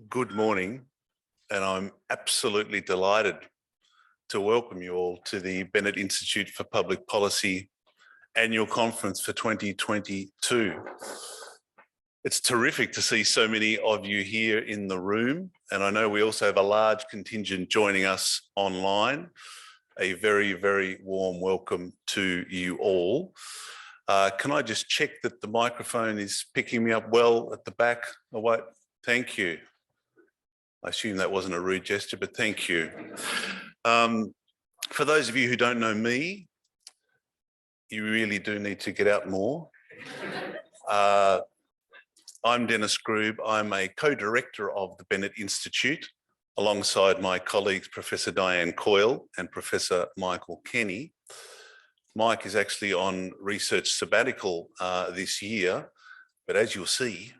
Good morning, and I'm absolutely delighted to welcome you all to the Bennett Institute for Public Policy annual conference for 2022. It's terrific to see so many of you here in the room, and I know we also have a large contingent joining us online. A very, very warm welcome to you all. Can I just check that the microphone is picking me up well at the back? Oh, wait, thank you. I assume that wasn't a rude gesture, but thank you. For those of you who don't know me, you really do need to get out more. I'm Dennis Grube. I'm a co-director of the Bennett Institute, alongside my colleagues, Professor Diane Coyle and Professor Michael Kenny. Mike is actually on research sabbatical this year, but as you'll see,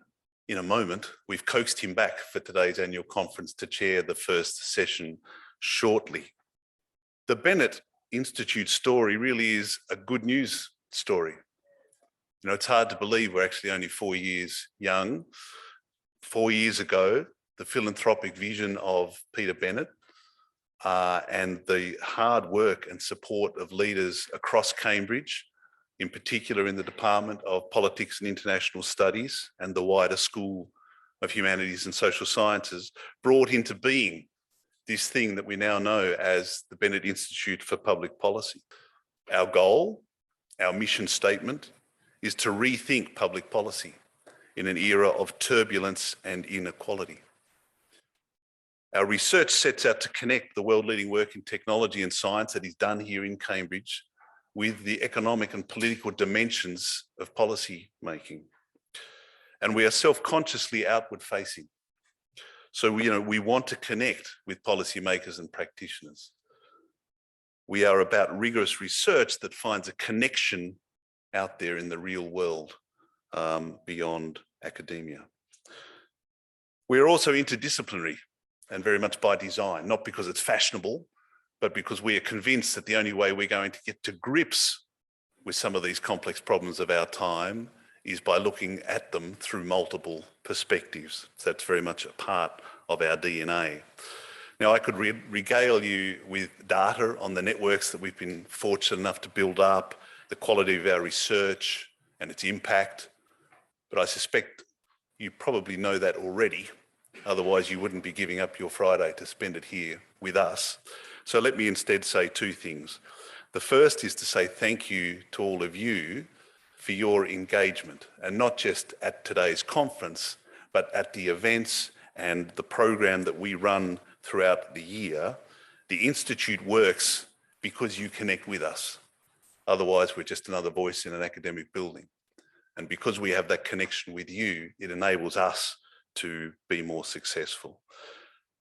in a moment, we've coaxed him back for today's annual conference to chair the first session shortly. The Bennett Institute story really is a good news story. You know, it's hard to believe we're actually only 4 years young. 4 years ago, the philanthropic vision of Peter Bennett and the hard work and support of leaders across Cambridge, in particular in the Department of Politics and International Studies and the wider School of Humanities and Social Sciences, brought into being this thing that we now know as the Bennett Institute for Public Policy. Our goal, our mission statement, is to rethink public policy in an era of turbulence and inequality. Our research sets out to connect the world-leading work in technology and science that is done here in Cambridge with the economic and political dimensions of policy making. And we are self-consciously outward facing. So we want to connect with policymakers and practitioners. We are about rigorous research that finds a connection out there in the real world beyond academia. We're also interdisciplinary and very much by design, not because it's fashionable, but because we are convinced that the only way we're going to get to grips with some of these complex problems of our time is by looking at them through multiple perspectives. So that's very much a part of our DNA. Now, I could regale you with data on the networks that we've been fortunate enough to build up, the quality of our research and its impact, but I suspect you probably know that already. Otherwise, you wouldn't be giving up your Friday to spend it here with us. So let me instead say two things. The first is to say thank you to all of you for your engagement, and not just at today's conference, but at the events and the program that we run throughout the year. The Institute works because you connect with us. Otherwise, we're just another voice in an academic building. And because we have that connection with you, it enables us to be more successful.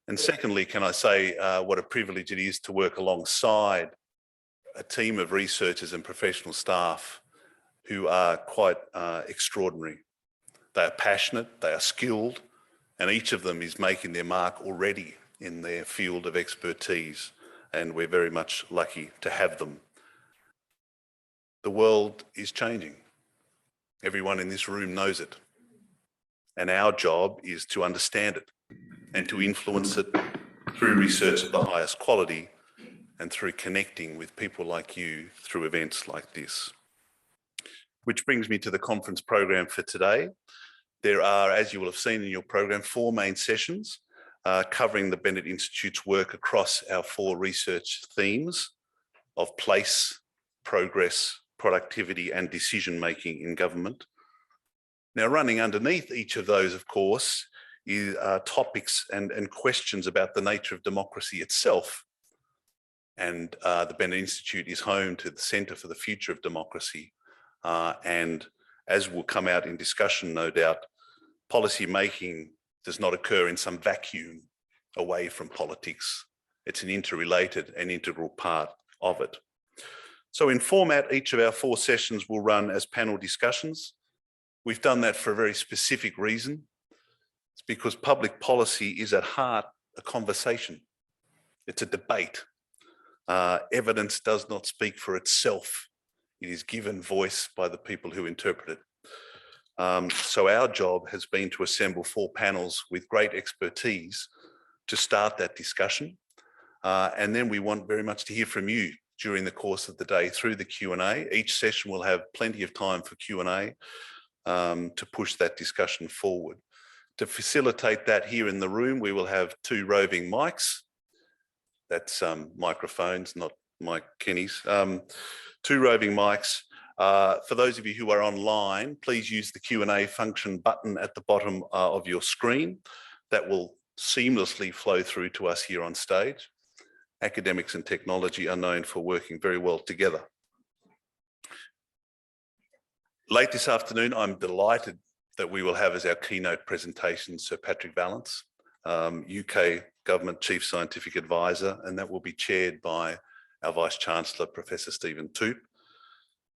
And secondly, can I say what a privilege it is to work alongside a team of researchers and professional staff who are quite extraordinary. They are passionate, they are skilled, and each of them is making their mark already in their field of expertise, and we're very much lucky to have them. The world is changing. Everyone in this room knows it. And our job is to understand it and to influence it through research of the highest quality and through connecting with people like you through events like this. Which brings me to the conference program for today. There are, as you will have seen in your program, 4 main sessions covering the Bennett Institute's work across our 4 research themes of place, progress, productivity and decision-making in government. Now, running underneath each of those, of course, is topics and questions about the nature of democracy itself. And the Bennett Institute is home to the Centre for the Future of Democracy. And as will come out in discussion, no doubt, policy making does not occur in some vacuum away from politics. It's an interrelated and integral part of it. So in format, each of our 4 sessions will run as panel discussions. We've done that for a very specific reason. It's because public policy is at heart a conversation. It's a debate. Evidence does not speak for itself. It is given voice by the people who interpret it. So our job has been to assemble 4 panels with great expertise to start that discussion. And then we want very much to hear from you during the course of the day through the Q&A. Each session will have plenty of time for Q&A to push that discussion forward. To facilitate that here in the room, we will have 2 roving mics. That's microphones, not Mike Kenny's. 2 roving mics. For those of you who are online, please use the Q&A function button at the bottom of your screen. That will seamlessly flow through to us here on stage. Academics and technology are known for working very well together. Late this afternoon, I'm delighted that we will have as our keynote presentation Sir Patrick Vallance, UK Government Chief Scientific Advisor, and that will be chaired by our Vice-Chancellor, Professor Stephen Toop.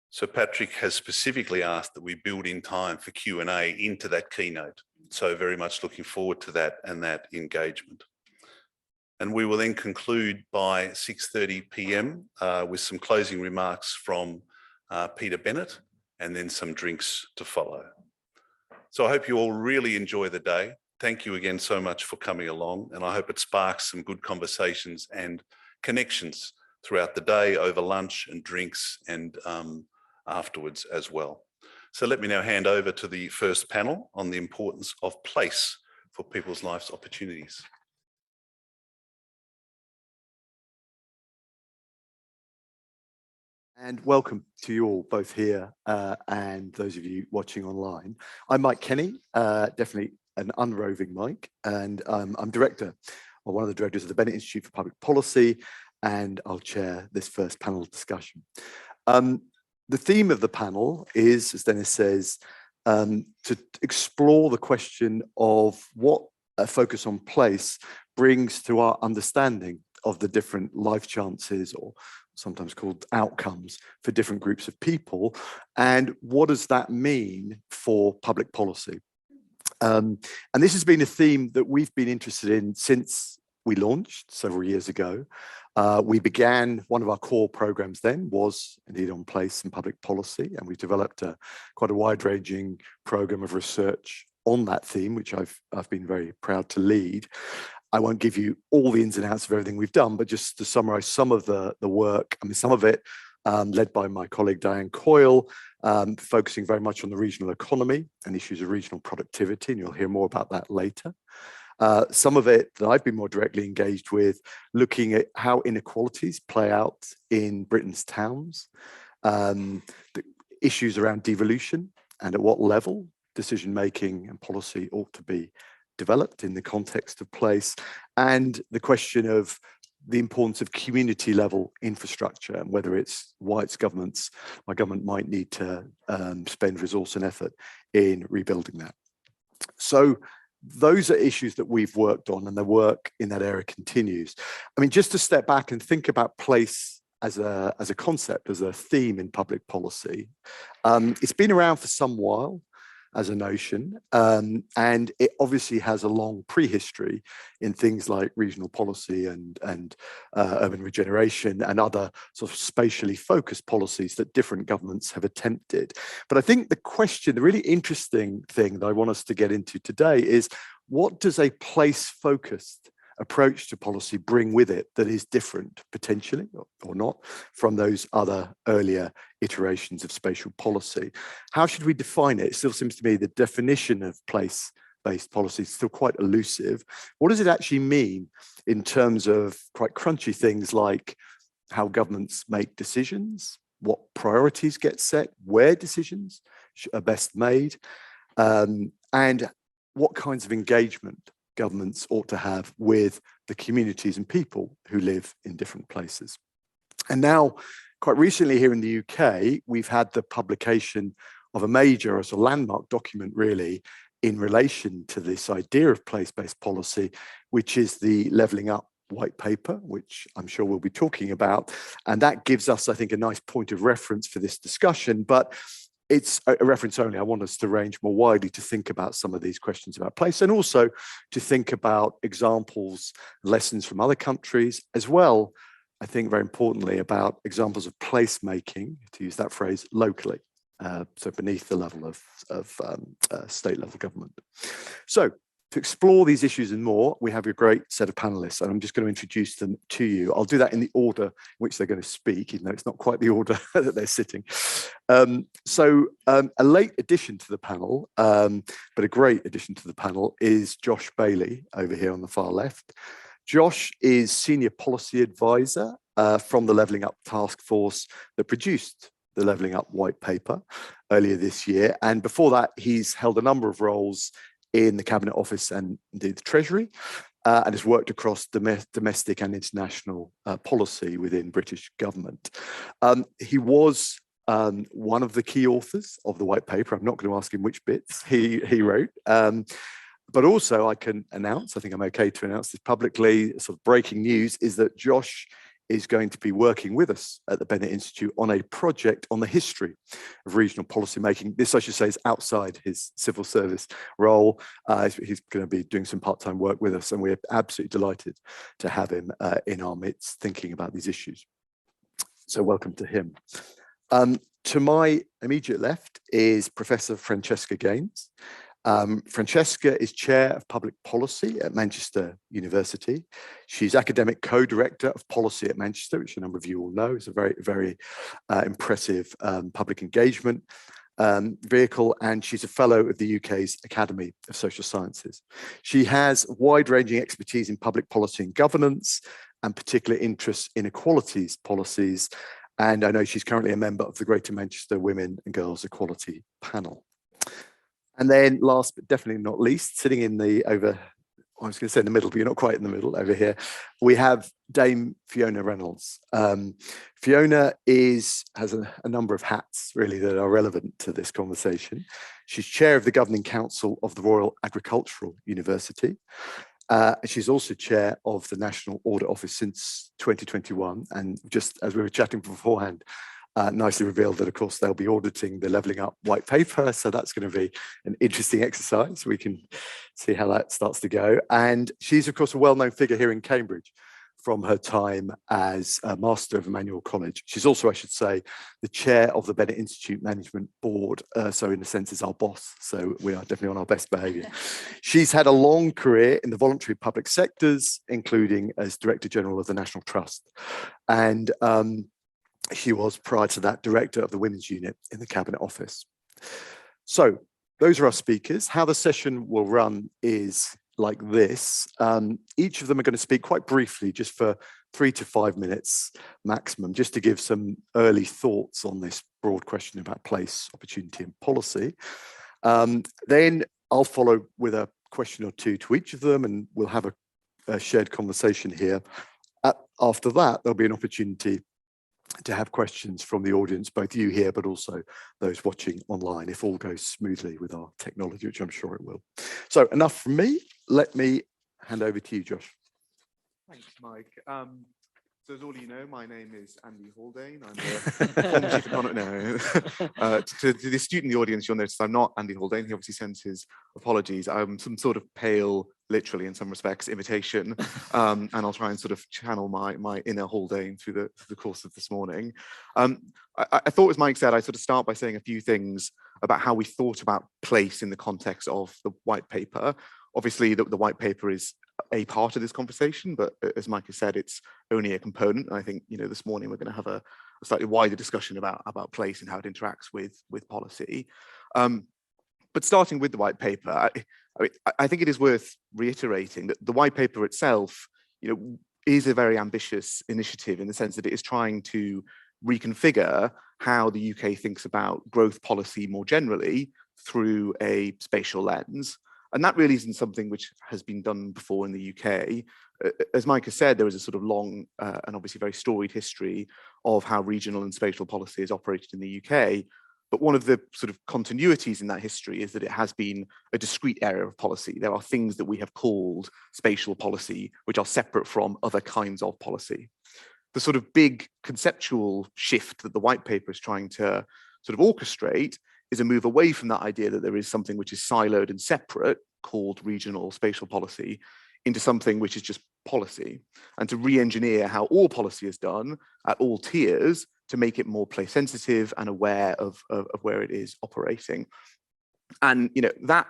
Sir Patrick has specifically asked that we build in time for Q&A into that keynote. So very much looking forward to that and that engagement. And we will then conclude by 6:30 p.m. With some closing remarks from Peter Bennett and then some drinks to follow. So I hope you all really enjoy the day. Thank you again so much for coming along, and I hope it sparks some good conversations and connections throughout the day, over lunch and drinks, and afterwards as well. So let me now hand over to the first panel on the importance of place for people's life's opportunities. And welcome to you all, both here and those of you watching online. I'm Mike Kenny, definitely an unroving Mike, and I'm director, or one of the directors of the Bennett Institute for Public Policy, and I'll chair this first panel discussion. The theme of the panel is, as Dennis says, to explore the question of what a focus on place brings to our understanding of the different life chances, or sometimes called outcomes, for different groups of people, and what does that mean for public policy? And this has been a theme that we've been interested in since we launched several years ago. We began, one of our core programs then was indeed on place and public policy, and we developed quite a wide-ranging program of research on that theme, which I've been very proud to lead. I won't give you all the ins and outs of everything we've done, but just to summarize some of the work, I mean, some of it led by my colleague Diane Coyle, focusing very much on the regional economy and issues of regional productivity, and you'll hear more about that later. Some of it that I've been more directly engaged with, looking at how inequalities play out in Britain's towns, the issues around devolution, and at what level decision-making and policy ought to be developed in the context of place, and the question of the importance of community level infrastructure, and whether it's why my government might need to spend resource and effort in rebuilding that. So those are issues that we've worked on, and the work in that area continues. I mean, just to step back and think about place as a concept, as a theme in public policy, it's been around for some while as a notion, and it obviously has a long prehistory in things like regional policy and urban regeneration and other sort of spatially focused policies that different governments have attempted. But I think the really interesting thing that I want us to get into today is, what does a place-focused approach to policy bring with it that is different, potentially, or not, from those other earlier iterations of spatial policy? How should we define it? It still seems to me the definition of place-based policy is still quite elusive. What does it actually mean in terms of quite crunchy things like how governments make decisions, what priorities get set, where decisions are best made, and what kinds of engagement governments ought to have with the communities and people who live in different places. And now, quite recently here in the UK, we've had the publication of a major, as a landmark document really, in relation to this idea of place-based policy, which is the Levelling Up white paper, which I'm sure we'll be talking about. And that gives us, I think, a nice point of reference for this discussion, but it's a reference only. I want us to range more widely to think about some of these questions about place, and also to think about examples, lessons from other countries, as well, I think very importantly, about examples of placemaking, to use that phrase, locally. so beneath the level of state level government. So to explore these issues and more, we have a great set of panelists, and I'm just going to introduce them to you. I'll do that in the order in which they're going to speak, even though it's not quite the order that they're sitting. A late addition to the panel, but a great addition to the panel, is Josh Bailey over here on the far left. Josh is Senior Policy Advisor from the Levelling Up Task Force that produced the Levelling Up White Paper earlier this year. And before that, he's held a number of roles in the Cabinet Office and indeed the Treasury, and has worked across domestic and international policy within British government. He was one of the key authors of the White Paper. I'm not going to ask him which bits he wrote. But also I can announce, I think I'm okay to announce this publicly, sort of breaking news is that Josh is going to be working with us at the Bennett Institute on a project on the history of regional policy making. This, I should say, is outside his civil service role. He's going to be doing some part-time work with us, and we're absolutely delighted to have him in our midst thinking about these issues. So welcome to him. To my immediate left is Professor Francesca Gaines. Francesca is Chair of Public Policy at Manchester University. She's Academic Co-Director of Policy at Manchester, which a number of you will know is a very, very impressive public engagement vehicle, and she's a Fellow of the UK's Academy of Social Sciences. She has wide-ranging expertise in public policy and governance, and particular interests in equalities policies, and I know she's currently a member of the Greater Manchester Women and Girls Equality Panel. And then last but definitely not least, sitting in the I was going to say in the middle, but you're not quite in the middle over here, we have Dame Fiona Reynolds. Fiona has a number of hats really that are relevant to this conversation. She's Chair of the Governing Council of the Royal Agricultural University. She's also Chair of the National Audit Office since 2021. And just as we were chatting beforehand, nicely revealed that, of course, they'll be auditing the Levelling Up White Paper. So that's going to be an interesting exercise. We can see how that starts to go. And she's, of course, a well-known figure here in Cambridge from her time as a Master of Emmanuel College. She's also, I should say, the Chair of the Bennett Institute Management Board. So in a sense, is our boss. So we are definitely on our best behaviour. She's had a long career in the voluntary public sectors, including as Director General of the National Trust. And she was, prior to that, Director of the Women's Unit in the Cabinet Office. So those are our speakers. How the session will run is like this. Each of them are going to speak quite briefly, just for 3 to 5 minutes maximum, just to give some early thoughts on this broad question about place, opportunity and policy. Then I'll follow with a question or two to each of them, and we'll have a shared conversation here. After that, there'll be an opportunity to have questions from the audience, both you here, but also those watching online, if all goes smoothly with our technology, which I'm sure it will. So enough from me. Let me hand over to you, Josh. Thanks, Mike. So as all you know, my name is Andy Haldane. I'm the former chief economist. To the student in the audience, you'll notice I'm not Andy Haldane. He obviously sends his apologies. I'm some sort of pale, literally in some respects, imitation, and I'll try and sort of channel my inner Haldane through the course of this morning. I thought, as Mike said, I'd sort of start by saying a few things about how we thought about place in the context of the white paper. Obviously, the white paper is a part of this conversation, but as Mike has said, it's only a component. And I think, this morning we're going to have a slightly wider discussion about place and how it interacts with policy. But starting with the white paper, I think it is worth reiterating that the white paper itself, is a very ambitious initiative in the sense that it is trying to reconfigure how the UK thinks about growth policy more generally through a spatial lens. And that really isn't something which has been done before in the UK. As Mike has said, there is a sort of long and obviously very storied history of how regional and spatial policy has operated in the UK. But one of the sort of continuities in that history is that it has been a discrete area of policy. There are things that we have called spatial policy, which are separate from other kinds of policy. The sort of big conceptual shift that the white paper is trying to sort of orchestrate is a move away from that idea that there is something which is siloed and separate, called regional spatial policy, into something which is just policy, and to re-engineer how all policy is done at all tiers to make it more place sensitive and aware of where it is operating. And that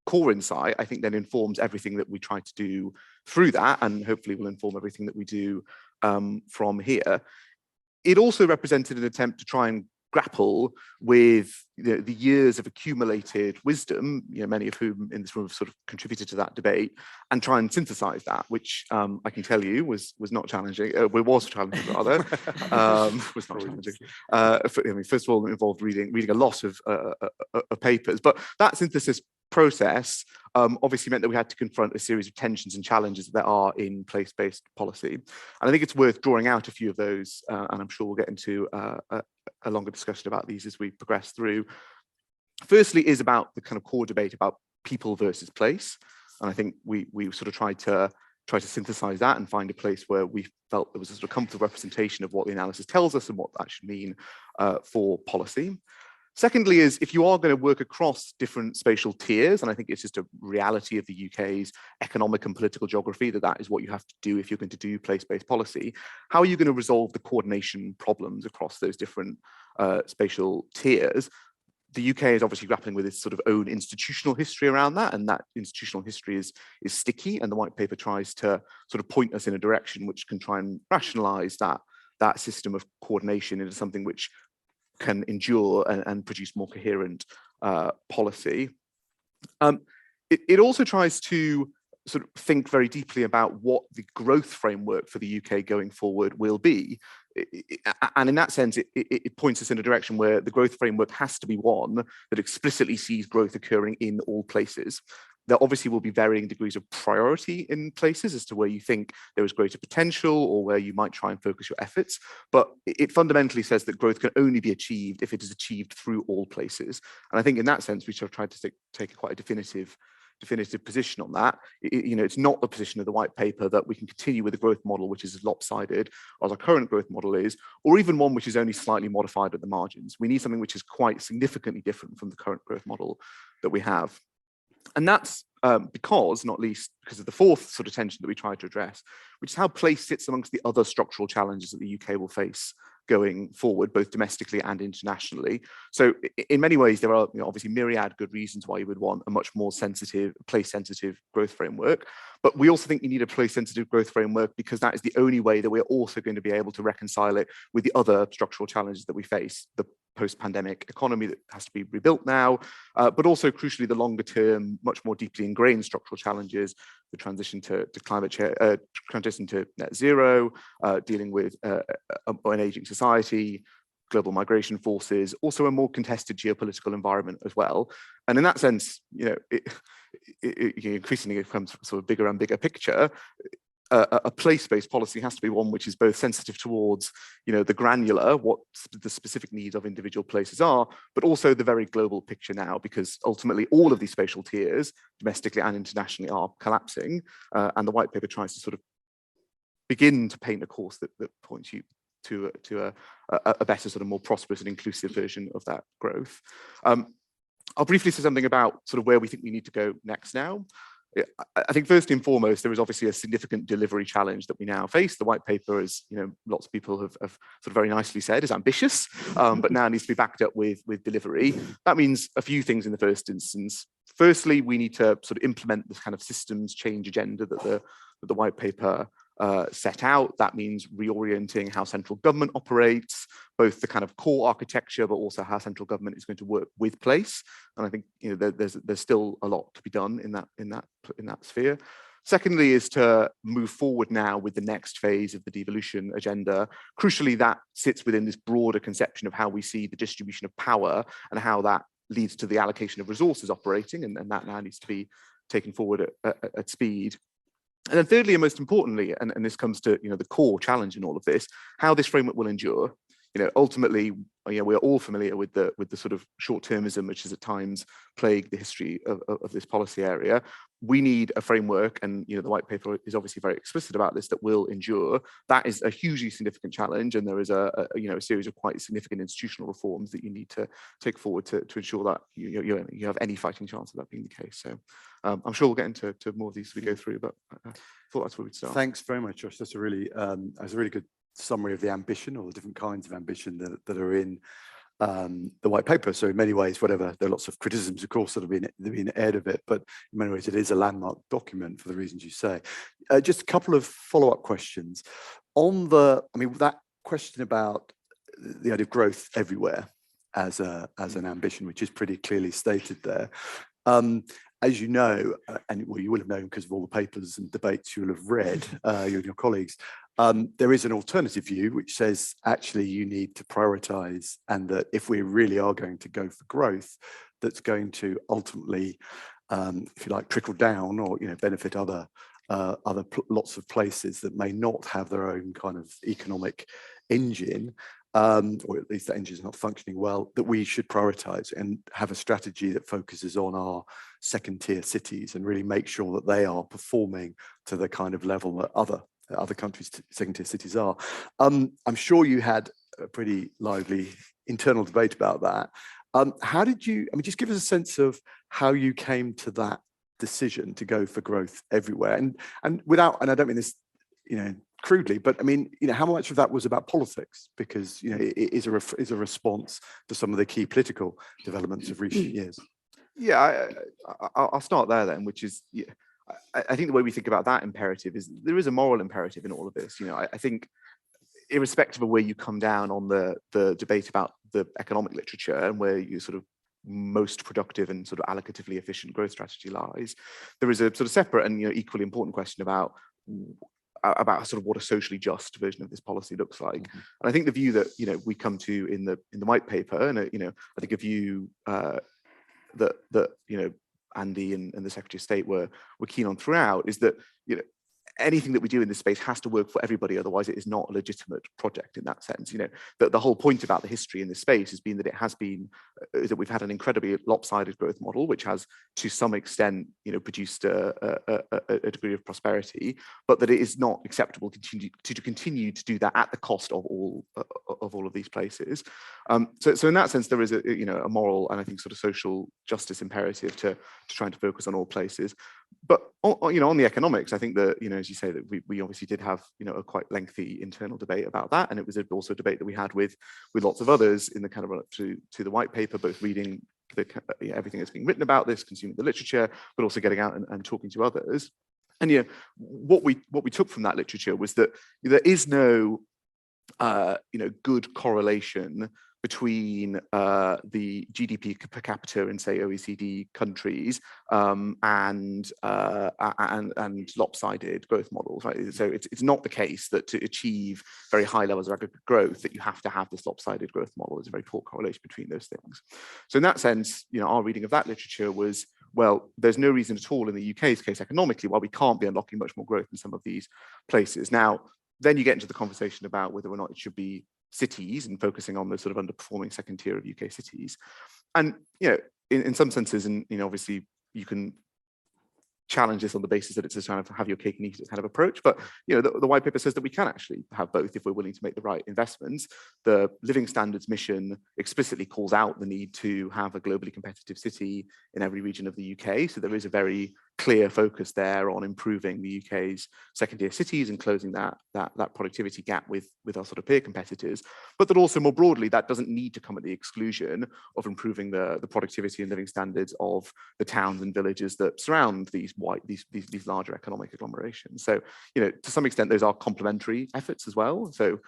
core insight, I think, then informs everything that we try to do through that, and hopefully will inform everything that we do from here. It also represented an attempt to try and grapple with the years of accumulated wisdom, many of whom in this room have sort of contributed to that debate, and try and synthesize that, which I can tell you was not challenging. Was challenging rather. Was not challenging. First of all, it involved reading a lot of papers, but that synthesis process obviously meant that we had to confront a series of tensions and challenges that are in place-based policy. And I think it's worth drawing out a few of those, and I'm sure we'll get into a longer discussion about these as we progress through. Firstly is about the kind of core debate about people versus place. And I think we sort of tried to synthesize that and find a place where we felt there was a sort of comfortable representation of what the analysis tells us and what that should mean for policy. Secondly is, if you are going to work across different spatial tiers, and I think it's just a reality of the UK's economic and political geography that is what you have to do if you're going to do place-based policy, how are you going to resolve the coordination problems across those different spatial tiers? The UK is obviously grappling with its sort of own institutional history around that, and that institutional history is sticky, and the white paper tries to sort of point us in a direction which can try and rationalise that system of coordination into something which can endure and produce more coherent policy. It also tries to sort of think very deeply about what the growth framework for the UK going forward will be. And in that sense, it points us in a direction where the growth framework has to be one that explicitly sees growth occurring in all places. There obviously will be varying degrees of priority in places as to where you think there is greater potential or where you might try and focus your efforts. But it fundamentally says that growth can only be achieved if it is achieved through all places. And I think in that sense, we should have tried to take quite a definitive position on that. It's not the position of the white paper that we can continue with a growth model which is as lopsided as our current growth model is, or even one which is only slightly modified at the margins. We need something which is quite significantly different from the current growth model that we have. And that's because, not least because of the fourth sort of tension that we try to address, which is how place sits amongst the other structural challenges that the UK will face going forward, both domestically and internationally. So in many ways, there are obviously myriad good reasons why you would want a much more sensitive, place-sensitive growth framework. But we also think you need a place-sensitive growth framework because that is the only way that we're also going to be able to reconcile it with the other structural challenges that we face, the post-pandemic economy that has to be rebuilt now, but also crucially the longer term, much more deeply ingrained structural challenges, the transition to climate change, transition to net zero, dealing with an aging society, global migration forces, also a more contested geopolitical environment as well. And in that sense, it increasingly becomes sort of bigger and bigger picture. A place-based policy has to be one which is both sensitive towards, the granular, what the specific needs of individual places are, but also the very global picture now, because ultimately all of these spatial tiers, domestically and internationally, are collapsing, and the white paper tries to sort of begin to paint a course that points you to a better, sort of more prosperous and inclusive version of that growth. I'll briefly say something about sort of where we think we need to go next now. I think first and foremost, there is obviously a significant delivery challenge that we now face. The white paper, as lots of people have sort of very nicely said, is ambitious, but now needs to be backed up with delivery. That means a few things in the first instance. Firstly, we need to sort of implement this kind of systems change agenda that the white paper set out. That means reorienting how central government operates, both the kind of core architecture, but also how central government is going to work with place. And I think there's still a lot to be done in that sphere. Secondly, is to move forward now with the next phase of the devolution agenda. Crucially, that sits within this broader conception of how we see the distribution of power and how that leads to the allocation of resources operating, and that now needs to be taken forward at speed. And then thirdly, and most importantly, and this comes to the core challenge in all of this, how this framework will endure. Ultimately, we're all familiar with the sort of short-termism which has at times plagued the history of this policy area. We need a framework, and the white paper is obviously very explicit about this, that will endure. That is a hugely significant challenge, and there is a series of quite significant institutional reforms that you need to take forward to ensure that you have any fighting chance of that being the case. So I'm sure we'll get into more of these as we go through, but I thought that's where we'd start. Thanks very much, Josh. That's a really good summary of the ambition or the different kinds of ambition that are in the white paper. So in many ways, whatever, there are lots of criticisms, of course, that have been aired of it, but in many ways it is a landmark document for the reasons you say. Just a couple of follow-up questions. That question about the idea of growth everywhere as an ambition, which is pretty clearly stated there. As you know, and well, you will have known because of all the papers and debates you will have read, you and your colleagues, there is an alternative view which says actually you need to prioritize, and that if we really are going to go for growth, that's going to ultimately, if you like, trickle down or benefit other lots of places that may not have their own kind of economic engine, or at least that engine is not functioning well, that we should prioritize and have a strategy that focuses on our second-tier cities and really make sure that they are performing to the kind of level that other countries' second-tier cities are. I'm sure you had a pretty lively internal debate about that. How did you, just give us a sense of how you came to that decision to go for growth everywhere, and without, and I don't mean this, crudely, but how much of that was about politics, because it is a response to some of the key political developments of recent years. Yeah, I'll start there then, which is, I think the way we think about that imperative is there is a moral imperative in all of this. I think irrespective of where you come down on the debate about the economic literature and where you sort of most productive and sort of allocatively efficient growth strategy lies, there is a sort of separate and equally important question about sort of what a socially just version of this policy looks like. And I think the view that we come to in the white paper, and I think a view that Andy and the Secretary of State were keen on throughout, is that anything that we do in this space has to work for everybody, otherwise it is not a legitimate project in that sense. The whole point about the history in this space has been that that we've had an incredibly lopsided growth model, which has to some extent produced a degree of prosperity, but that it is not acceptable to continue to do that at the cost of all of these places. So in that sense, there is a moral and I think sort of social justice imperative to trying to focus on all places. But on the economics, I think that as you say, that we obviously did have a quite lengthy internal debate about that, and it was also a debate that we had with lots of others in the kind of run up to the white paper, both reading everything that's being written about this, consuming the literature, but also getting out and talking to others. And what we took from that literature was that there is no good correlation between the GDP per capita in, say, OECD countries and lopsided growth models, right? So it's not the case that to achieve very high levels of aggregate growth that you have to have this lopsided growth model. There's a very poor correlation between those things. So in that sense, our reading of that literature was, well, there's no reason at all in the UK's case economically why we can't be unlocking much more growth in some of these places. Now, then you get into the conversation about whether or not it should be cities and focusing on the sort of underperforming second tier of UK cities. And, in some senses, and, obviously you can challenge this on the basis that it's a kind of have your cake and eat it kind of approach. But, the white paper says that we can actually have both if we're willing to make the right investments. The Living Standards mission explicitly calls out the need to have a globally competitive city in every region of the UK. So there is a very clear focus there on improving the UK's second-tier cities and closing that productivity gap with our sort of peer competitors. But that also more broadly, that doesn't need to come at the exclusion of improving the productivity and living standards of the towns and villages that surround these larger economic agglomerations. So, to some extent, those are complementary efforts as well. So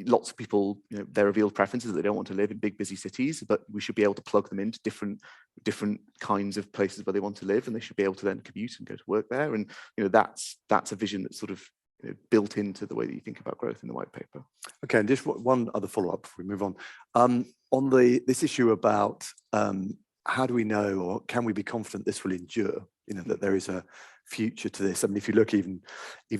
lots of people, their revealed preferences, they don't want to live in big busy cities, but we should be able to plug them into different kinds of places where they want to live, and they should be able to then commute and go to work there. And that's a vision that's sort of built into the way that you think about growth in the white paper. Okay, and just one other follow-up before we move on. On this issue about how do we know, or can we be confident this will endure? That there is a future to this. I mean, if you look even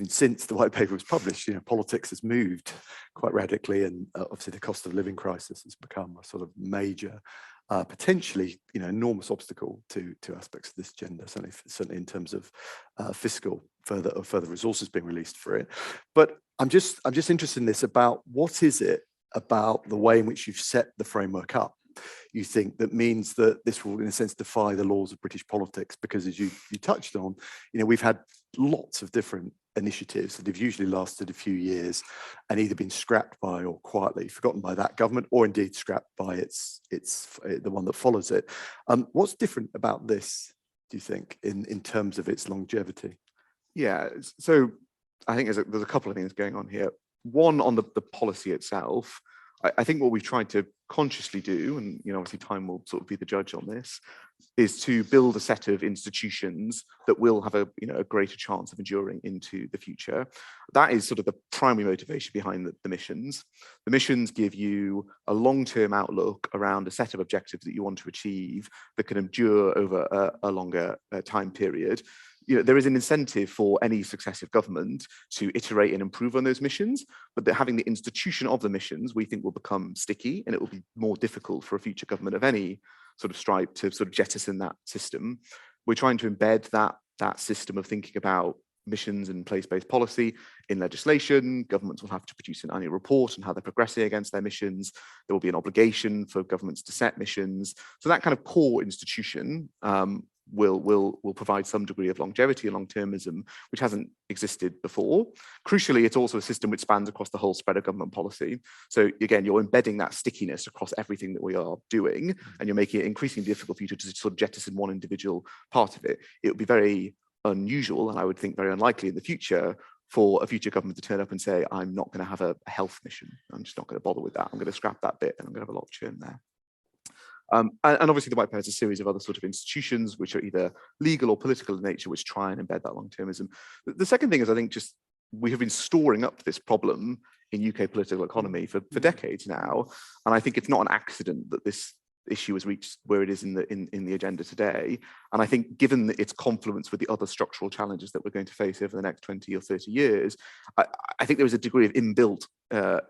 since the white paper was published, politics has moved quite radically, and obviously the cost of living crisis has become a sort of major, potentially enormous obstacle to aspects of this agenda. Certainly in terms of fiscal further resources being released for it. But I'm just interested in this about what is it about the way in which you've set the framework up you think that means that this will, in a sense, defy the laws of British politics? Because as you touched on, we've had lots of different initiatives that have usually lasted a few years and either been scrapped by or quietly forgotten by that government, or indeed scrapped by the one that follows it. What's different about this, do you think, in terms of its longevity? Yeah, so I think there's a couple of things going on here. One, on the policy itself, I think what we've tried to consciously do, and obviously time will sort of be the judge on this, is to build a set of institutions that will have a greater chance of enduring into the future. That is sort of the primary motivation behind the missions. The missions give you a long-term outlook around a set of objectives that you want to achieve that can endure over a longer time period. There is an incentive for any successive government to iterate and improve on those missions, but that having the institution of the missions, we think, will become sticky, and it will be more difficult for a future government of any sort of stripe to sort of jettison that system. We're trying to embed that system of thinking about missions and place-based policy in legislation. Governments will have to produce an annual report on how they're progressing against their missions. There will be an obligation for governments to set missions. So that kind of core institution will provide some degree of longevity and long-termism, which hasn't existed before. Crucially, it's also a system which spans across the whole spread of government policy. So again, you're embedding that stickiness across everything that we are doing, and you're making it increasingly difficult for you to sort of jettison one individual part of it. It would be very unusual, and I would think very unlikely in the future, for a future government to turn up and say, I'm not going to have a health mission. I'm just not going to bother with that. I'm going to scrap that bit, and I'm going to have a lot of churn there. And obviously the White Paper has a series of other sort of institutions which are either legal or political in nature, which try and embed that long-termism. The second thing is, I think, just we have been storing up this problem in UK political economy for decades now, and I think it's not an accident that this issue has reached where it is in the agenda today. And I think, given its confluence with the other structural challenges that we're going to face over the next 20 or 30 years, I think there is a degree of inbuilt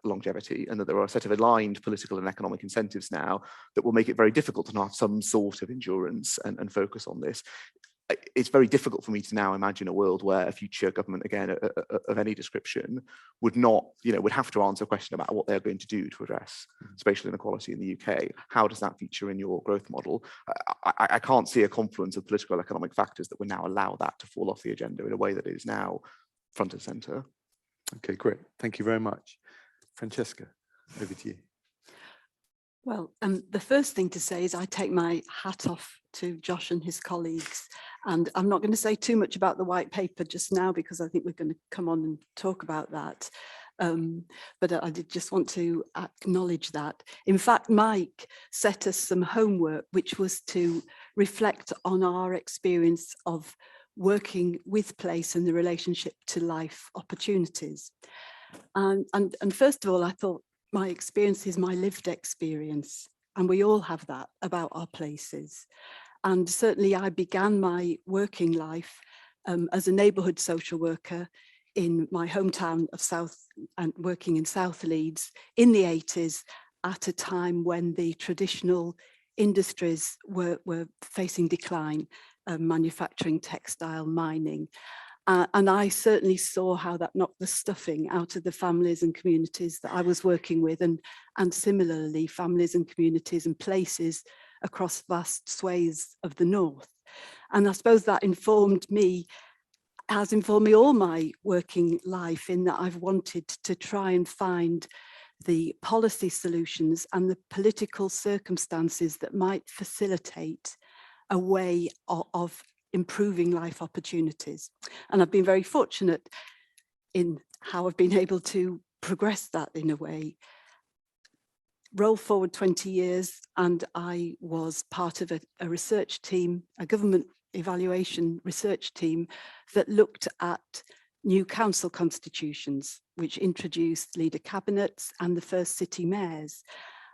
longevity, and that there are a set of aligned political and economic incentives now that will make it very difficult to have some sort of endurance and focus on this. It's very difficult for me to now imagine a world where a future government, again, of any description, would have to answer a question about what they're going to do to address spatial inequality in the UK. How does that feature in your growth model? I can't see a confluence of political and economic factors that would now allow that to fall off the agenda in a way that is now front and centre. Okay, great. Thank you very much. Francesca, over to you. Well, the first thing to say is I take my hat off to Josh and his colleagues, and I'm not going to say too much about the white paper just now because I think we're going to come on and talk about that. But I did just want to acknowledge that. In fact, Mike set us some homework, which was to reflect on our experience of working with place and the relationship to life opportunities. And first of all, I thought, my experience is my lived experience, and we all have that about our places. And certainly I began my working life as a neighbourhood social worker in my hometown of South, and working in South Leeds in the 80s, at a time when the traditional industries were facing decline, manufacturing, textile, mining. And I certainly saw how that knocked the stuffing out of the families and communities that I was working with, and similarly families and communities and places across vast swathes of the north. And I suppose that has informed me all my working life, in that I've wanted to try and find the policy solutions and the political circumstances that might facilitate a way of improving life opportunities. And I've been very fortunate in how I've been able to progress that in a way. Roll forward 20 years, and I was part of a research team, a government evaluation research team that looked at new council constitutions, which introduced leader cabinets and the first city mayors,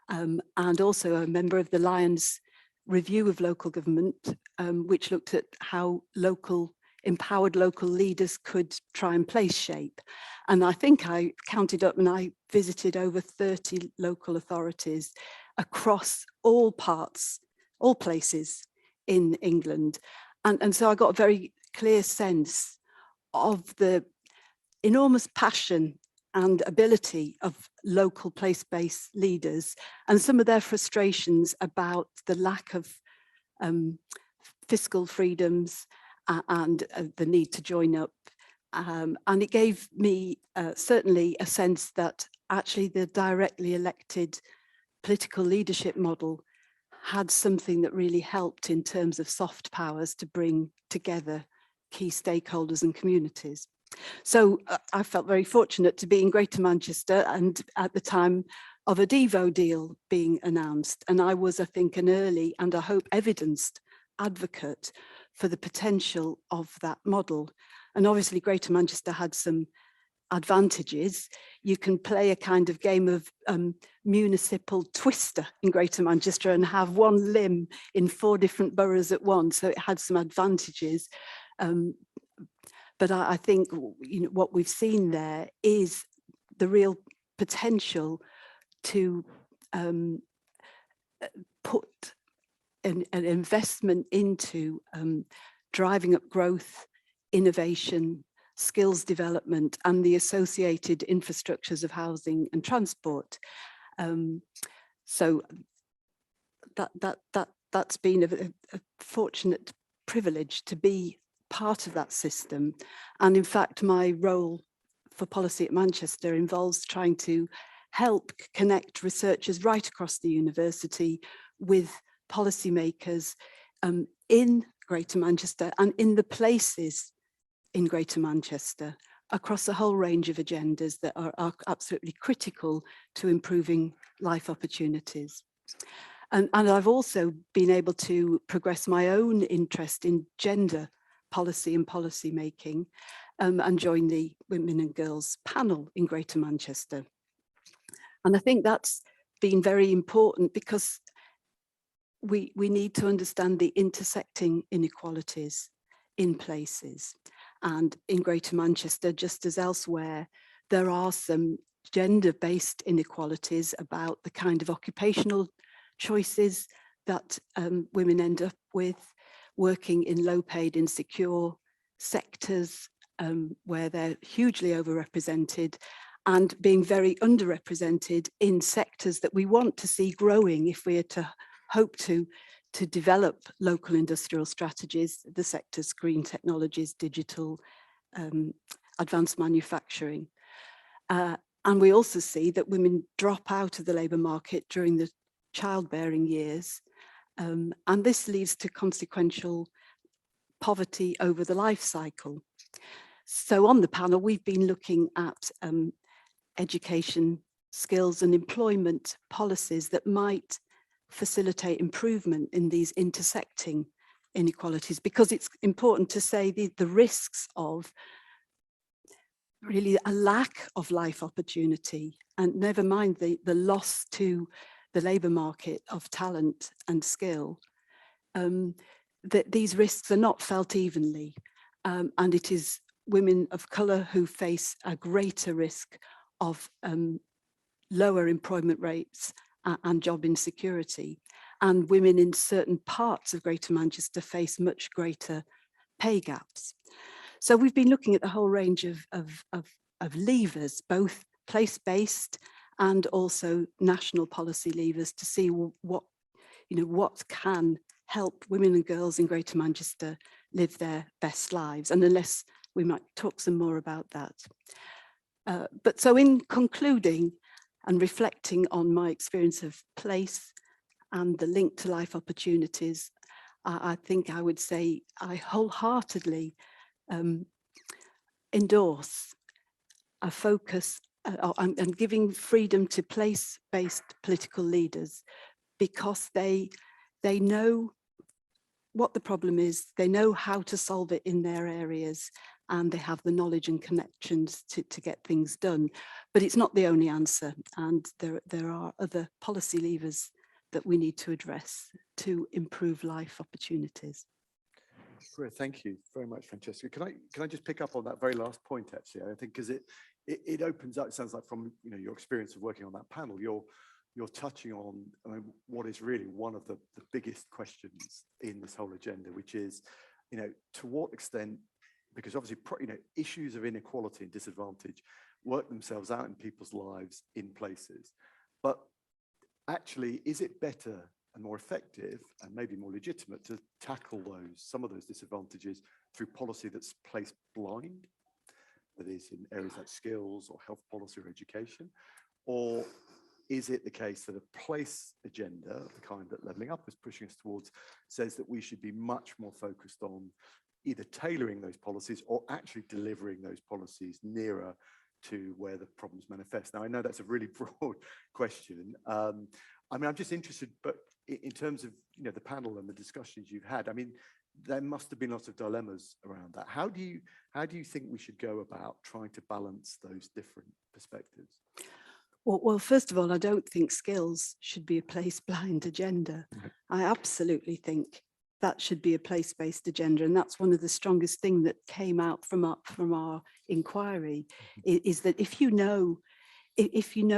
and also a member of the Lions Review of Local Government, which looked at how empowered local leaders could try and place shape. And I think I counted up and I visited over 30 local authorities across all places in England. And so I got a very clear sense of the enormous passion and ability of local place-based leaders, and some of their frustrations about the lack of fiscal freedoms and the need to join up And it gave me certainly a sense that actually the directly elected political leadership model had something that really helped in terms of soft powers to bring together key stakeholders and communities. So I felt very fortunate to be in Greater Manchester, and at the time of a Devo deal being announced. And I was, I think, an early and I hope evidenced advocate for the potential of that model. And obviously Greater Manchester had some advantages. You can play a kind of game of municipal twister in Greater Manchester and have one limb in 4 different boroughs at once. So it had some advantages. But I think what we've seen there is the real potential to put an investment into driving up growth, innovation, skills development, and the associated infrastructures of housing and transport. So that's been a fortunate privilege to be part of that system. And in fact, my role for policy at Manchester involves trying to help connect researchers right across the university with policymakers in Greater Manchester and in the places in Greater Manchester across a whole range of agendas that are absolutely critical to improving life opportunities. And I've also been able to progress my own interest in gender policy and policy making and join the Women and Girls panel in Greater Manchester. And I think that's been very important because we need to understand the intersecting inequalities in places. And in Greater Manchester, just as elsewhere, there are some gender-based inequalities about the kind of occupational choices that women end up with, working in low-paid, insecure sectors where they're hugely overrepresented, and being very underrepresented in sectors that we want to see growing if we are to hope to develop local industrial strategies, the sectors, green technologies, digital, advanced manufacturing. And we also see that women drop out of the labour market during the childbearing years. And this leads to consequential poverty over the life cycle. So on the panel, we've been looking at education, skills and employment policies that might facilitate improvement in these intersecting inequalities, because it's important to say the risks of really a lack of life opportunity, and never mind the loss to the labour market of talent and skill, that these risks are not felt evenly. And it is women of colour who face a greater risk of lower employment rates and job insecurity. And women in certain parts of Greater Manchester face much greater pay gaps. So we've been looking at the whole range of levers, both place-based and also national policy levers, to see what can help women and girls in Greater Manchester live their best lives. And unless we might talk some more about that. But so in concluding and reflecting on my experience of place and the link to life opportunities, I think I would say I wholeheartedly endorse a focus and giving freedom to place-based political leaders, because they know what the problem is, they know how to solve it in their areas, and they have the knowledge and connections to get things done. But it's not the only answer, and there are other policy levers that we need to address to improve life opportunities. Great, thank you very much, Francesca. Can I just pick up on that very last point, actually? I think because it opens up, it sounds like from your experience of working on that panel, you're touching on what is really one of the biggest questions in this whole agenda, which is, to what extent, because obviously, issues of inequality and disadvantage work themselves out in people's lives in places. But actually, is it better and more effective and maybe more legitimate to tackle some of those disadvantages through policy that's place blind? that is in areas like skills or health policy or education? Or is it the case that a place agenda, the kind that Levelling Up is pushing us towards, says that we should be much more focused on either tailoring those policies or actually delivering those policies nearer to where the problems manifest? Now, I know that's a really broad question. I mean, I'm just interested, but in terms of, you know, the panel and the discussions you've had, I mean, there must have been lots of dilemmas around that. How do you think we should go about trying to balance those different perspectives? Well, first of all, I don't think skills should be a place-blind agenda. I absolutely think that should be a place-based agenda, and that's one of the strongest things that came out from our inquiry, is that if you know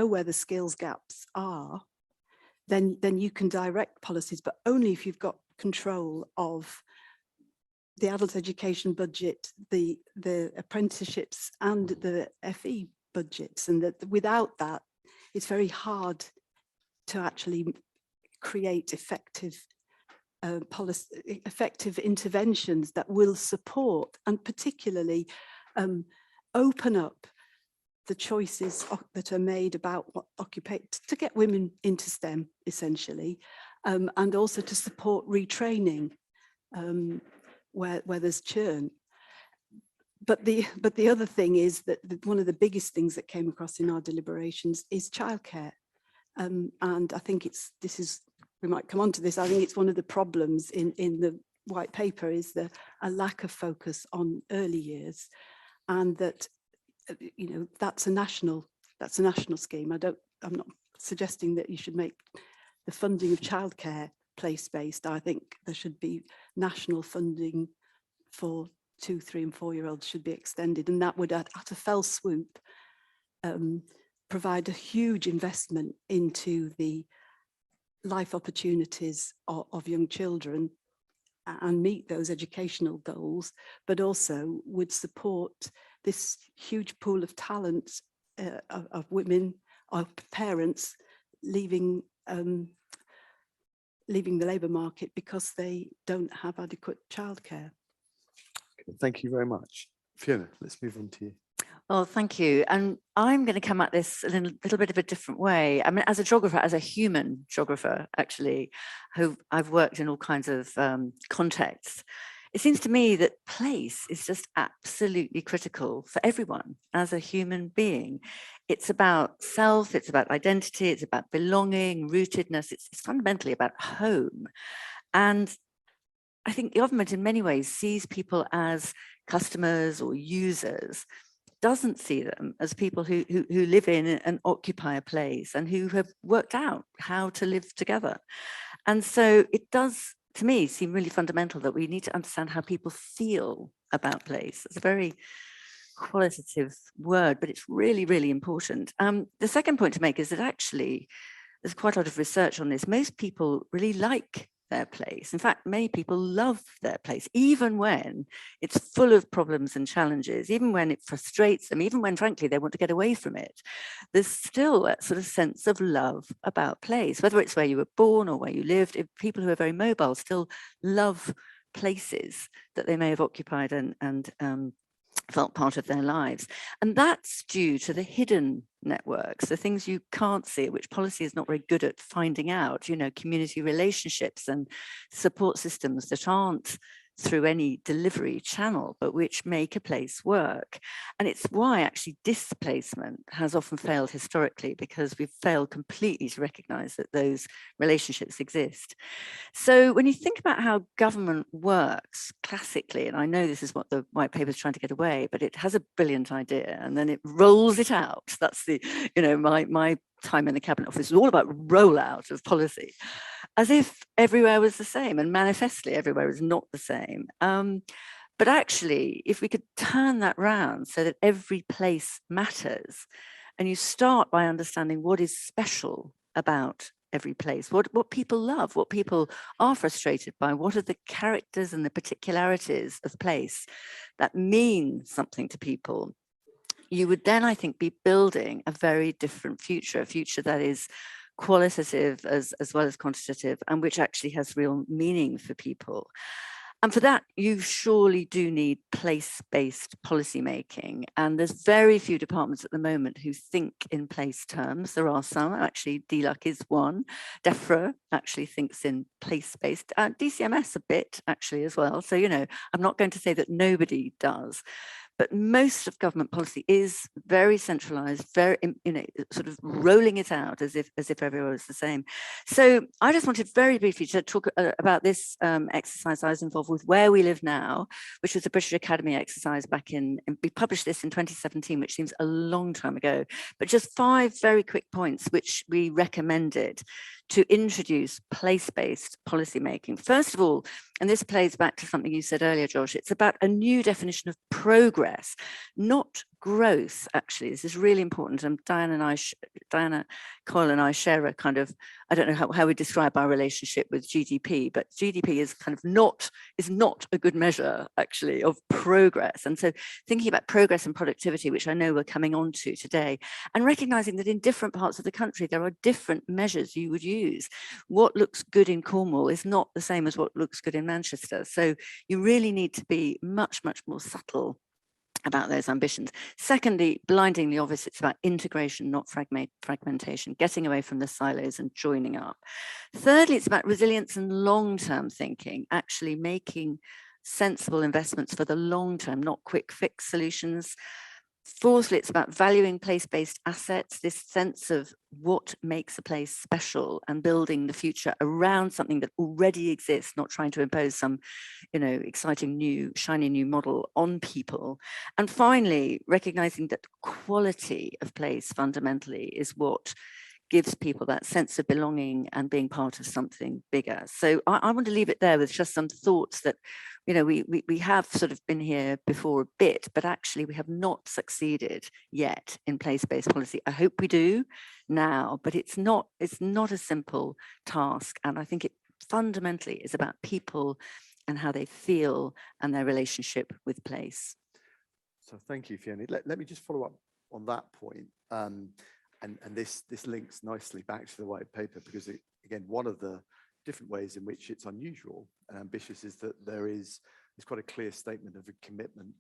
where the skills gaps are, then you can direct policies, but only if you've got control of the adult education budget, the apprenticeships, and the FE budgets, and that without that, it's very hard to actually create effective effective interventions that will support and particularly open up the choices that are made about what to get women into STEM, essentially, and also to support retraining where there's churn. But the other thing is that one of the biggest things that came across in our deliberations is childcare, and I think we might come on to this. I think it's one of the problems in the white paper is a lack of focus on early years, and that, you know, that's a national scheme. I'm not suggesting that you should make the funding of childcare place-based. I think there should be national funding for 2-, 3-, and 4-year-olds should be extended, and that would at a fell swoop provide a huge investment into the life opportunities of young children and meet those educational goals, but also would support this huge pool of talent of women, of parents leaving the labour market because they don't have adequate childcare. Thank you very much. Fiona, let's move on to you. Oh, thank you. And I'm going to come at this in a little bit of a different way. I mean, as a geographer, as a human geographer, actually, who I've worked in all kinds of contexts, it seems to me that place is just absolutely critical for everyone as a human being. It's about self, it's about identity, it's about belonging, rootedness, it's fundamentally about home. And I think government in many ways sees people as customers or users, doesn't see them as people who live in and occupy a place and who have worked out how to live together. And so it does, to me, seem really fundamental that we need to understand how people feel about place. It's a very qualitative word, but it's really, really important. The second point to make is that actually there's quite a lot of research on this. Most people really like their place. In fact, many people love their place, even when it's full of problems and challenges, even when it frustrates them, even when, frankly, they want to get away from it. There's still that sort of sense of love about place, whether it's where you were born or where you lived. If people who are very mobile still love places that they may have occupied and felt part of their lives. And that's due to the hidden networks, the things you can't see, which policy is not very good at finding out, you know, community relationships and support systems that aren't through any delivery channel, but which make a place work. And it's why actually displacement has often failed historically, because we've failed completely to recognize that those relationships exist. So when you think about how government works classically, and I know this is what the white paper is trying to get away, but it has a brilliant idea and then it rolls it out. That's the, you know, my time in the Cabinet Office is all about rollout of policy, as if everywhere was the same, and manifestly everywhere is not the same. But actually, if we could turn that round so that every place matters, and you start by understanding what is special about every place, what people love, what people are frustrated by, what are the characters and the particularities of place that mean something to people, you would then, I think, be building a very different future, a future that is qualitative as well as quantitative, and which actually has real meaning for people. And for that, you surely do need place-based policy making. And there's very few departments at the moment who think in place terms. There are some, actually DLUC is one. DEFRA actually thinks in place-based, DCMS a bit actually as well. So, you know, I'm not going to say that nobody does, but most of government policy is very centralized, very, you know, sort of rolling it out as if everywhere was the same. So I just wanted very briefly to talk about this exercise I was involved with, Where We Live Now, which was a British Academy exercise back in, we published this in 2017, which seems a long time ago, but just 5 very quick points which we recommended to introduce place-based policy making. First of all, and this plays back to something you said earlier, Josh, it's about a new definition of progress, not growth, actually. This is really important. And Diana Coyle and I share a kind of, I don't know how we describe our relationship with GDP, but GDP is kind of not a good measure, actually, of progress. And so thinking about progress and productivity, which I know we're coming on to today, and recognizing that in different parts of the country, there are different measures you would use. What looks good in Cornwall is not the same as what looks good in Manchester. So you really need to be much, much more subtle about those ambitions. Secondly, blinding the obvious, it's about integration, not fragmentation, getting away from the silos and joining up. Thirdly, it's about resilience and long-term thinking, actually making sensible investments for the long term, not quick fix solutions. Fourthly, it's about valuing place-based assets, this sense of what makes a place special and building the future around something that already exists, not trying to impose some, you know, exciting new, shiny new model on people. And finally, recognizing that quality of place fundamentally is what gives people that sense of belonging and being part of something bigger. So I want to leave it there with just some thoughts that, you know, we have sort of been here before a bit, but actually we have not succeeded yet in place-based policy. I hope we do now, but it's not a simple task. And I think it fundamentally is about people and how they feel and their relationship with place. So thank you, Fiona. Let me just follow up on that point. And this links nicely back to the white paper, because again, one of the different ways in which it's unusual and ambitious is that there's quite a clear statement of a commitment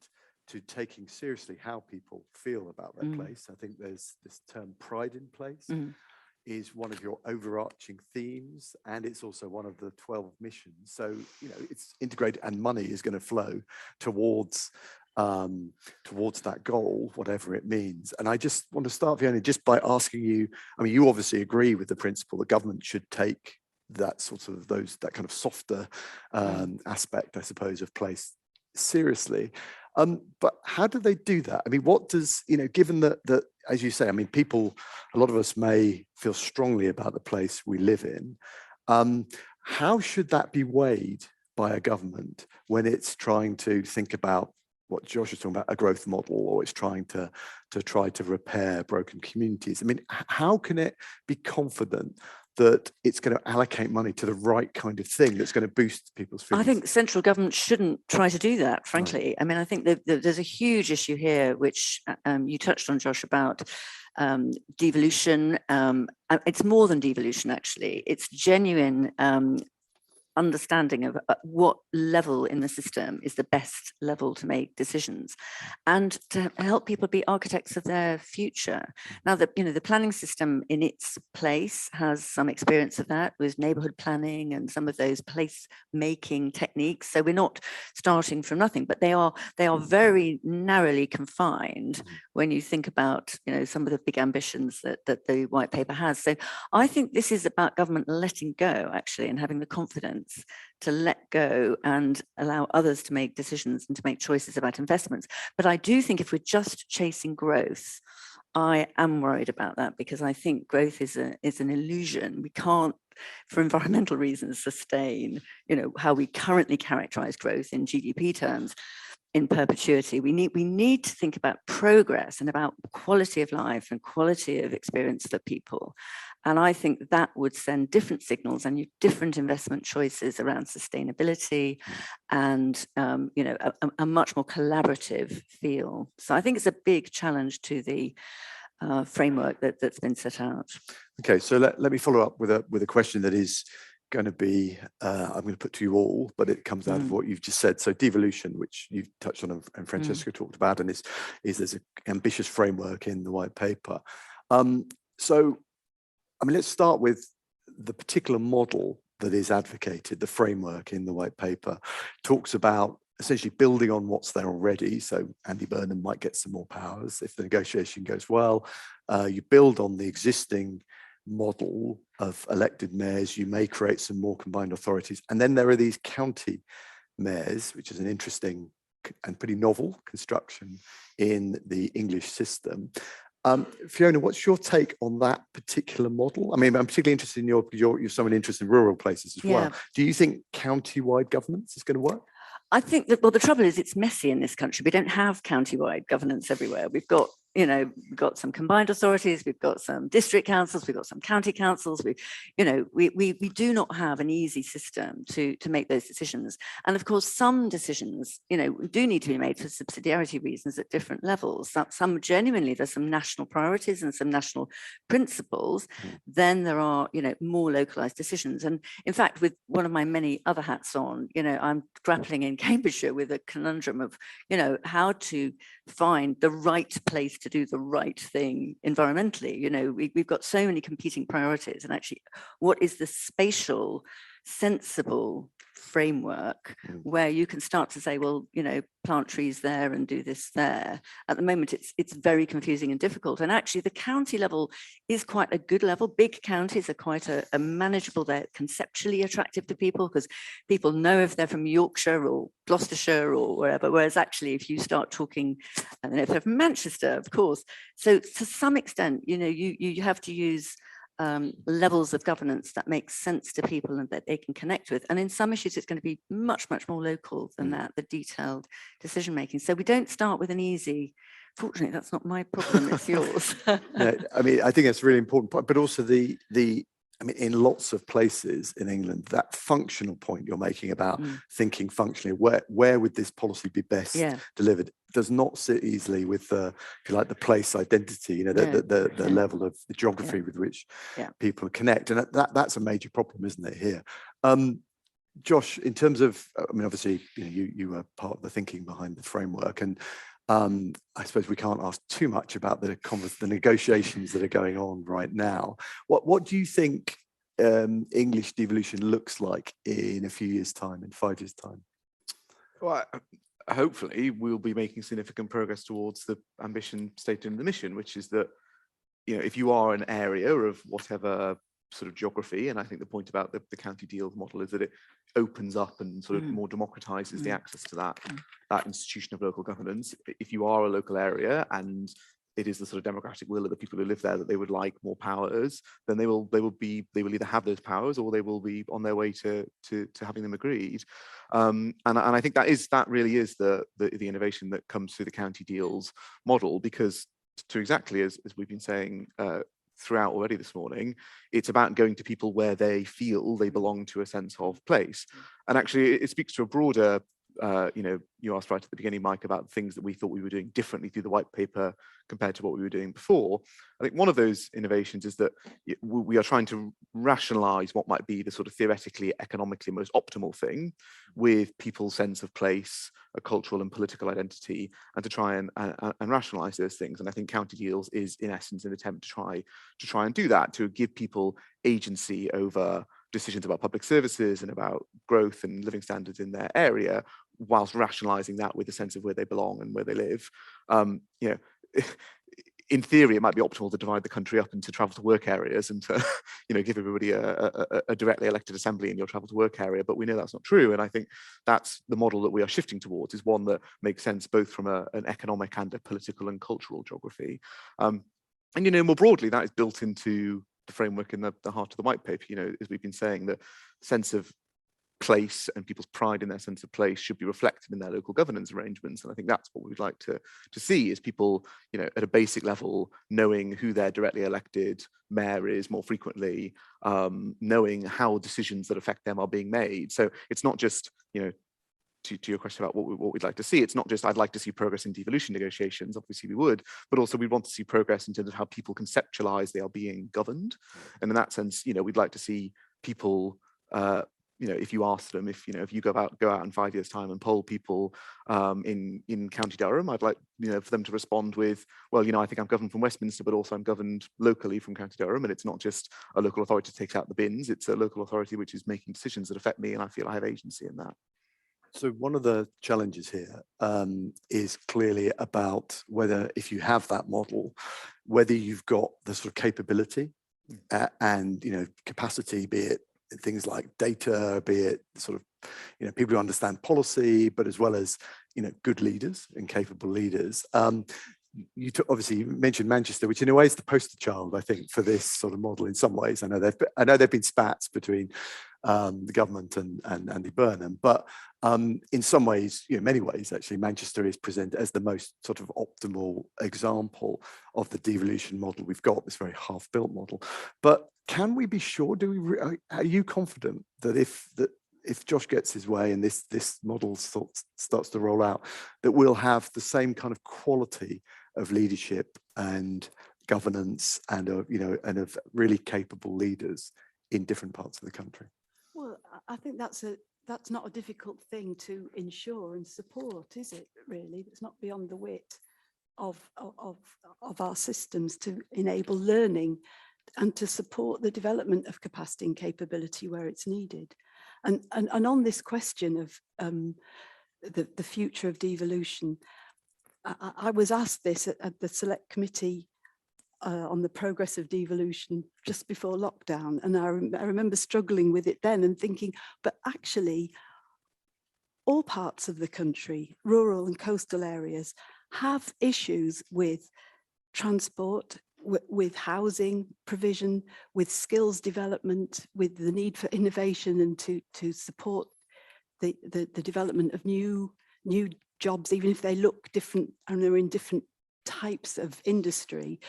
to taking seriously how people feel about their place. I think there's this term pride in place is one of your overarching themes, and it's also one of the 12 missions. So, you know, it's integrated, and money is going to flow towards that goal, whatever it means. And I just want to start, Fiona, just by asking you, I mean, you obviously agree with the principle that government should take that sort of that kind of softer aspect, I suppose, of place seriously. But how do they do that? I mean, what does, you know, given that, as you say, I mean, a lot of us may feel strongly about the place we live in. How should that be weighed by a government when it's trying to think about what Josh was talking about, a growth model, or it's trying to try to repair broken communities? I mean, how can it be confident that it's going to allocate money to the right kind of thing that's going to boost people's feelings? I think central government shouldn't try to do that, frankly. Right. I mean, I think that there's a huge issue here, which you touched on, Josh, about devolution. It's more than devolution, actually. It's genuine understanding of what level in the system is the best level to make decisions and to help people be architects of their future. Now that, you know, the planning system in its place has some experience of that with neighborhood planning and some of those place making techniques. So we're not starting from nothing, but they are very narrowly confined when you think about, you know, some of the big ambitions that the white paper has. So I think this is about government letting go, actually, and having the confidence to let go and allow others to make decisions and to make choices about investments. But I do think if we're just chasing growth, I am worried about that, because I think growth is an illusion. We can't, for environmental reasons, sustain, you know, how we currently characterize growth in GDP terms in perpetuity. We need to think about progress and about quality of life and quality of experience for people. And I think that would send different signals and different investment choices around sustainability and, you know, a much more collaborative feel. So I think it's a big challenge to the framework that's been set out. Okay, so let me follow up with a question that is going to be, I'm going to put to you all, but it comes out of what you've just said. So devolution, which you've touched on and Francesca talked about, and is there's an ambitious framework in the white paper. So, I mean, let's start with the particular model that is advocated. The framework in the white paper talks about essentially building on what's there already. So Andy Burnham might get some more powers if the negotiation goes well. You build on the existing model of elected mayors. You may create some more combined authorities. And then there are these county mayors, which is an interesting and pretty novel construction in the English system. Fiona, what's your take on that particular model? I mean, I'm particularly interested in you're someone interested in rural places as well. Do you think county-wide governance is going to work? I think that, well, the trouble is it's messy in this country. We don't have county-wide governance everywhere. We've got, we've got some combined authorities, we've got some district councils, we've got some county councils. We do not have an easy system to make those decisions. And of course, some decisions, do need to be made for subsidiarity reasons at different levels. Some genuinely, there's some national priorities and some national principles. Then there are, more localized decisions. And in fact, with one of my many other hats on, I'm grappling in Cambridgeshire with a conundrum of, how to find the right place to do the right thing environmentally. We've got so many competing priorities, and actually, what is the spatial, sensible framework where you can start to say, well, plant trees there and do this there. At the moment, it's very confusing and difficult. And actually, the county level is quite a good level. Big counties are quite a manageable. They're conceptually attractive to people because people know if they're from Yorkshire or Gloucestershire or wherever. Whereas actually, if you start talking, I don't know if they're from Manchester, of course. So to some extent, you have to use levels of governance that make sense to people and that they can connect with. And in some issues, it's going to be much, much more local than that, the detailed decision making. So we don't start with an easy, fortunately, that's not my problem, it's yours. No, I mean, I think that's a really important point, but also I mean, in lots of places in England, that functional point you're making about thinking functionally, where would this policy be best delivered, does not sit easily with the, if you like, the place identity, the level of the geography with which people connect. And that's a major problem, isn't it, here? Josh, in terms of, I mean, obviously, you were part of the thinking behind the framework, and I suppose we can't ask too much about the negotiations that are going on right now. What do you think English devolution looks like in a few years' time, in 5 years' time? Well, hopefully we'll be making significant progress towards the ambition stated in the mission, which is that, if you are an area of whatever sort of geography, and I think the point about the county deal model is that it opens up and sort of more democratizes the access to that institution of local governance. If you are a local area and it is the sort of democratic will of the people who live there that they would like more powers, then they will either have those powers or they will be on their way to having them agreed. And I think that really is the innovation that comes through the county deals model, because to exactly as we've been saying throughout already this morning, it's about going to people where they feel they belong to a sense of place. And actually, it speaks to a broader, you asked right at the beginning, Mike, about things that we thought we were doing differently through the white paper compared to what we were doing before. I think one of those innovations is that we are trying to rationalize what might be the sort of theoretically, economically most optimal thing with people's sense of place, a cultural and political identity, and to try and rationalize those things. And I think county deals is, in essence, an attempt to try and do that, to give people agency over decisions about public services and about growth and living standards in their area, whilst rationalizing that with a sense of where they belong and where they live. In theory, it might be optimal to divide the country up into travel to work areas and to, give everybody a directly elected assembly in your travel to work area. But we know that's not true. And I think that's the model that we are shifting towards, is one that makes sense both from an economic and a political and cultural geography. And, more broadly, that is built into the framework in the heart of the white paper. As we've been saying, the sense of place and people's pride in their sense of place should be reflected in their local governance arrangements. And I think that's what we'd like to see, is people, at a basic level, knowing who their directly elected mayor is more frequently, knowing how decisions that affect them are being made. So it's not just, to your question about what we'd like to see, it's not just I'd like to see progress in devolution negotiations, obviously we would, but also we want to see progress in terms of how people conceptualize they are being governed. And in that sense, we'd like to see people if you ask them, if you go out in 5 years' time and poll people in County Durham, I'd like for them to respond with, well, I think I'm governed from Westminster, but also I'm governed locally from County Durham, and it's not just a local authority that takes out the bins; it's a local authority which is making decisions that affect me, and I feel I have agency in that. So one of the challenges here is clearly about whether, if you have that model, whether you've got the sort of capability and capacity, be it things like data, be it sort of people who understand policy, but as well as good leaders and capable leaders. You obviously mentioned Manchester, which in a way is the poster child, I think, for this sort of model in some ways. I know there've been spats between the government and Andy Burnham, but in some ways, many ways actually, Manchester is presented as the most sort of optimal example of the devolution model we've got, this very half-built model. But can we be sure? Are you confident that if Josh gets his way and this model starts to roll out, that we'll have the same kind of quality of leadership and governance and of really capable leaders in different parts of the country? Well, I think that's not a difficult thing to ensure and support, is it? Really, it's not beyond the wit of our systems to enable learning and to support the development of capacity and capability where it's needed. And on this question of the future of devolution, I was asked this at the select committee on the progress of devolution just before lockdown, and I remember struggling with it then and thinking, but actually all parts of the country, rural and coastal areas, have issues with transport, with housing provision, with skills development, with the need for innovation and to support the development of new jobs, even if they look different and they're in different types of industry.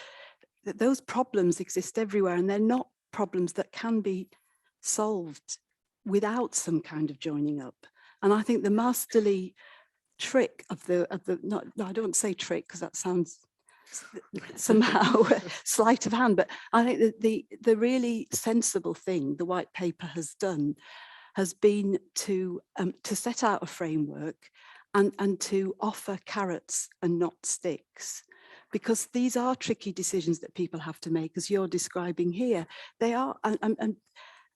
That those problems exist everywhere, and they're not problems that can be solved without some kind of joining up. And I think the masterly trick of no, I don't say trick because that sounds somehow sleight of hand, but I think that the really sensible thing the white paper has done has been to set out a framework and to offer carrots and not sticks, because these are tricky decisions that people have to make, as you're describing here. They are, and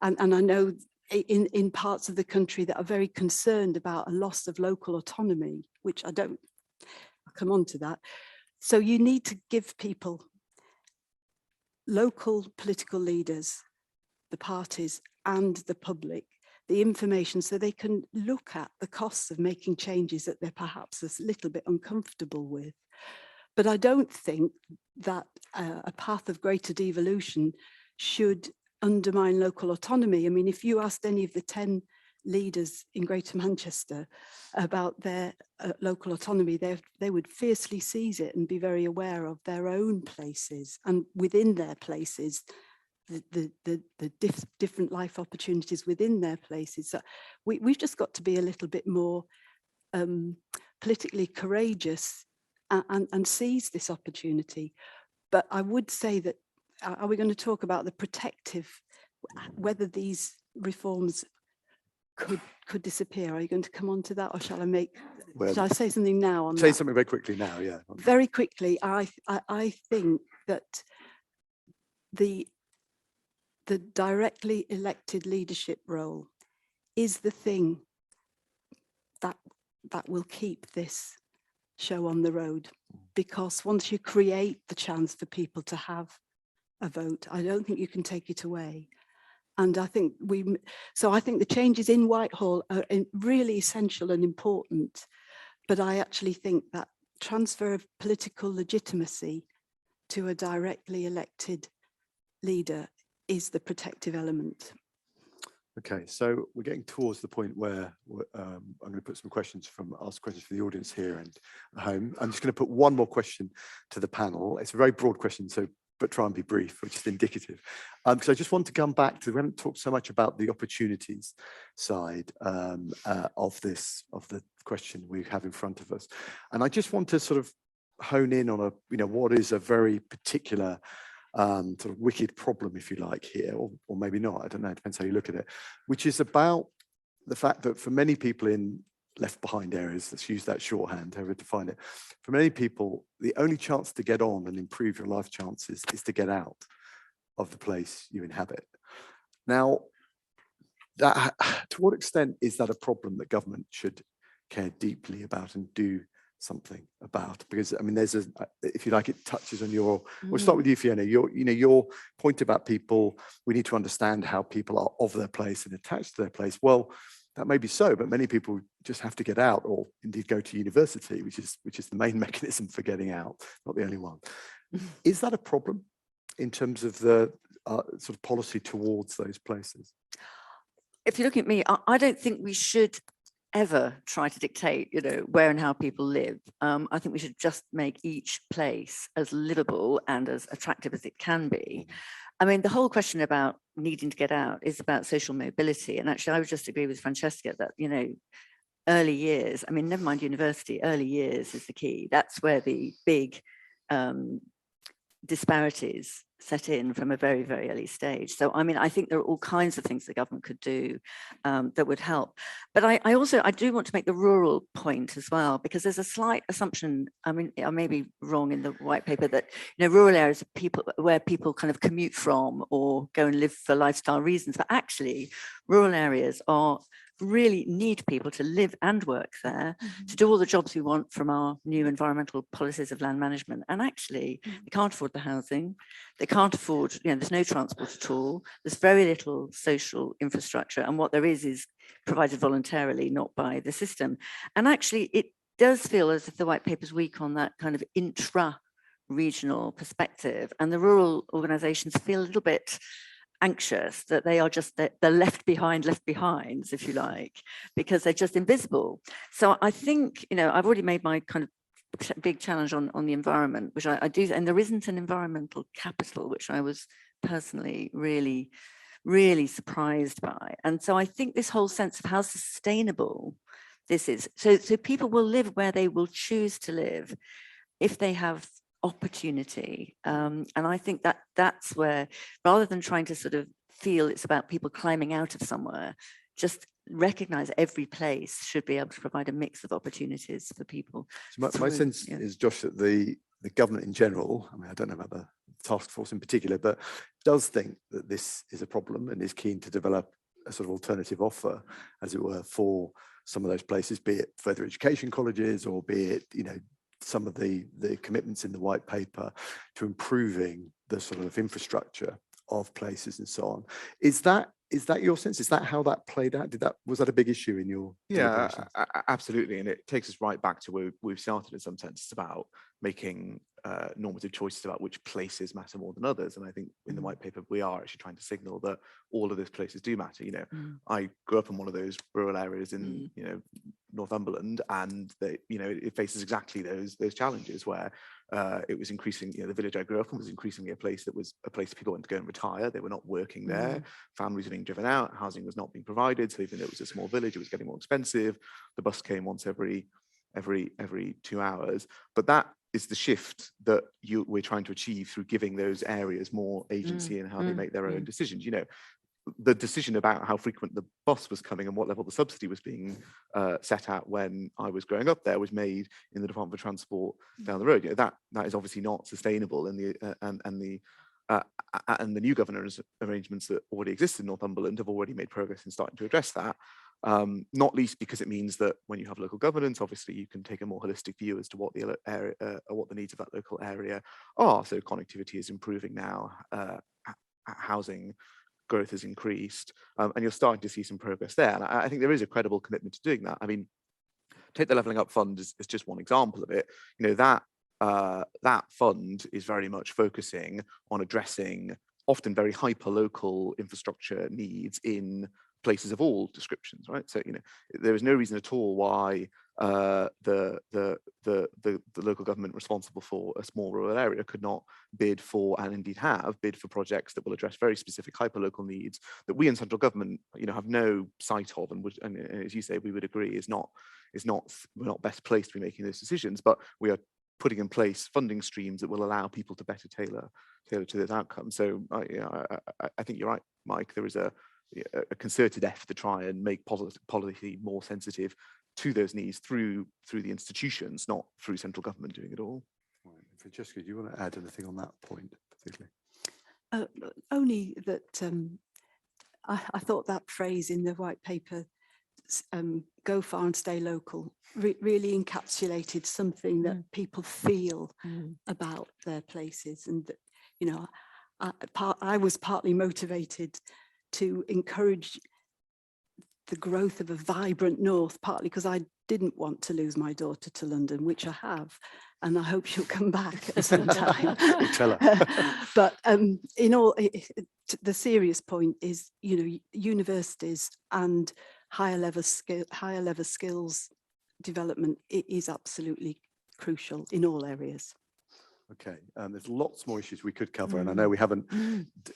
I know in parts of the country that are very concerned about a loss of local autonomy, which I'll come on to that. So you need to give people, local political leaders, the parties and the public, the information so they can look at the costs of making changes that they're perhaps a little bit uncomfortable with. But I don't think that a path of greater devolution should undermine local autonomy. I mean, if you asked any of the 10 leaders in Greater Manchester about their local autonomy, they would fiercely seize it and be very aware of their own places, and within their places, the different life opportunities within their places. So we've just got to be a little bit more politically courageous and seize this opportunity. But I would say that, are we going to talk about the protective, whether these reforms could disappear? Are you going to come on to that, or shall I say something now on that? Say something very quickly now, yeah. Very quickly, I think that the directly elected leadership role is the thing that will keep this show on the road, because once you create the chance for people to have a vote, I don't think you can take it away. And I think I think the changes in Whitehall are really essential and important, but I actually think that transfer of political legitimacy to a directly elected leader is the protective element. Okay, so we're getting towards the point where I'm going to put some questions from the audience here and at home. I'm just going to put one more question to the panel. It's a very broad question, but try and be brief, which is indicative. Because I just want to come back to, we haven't talked so much about the opportunities side of the question we have in front of us. And I just want to sort of hone in on what is a very particular sort of wicked problem, if you like, here, or maybe not, I don't know, it depends how you look at it, which is about the fact that for many people in left behind areas, let's use that shorthand, however to define it, for many people, the only chance to get on and improve your life chances is to get out of the place you inhabit. Now, that, to what extent is that a problem that government should care deeply about and do something about? Because I mean, there's a, if you like, it touches on your, we'll start with you, Fiona, your point about people, we need to understand how people are of their place and attached to their place. Well, that may be so, but many people just have to get out, or indeed go to university, which is the main mechanism for getting out, not the only one. Is that a problem in terms of the sort of policy towards those places? If you're looking at me, I don't think we should ever try to dictate, where and how people live. I think we should just make each place as livable and as attractive as it can be. I mean, the whole question about needing to get out is about social mobility. And actually, I would just agree with Francesca that, early years, I mean, never mind university, early years is the key. That's where the big disparities set in from a very, very early stage. So, I mean, I think there are all kinds of things the government could do that would help. But I do want to make the rural point as well, because there's a slight assumption, I mean, I may be wrong in the white paper, that, rural areas are where people kind of commute from or go and live for lifestyle reasons. But actually, rural areas really need people to live and work there, to do all the jobs we want from our new environmental policies of land management. And actually, they can't afford the housing. They can't afford, there's no transport at all. There's very little social infrastructure. And what there is provided voluntarily, not by the system. And actually, it does feel as if the white paper's weak on that kind of intra-regional perspective. And the rural organizations feel a little bit anxious that they are just the left behinds, if you like, because they're just invisible. So I think, I've already made my kind of big challenge on the environment, which I do, and there isn't an environmental capital, which I was personally really, really surprised by. And so I think this whole sense of how sustainable this is, so people will live where they will choose to live if they have opportunity. And I think that's where, rather than trying to sort of feel it's about people climbing out of somewhere, just recognize every place should be able to provide a mix of opportunities for people. So my sense is, Josh, that the government in general, I mean, I don't know about the task force in particular, but does think that this is a problem and is keen to develop a sort of alternative offer, as it were, for some of those places, be it further education colleges, or be it, some of the commitments in the white paper to improving the sort of infrastructure of places and so on. Is that your sense? Is that how that played out? Was that a big issue in your deliberations? Absolutely. And it takes us right back to where we've started in some sense. It's about making normative choices about which places matter more than others. And I think in the white paper, we are actually trying to signal that all of those places do matter. I grew up in one of those rural areas in, Northumberland, and it faces exactly those challenges where it was increasing, the village I grew up in was increasingly a place people went to go and retire. They were not working there. Families were being driven out. Housing was not being provided. So even though it was a small village, it was getting more expensive. The bus came once every 2 hours. But that is the shift that we're trying to achieve through giving those areas more agency in how they make their own decisions. The decision about how frequent the bus was coming and what level the subsidy was being set at when I was growing up there was made in the Department for Transport down the road. That is obviously not sustainable, and the new governance arrangements that already exist in Northumberland have already made progress in starting to address that. Not least because it means that when you have local governance, obviously you can take a more holistic view as to what the area, what the needs of that local area are. So connectivity is improving now, housing growth has increased, and you're starting to see some progress there. And I think there is a credible commitment to doing that. I mean, take the Levelling Up Fund as just one example of it. That fund is very much focusing on addressing often very hyper-local infrastructure needs in places of all descriptions, right? So there is no reason at all why the local government responsible for a small rural area could not bid for, and indeed have bid for, projects that will address very specific hyperlocal needs that we in central government have no sight of, and as you say, we would agree we're not best placed to be making those decisions, but we are putting in place funding streams that will allow people to better tailor to those outcomes. So I think you're right, Mike. There is a concerted effort to try and make policy more sensitive to those needs through the institutions, not through central government doing it all. Francesca, do you want to add anything on that point particularly? Only that I thought that phrase in the white paper, go far and stay local, really encapsulated something that people feel about their places. And that, you know, I was partly motivated to encourage the growth of a vibrant north, partly because I didn't want to lose my daughter to London, which I have, and I hope she'll come back at some time. Tell her. But in all, the serious point is, you know, universities and higher level skills development is absolutely crucial in all areas. Okay, there's lots more issues we could cover, and I know we haven't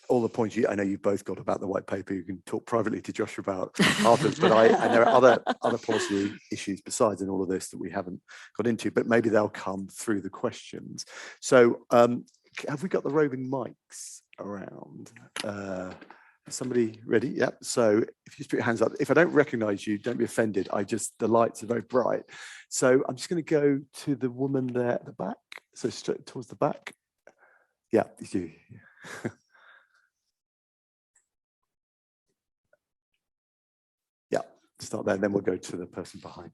all the points I know you've both got about the white paper. You can talk privately to Josh about afterwards, but and there are other policy issues besides in all of this that we haven't got into, but maybe they'll come through the questions. So have we got the roving mics around? Somebody ready? Yep. So if you just put your hands up, if I don't recognize you, don't be offended. The lights are very bright. So I'm just going to go to the woman there at the back. So straight towards the back. Yeah, it's you. Yeah, start there, and then we'll go to the person behind.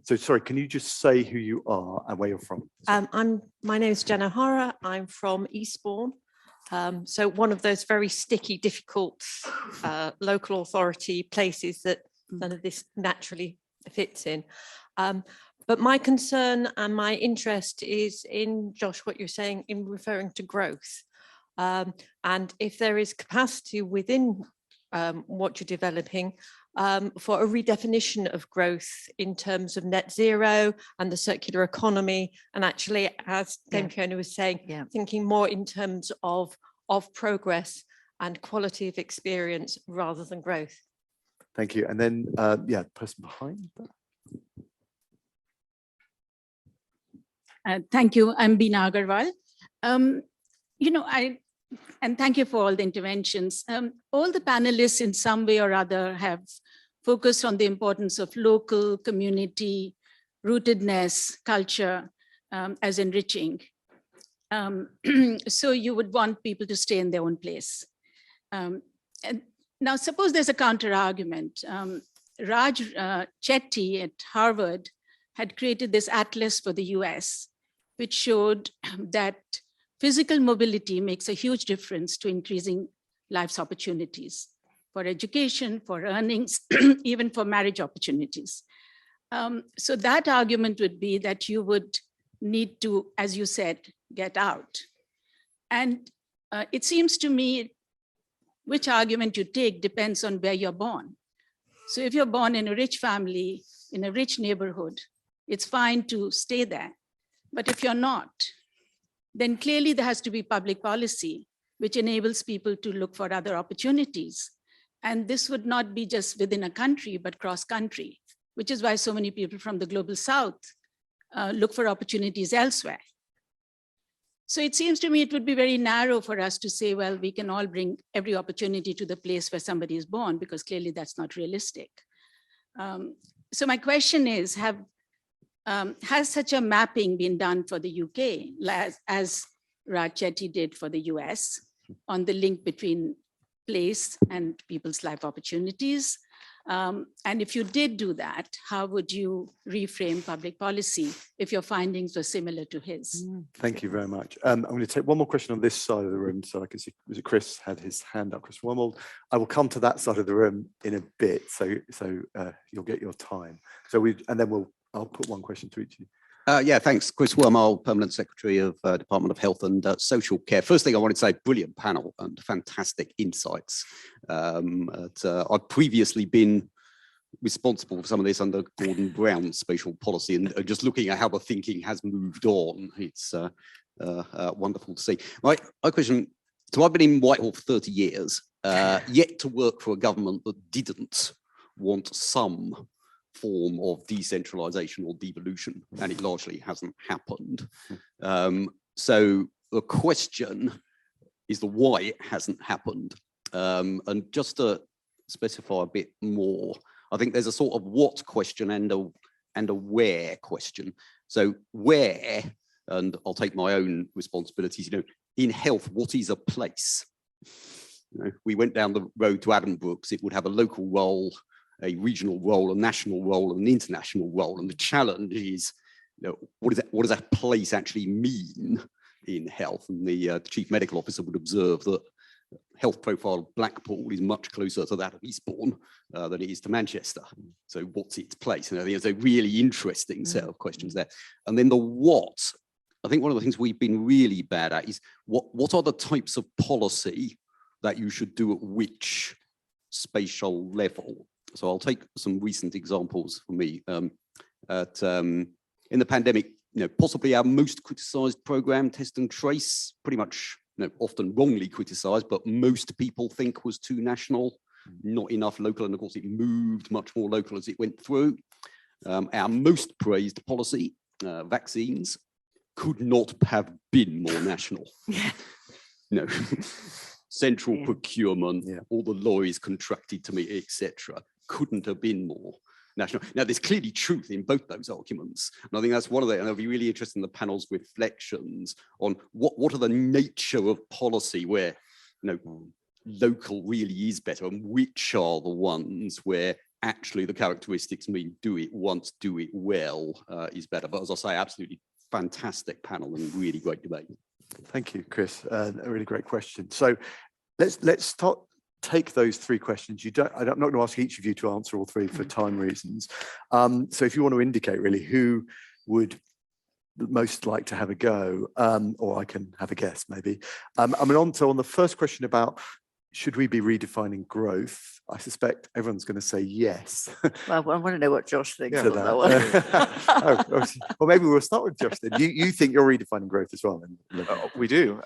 So sorry, can you just say who you are and where you're from? My name is Jen O'Hara. I'm from Eastbourne. So one of those very sticky, difficult local authority places that none of this naturally fits in. But my concern and my interest is in, Josh, what you're saying in referring to growth. And if there is capacity within what you're developing for a redefinition of growth in terms of net zero and the circular economy, and actually, as Dame Fiona was saying, thinking more in terms of progress and quality of experience rather than growth. Thank you. And then, person behind that. Thank you. I'm Beena Agarwal. You know, and thank you for all the interventions. All the panelists in some way or other have focused on the importance of local community rootedness, culture as enriching. So you would want people to stay in their own place. And now suppose there's a counter argument. Raj Chetty at Harvard had created this atlas for the US, which showed that physical mobility makes a huge difference to increasing life's opportunities for education, for earnings, even for marriage opportunities. So that argument would be that you would need to, as you said, get out. And it seems to me, which argument you take depends on where you're born. So if you're born in a rich family, in a rich neighborhood, it's fine to stay there. But if you're not, then clearly there has to be public policy which enables people to look for other opportunities. And this would not be just within a country, but cross-country, which is why so many people from the global south look for opportunities elsewhere. So it seems to me it would be very narrow for us to say, well, we can all bring every opportunity to the place where somebody is born, because clearly that's not realistic. So my question is, has such a mapping been done for the UK, as Raj Chetty did for the US, on the link between place and people's life opportunities? And if you did do that, how would you reframe public policy if your findings were similar to his? Thank you very much. I'm going to take one more question on this side of the room. So I can see, was it Chris had his hand up, Chris Wormold. I will come to that side of the room in a bit. So you'll get your time. And then I'll put one question to each of you. Yeah, thanks. Chris Wormald, Permanent Secretary of Department of Health and Social Care. First thing I wanted to say, brilliant panel and fantastic insights. I've previously been responsible for some of this under Gordon Brown's spatial policy, and just looking at how the thinking has moved on, it's wonderful to see. My question, so I've been in Whitehall for 30 years, yet to work for a government that didn't want some form of decentralization or devolution, and it largely hasn't happened. So the question is the why it hasn't happened. And just to specify a bit more, I think there's a sort of what question and a where question. So where, and I'll take my own responsibilities, in health, what is a place? We went down the road to Addenbrooke's, it would have a local role, a regional role, a national role, and an international role. And the challenge is, what does that place actually mean in health? And the chief medical officer would observe that health profile of Blackpool is much closer to that of Eastbourne than it is to Manchester. So what's its place? And I think there's a really interesting set of questions there. And then the what, I think one of the things we've been really bad at is what are the types of policy that you should do at which spatial level? So I'll take some recent examples for me. In the pandemic, possibly our most criticised program, Test and Trace, pretty much often wrongly criticised, but most people think was too national, not enough local, and of course it moved much more local as it went through. Our most praised policy, vaccines, could not have been more national. Central procurement, all the lawyers contracted to me, etc. Couldn't have been more national. Now, there's clearly truth in both those arguments. And I think that's one of the, and I'll be really interested in the panel's reflections on what are the nature of policy where, local really is better, and which are the ones where actually the characteristics mean do it once, do it well is better. But as I say, absolutely fantastic panel and really great debate. Thank you, Chris. A really great question. So let's take those three questions. I'm not going to ask each of you to answer all three for time reasons. So if you want to indicate really who would most like to have a go, or I can have a guess maybe. On the first question about should we be redefining growth, I suspect everyone's going to say yes. Well, I want to know what Josh thinks to on that one. Well, maybe we'll start with Josh then. You think you're redefining growth as well? Then? We do.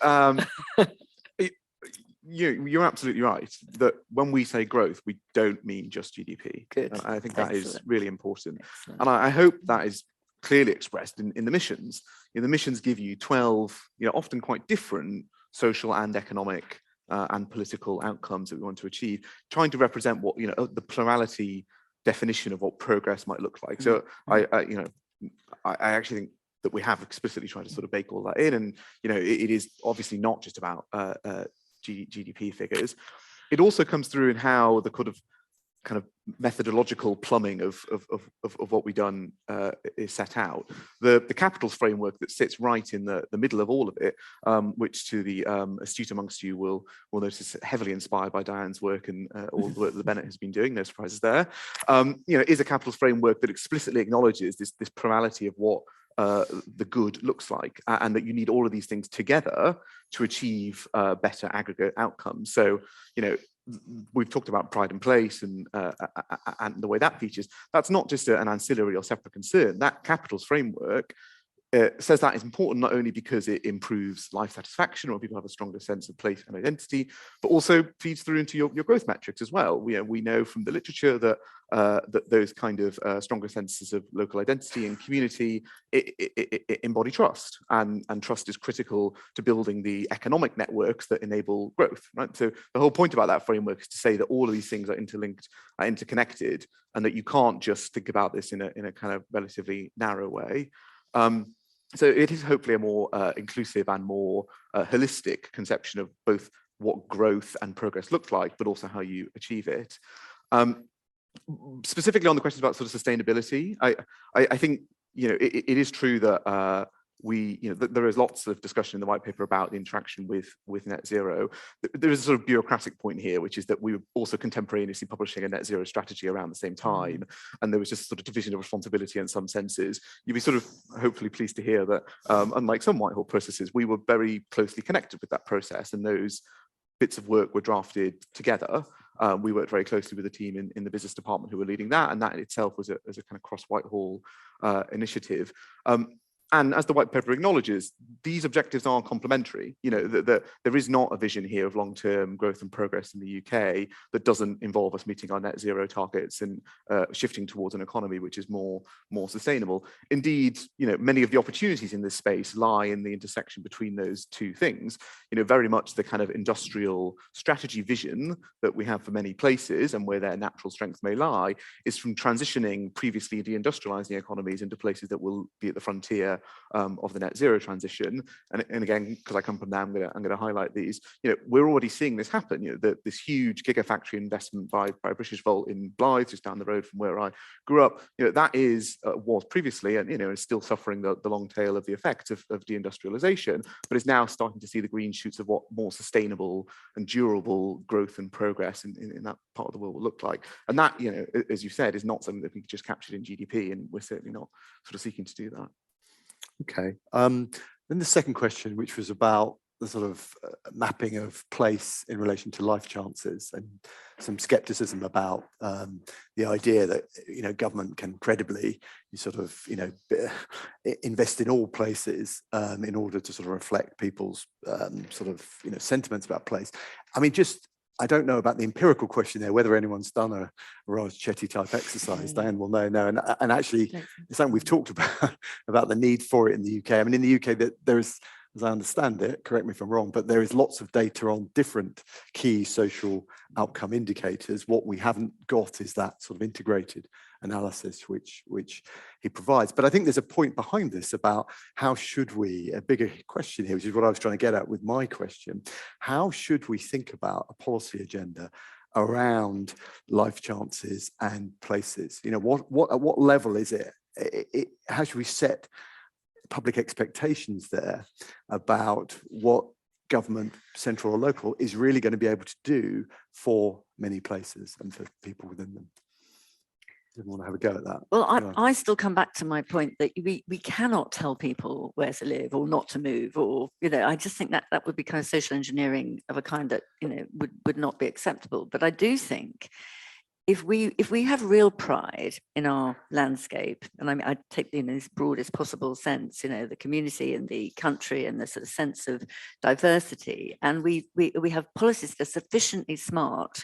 You're absolutely right that when we say growth, we don't mean just GDP. Good. And I think that is Excellent. really important. Excellent. And I hope that is clearly expressed in the missions. The missions give you 12, often quite different social and economic and political outcomes that we want to achieve, trying to represent what, the plurality definition of what progress might look like. So I actually think that we have explicitly tried to sort of bake all that in, and it is obviously not just about GDP figures. It also comes through in how the kind of methodological plumbing of what we've done is set out. The capitals framework that sits right in the middle of all of it, which to the astute amongst you will notice heavily inspired by Diane's work and all the work that Bennett has been doing, no surprises there, is a capitals framework that explicitly acknowledges this plurality of what the good looks like, and that you need all of these things together to achieve better aggregate outcomes. So, we've talked about pride and place and the way that features. That's not just an ancillary or separate concern. That capitals framework says that is important not only because it improves life satisfaction or people have a stronger sense of place and identity, but also feeds through into your growth metrics as well. We know from the literature that those kind of stronger senses of local identity and community it embody trust, and trust is critical to building the economic networks that enable growth, right? So the whole point about that framework is to say that all of these things are interlinked, are interconnected, and that you can't just think about this in a kind of relatively narrow way. So it is hopefully a more inclusive and more holistic conception of both what growth and progress look like, but also how you achieve it. Specifically on the questions about sort of sustainability, I think it is true that there is lots of discussion in the white paper about the interaction with net zero. There is a sort of bureaucratic point here, which is that we were also contemporaneously publishing a net zero strategy around the same time, and there was just sort of division of responsibility in some senses. You'd be sort of hopefully pleased to hear that, unlike some Whitehall processes, we were very closely connected with that process, and those bits of work were drafted together. We worked very closely with the team in the business department who were leading that, and that in itself was a kind of cross Whitehall initiative. And as the white paper acknowledges, these objectives are complementary. You know, there is not a vision here of long-term growth and progress in the UK that doesn't involve us meeting our net zero targets and shifting towards an economy which is more sustainable. Indeed, you know, many of the opportunities in this space lie in the intersection between those two things. You know, very much the kind of industrial strategy vision that we have for many places and where their natural strength may lie is from transitioning previously deindustrializing economies into places that will be at the frontier of the net zero transition. And again, because I come from there, I'm going to highlight these. You know, we're already seeing this happen. You know, this huge gigafactory investment by British Volt in Blythe, just down the road from where I grew up. You know, that was previously, and you know, is still suffering the long tail of the effects of deindustrialization, but is now starting to see the green shoots of what more sustainable and durable growth and progress in that part of the world will look like. And that, you know, as you said, is not something that we can just capture in GDP, and we're certainly not sort of seeking to do that. Okay. Then the second question, which was about the sort of mapping of place in relation to life chances, and some skepticism about the idea that, you know, government can credibly sort of, you know, invest in all places in order to sort of reflect people's sort of, you know, sentiments about place. I mean, I don't know about the empirical question there, whether anyone's done a Raj Chetty type exercise. Diane will know now. And actually, it's something we've talked about the need for it in the UK. I mean, in the UK, that there is, as I understand it, correct me if I'm wrong, but there is lots of data on different key social outcome indicators. What we haven't got is that sort of integrated analysis which he provides. But I think there's a point behind this about how should we, a bigger question here, which is what I was trying to get at with my question, how should we think about a policy agenda around life chances and places? You know, at what level is it? How should we set public expectations there about what government, central or local, is really going to be able to do for many places and for people within them? Didn't want to have a go at that. Well, I still come back to my point that we cannot tell people where to live or not to move, or, you know, I just think that would be kind of social engineering of a kind that, you know, would not be acceptable. But I do think if we have real pride in our landscape, and I mean, I take, you know, this broadest possible sense, you know, the community and the country and the sort of sense of diversity, and we have policies that are sufficiently smart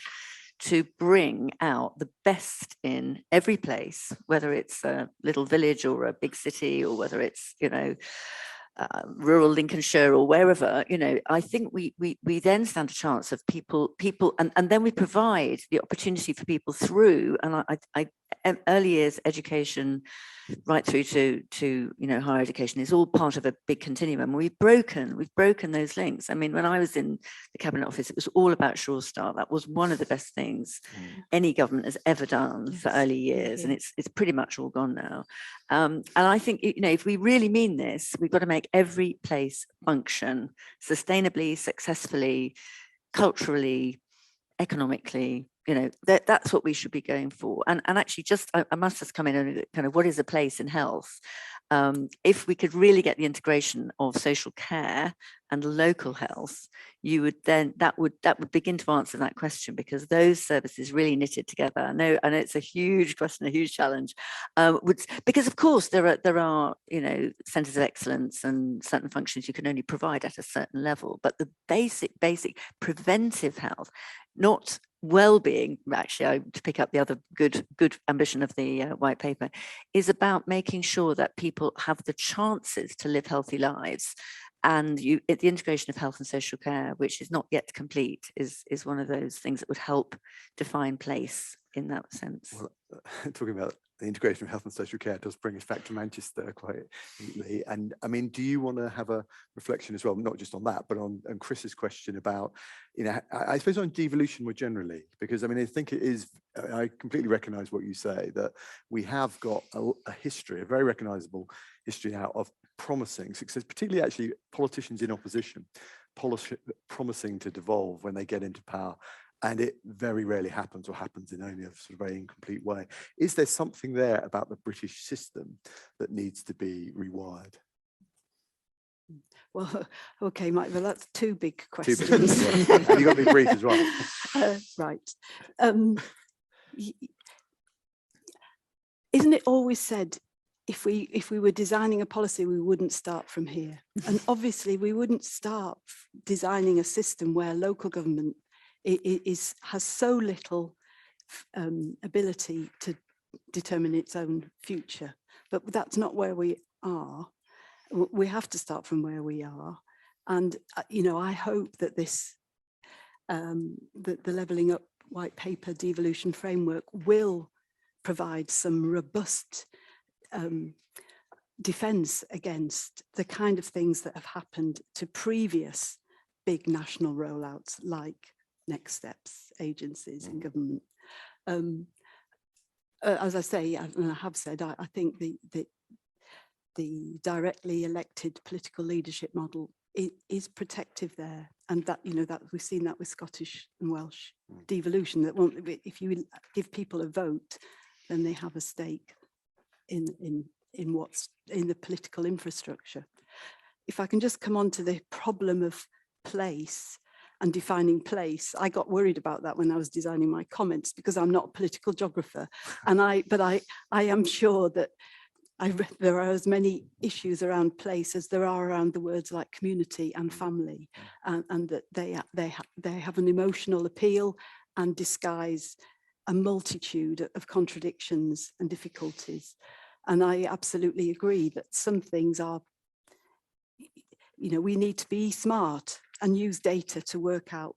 to bring out the best in every place, whether it's a little village or a big city, or whether it's, you know, rural Lincolnshire or wherever, you know, I think we then stand a chance of people, and then we provide the opportunity for people through, and I early years education right through to you know, higher education is all part of a big continuum. We've broken those links. I mean, when I was in the Cabinet Office, it was all about Sure Start. That was one of the best things any government has ever done for early years, and it's pretty much all gone now. And I think, you know, if we really mean this, we've got to make every place function sustainably, successfully, culturally, economically. You know, that's what we should be going for. And actually, just I must just come in and kind of, what is a place in health? If we could really get the integration of social care and local health, you would then, that would begin to answer that question, because those services really knitted together. I know it's a huge question, a huge challenge, because of course there are you know, centres of excellence and certain functions you can only provide at a certain level, but the basic preventive health, not well-being, actually, to pick up the other good ambition of the white paper, is about making sure that people have the chances to live healthy lives. And the integration of health and social care, which is not yet complete, is one of those things that would help define place in that sense. Well, talking about the integration of health and social care does bring us back to Manchester quite neatly. And I mean, do you want to have a reflection as well, not just on that, but on Chris's question about, you know, I suppose on devolution more generally, because I mean, I think it is, I completely recognise what you say, that we have got a history, a very recognisable history now of promising success, particularly actually politicians in opposition, promising to devolve when they get into power. And it very rarely happens, or happens in only a sort of very incomplete way. Is there something there about the British system that needs to be rewired? Well, okay, Mike, well, that's two big questions. And you got to be brief as well. Right. Isn't it always said if we were designing a policy, we wouldn't start from here. And obviously we wouldn't start designing a system where local government has so little ability to determine its own future. But that's not where we are. We have to start from where we are. And, you know, I hope that this, that the Levelling Up white paper devolution framework will provide some robust defense against the kind of things that have happened to previous big national rollouts like Next Steps agencies in government. As I say, and I have said, I think the directly elected political leadership model is protective there, and that, you know, that we've seen that with Scottish and Welsh devolution, that won't, if you give people a vote, then they have a stake in what's in the political infrastructure. If I can just come on to the problem of place and defining place, I got worried about that when I was designing my comments, because I'm not a political geographer, and I am sure that there are as many issues around place as there are around the words like community and family, and that they have an emotional appeal and disguise a multitude of contradictions and difficulties. And I absolutely agree that some things are, you know, we need to be smart and use data to work out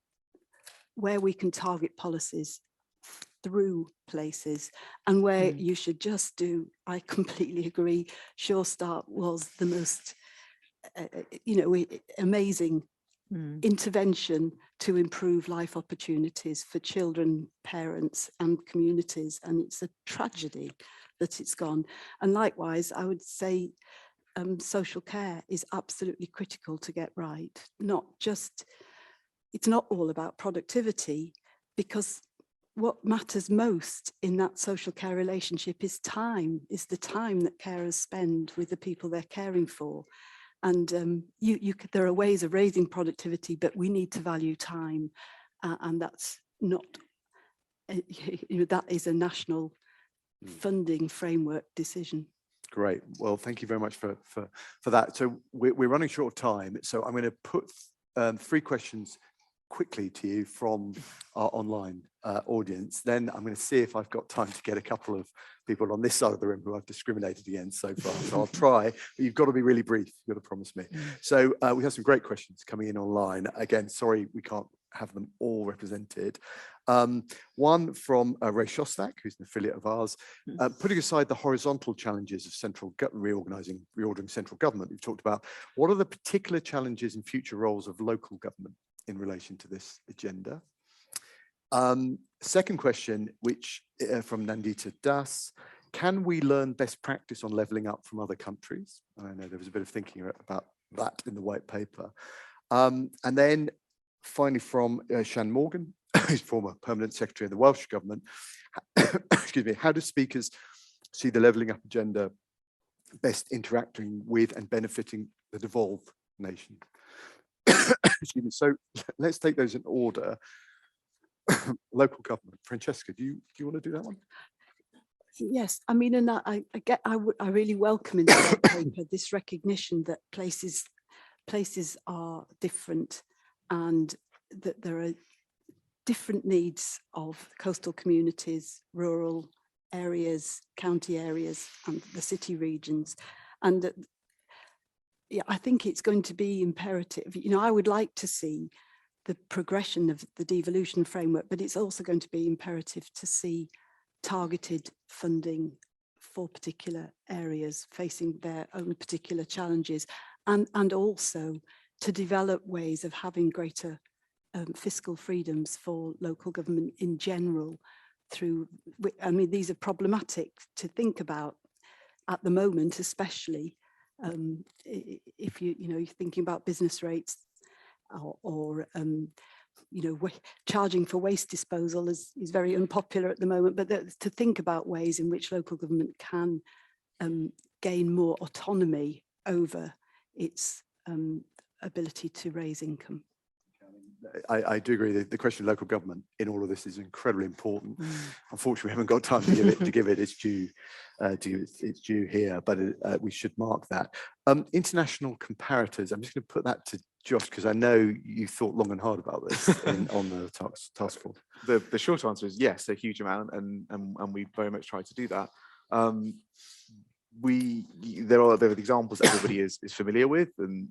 where we can target policies through places, and where you should just do, I completely agree, Sure Start was the most, you know, amazing intervention to improve life opportunities for children, parents and communities, and it's a tragedy that it's gone. And likewise, I would say social care is absolutely critical to get right. Not just, it's not all about productivity, because what matters most in that social care relationship is time, is the time that carers spend with the people they're caring for. And there are ways of raising productivity, but we need to value time. And that's not, you know, that is a national funding framework decision. Great. Well, thank you very much for that. So we're running short of time. So I'm going to put 3 questions quickly to you from our online audience. Then I'm going to see if I've got time to get a couple of people on this side of the room who I've discriminated against so far. So I'll try, but you've got to be really brief. You've got to promise me. So we have some great questions coming in online. Again, sorry, we can't have them all represented. One from Ray Shostak, who's an affiliate of ours. Putting aside the horizontal challenges of reordering central government, we've talked about, what are the particular challenges and future roles of local government in relation to this agenda? Second question, which from Nandita Das, can we learn best practice on levelling up from other countries? I know there was a bit of thinking about that in the white paper. And then finally from Shan Morgan, who's former permanent secretary of the Welsh government. Excuse me, how do speakers see the levelling up agenda best interacting with and benefiting the devolved nation? Excuse me. So let's take those in order. Local government. Francesca, do you want to do that one? Yes, I mean, and I really welcome in the white paper this recognition that places are different, and that there are different needs of coastal communities, rural areas, county areas, and the city regions. And yeah, I think it's going to be imperative. You know, I would like to see the progression of the devolution framework, but it's also going to be imperative to see targeted funding for particular areas facing their own particular challenges, and also to develop ways of having greater fiscal freedoms for local government in general through, I mean, these are problematic to think about at the moment, especially if you're thinking about business rates or you know, charging for waste disposal is very unpopular at the moment, but to think about ways in which local government can gain more autonomy over its ability to raise income. I do agree that the question of local government in all of this is incredibly important. Unfortunately, we haven't got time to give it its due here, but we should mark that. International comparators. I'm just going to put that to Josh because I know you thought long and hard about this on the task force. The short answer is yes, a huge amount, and we very much try to do that. There are examples everybody is familiar with, and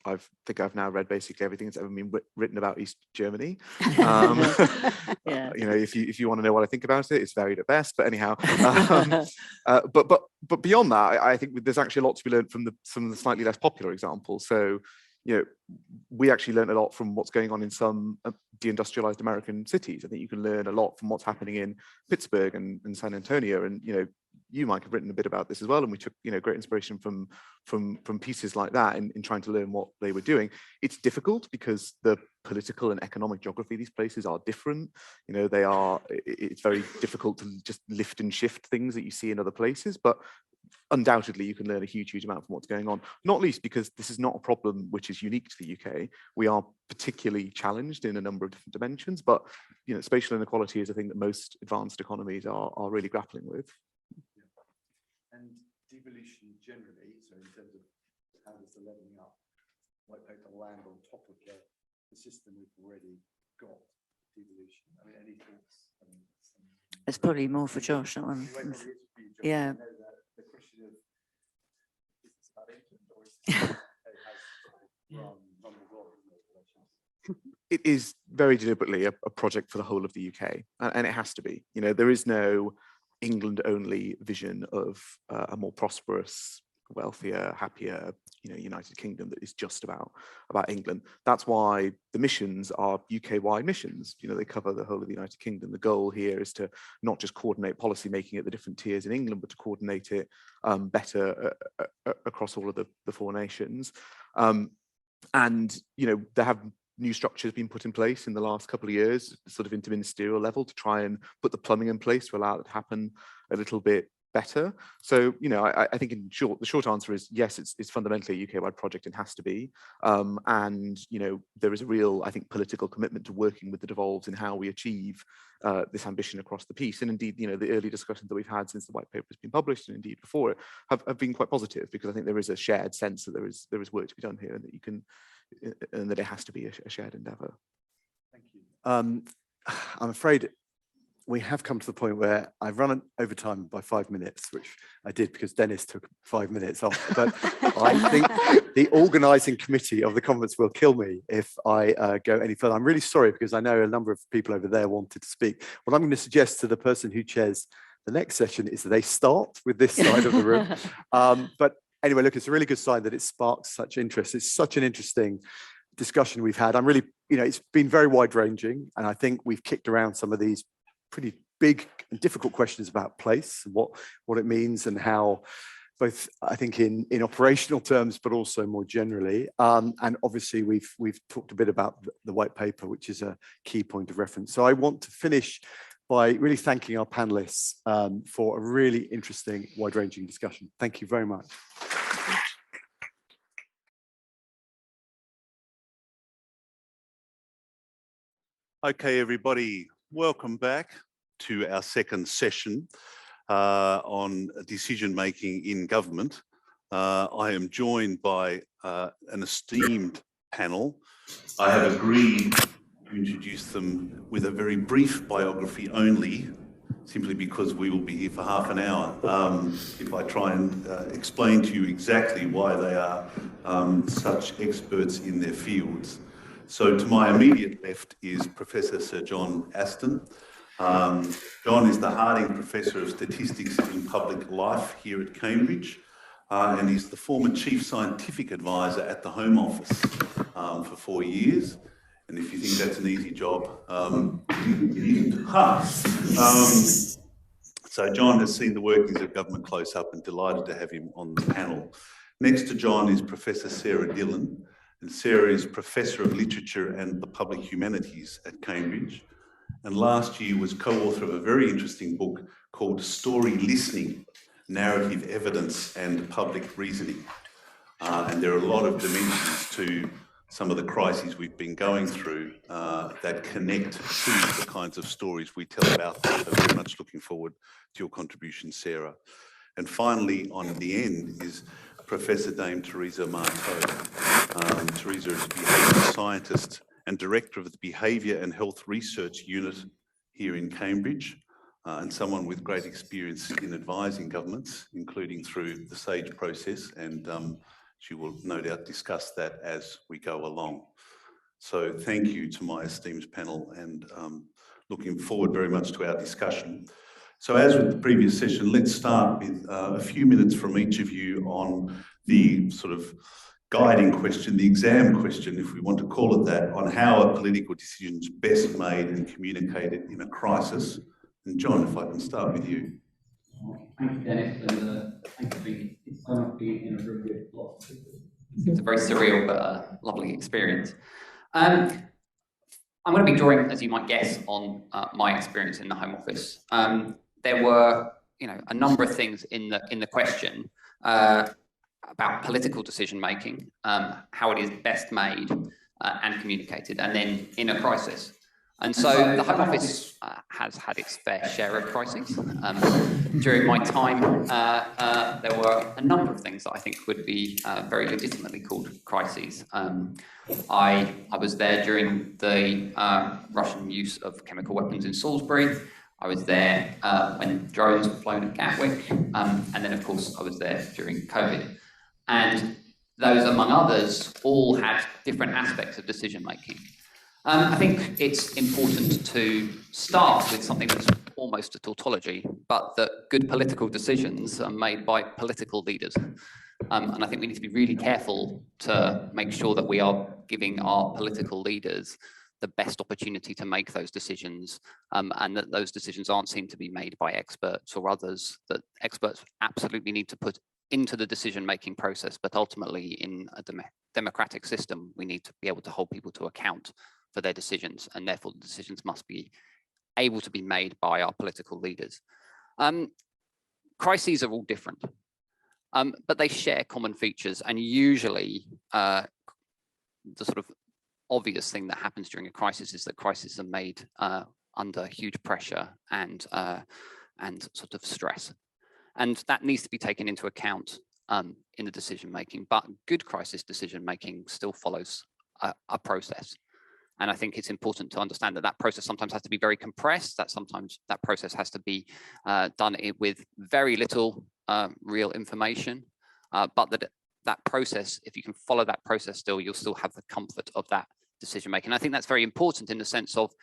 I think I've now read basically everything that's ever been written about East Germany. If you want to know what I think about it, it's varied at best. But anyhow, but beyond that, I think there's actually a lot to be learned from some of the slightly less popular examples. So we actually learned a lot from what's going on in some deindustrialized American cities. I think you can learn a lot from what's happening in Pittsburgh and San Antonio, and you, Mike, have written a bit about this as well, and we took great inspiration from pieces like that in trying to learn what they were doing. It's difficult because the political and economic geography of these places are different. It's very difficult to just lift and shift things that you see in other places, but undoubtedly you can learn a huge amount from what's going on, not least because this is not a problem which is unique to the UK. We are particularly challenged in a number of different dimensions, but spatial inequality is a thing that most advanced economies are really grappling with. And devolution generally, so in terms of how does the levelling up white paper land on top of the system we've already got, devolution? I mean, any thoughts? It's probably more for Josh, that one. Yeah. The question of, is this about England or is it is very deliberately a project for the whole of the UK, and it has to be. There is no England-only vision of a more prosperous, wealthier, happier, United Kingdom that is just about England. That's why the missions are UK-wide missions. They cover the whole of the United Kingdom. The goal here is to not just coordinate policy making at the different tiers in England, but to coordinate it better across all of the four nations. And there have new structures been put in place in the last couple of years, sort of interministerial level, to try and put the plumbing in place to allow it to happen a little bit better. So, I think in short, the short answer is yes, it's fundamentally a UK-wide project and has to be. And, there is a real, I think, political commitment to working with the devolves in how we achieve this ambition across the piece. And indeed, the early discussions that we've had since the white paper has been published, and indeed before it, have been quite positive, because I think there is a shared sense that there is work to be done here, and that you can, and that it has to be a shared endeavour. Thank you. I'm afraid we have come to the point where I've run over time by 5 minutes, which I did because Dennis took 5 minutes off. But I think the organising committee of the conference will kill me if I go any further. I'm really sorry, because I know a number of people over there wanted to speak. What I'm going to suggest to the person who chairs the next session is that they start with this side of the room. But anyway, look, it's a really good sign that it sparks such interest. It's such an interesting discussion we've had. I'm really, it's been very wide ranging, and I think we've kicked around some of these pretty big and difficult questions about place and what it means, and how, both I think in operational terms, but also more generally. And obviously we've talked a bit about the white paper, which is a key point of reference. So I want to finish by really thanking our panelists for a really interesting, wide-ranging discussion. Thank you very much. Okay, everybody, welcome back to our second session on decision-making in government. I am joined by an esteemed panel. I have agreed to introduce them with a very brief biography only, simply because we will be here for half an hour. If I try and explain to you exactly why they are such experts in their fields. So to my immediate left is Professor Sir John Aston. John is the Harding Professor of Statistics in Public Life here at Cambridge, and he's the former Chief Scientific Advisor at the Home Office for 4 years. And if you think that's an easy job, it isn't. So John has seen the workings of government close up, and delighted to have him on the panel. Next to John is Professor Sarah Dillon, and Sarah is Professor of Literature and the Public Humanities at Cambridge, and last year was co-author of a very interesting book called Story Listening, Narrative Evidence and Public Reasoning. And there are a lot of dimensions to some of the crises we've been going through that connect to the kinds of stories we tell about them. So very much looking forward to your contribution, Sarah. And finally, on the end is Professor Dame Teresa Marteau. Teresa is a behaviour scientist and director of the Behaviour and Health Research Unit here in Cambridge, and someone with great experience in advising governments, including through the SAGE process, and she will no doubt discuss that as we go along. So thank you to my esteemed panel, and looking forward very much to our discussion. So as with the previous session, let's start with a few minutes from each of you on the sort of guiding question, the exam question, if we want to call it that, on how are political decisions best made and communicated in a crisis. And John, if I can start with you. Thank you, Dennis, and thank you for being in a room with lots of people. It's a very surreal but lovely experience. I'm going to be drawing, as you might guess, on my experience in the Home Office. There were, a number of things in the question about political decision making, how it is best made and communicated, and then in a crisis. And so the Home Office has had its fair share of crises. During my time, there were a number of things that I think would be very legitimately called crises. I was there during the Russian use of chemical weapons in Salisbury. I was there when drones were flown at Gatwick. And then, of course, I was there during COVID. And those, among others, all had different aspects of decision making. I think it's important to start with something that's almost a tautology, but that good political decisions are made by political leaders. And I think we need to be really careful to make sure that we are giving our political leaders the best opportunity to make those decisions, and that those decisions aren't seen to be made by experts or others, that experts absolutely need to put into the decision-making process, but ultimately in a democratic system, we need to be able to hold people to account for their decisions, and therefore the decisions must be able to be made by our political leaders. Crises are all different, but they share common features, and usually the sort of obvious thing that happens during a crisis is that crises are made under huge pressure and sort of stress. And that needs to be taken into account in the decision making, but good crisis decision making still follows a process. And I think it's important to understand that that process sometimes has to be very compressed, that sometimes that process has to be done with very little real information, but that process, if you can follow that process still, you'll still have the comfort of that decision making. I think that's very important in the sense of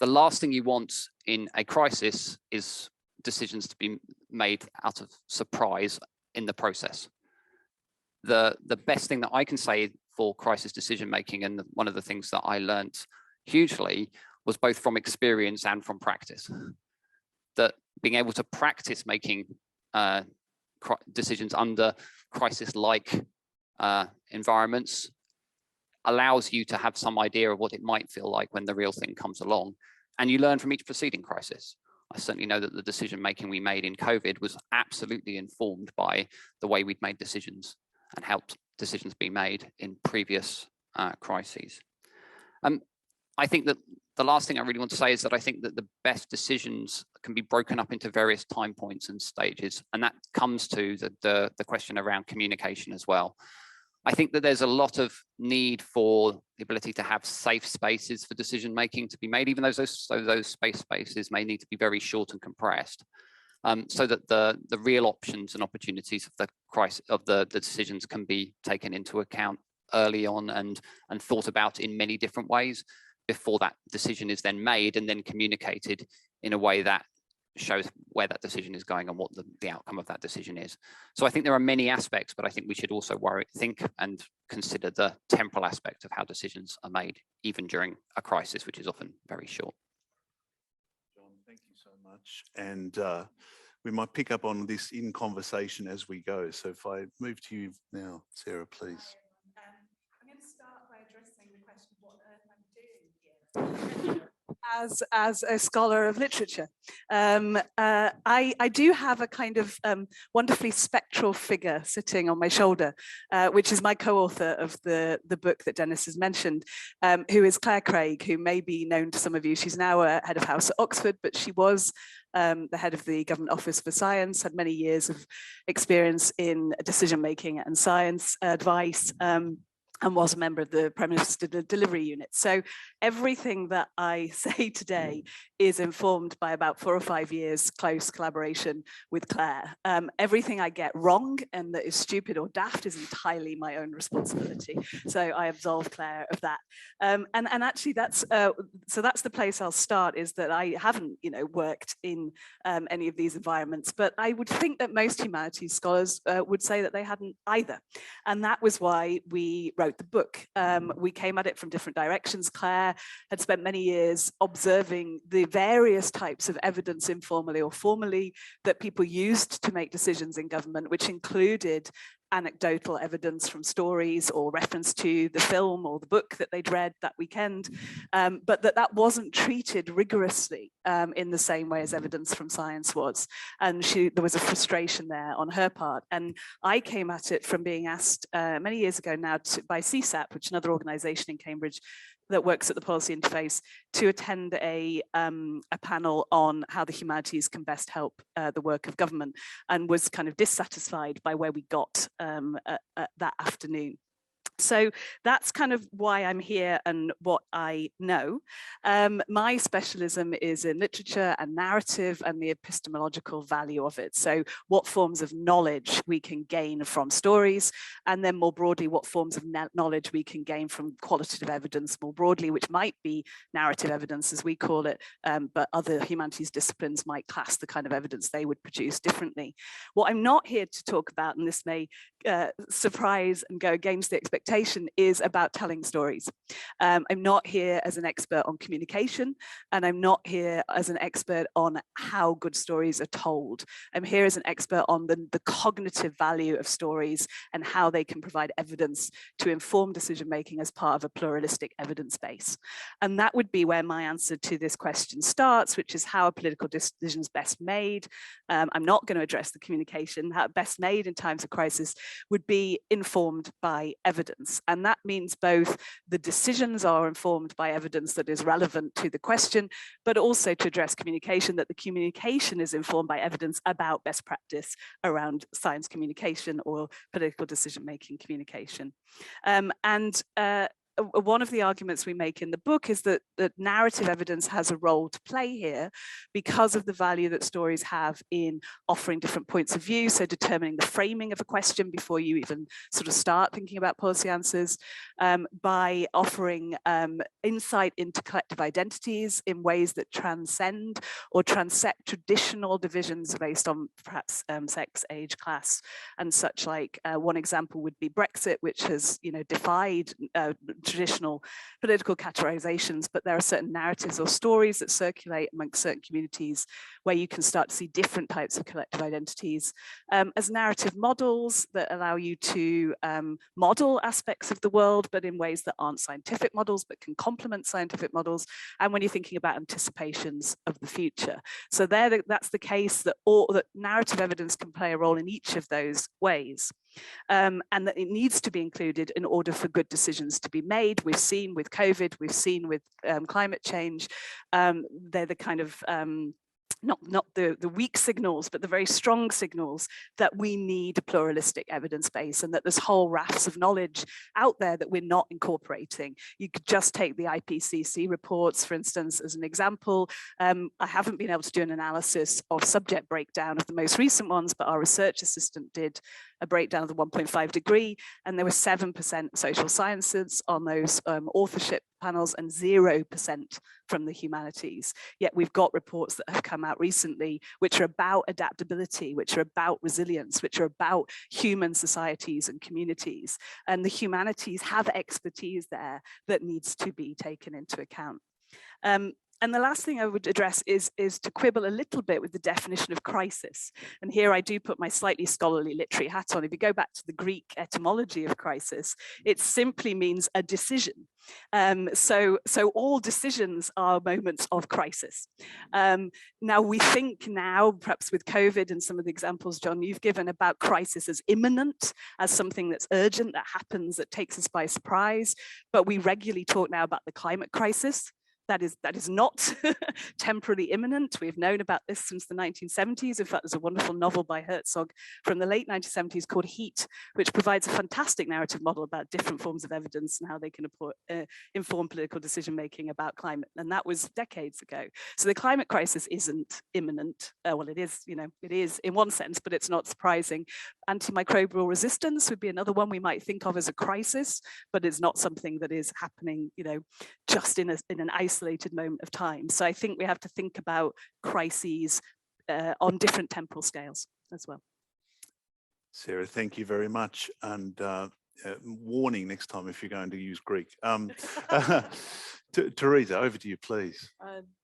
the last thing you want in a crisis is decisions to be made out of surprise in the process. The best thing that I can say for crisis decision making, and one of the things that I learned hugely, was both from experience and from practice. That being able to practice making decisions under crisis-like environments allows you to have some idea of what it might feel like when the real thing comes along. And you learn from each preceding crisis. I certainly know that the decision making we made in COVID was absolutely informed by the way we'd made decisions and helped decisions be made in previous crises. I think that the last thing I really want to say is that I think that the best decisions can be broken up into various time points and stages, and that comes to the question around communication as well. I think that there's a lot of need for the ability to have safe spaces for decision making to be made, even though those spaces may need to be very short and compressed, so that the real options and opportunities of the crisis of the decisions can be taken into account early on and thought about in many different ways before that decision is then made and then communicated in a way that shows where that decision is going and what the outcome of that decision is. So I think there are many aspects, but I think we should also think and consider the temporal aspect of how decisions are made, even during a crisis, which is often very short. John, thank you so much. And we might pick up on this in conversation as we go. So if I move to you now, Sarah, please. I'm going to start by addressing the question, what on earth I'm doing here? as a scholar of literature. I do have a kind of wonderfully spectral figure sitting on my shoulder, which is my co-author of the book that Dennis has mentioned, who is Claire Craig, who may be known to some of you. She's now a head of house at Oxford, but she was the head of the Government Office for Science, had many years of experience in decision-making and science advice, and was a member of the Prime Minister's Delivery Unit. So everything that I say today is informed by about 4 or 5 years close collaboration with Claire. Everything I get wrong and that is stupid or daft is entirely my own responsibility. So I absolve Claire of that. And actually that's the place I'll start, is that I haven't worked in any of these environments, but I would think that most humanities scholars would say that they hadn't either. And that was why we wrote the book. We came at it from different directions. Claire had spent many years observing the various types of evidence, informally or formally, that people used to make decisions in government, which included anecdotal evidence from stories or reference to the film or the book that they'd read that weekend, but that wasn't treated rigorously in the same way as evidence from science was. And there was a frustration there on her part. And I came at it from being asked many years ago now by CSAP, which is another organization in Cambridge that works at the policy interface, to attend a panel on how the humanities can best help the work of government, and was kind of dissatisfied by where we got that afternoon. So that's kind of why I'm here and what I know. My specialism is in literature and narrative and the epistemological value of it. So what forms of knowledge we can gain from stories, and then more broadly, what forms of knowledge we can gain from qualitative evidence more broadly, which might be narrative evidence as we call it, but other humanities disciplines might class the kind of evidence they would produce differently. What I'm not here to talk about, and this may surprise and go against the expectation, is about telling stories. I'm not here as an expert on communication, and I'm not here as an expert on how good stories are told. I'm here as an expert on the cognitive value of stories and how they can provide evidence to inform decision making as part of a pluralistic evidence base. And that would be where my answer to this question starts, which is how are political decisions best made? I'm not going to address the communication. How best made in times of crisis would be informed by evidence. And that means both the decisions are informed by evidence that is relevant to the question, but also to address communication, that the communication is informed by evidence about best practice around science communication or political decision-making communication. One of the arguments we make in the book is that narrative evidence has a role to play here because of the value that stories have in offering different points of view, so determining the framing of a question before you even sort of start thinking about policy answers, by offering insight into collective identities in ways that transcend or transect traditional divisions based on perhaps sex, age, class, and such like. One example would be Brexit, which has defied traditional political categorizations, but there are certain narratives or stories that circulate amongst certain communities where you can start to see different types of collective identities as narrative models that allow you to model aspects of the world, but in ways that aren't scientific models, but can complement scientific models. And when you're thinking about anticipations of the future. So that's the case that narrative evidence can play a role in each of those ways. And that it needs to be included in order for good decisions to be made. We've seen with COVID, we've seen with climate change, they're the kind of not the weak signals, but the very strong signals that we need a pluralistic evidence base, and that there's whole rafts of knowledge out there that we're not incorporating. You could just take the IPCC reports, for instance, as an example. I haven't been able to do an analysis of subject breakdown of the most recent ones, but our research assistant did a breakdown of the 1.5 degree, and there were 7% social sciences on those authorship panels and 0% from the humanities. Yet we've got reports that have come out recently which are about adaptability, which are about resilience, which are about human societies and communities. And the humanities have expertise there that needs to be taken into account. And the last thing I would address is to quibble a little bit with the definition of crisis. And here I do put my slightly scholarly literary hat on. If you go back to the Greek etymology of crisis, it simply means a decision. So all decisions are moments of crisis. Now we think now, perhaps with COVID and some of the examples, John, you've given about crisis as imminent, as something that's urgent, that happens, that takes us by surprise. But we regularly talk now about the climate crisis. That is not temporally imminent. We've known about this since the 1970s. In fact, there's a wonderful novel by Herzog from the late 1970s called Heat, which provides a fantastic narrative model about different forms of evidence and how they can inform political decision-making about climate. And that was decades ago. So the climate crisis isn't imminent. Well, it is, it is in one sense, but it's not surprising. Antimicrobial resistance would be another one we might think of as a crisis, but it's not something that is happening, just in an isolated moment of time. So I think we have to think about crises on different temporal scales as well. Sarah, thank you very much. And warning next time if you're going to use Greek. Teresa, over to you, please.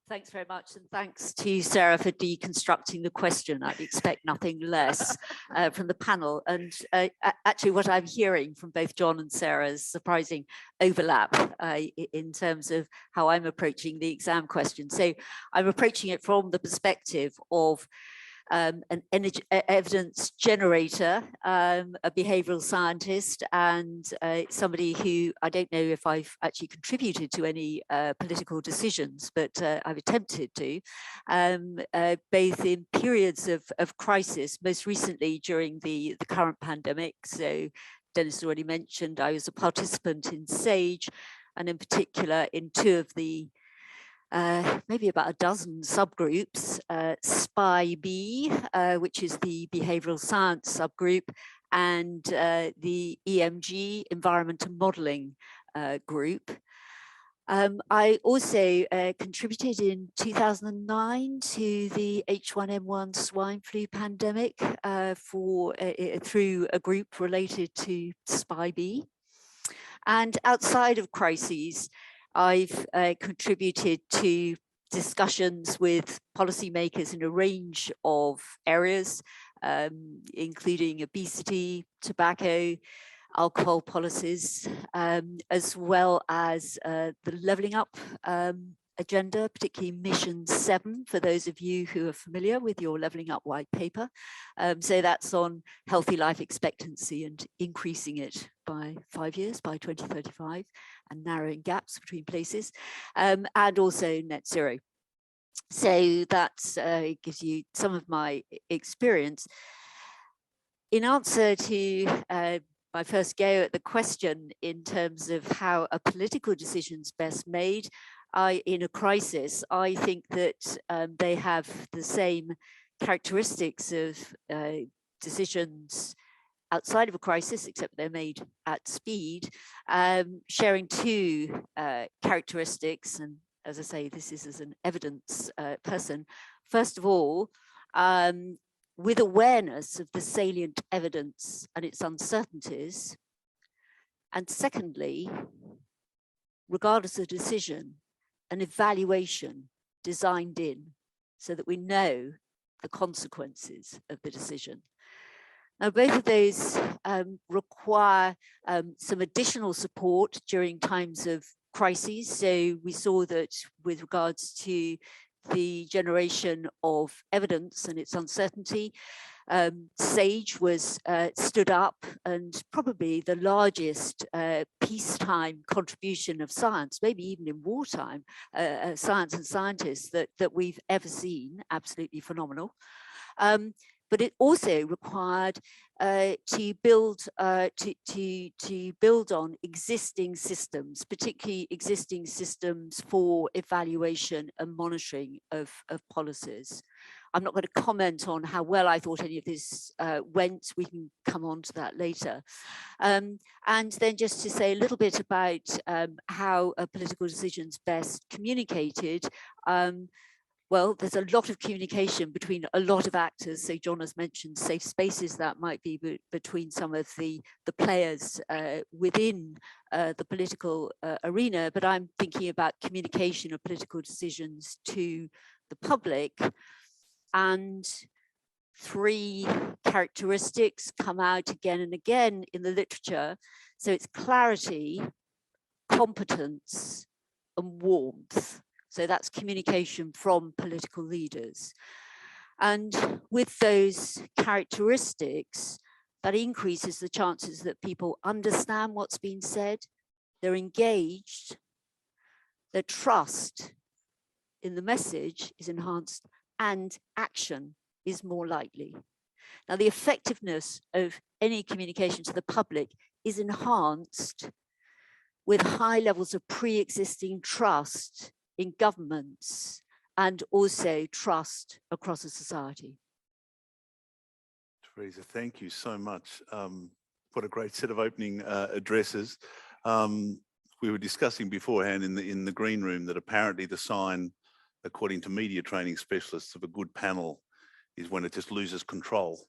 Thanks very much, and thanks to Sarah for deconstructing the question. I'd expect nothing less from the panel. And actually what I'm hearing from both John and Sarah is surprising overlap in terms of how I'm approaching the exam question. So I'm approaching it from the perspective of an evidence generator, a behavioral scientist, and somebody who I don't know if I've actually contributed to any political decisions, but I've attempted to, both in periods of crisis, most recently during the current pandemic. So Dennis already mentioned I was a participant in SAGE, and in particular in two of the maybe about a dozen subgroups, SPI-B, which is the behavioral science subgroup, and the EMG, environment and modeling group. I also contributed in 2009 to the H1N1 swine flu pandemic through a group related to SPI-B. And outside of crises, I've contributed to discussions with policymakers in a range of areas, including obesity, tobacco, alcohol policies, as well as the levelling up agenda, particularly Mission 7, for those of you who are familiar with your Levelling Up white paper. So that's on healthy life expectancy and increasing it by 5 years, by 2035, and narrowing gaps between places, and also net zero. So that gives you some of my experience. In answer to my first go at the question in terms of how a political decision is best made, in a crisis, I think that they have the same characteristics of decisions outside of a crisis, except they're made at speed, sharing two characteristics. And as I say, this is as an evidence person. First of all, with awareness of the salient evidence and its uncertainties. And secondly, regardless of decision, an evaluation designed in so that we know the consequences of the decision. Now, both of those require some additional support during times of crises. So we saw that with regards to the generation of evidence and its uncertainty, SAGE was stood up, and probably the largest peacetime contribution of science, maybe even in wartime, science and scientists that we've ever seen. Absolutely phenomenal. But it also required to build on existing systems, particularly existing systems for evaluation and monitoring of policies. I'm not going to comment on how well I thought any of this went. We can come on to that later. And then just to say a little bit about how a political decision is best communicated. Well, there's a lot of communication between a lot of actors. So John has mentioned safe spaces that might be between some of the players within the political arena, but I'm thinking about communication of political decisions to the public. And 3 characteristics come out again and again in the literature. So it's clarity, competence, and warmth. So that's communication from political leaders. And with those characteristics, that increases the chances that people understand what's being said, they're engaged, their trust in the message is enhanced, and action is more likely. Now, the effectiveness of any communication to the public is enhanced with high levels of pre-existing trust in governments and also trust across a society. Teresa, thank you so much. What a great set of opening addresses. We were discussing beforehand in the green room that apparently the sign, according to media training specialists, of a good panel is when it just loses control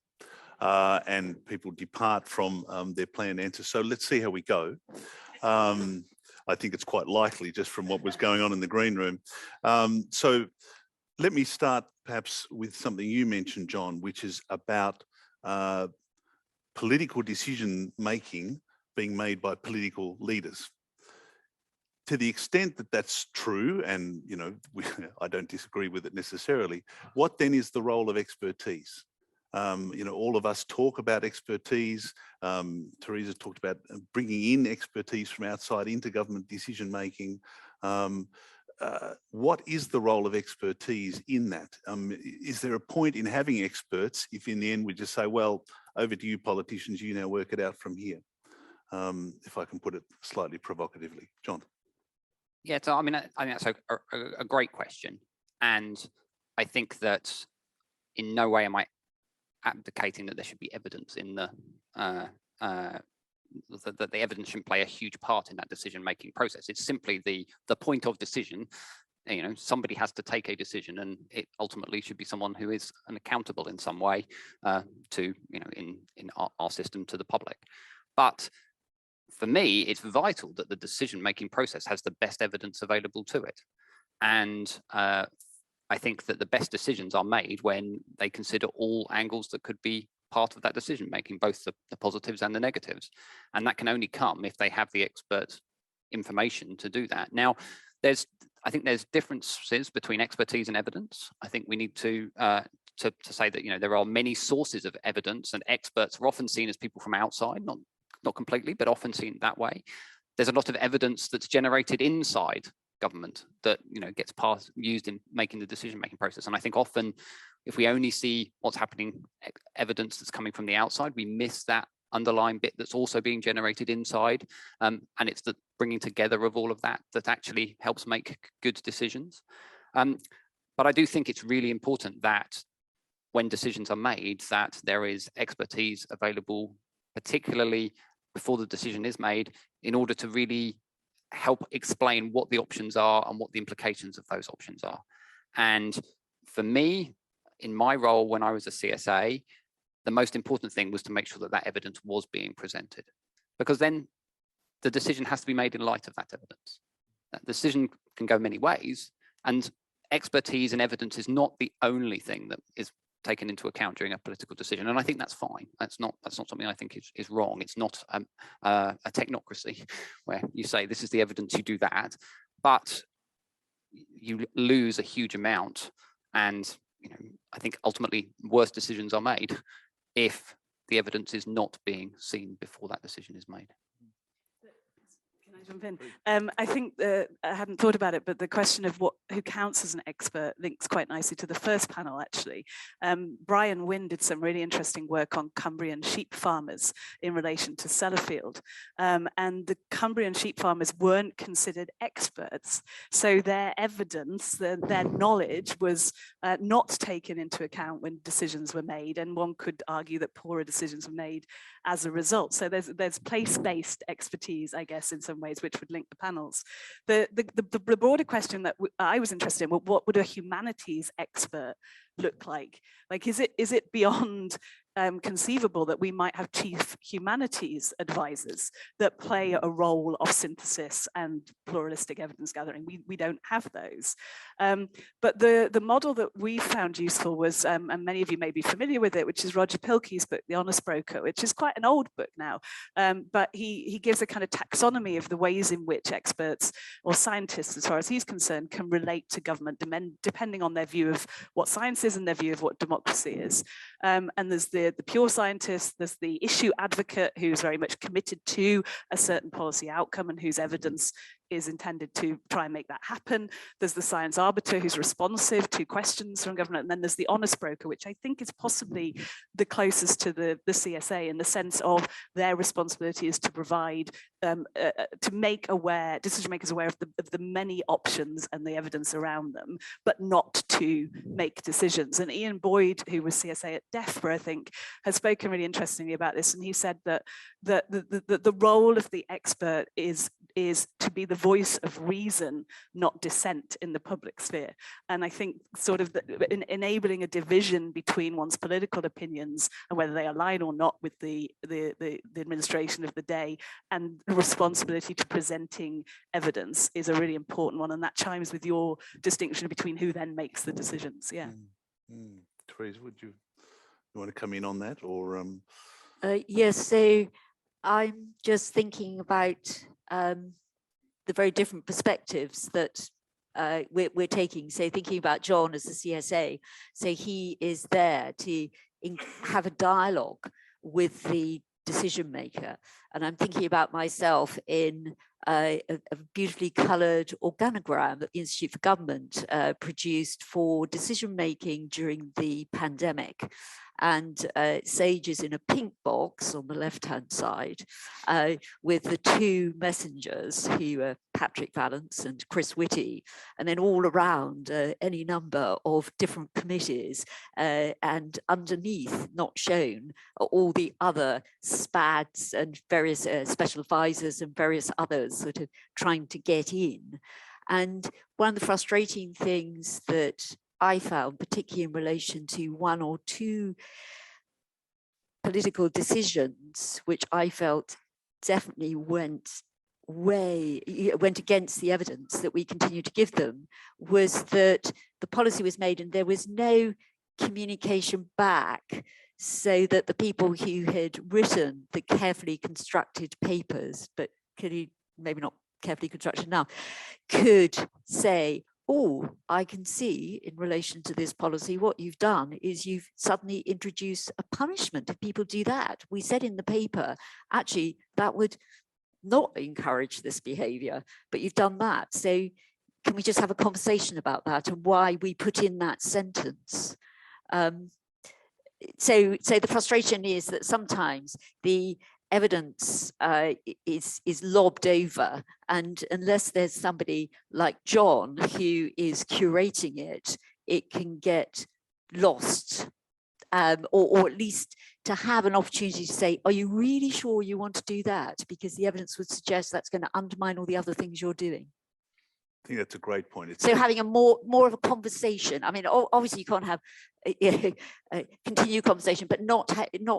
and people depart from their planned answers. So let's see how we go. I think it's quite likely just from what was going on in the green room. So let me start perhaps with something you mentioned, John, which is about political decision making being made by political leaders. To the extent that that's true, and you know, I don't disagree with it necessarily, what then is the role of expertise? You know, all of us talk about expertise. Teresa talked about bringing in expertise from outside into government decision making. What is the role of expertise in that? Is there a point in having experts if in the end we just say, well, over to you politicians, you now work it out from here? If I can put it slightly provocatively. John. Yeah, so I mean that's a great question. And I think that in no way am I advocating that there should be evidence in the that the evidence shouldn't play a huge part in that decision-making process. It's simply the point of decision. You know, somebody has to take a decision, and it ultimately should be someone who is accountable in some way to, you know, in our system, to the public. But for me, it's vital that the decision-making process has the best evidence available to it. And I think that the best decisions are made when they consider all angles that could be part of that decision-making, both the positives and the negatives. And that can only come if they have the expert information to do that. Now, I think there's differences between expertise and evidence. I think we need to say that, you know, there are many sources of evidence, and experts are often seen as people from outside, not completely, but often seen that way. There's a lot of evidence that's generated inside government that, you know, gets used in making the decision-making process. And I think often, if we only see what's happening, evidence that's coming from the outside, we miss that underlying bit that's also being generated inside. And it's the bringing together of all of that that actually helps make good decisions. But I do think it's really important that when decisions are made, that there is expertise available, particularly before the decision is made, in order to really help explain what the options are and what the implications of those options are. And for me, in my role when I was a CSA, the most important thing was to make sure that that evidence was being presented, because then the decision has to be made in light of that evidence. That decision can go many ways, and expertise and evidence is not the only thing that is taken into account during a political decision, and I think that's fine. That's not something I think is wrong. It's not a technocracy where you say this is the evidence, you do that, but you lose a huge amount. And, you know, I think ultimately worse decisions are made if the evidence is not being seen before that decision is made. Can I jump in? I think I hadn't thought about it, but the question of who counts as an expert links quite nicely to the first panel, actually. Brian Wynne did some really interesting work on Cumbrian sheep farmers in relation to Sellafield. And the Cumbrian sheep farmers weren't considered experts. So their evidence, their knowledge was not taken into account when decisions were made. And one could argue that poorer decisions were made as a result. So there's place-based expertise, I guess, in some ways, ways, which would link the panels. The broader question that I was interested in, well, what would a humanities expert look like? Like, is it beyond conceivable that we might have chief humanities advisors that play a role of synthesis and pluralistic evidence gathering? We don't have those. But the model that we found useful was, and many of you may be familiar with it, which is Roger Pilkey's book, The Honest Broker, which is quite an old book now. But he gives a kind of taxonomy of the ways in which experts or scientists, as far as he's concerned, can relate to government, depending on their view of what science is and their view of what democracy is. And there's the pure scientist, there's the issue advocate who's very much committed to a certain policy outcome and whose evidence is intended to try and make that happen. There's the science arbiter who's responsive to questions from government. And then there's the honest broker, which I think is possibly the closest to the CSA in the sense of their responsibility is to provide, to make decision makers aware of the many options and the evidence around them, but not to make decisions. And Ian Boyd, who was CSA at DEFRA, I think, has spoken really interestingly about this. And he said that the role of the expert is to be the voice of reason, not dissent in the public sphere. And I think sort of enabling a division between one's political opinions and whether they align or not with the administration of the day and the responsibility to presenting evidence is a really important one. And that chimes with your distinction between who then makes the decisions. Yeah. Therese, would you want to come in on that, or? Yes, so I'm just thinking about the very different perspectives that we're taking. So thinking about John as the CSA, so he is there to have a dialogue with the decision maker. And I'm thinking about myself in a beautifully coloured organogram that the Institute for Government produced for decision making during the pandemic. And Sage is in a pink box on the left-hand side with the two messengers who are Patrick Vallance and Chris Whitty, and then all around any number of different committees, and underneath, not shown, are all the other SPADs and various special advisors and various others sort of trying to get in. And one of the frustrating things that I found, particularly in relation to one or two political decisions, which I felt definitely went against the evidence that we continue to give them, was that the policy was made and there was no communication back, so that the people who had written the carefully constructed papers, but clearly maybe not carefully constructed now, could say, oh, I can see in relation to this policy, what you've done is you've suddenly introduced a punishment if people do that. We said in the paper, actually, that would not encourage this behavior, but you've done that. So can we just have a conversation about that and why we put in that sentence? So the frustration is that sometimes the evidence is lobbed over, and unless there's somebody like John who is curating it, it can get lost, or at least to have an opportunity to say, are you really sure you want to do that? Because the evidence would suggest that's going to undermine all the other things you're doing. I think that's a great point. So having a more of a conversation. I mean, obviously you can't have a continued conversation, but not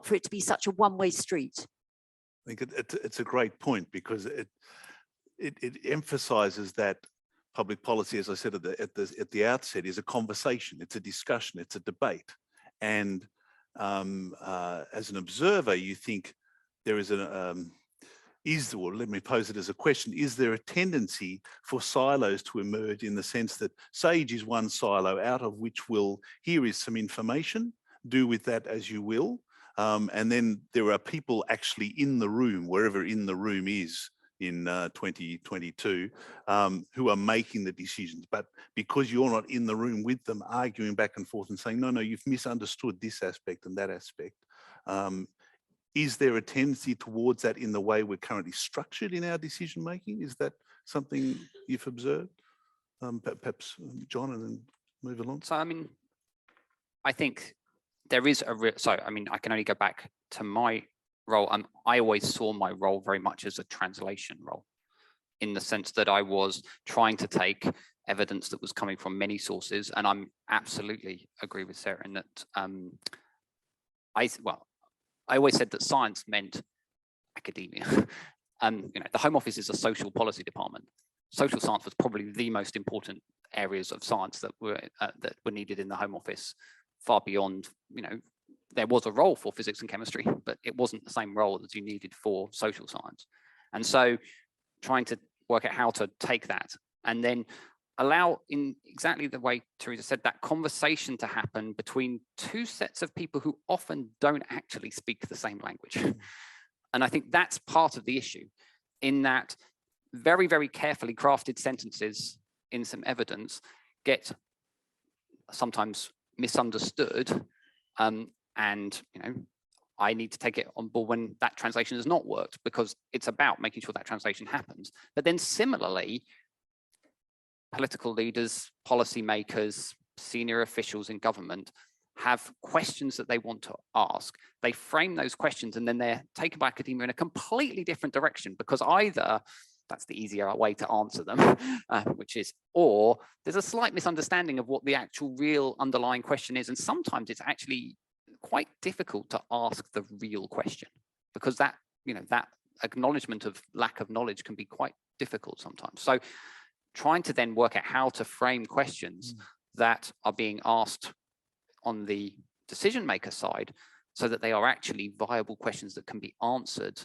for it to be such a one-way street. I think it's a great point, because it emphasizes that public policy, as I said at the outset, is a conversation, it's a discussion, it's a debate. And as an observer, you think there is or let me pose it as a question, is there a tendency for silos to emerge, in the sense that Sage is one silo out of which here is some information, do with that as you will. And then there are people actually in the room, wherever in the room is in 2022, who are making the decisions. But because you're not in the room with them, arguing back and forth and saying, no, you've misunderstood this aspect and that aspect. Is there a tendency towards that in the way we're currently structured in our decision making? Is that something you've observed? Perhaps John, and then move along. So, I mean, I think there is I can only go back to my role. I always saw my role very much as a translation role. in the sense that I was trying to take evidence that was coming from many sources, and I'm absolutely agree with Sarah in that I always said that science meant academia. The Home Office is a social policy department. Social science was probably the most important areas of science that were needed in the Home Office, far beyond, there was a role for physics and chemistry, but it wasn't the same role as you needed for social science. And so trying to work out how to take that and then allow, in exactly the way Teresa said, that conversation to happen between two sets of people who often don't actually speak the same language. And I think that's part of the issue, in that very, very carefully crafted sentences in some evidence get sometimes misunderstood. And I need to take it on board when that translation has not worked, because it's about making sure that translation happens. But then similarly, political leaders, policymakers, senior officials in government have questions that they want to ask. They frame those questions and then they're taken by academia in a completely different direction, because either that's the easier way to answer them, which is, or there's a slight misunderstanding of what the actual real underlying question is. And sometimes it's actually quite difficult to ask the real question, because that, that acknowledgement of lack of knowledge can be quite difficult sometimes. So trying to then work out how to frame questions that are being asked on the decision maker side, so that they are actually viable questions that can be answered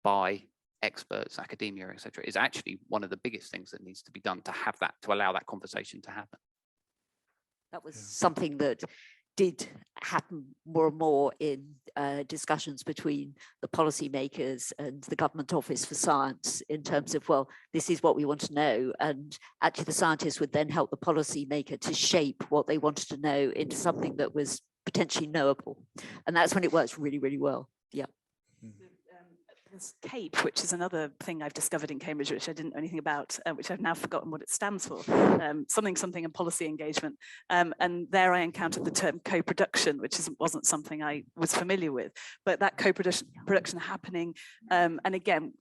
by experts, academia, etc., is actually one of the biggest things that needs to be done to have that, to allow that conversation to happen. That was something that did happen more and more in discussions between the policymakers and the Government Office for Science, in terms of, well, this is what we want to know. And actually the scientists would then help the policymaker to shape what they wanted to know into something that was potentially knowable. And that's when it works really, really well. Yeah. There's CAPE, which is another thing I've discovered in Cambridge, which I didn't know anything about, which I've now forgotten what it stands for, something and policy engagement. And there I encountered the term co-production, which wasn't something I was familiar with, but that co-production happening. And again,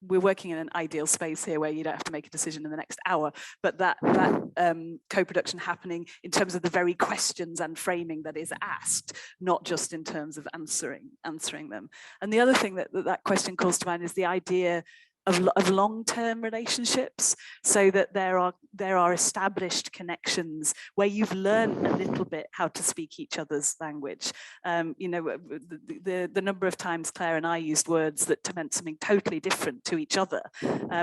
we're working in an ideal space here where you don't have to make a decision in the next hour, but that co-production happening in terms of the very questions and framing that is asked, not just in terms of answering them. And the other thing that question calls to mind is the idea of long-term relationships, so that there are established connections where you've learned a little bit how to speak each other's language. The number of times Claire and I used words that meant something totally different to each other,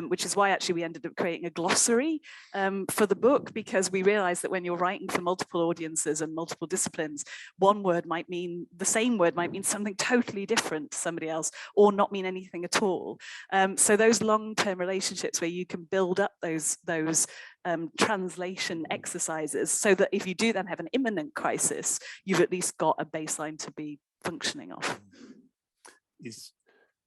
which is why actually we ended up creating a glossary for the book, because we realized that when you're writing for multiple audiences and multiple disciplines, one word might mean, the same word might mean something totally different to somebody else, or not mean anything at all. So those long-term relationships where you can build up those translation exercises, so that if you do then have an imminent crisis, you've at least got a baseline to be functioning off.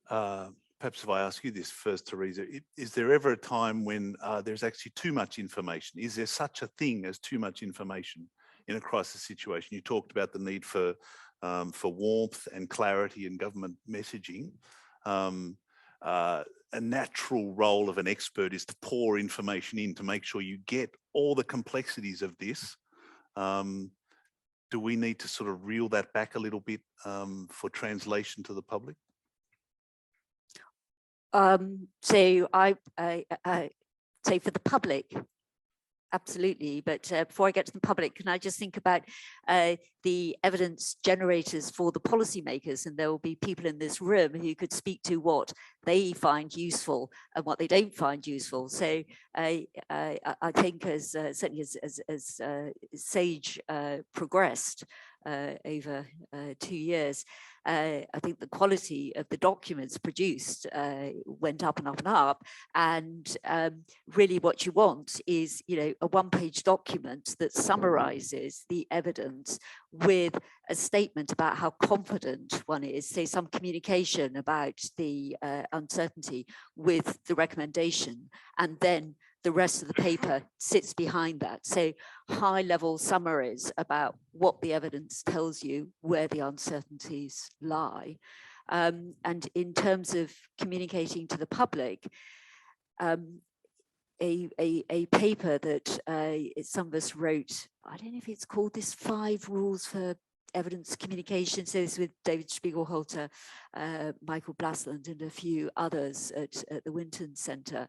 Perhaps if I ask you this first, Teresa, is there ever a time when there's actually too much information? Is there such a thing as too much information in a crisis situation? You talked about the need for warmth and clarity in government messaging. A natural role of an expert is to pour information in to make sure you get all the complexities of this. Do we need to sort of reel that back a little bit for translation to the public? So I say for the public, absolutely. But before I get to the public, can I just think about the evidence generators for the policymakers? And there will be people in this room who could speak to what they find useful and what they don't find useful. So I think as certainly as SAGE progressed over 2 years, I think the quality of the documents produced went up and up and up. And really what you want is, a one-page document that summarizes the evidence with a statement about how confident one is, say some communication about the uncertainty with the recommendation, and then the rest of the paper sits behind that. So high-level summaries about what the evidence tells you, where the uncertainties lie. And in terms of communicating to the public, a paper that some of us wrote. I don't know if it's called this 5 Rules for Evidence Communication. So it's with David Spiegelhalter, Michael Blasland, and a few others at the Winton Centre.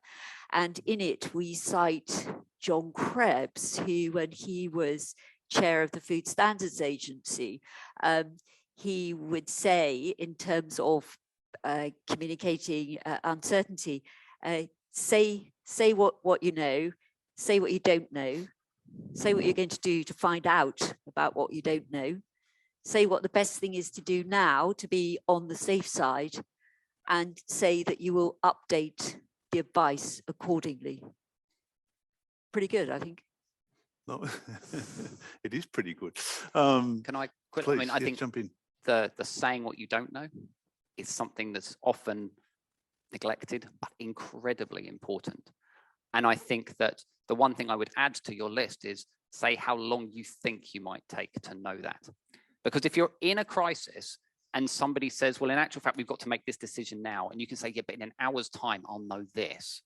And in it, we cite John Krebs, who, when he was chair of the Food Standards Agency, he would say, in terms of communicating uncertainty, say what you know, say what you don't know, say what you're going to do to find out about what you don't know, say what the best thing is to do now to be on the safe side, and say that you will update the advice accordingly. Pretty good, I think. No, it is pretty good. Can I quickly? I mean, Please, I yes, think jump in. the saying what you don't know is something that's often neglected, but incredibly important. And I think that the one thing I would add to your list is say how long you think you might take to know that. Because if you're in a crisis and somebody says, well, in actual fact, we've got to make this decision now, and you can say, yeah, but in an hour's time, I'll know this.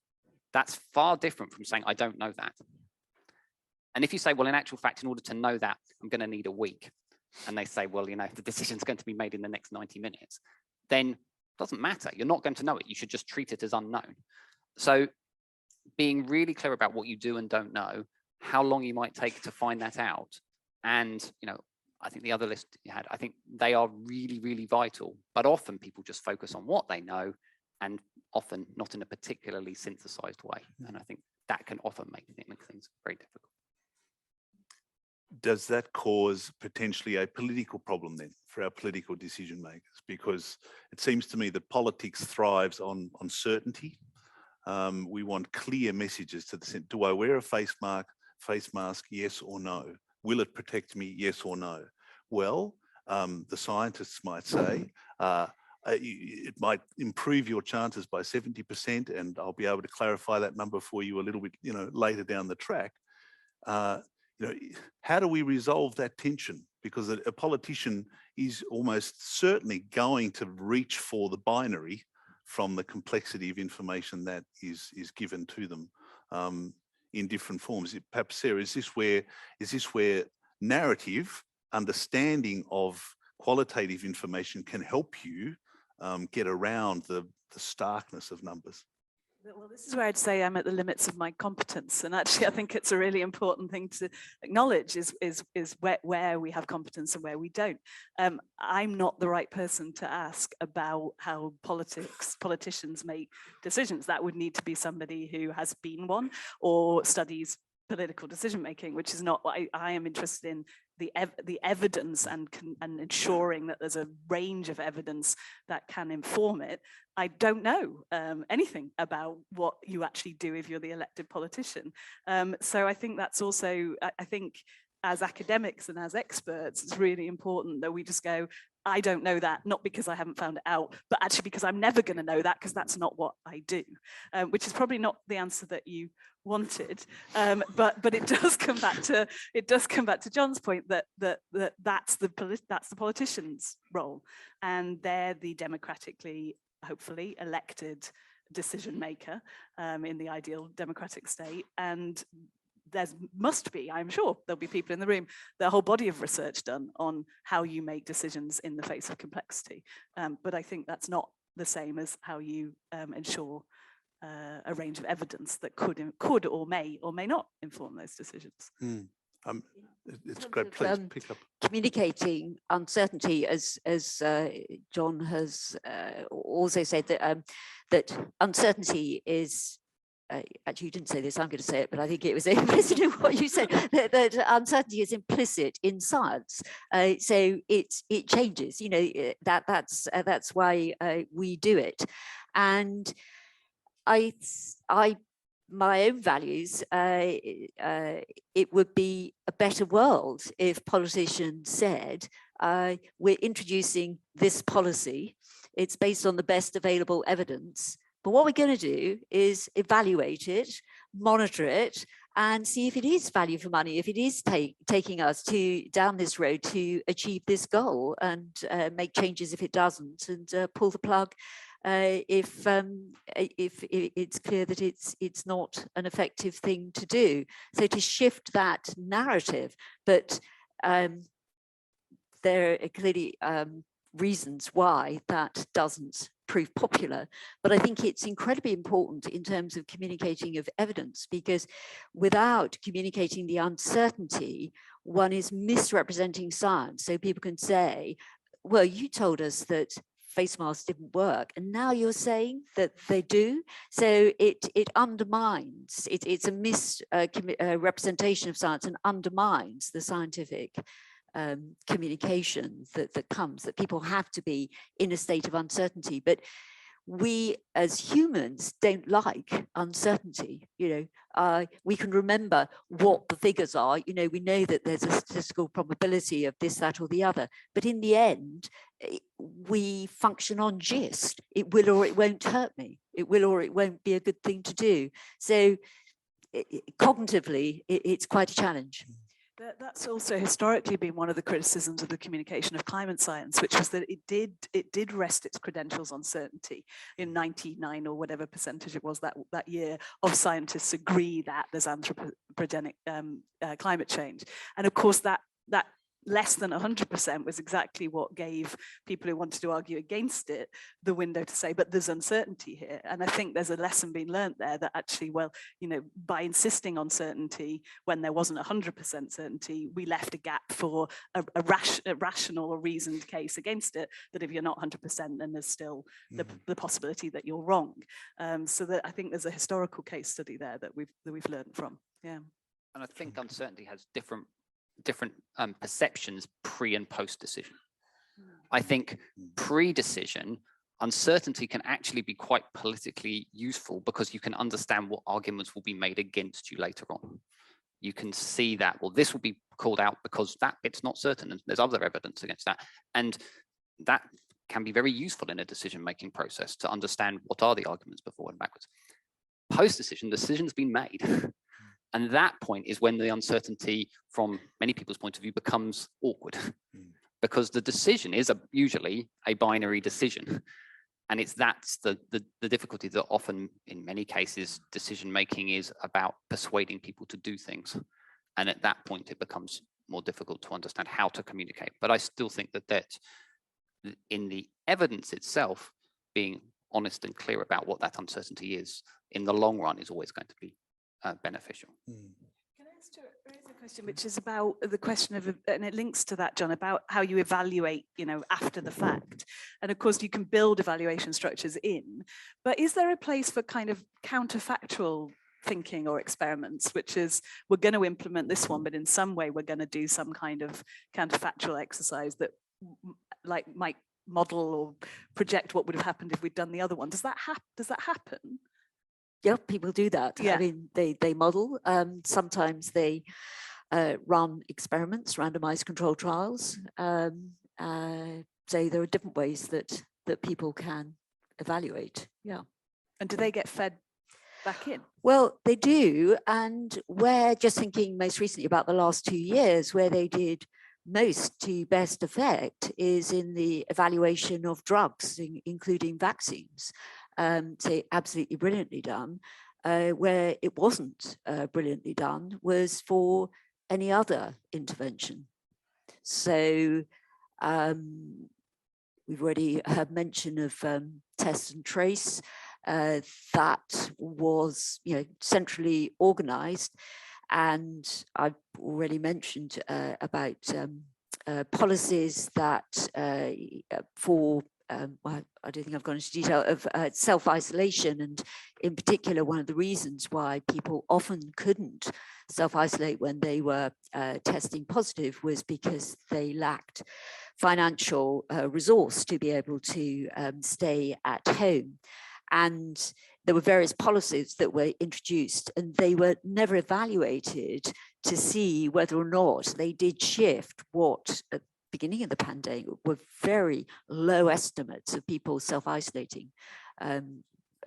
That's far different from saying, I don't know that. And if you say, well, in actual fact, in order to know that, I'm going to need a week. And they say, well, you know, the decision's going to be made in the next 90 minutes, then it doesn't matter. You're not going to know it. You should just treat it as unknown. So being really clear about what you do and don't know, how long you might take to find that out. And, you know, I think the other list you had, I think they are really, really vital, but often people just focus on what they know and often not in a particularly synthesized way. And I think that can often make things very difficult. Does that cause potentially a political problem then for our political decision makers? Because it seems to me that politics thrives on certainty. We want clear messages to the, do I wear a face mask, yes or no? Will it protect me, yes or no? Well, the scientists might say, it might improve your chances by 70%, and I'll be able to clarify that number for you a little bit, you know, later down the track. You know, how do we resolve that tension? Because a politician is almost certainly going to reach for the binary from the complexity of information that is given to them in different forms. Perhaps, Sarah, is this where narrative, understanding of qualitative information can help you get around the starkness of numbers? Well, this is where I'd say I'm at the limits of my competence. And actually, I think it's a really important thing to acknowledge is where we have competence and where we don't. I'm not the right person to ask about how politicians make decisions. That would need to be somebody who has been one or studies political decision making, which is not what I am interested in. The evidence and ensuring that there's a range of evidence that can inform it. I don't know anything about what you actually do if you're the elected politician. So I think that's also, I think as academics and as experts, it's really important that we just go, I don't know that, not because I haven't found it out, but actually because I'm never going to know that because that's not what I do, which is probably not the answer that you wanted, but it does come back to John's point that that's the politician's role, and they're the democratically, hopefully, elected decision maker in the ideal democratic state. And there must be, I'm sure there'll be people in the room, the whole body of research done on how you make decisions in the face of complexity. But I think that's not the same as how you ensure a range of evidence that could or may not inform those decisions. It's great. Please pick up. Communicating uncertainty, as John has also said, that uncertainty is, actually you didn't say this, I'm going to say it, but I think it was implicit in what you said, that uncertainty is implicit in science. So it changes, you know, that's why we do it. And my own values, it would be a better world if politicians said, we're introducing this policy, it's based on the best available evidence, but what we're going to do is evaluate it, monitor it, and see if it is value for money, if it is taking us down this road to achieve this goal, and make changes if it doesn't, and pull the plug if it's clear that it's not an effective thing to do. So to shift that narrative, but there are clearly reasons why that doesn't prove popular. But I think it's incredibly important in terms of communicating of evidence, because without communicating the uncertainty, one is misrepresenting science. So people can say, well, you told us that face masks didn't work, and now you're saying that they do. So it undermines, it's a misrepresentation of science and undermines the scientific communication that comes, that people have to be in a state of uncertainty. But we as humans don't like uncertainty. We can remember what the figures are. We know that there's a statistical probability of this, that, or the other. But in the end, we function on gist. It will or it won't hurt me. It will or it won't be a good thing to do. So cognitively, it's quite a challenge. That's also historically been one of the criticisms of the communication of climate science, which was that it did rest its credentials on certainty. In 99 or whatever percentage it was that year of scientists agree that there's anthropogenic climate change. And of course that less than 100% was exactly what gave people who wanted to argue against it the window to say, but there's uncertainty here. And I think there's a lesson being learned there that actually, well, by insisting on certainty when there wasn't 100% certainty, we left a gap for a rational or reasoned case against it, that if you're not 100%, then there's still the possibility that you're wrong. So that I think there's a historical case study there that we've learned from. Yeah. And I think uncertainty has different perceptions pre and post decision. I think pre-decision, uncertainty can actually be quite politically useful, because you can understand what arguments will be made against you later on. You can see that, well, this will be called out because that it's not certain, and there's other evidence against that. And that can be very useful in a decision-making process to understand what are the arguments before and backwards. Post-decision, the decision's been made. And that point is when the uncertainty from many people's point of view becomes awkward, because the decision is usually a binary decision. And that's the difficulty, that often in many cases, decision making is about persuading people to do things. And at that point, it becomes more difficult to understand how to communicate. But I still think that in the evidence itself, being honest and clear about what that uncertainty is in the long run is always going to be beneficial. Can I ask you raise a question, which is about the question of, and it links to that, John, about how you evaluate, after the fact. And of course, you can build evaluation structures in, but is there a place for kind of counterfactual thinking or experiments, which is, we're going to implement this one, but in some way we're going to do some kind of counterfactual exercise that might model or project what would have happened if we'd done the other one? Does that happen? Yeah, people do that. Yeah. I mean, they model. Sometimes they run experiments, randomized control trials. So there are different ways that people can evaluate. Yeah. And do they get fed back in? Well, they do. And we're just thinking most recently about the last 2 years, where they did most to best effect is in the evaluation of drugs, including vaccines. So absolutely brilliantly done. Where it wasn't brilliantly done was for any other intervention. So we've already heard mention of test and trace. That was, centrally organized, and I've already mentioned about policies that for well, I don't think I've gone into detail of self-isolation, and in particular, one of the reasons why people often couldn't self-isolate when they were testing positive was because they lacked financial resource to be able to stay at home. And there were various policies that were introduced, and they were never evaluated to see whether or not they did shift what beginning of the pandemic were very low estimates of people self-isolating,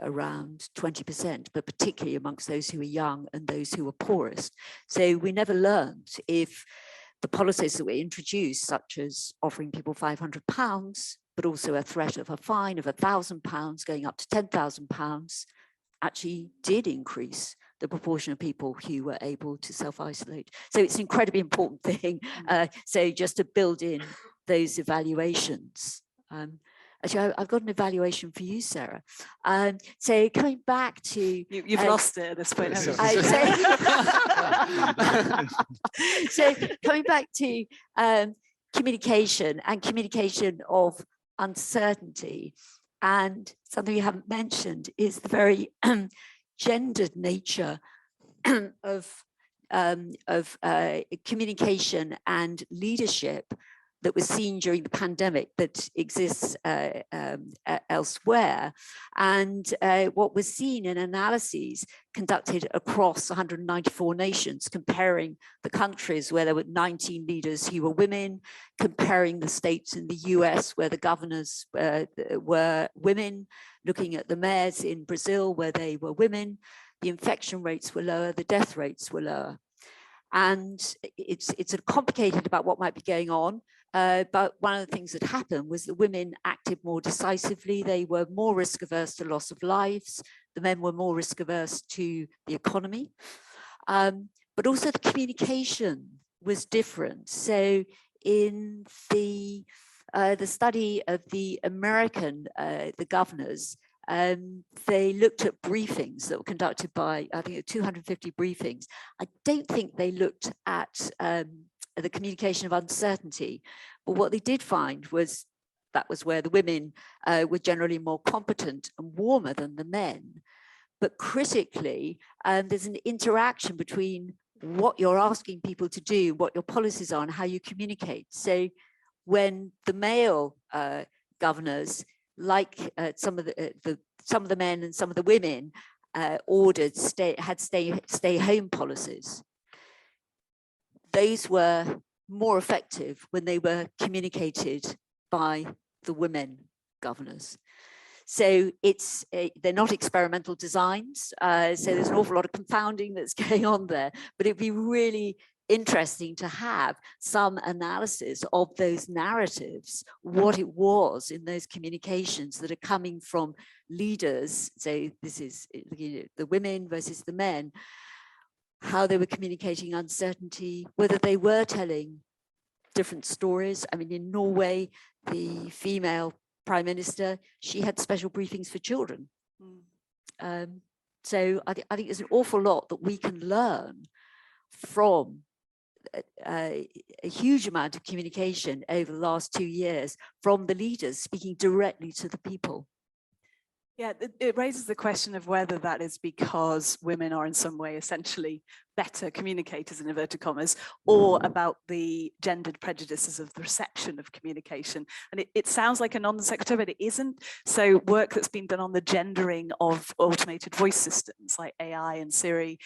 around 20%, but particularly amongst those who were young and those who were poorest. So we never learned if the policies that were introduced, such as offering people £500, but also a threat of a fine of £1,000 going up to £10,000, actually did increase the proportion of people who were able to self-isolate. So it's an incredibly important thing. So just to build in those evaluations. Actually, I've got an evaluation for you, Sarah. So coming back to... You've lost it at this point. So coming back to communication and communication of uncertainty, and something you haven't mentioned is the very gendered nature of communication and leadership that was seen during the pandemic that exists elsewhere. And what was seen in analyses conducted across 194 nations, comparing the countries where there were 19 leaders who were women, comparing the states in the US where the governors were women, looking at the mayors in Brazil where they were women, the infection rates were lower, the death rates were lower. And it's complicated about what might be going on. But one of the things that happened was that women acted more decisively. They were more risk averse to loss of lives. The men were more risk averse to the economy. But also the communication was different. So in the study of the American, the governors, they looked at briefings that were conducted by, I think, 250 briefings. I don't think they looked at the communication of uncertainty, but what they did find was that was where the women were generally more competent and warmer than the men. But critically, there's an interaction between what you're asking people to do, what your policies are, and how you communicate. So when the male governors, like some of the men and some of the women, ordered stay home policies, those were more effective when they were communicated by the women governors. So they're not experimental designs. So there's an awful lot of confounding that's going on there, but it'd be really interesting to have some analysis of those narratives, what it was in those communications that are coming from leaders. So this is the women versus the men, how they were communicating uncertainty, whether they were telling different stories. I mean, in Norway, the female prime minister, she had special briefings for children. So I think there's an awful lot that we can learn from a huge amount of communication over the last 2 years from the leaders speaking directly to the people. Yeah, it raises the question of whether that is because women are in some way essentially better communicators, in inverted commas, or about the gendered prejudices of the reception of communication. And it sounds like a non-sequitur, but it isn't. So work that's been done on the gendering of automated voice systems like AI and Siri,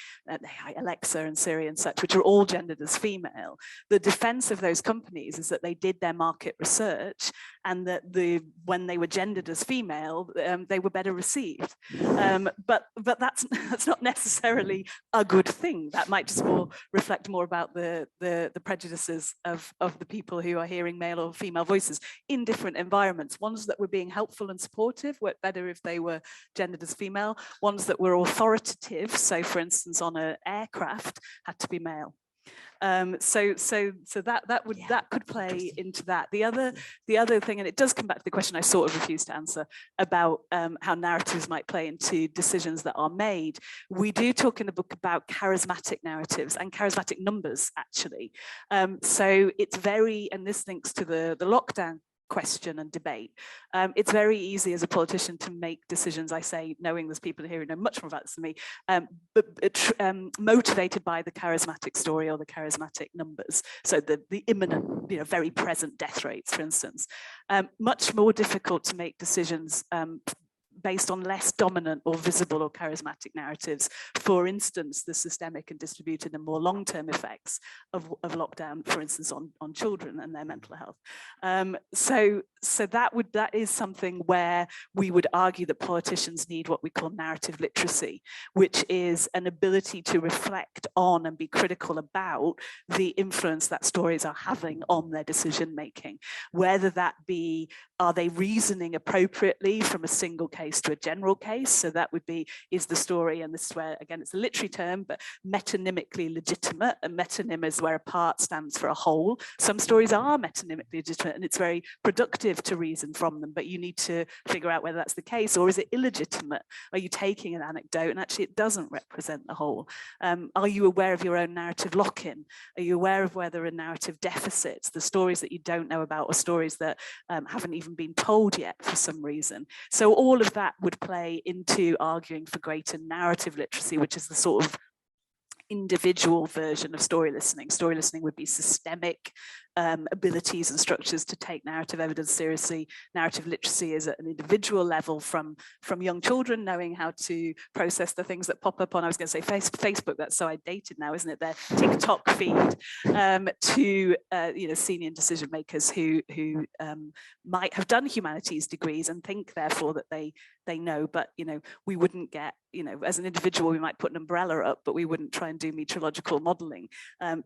Alexa and Siri and such, which are all gendered as female. The defense of those companies is that they did their market research and that when they were gendered as female, they were better received. But that's not necessarily a good thing. That might just reflect more about the prejudices of the people who are hearing male or female voices in different environments. Ones that were being helpful and supportive worked better if they were gendered as female. Ones that were authoritative, so for instance on an aircraft, had to be male. So that could play into that. The other thing, and it does come back to the question I sort of refused to answer about how narratives might play into decisions that are made. We do talk in the book about charismatic narratives and charismatic numbers, actually. So it's very, and this links to the lockdown question and debate. It's very easy as a politician to make decisions, I say, knowing there's people here who know much more about this than me, but motivated by the charismatic story or the charismatic numbers. So the imminent, very present death rates, for instance. Much more difficult to make decisions based on less dominant or visible or charismatic narratives. For instance, the systemic and distributed and more long-term effects of lockdown, for instance, on children and their mental health. So that is something where we would argue that politicians need what we call narrative literacy, which is an ability to reflect on and be critical about the influence that stories are having on their decision making, whether that be, are they reasoning appropriately from a single case to a general case? So that would be, is the story, and this is where, again, it's a literary term, but metonymically legitimate, and metonym is where a part stands for a whole. Some stories are metonymically legitimate and it's very productive to reason from them, but you need to figure out whether that's the case, or is it illegitimate? Are you taking an anecdote and actually it doesn't represent the whole? Are you aware of your own narrative lock-in? Are you aware of where there are narrative deficits, the stories that you don't know about, or stories that haven't even been told yet for some reason? So all of that would play into arguing for greater narrative literacy, which is the sort of individual version of story listening. Story listening would be systemic abilities and structures to take narrative evidence seriously. Narrative literacy is at an individual level, from young children knowing how to process the things that pop up on, I was going to say Facebook, that's so outdated now, isn't it, their TikTok feed, to senior decision makers who might have done humanities degrees and think therefore that they know, but we wouldn't get, as an individual we might put an umbrella up, but we wouldn't try and do meteorological modeling.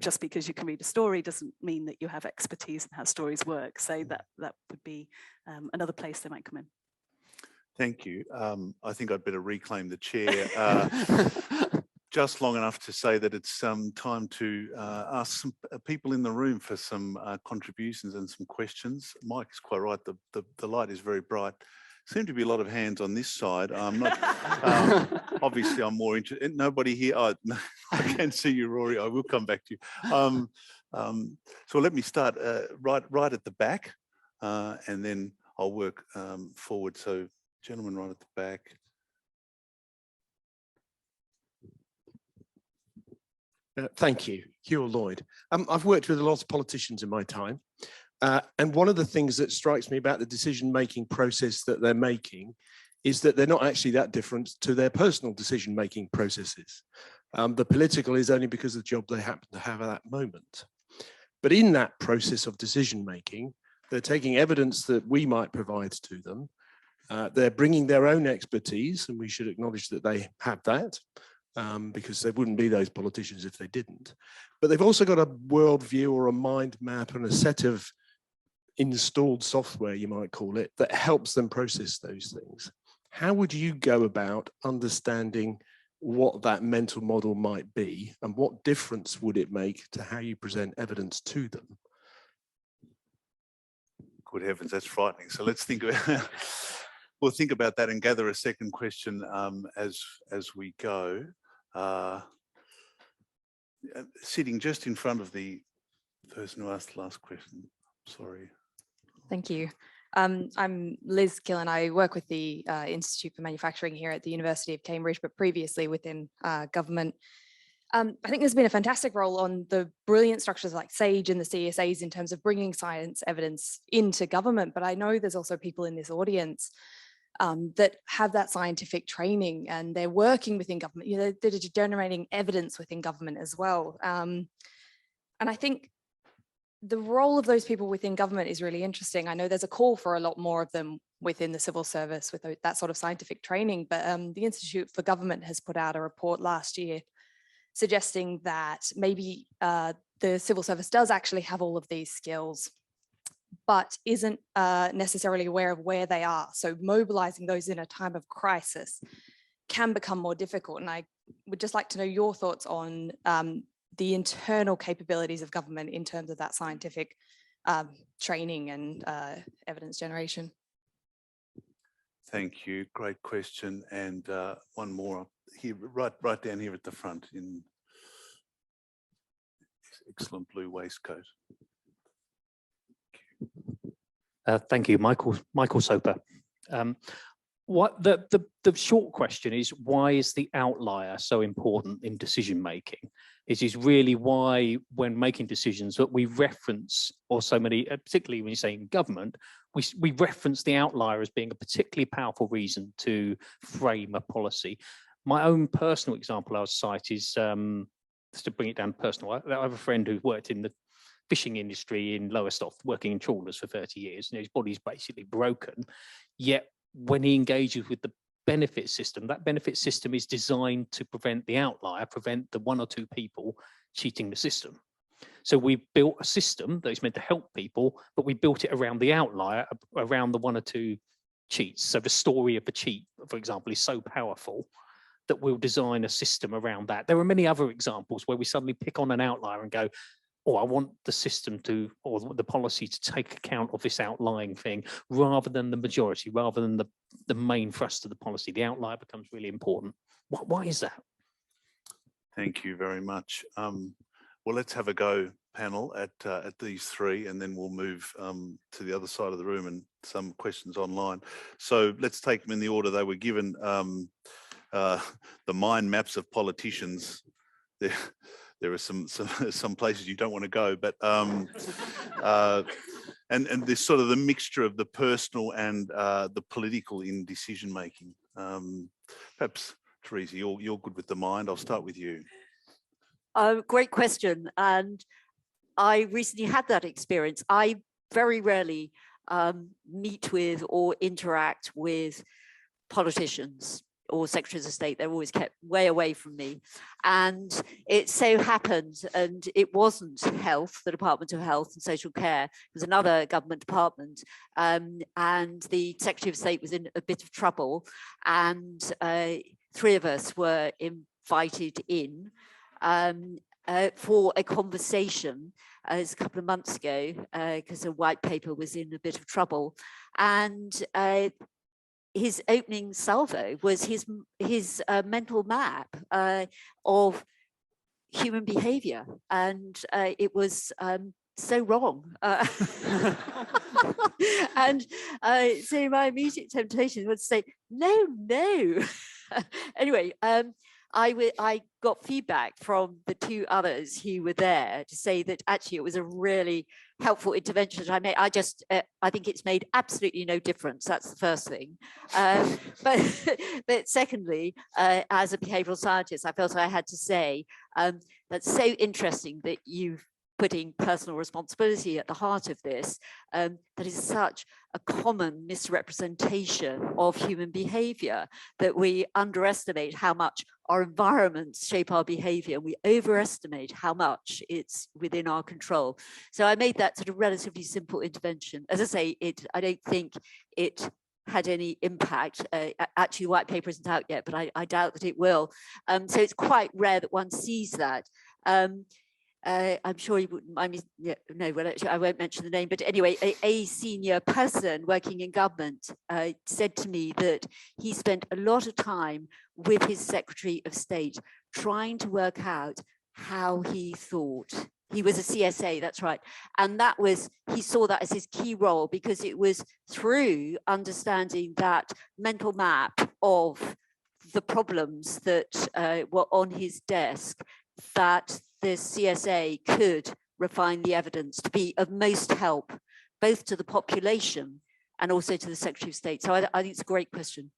Just because you can read a story doesn't mean that you have expertise in how stories work. So that would be another place they might come in. Thank you. I think I'd better reclaim the chair. Just long enough to say that it's time to ask some people in the room for some contributions and some questions. Mike is quite right. The light is very bright. Seem to be a lot of hands on this side. I'm not. Obviously, I'm more interested. Nobody here. Oh, no, I can see you, Rory. I will come back to you. So let me start right at the back, and then I'll work forward. So, gentleman right at the back. Thank you, Hugh Lloyd. I've worked with a lot of politicians in my time, and one of the things that strikes me about the decision-making process that they're making is that they're not actually that different to their personal decision-making processes. The political is only because of the job they happen to have at that moment. But in that process of decision-making, they're taking evidence that we might provide to them. They're bringing their own expertise, and we should acknowledge that they have that. Because there wouldn't be those politicians if they didn't. But they've also got a worldview or a mind map and a set of installed software, you might call it, that helps them process those things. How would you go about understanding what that mental model might be, and what difference would it make to how you present evidence to them? Good heavens, that's frightening. So let's think about. We'll think about that and gather a second question as we go. Sitting just in front of the person who asked the last question. Sorry. Thank you. I'm Liz Killen. I work with the Institute for Manufacturing here at the University of Cambridge, but previously within government. I think there's been a fantastic role on the brilliant structures like SAGE and the CSAs in terms of bringing science evidence into government, but I know there's also people in this audience that have that scientific training, and they're working within government, they're generating evidence within government as well. And I think the role of those people within government is really interesting. I know there's a call for a lot more of them within the civil service with that sort of scientific training, but the Institute for Government has put out a report last year suggesting that maybe the civil service does actually have all of these skills, but isn't necessarily aware of where they are. So mobilizing those in a time of crisis can become more difficult. And I would just like to know your thoughts on the internal capabilities of government in terms of that scientific training and evidence generation. Thank you, great question. And one more here, right down here at the front in excellent blue waistcoat. Thank you, Michael Soper. What the short question is, why is the outlier so important in decision making? It is really why, when making decisions, that we reference, or so many, particularly when you say in government, we reference the outlier as being a particularly powerful reason to frame a policy. My own personal example I would cite is, just to bring it down personal, I have a friend who worked in the fishing industry in Lowestoft, working in trawlers for 30 years, and his body's basically broken, yet when he engages with the benefit system, that benefit system is designed to prevent the outlier, prevent the 1 or 2 people cheating the system. So we built a system that is meant to help people, but we built it around the outlier, around the 1 or 2 cheats. So the story of the cheat, for example, is so powerful that we'll design a system around that. There are many other examples where we suddenly pick on an outlier and go, oh, I want the system to, or the policy to take account of this outlying thing rather than the majority, rather than the main thrust of the policy. The outlier becomes really important. Why is that? Thank you very much. Well, let's have a go, panel, at these 3, and then we'll move to the other side of the room and some questions online. So let's take them in the order they were given. The mind maps of politicians. There are some places you don't want to go, but and there's sort of the mixture of the personal and the political in decision making. Perhaps Teresa, you're good with the mind. I'll start with you. Great question, and I recently had that experience. I very rarely meet with or interact with politicians or secretaries of state. They're always kept way away from me. And it so happened, and it wasn't health, the Department of Health and Social Care, it was another government department. And the Secretary of State was in a bit of trouble. And 3 of us were invited in for a conversation a couple of months ago, because a white paper was in a bit of trouble. And his opening salvo was his mental map of human behavior, and it was so wrong. And so my immediate temptation was to say, no. Anyway, I got feedback from the 2 others who were there to say that actually it was a really helpful intervention that I made. I think it's made absolutely no difference. That's the first thing. But secondly, as a behavioral scientist, I felt I had to say that's so interesting that you've putting personal responsibility at the heart of this. That is such a common misrepresentation of human behavior, that we underestimate how much our environments shape our behavior, and we overestimate how much it's within our control. So I made that sort of relatively simple intervention. As I say, I don't think it had any impact. Actually, the white paper isn't out yet, but I doubt that it will. So it's quite rare that one sees that. I'm sure you wouldn't mind me. Yeah, no, well, actually, I won't mention the name. But anyway, a senior person working in government said to me that he spent a lot of time with his Secretary of State trying to work out how he thought. He was a CSA, that's right. And that was, he saw that as his key role, because it was through understanding that mental map of the problems that were on his desk that the CSA could refine the evidence to be of most help, both to the population and also to the Secretary of State. So I think it's a great question.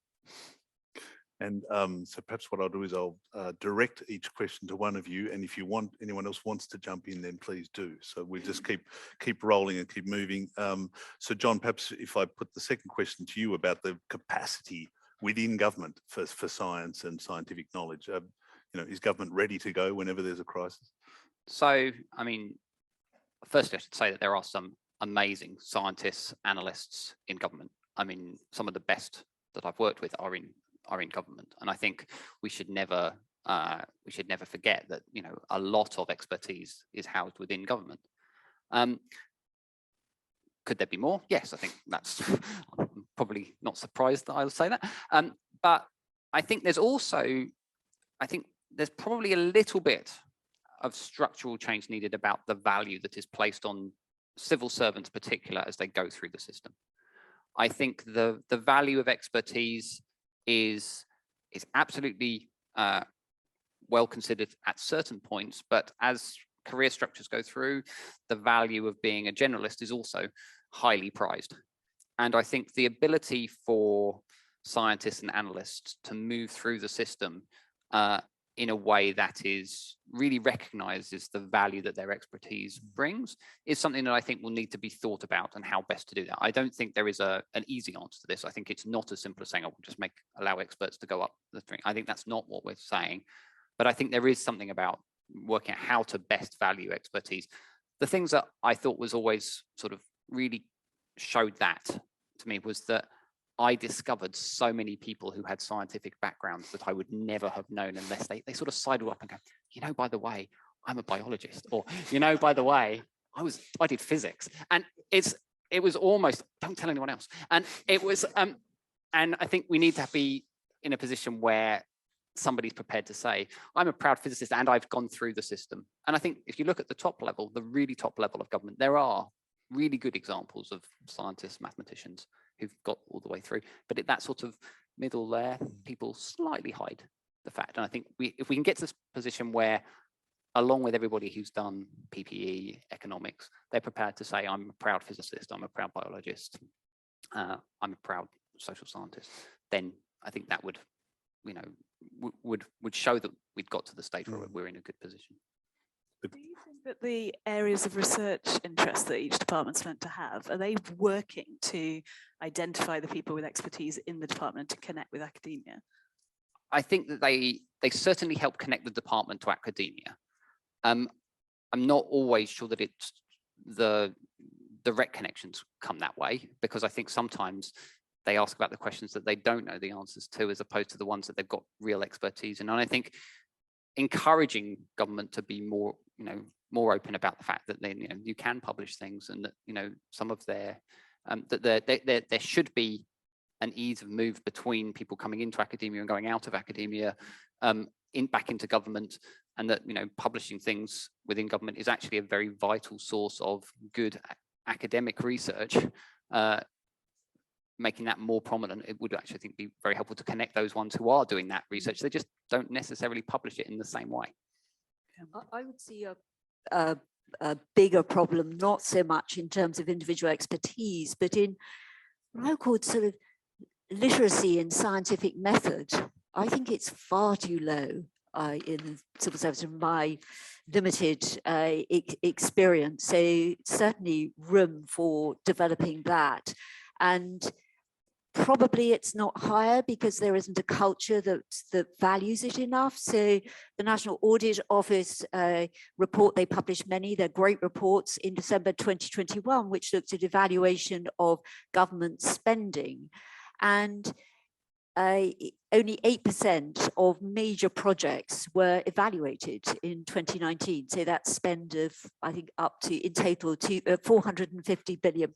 And so perhaps what I'll do is I'll direct each question to one of you, and if you want, anyone else wants to jump in, then please do. So we'll just keep rolling and keep moving. So John, perhaps if I put the second question to you about the capacity within government for science and scientific knowledge. Is government ready to go whenever there's a crisis? So, I mean, firstly, I should say that there are some amazing scientists, analysts in government. I mean, some of the best that I've worked with are in government, and I think we should never forget that a lot of expertise is housed within government. Could there be more? Yes, I think that's I'm probably not surprised that I would say that. But I think there's also, there's probably a little bit of structural change needed about the value that is placed on civil servants, particular as they go through the system. I think the value of expertise is absolutely well considered at certain points, but as career structures go through, the value of being a generalist is also highly prized. And I think the ability for scientists and analysts to move through the system in a way that is really recognizes the value that their expertise brings is something that I think will need to be thought about, and how best to do that. I don't think there is an easy answer to this. I think it's not as simple as saying, oh, we'll just allow experts to go up the string. I think that's not what we're saying, but I think there is something about working out how to best value expertise. The things that I thought was always sort of really showed that to me was that I discovered so many people who had scientific backgrounds that I would never have known unless they sort of sidled up and go, you know, by the way, I'm a biologist, or, you know, by the way, I did physics. And it was almost, don't tell anyone else. And it was, and I think we need to be in a position where somebody's prepared to say, I'm a proud physicist and I've gone through the system. And I think if you look at the top level, the really top level of government, there are really good examples of scientists, mathematicians who've got all the way through. But at that sort of middle there, people slightly hide the fact. And I think if we can get to this position where, along with everybody who's done PPE, economics, they're prepared to say, I'm a proud physicist, I'm a proud biologist, I'm a proud social scientist, then I think that would, you know, would show that we'd got to the stage where we're in a good position. Do you think that the areas of research interest that each department's meant to have, are they working to identify the people with expertise in the department to connect with academia? I think that they certainly help connect the department to academia. I'm not always sure that it's the direct connections come that way, because I think sometimes they ask about the questions that they don't know the answers to, as opposed to the ones that they've got real expertise in. And I think encouraging government to be more, you know, more open about the fact that you know, you can publish things, and that, you know, some of their that there should be an ease of move between people coming into academia and going out of academia back into government, and that, you know, publishing things within government is actually a very vital source of good academic research. Making that more prominent, it would actually, I think, be very helpful to connect those ones who are doing that research. They just don't necessarily publish it in the same way. I would see a bigger problem, not so much in terms of individual expertise, but in what I would call sort of literacy in scientific method. I think it's far too low in the civil service, in my limited experience. So certainly room for developing that. And probably it's not higher because there isn't a culture that values it enough. So the National Audit Office report, they published many, they're great reports in December 2021, which looked at evaluation of government spending. And only 8% of major projects were evaluated in 2019. So that spend of, I think, up to, in total, to £450 billion.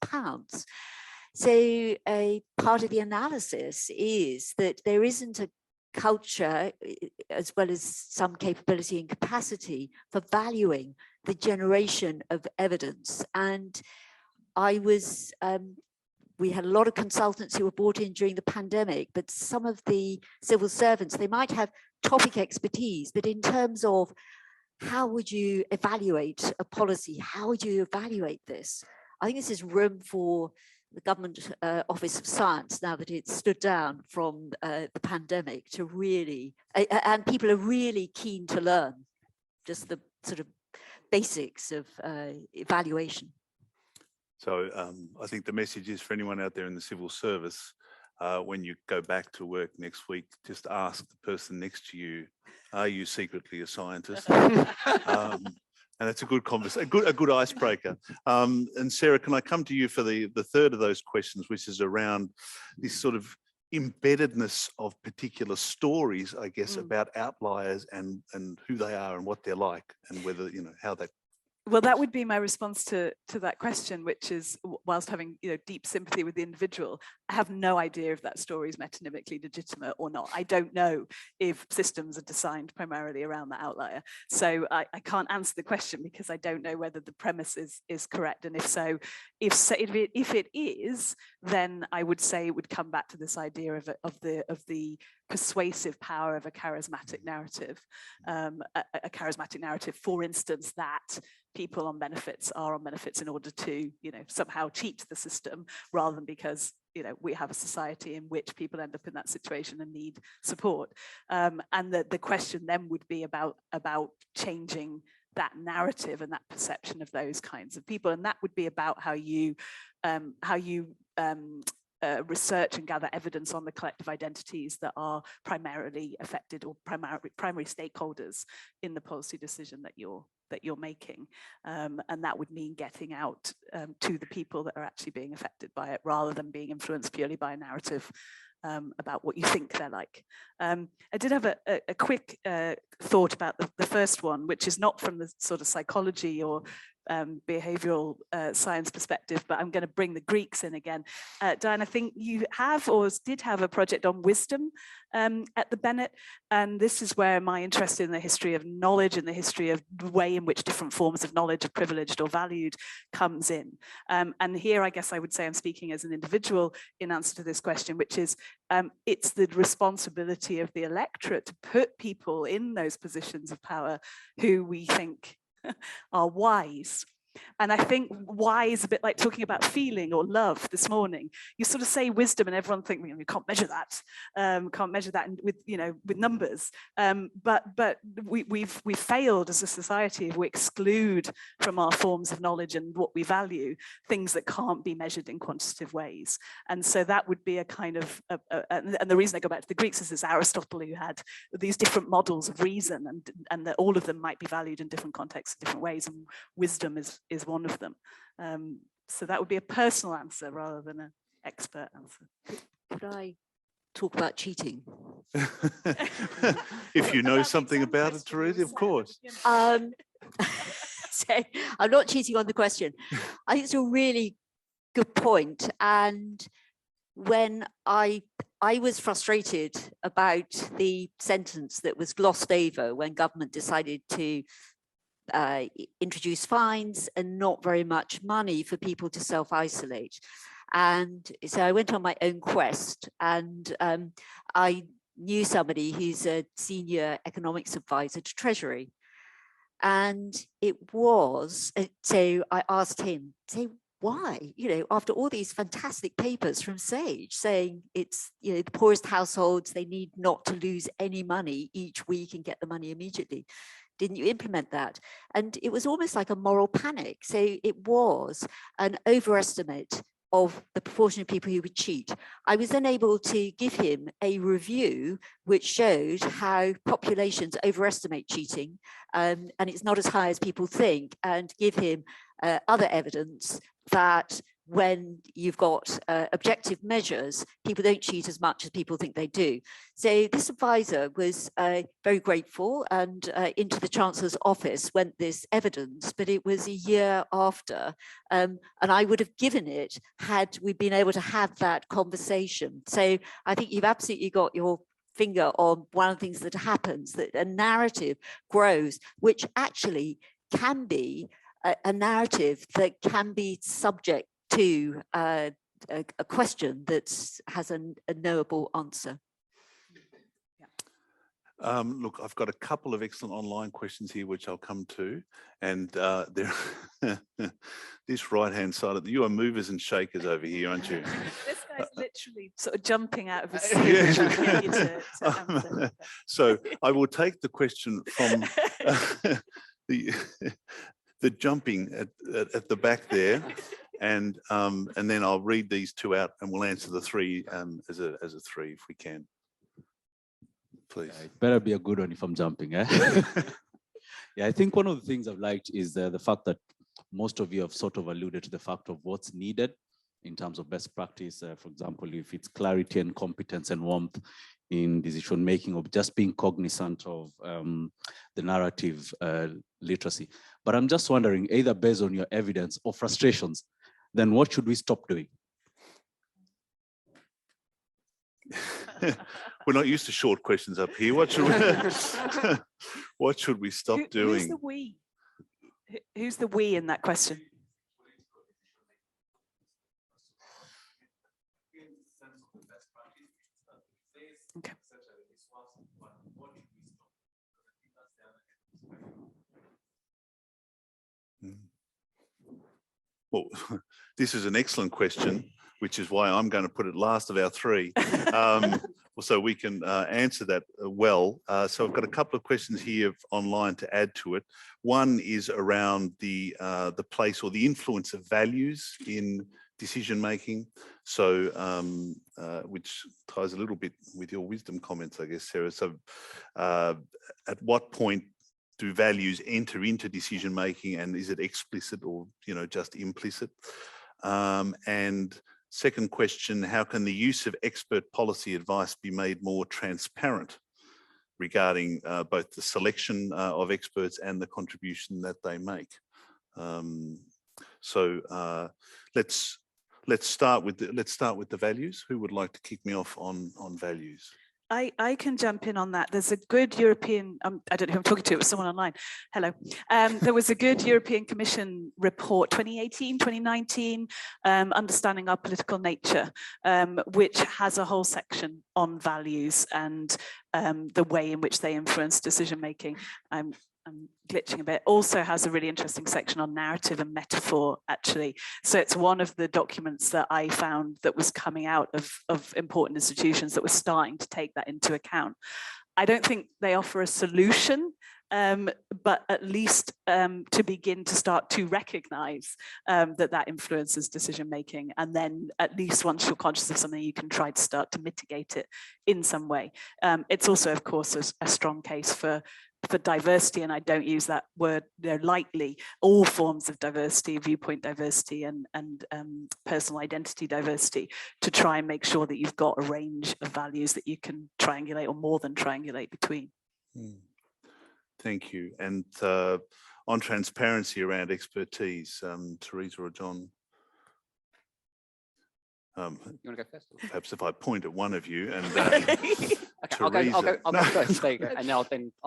So a part of the analysis is that there isn't a culture, as well as some capability and capacity, for valuing the generation of evidence. And we had a lot of consultants who were brought in during the pandemic, but some of the civil servants, they might have topic expertise, but in terms of how would you evaluate a policy, how would you evaluate this? I think this is room for the Government Office of Science, now that it's stood down from the pandemic, to really, and people are really keen to learn just the sort of basics of evaluation. So I think the message is for anyone out there in the civil service, when you go back to work next week, just ask the person next to you, are you secretly a scientist? And it's a good conversation, a good icebreaker. And Sarah, can I come to you for the third of those questions, which is around this sort of embeddedness of particular stories, I guess, about outliers and who they are and what they're like, and whether, you know, how that. Well, that would be my response to that question, which is, whilst having, you know, deep sympathy with the individual, I have no idea if that story is metonymically legitimate or not. I don't know if systems are designed primarily around that outlier. So I can't answer the question because I don't know whether the premise is correct. And if so, if it is, then I would say it would come back to this idea of the persuasive power of a charismatic narrative. A charismatic narrative, for instance, that people on benefits are on benefits in order to, somehow cheat the system, rather than because, we have a society in which people end up in that situation and need support. And the question then would be about changing that narrative and that perception of those kinds of people. And that would be about how you research and gather evidence on the collective identities that are primarily affected, or primary stakeholders in the policy decision that you're making. And that would mean getting out to the people that are actually being affected by it, rather than being influenced purely by a narrative about what you think they're like. I did have a quick thought about the first one, which is not from the sort of psychology or behavioral science perspective, but I'm going to bring the Greeks in again. Diane, I think you have or did have a project on wisdom at the Bennett, and this is where my interest in the history of knowledge and the history of the way in which different forms of knowledge are privileged or valued comes in. And here I guess I would say I'm speaking as an individual in answer to this question, which is it's the responsibility of the electorate to put people in those positions of power who we think are wise. And I think wise, a bit like talking about feeling or love this morning. You sort of say wisdom and everyone thinks, you can't measure that. Can't measure that with numbers. But we've failed as a society if we exclude from our forms of knowledge and what we value things that can't be measured in quantitative ways. And so that would be a kind of, and the reason I go back to the Greeks is it's Aristotle who had these different models of reason, and that all of them might be valued in different contexts, in different ways, and wisdom is one of them. So that would be a personal answer rather than an expert answer. Could I talk about cheating? If you know something about it, Teresa, of course. So I'm not cheating on the question. I think it's a really good point. And when I was frustrated about the sentence that was glossed over when government decided to introduce fines and not very much money for people to self-isolate. And so I went on my own quest, and I knew somebody who's a senior economics advisor to Treasury. And it was, so I asked him, say, why? After all these fantastic papers from SAGE saying it's, the poorest households, they need not to lose any money each week and get the money immediately. Didn't you implement that? And it was almost like a moral panic. So it was an overestimate of the proportion of people who would cheat. I was then able to give him a review which showed how populations overestimate cheating, and it's not as high as people think, and give him other evidence that when you've got objective measures, people don't cheat as much as people think they do. So this advisor was very grateful, and into the Chancellor's office went this evidence, but it was a year after, and I would have given it had we been able to have that conversation. So I think you've absolutely got your finger on one of the things that happens, that a narrative grows, which actually can be a narrative that can be subject to a question that has a knowable answer. Look, I've got a couple of excellent online questions here, which I'll come to. And this right-hand side, you are movers and shakers over here, aren't you? This guy's literally sort of jumping out of his seat trying to get you to answer. So I will take the question from the jumping at the back there. And then I'll read these two out, and we'll answer the three as a three if we can. Please. Yeah, it better be a good one if I'm jumping. Eh? Yeah, I think one of the things I've liked is the fact that most of you have sort of alluded to the fact of what's needed in terms of best practice. For example, if it's clarity and competence and warmth in decision making, or just being cognizant of the narrative literacy. But I'm just wondering, either based on your evidence or frustrations, then what should we stop doing? We're not used to short questions up here. What should we stop doing? Who's the we? Who's the we in that question? Well, this is an excellent question, which is why I'm going to put it last of our three, so we can answer that well. So I've got a couple of questions here online to add to it. One is around the place or the influence of values in decision making. So, which ties a little bit with your wisdom comments, I guess, Sarah. So, at what point do values enter into decision making, and is it explicit or just implicit? And second question, how can the use of expert policy advice be made more transparent regarding both the selection of experts and the contribution that they make? Let's start with the values. Who would like to kick me off on values? I can jump in on that. There's a good European, I don't know who I'm talking to, it was someone online. Hello. There was a good European Commission report, 2018, 2019, Understanding Our Political Nature, which has a whole section on values and the way in which they influence decision-making. I'm glitching a bit, also has a really interesting section on narrative and metaphor, actually. So it's one of the documents that I found that was coming out of important institutions that were starting to take that into account. I don't think they offer a solution, but at least to begin to start to recognize that influences decision making. And then at least once you're conscious of something, you can try to start to mitigate it in some way. It's also, of course, a strong case for diversity, and I don't use that word lightly. All forms of diversity, viewpoint diversity and personal identity diversity, to try and make sure that you've got a range of values that you can triangulate or more than triangulate between. Thank you. And on transparency around expertise, Teresa or John? You want to go first? Perhaps if I point at one of you and okay, Teresa. I'll go first. There you go. And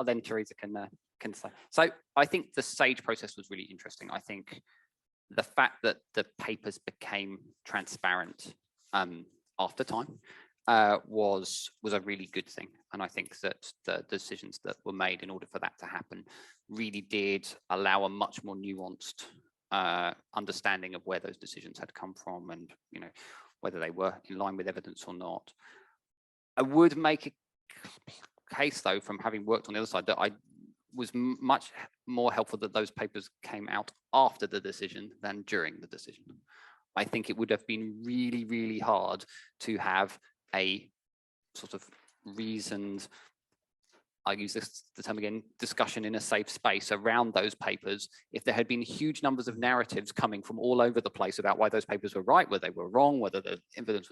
then Teresa can say. So I think the SAGE process was really interesting. I think the fact that the papers became transparent after time was a really good thing. And I think that the decisions that were made in order for that to happen really did allow a much more nuanced understanding of where those decisions had come from, and whether they were in line with evidence or not. I would make a case, though, from having worked on the other side, that I was much more helpful that those papers came out after the decision than during the decision. I think it would have been really, really hard to have a sort of reasoned, I use the term again, discussion in a safe space around those papers if there had been huge numbers of narratives coming from all over the place about why those papers were right, whether they were wrong, whether the evidence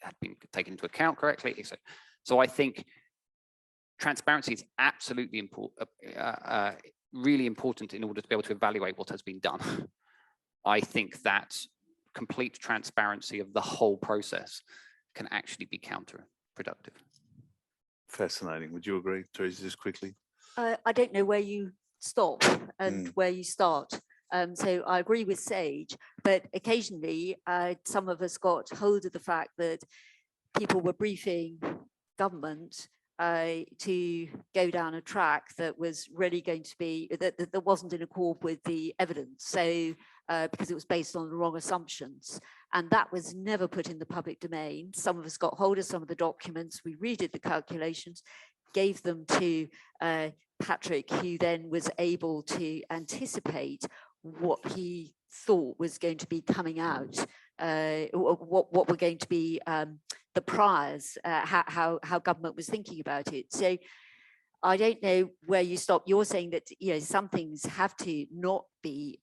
had been taken into account correctly, etc. So I think transparency is absolutely really important in order to be able to evaluate what has been done. I think that complete transparency of the whole process can actually be counterproductive. Fascinating. Would you agree, Teresa, just quickly? I don't know where you stop and where you start. So I agree with Sage, but occasionally some of us got hold of the fact that people were briefing government to go down a track that was really going to be, that wasn't in accord with the evidence. So because it was based on the wrong assumptions. And that was never put in the public domain. Some of us got hold of some of the documents, we redid the calculations, gave them to Patrick, who then was able to anticipate what he thought was going to be coming out, what were going to be the priors, how government was thinking about it. So I don't know where you stop. You're saying that some things have to not be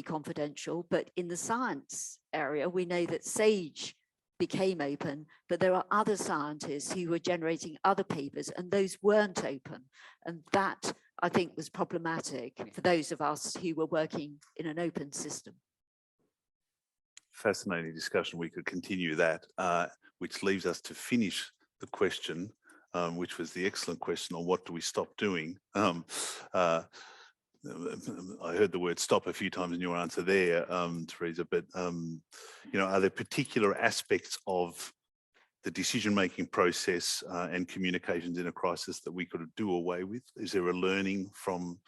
confidential, but in the science area, we know that SAGE became open, but there are other scientists who were generating other papers, and those weren't open, and that I think was problematic for those of us who were working in an open system. Fascinating discussion. We could continue that, which leaves us to finish the question. Which was the excellent question on what do we stop doing. I heard the word stop a few times in your answer there, Teresa, but are there particular aspects of the decision-making process and communications in a crisis that we could do away with? Is there a learning from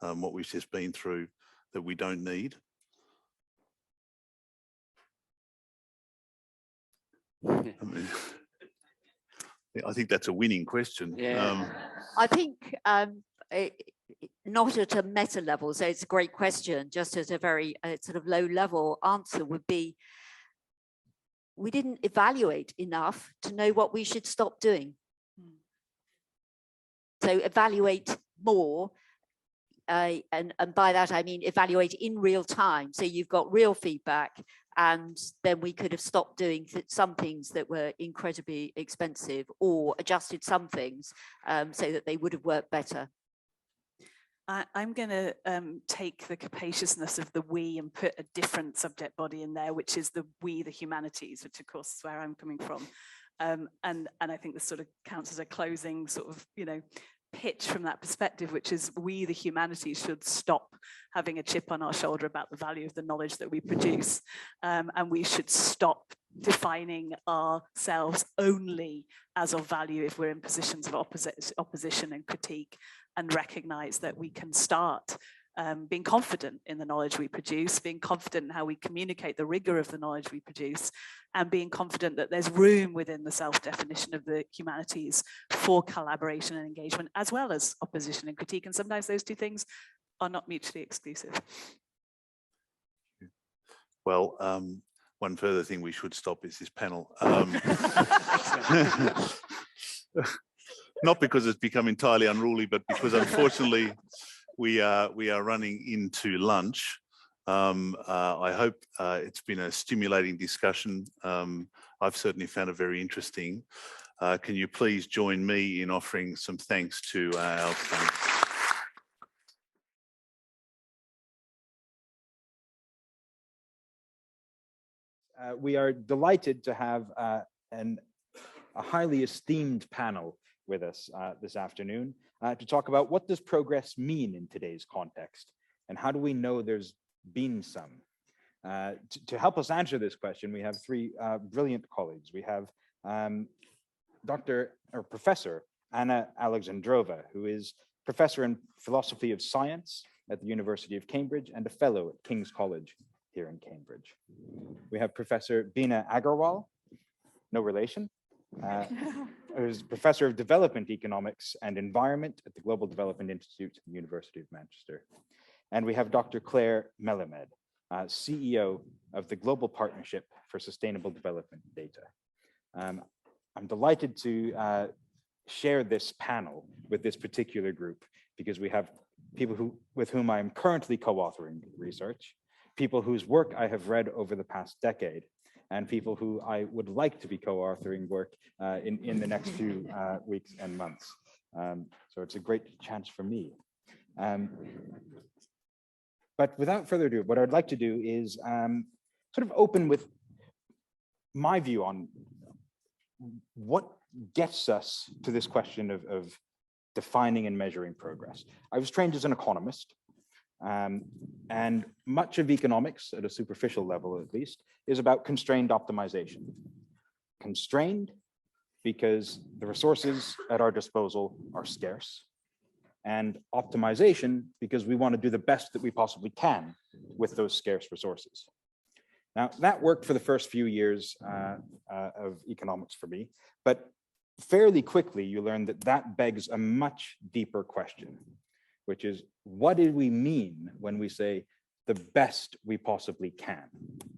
what we've just been through that we don't need? I think that's a winning question. I think not at a meta level, so it's a great question, just at a very sort of low level answer would be, we didn't evaluate enough to know what we should stop doing. So evaluate more, and by that I mean evaluate in real time. So you've got real feedback, and then we could have stopped doing some things that were incredibly expensive, or adjusted some things so that they would have worked better. I'm going to take the capaciousness of the we and put a different subject body in there, which is the we, the humanities, which of course is where I'm coming from. And I think this sort of counts as a closing sort of, pitch from that perspective, which is we, the humanities, should stop having a chip on our shoulder about the value of the knowledge that we produce. And we should stop defining ourselves only as of value if we're in positions of opposition and critique, and recognize that we can start being confident in the knowledge we produce, being confident in how we communicate the rigor of the knowledge we produce, and being confident that there's room within the self-definition of the humanities for collaboration and engagement, as well as opposition and critique. And sometimes those two things are not mutually exclusive. Well, one further thing we should stop is this panel. Not because it's become entirely unruly, but because unfortunately we are running into lunch. I hope it's been a stimulating discussion. I've certainly found it very interesting. Can you please join me in offering some thanks to our we are delighted to have a highly esteemed panel with us this afternoon to talk about what does progress mean in today's context, and how do we know there's been some. To help us answer this question, we have three brilliant colleagues. We have Professor Anna Alexandrova, who is Professor in Philosophy of Science at the University of Cambridge and a Fellow at King's College here in Cambridge. We have Professor Beena Agarwal, no relation, who's Professor of Development Economics and Environment at the Global Development Institute at the University of Manchester. And we have Dr. Claire Melamed, CEO of the Global Partnership for Sustainable Development Data. I'm delighted to share this panel with this particular group because we have people with whom I'm currently co-authoring research, people whose work I have read over the past decade, and people who I would like to be co-authoring work in the next few weeks and months. So it's a great chance for me. But without further ado, what I'd like to do is sort of open with my view on what gets us to this question of defining and measuring progress. I was trained as an economist, and much of economics, at a superficial level at least, is about constrained optimization. Constrained because the resources at our disposal are scarce, and optimization because we want to do the best that we possibly can with those scarce resources. Now, that worked for the first few years of economics for me, but fairly quickly you learn that that begs a much deeper question, which is, what do we mean when we say the best we possibly can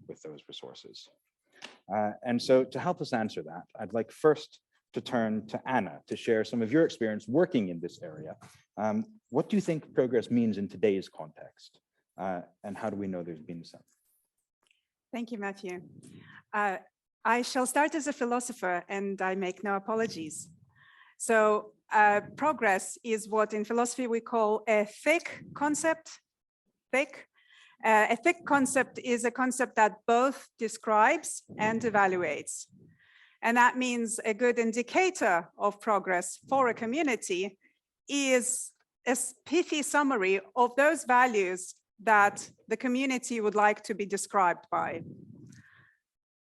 with those resources? And so to help us answer that, I'd like first to turn to Anna to share some of your experience working in this area. What do you think progress means in today's context? And how do we know there's been some? Thank you, Matthew. I shall start as a philosopher, and I make no apologies. So progress is what in philosophy we call a thick concept. A thick concept is a concept that both describes and evaluates. And that means a good indicator of progress for a community is a pithy summary of those values that the community would like to be described by.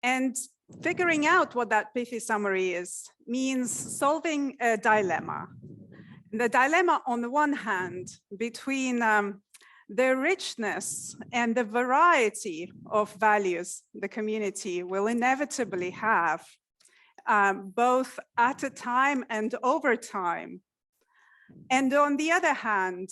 And figuring out what that pithy summary is means solving a dilemma. The dilemma, on the one hand, between the richness and the variety of values the community will inevitably have, both at a time and over time. And on the other hand,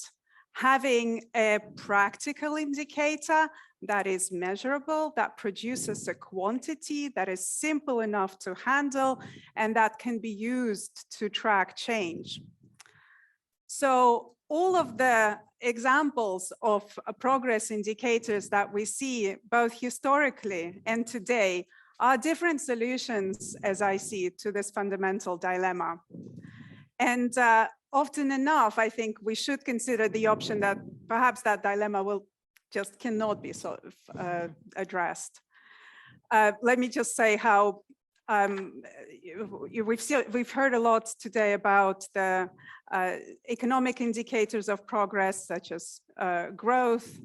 having a practical indicator that is measurable, that produces a quantity that is simple enough to handle, and that can be used to track change. So all of the examples of progress indicators that we see both historically and today are different solutions, as I see it, to this fundamental dilemma. And often enough, I think we should consider the option that perhaps that dilemma will just cannot be sort of addressed. Let me just say how we've heard a lot today about the economic indicators of progress, such as growth,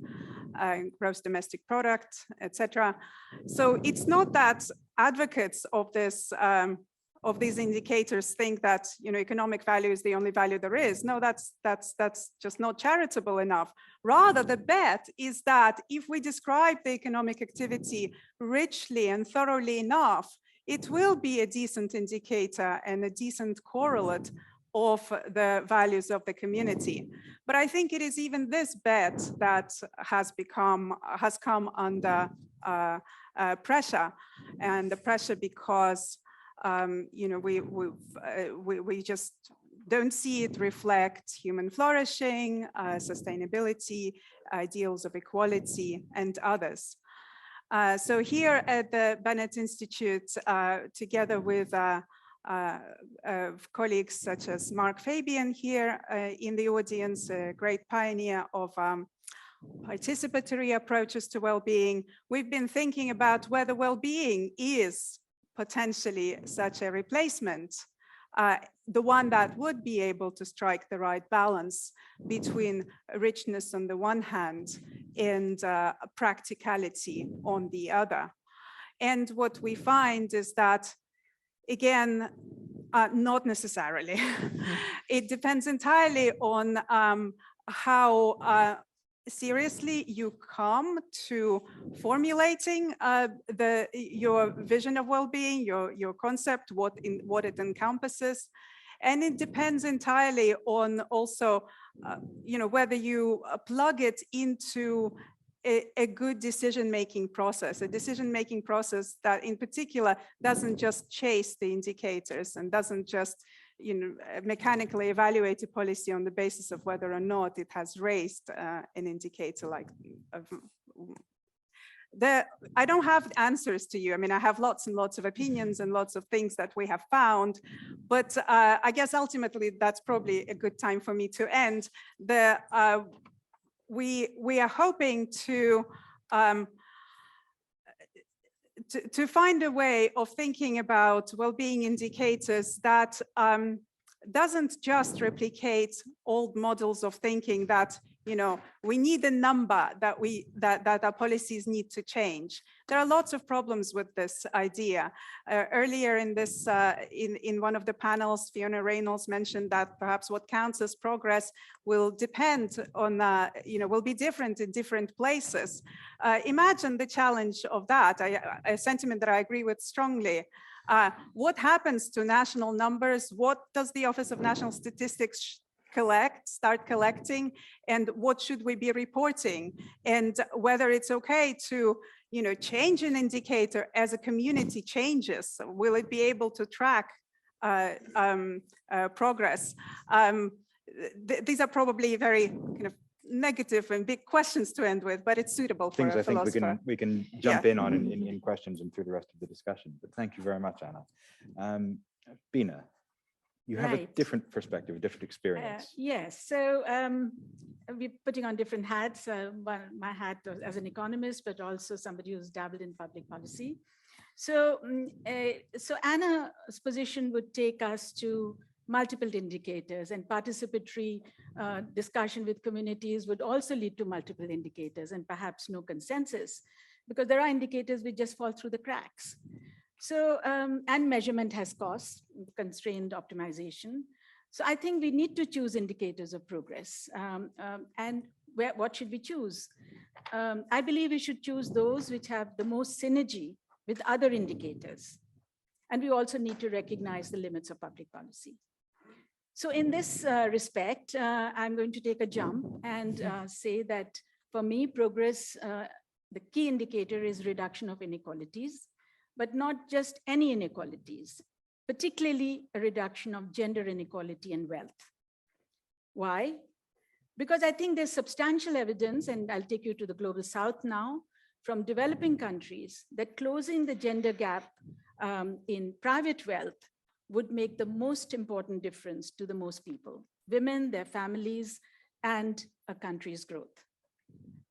gross domestic product, etc. So it's not that advocates of this of these indicators think that economic value is the only value there is. No, that's just not charitable enough. Rather, the bet is that if we describe the economic activity richly and thoroughly enough, it will be a decent indicator and a decent correlate of the values of the community. But I think it is even this bet that has come under pressure, and the pressure because we just don't see it reflect human flourishing, sustainability, ideals of equality, and others. So here at the Bennett Institute, together with colleagues such as Mark Fabian here in the audience, a great pioneer of participatory approaches to well-being, we've been thinking about whether well-being is potentially such a replacement, the one that would be able to strike the right balance between richness on the one hand and practicality on the other. And what we find is that, again, not necessarily. It depends entirely on how seriously you come to formulating your vision of well-being, your concept, what it encompasses. And it depends entirely on also, whether you plug it into a good decision-making process, a decision-making process that in particular doesn't just chase the indicators and doesn't just mechanically evaluate a policy on the basis of whether or not it has raised an indicator like I don't have answers to you. I mean, I have lots and lots of opinions and lots of things that we have found, but I guess ultimately that's probably a good time for me to end. We are hoping to find a way of thinking about well-being indicators that doesn't just replicate old models of thinking that we need a number that our policies need to change. There are lots of problems with this idea. Earlier in this, in one of the panels, Fiona Reynolds mentioned that perhaps what counts as progress will depend on, will be different in different places. Imagine the challenge of that, a sentiment that I agree with strongly. What happens to national numbers? What does the Office of National Statistics start collecting, and what should we be reporting, and whether it's okay to change an indicator as a community changes? Will it be able to track progress? These are probably very kind of negative and big questions to end with, but it's suitable for a philosopher. Things I think we can jump in on in questions and through the rest of the discussion. But thank you very much, Anna. Bina, you have a different perspective, a different experience. Yes, so we're putting on different hats. My hat as an economist, but also somebody who's dabbled in public policy. So, so Anna's position would take us to multiple indicators, and participatory discussion with communities would also lead to multiple indicators and perhaps no consensus, because there are indicators which just fall through the cracks. So, and measurement has costs, constrained optimization. So I think we need to choose indicators of progress. And what should we choose? I believe we should choose those which have the most synergy with other indicators. And we also need to recognize the limits of public policy. So in this respect, I'm going to take a jump and say that for me, progress, the key indicator is reduction of inequalities, but not just any inequalities, particularly a reduction of gender inequality and wealth. Why? Because I think there's substantial evidence, and I'll take you to the global south now, from developing countries that closing the gender gap in private wealth would make the most important difference to the most people, women, their families, and a country's growth.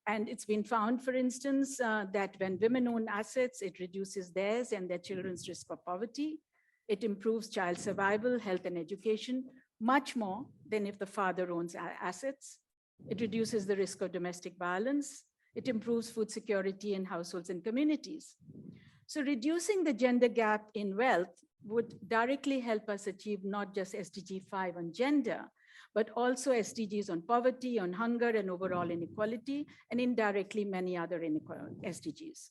And it's been found, for instance, that when women own assets, it reduces theirs and their children's risk of poverty. It improves child survival, health, and education much more than if the father owns assets. It reduces the risk of domestic violence. It improves food security in households and communities. So reducing the gender gap in wealth would directly help us achieve not just SDG 5 on gender, but also SDGs on poverty, on hunger, and overall inequality, and indirectly many other SDGs.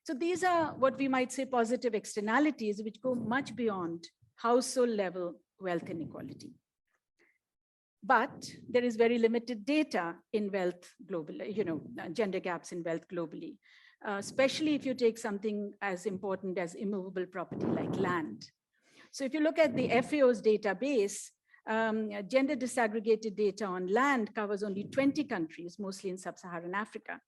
So these are what we might say positive externalities, which go much beyond household level wealth inequality. But there is very limited data in wealth globally, gender gaps in wealth globally, especially if you take something as important as immovable property like land. So if you look at the FAO's database, gender disaggregated data on land covers only 20 countries, mostly in sub-Saharan Africa.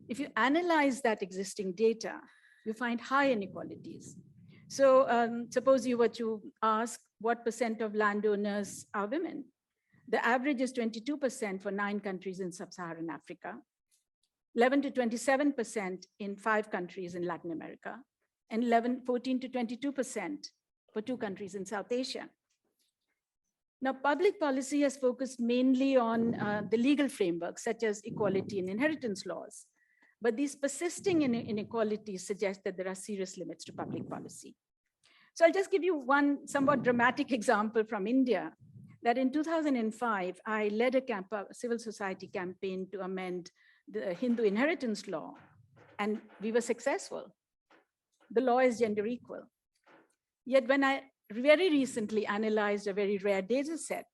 If you analyze that existing data, you find high inequalities. So suppose you were to ask what % of landowners are women. The average is 22% for 9 countries in sub-Saharan Africa, 11 to 27% in 5 countries in Latin America, and 14 to 22% for 2 countries in South Asia. Now, public policy has focused mainly on the legal framework, such as equality and inheritance laws. But these persisting inequalities suggest that there are serious limits to public policy. So I'll just give you one somewhat dramatic example from India, that in 2005, I led a civil society campaign to amend the Hindu inheritance law, and we were successful. The law is gender equal. Yet when I very recently analyzed a very rare data set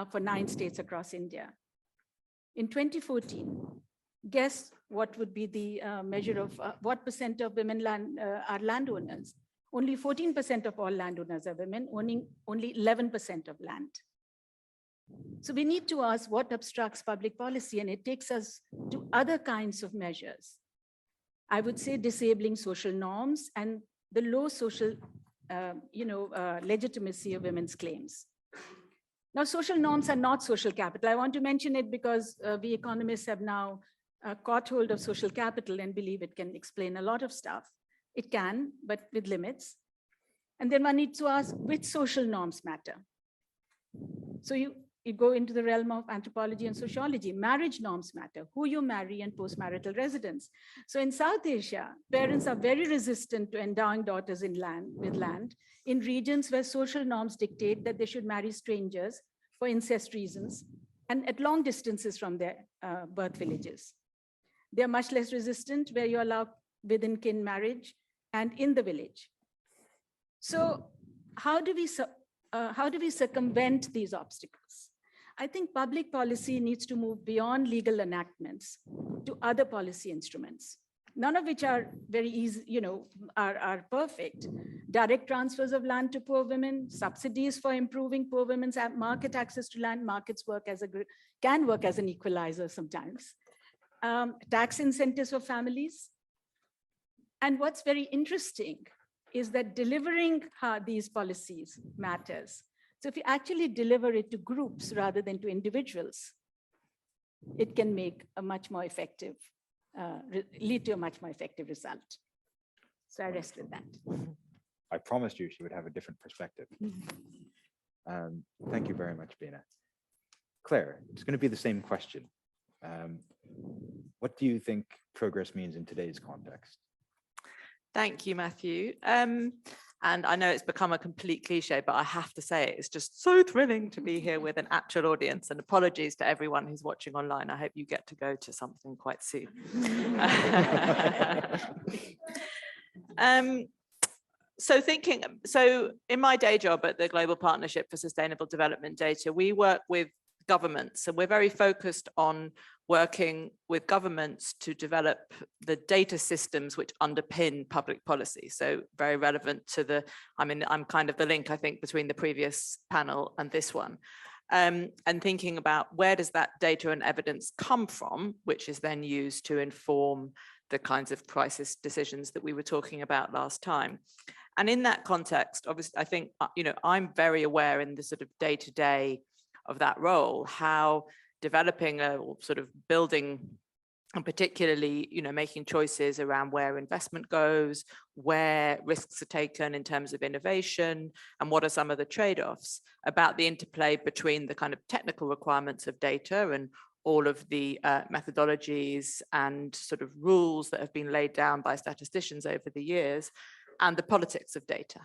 for 9 states across India, in 2014, guess what would be the measure of what % of women are landowners? Only 14% of all landowners are women, owning only 11% of land. So we need to ask what obstructs public policy, and it takes us to other kinds of measures. I would say disabling social norms and the low social legitimacy of women's claims. Now, social norms are not social capital. I want to mention it because we economists have now caught hold of social capital and believe it can explain a lot of stuff. It can, but with limits. And then one needs to ask which social norms matter. So you go into the realm of anthropology and sociology. Marriage norms matter, who you marry and post-marital residence. So in South Asia, parents are very resistant to endowing daughters with land in regions where social norms dictate that they should marry strangers for incest reasons and at long distances from their birth villages. They're much less resistant where you allow within kin marriage and in the village. So how do we circumvent these obstacles? I think public policy needs to move beyond legal enactments to other policy instruments, none of which are very easy, are perfect. Direct transfers of land to poor women, subsidies for improving poor women's market access to land. Markets can work as an equalizer sometimes. Tax incentives for families. And what's very interesting is that delivering these policies matters. So if you actually deliver it to groups rather than to individuals, it can make a much more effective, lead to a much more effective result. So I rest with that. I promised you she would have a different perspective. Thank you very much, Bina. Claire, it's going to be the same question. What do you think progress means in today's context? Thank you, Matthew. And I know it's become a complete cliche, but I have to say it's just so thrilling to be here with an actual audience, and apologies to everyone who's watching online. I hope you get to go to something quite soon. So in my day job at the Global Partnership for Sustainable Development Data, we work with governments, and we're very focused on working with governments to develop the data systems which underpin public policy. So very relevant to I'm kind of the link, I think, between the previous panel and this one. And thinking about where does that data and evidence come from, which is then used to inform the kinds of crisis decisions that we were talking about last time. And in that context, obviously, I think, I'm very aware in the sort of day-to-day of that role, how developing or sort of building, and particularly, making choices around where investment goes, where risks are taken in terms of innovation, and what are some of the trade-offs about the interplay between the kind of technical requirements of data and all of the methodologies and sort of rules that have been laid down by statisticians over the years, and the politics of data.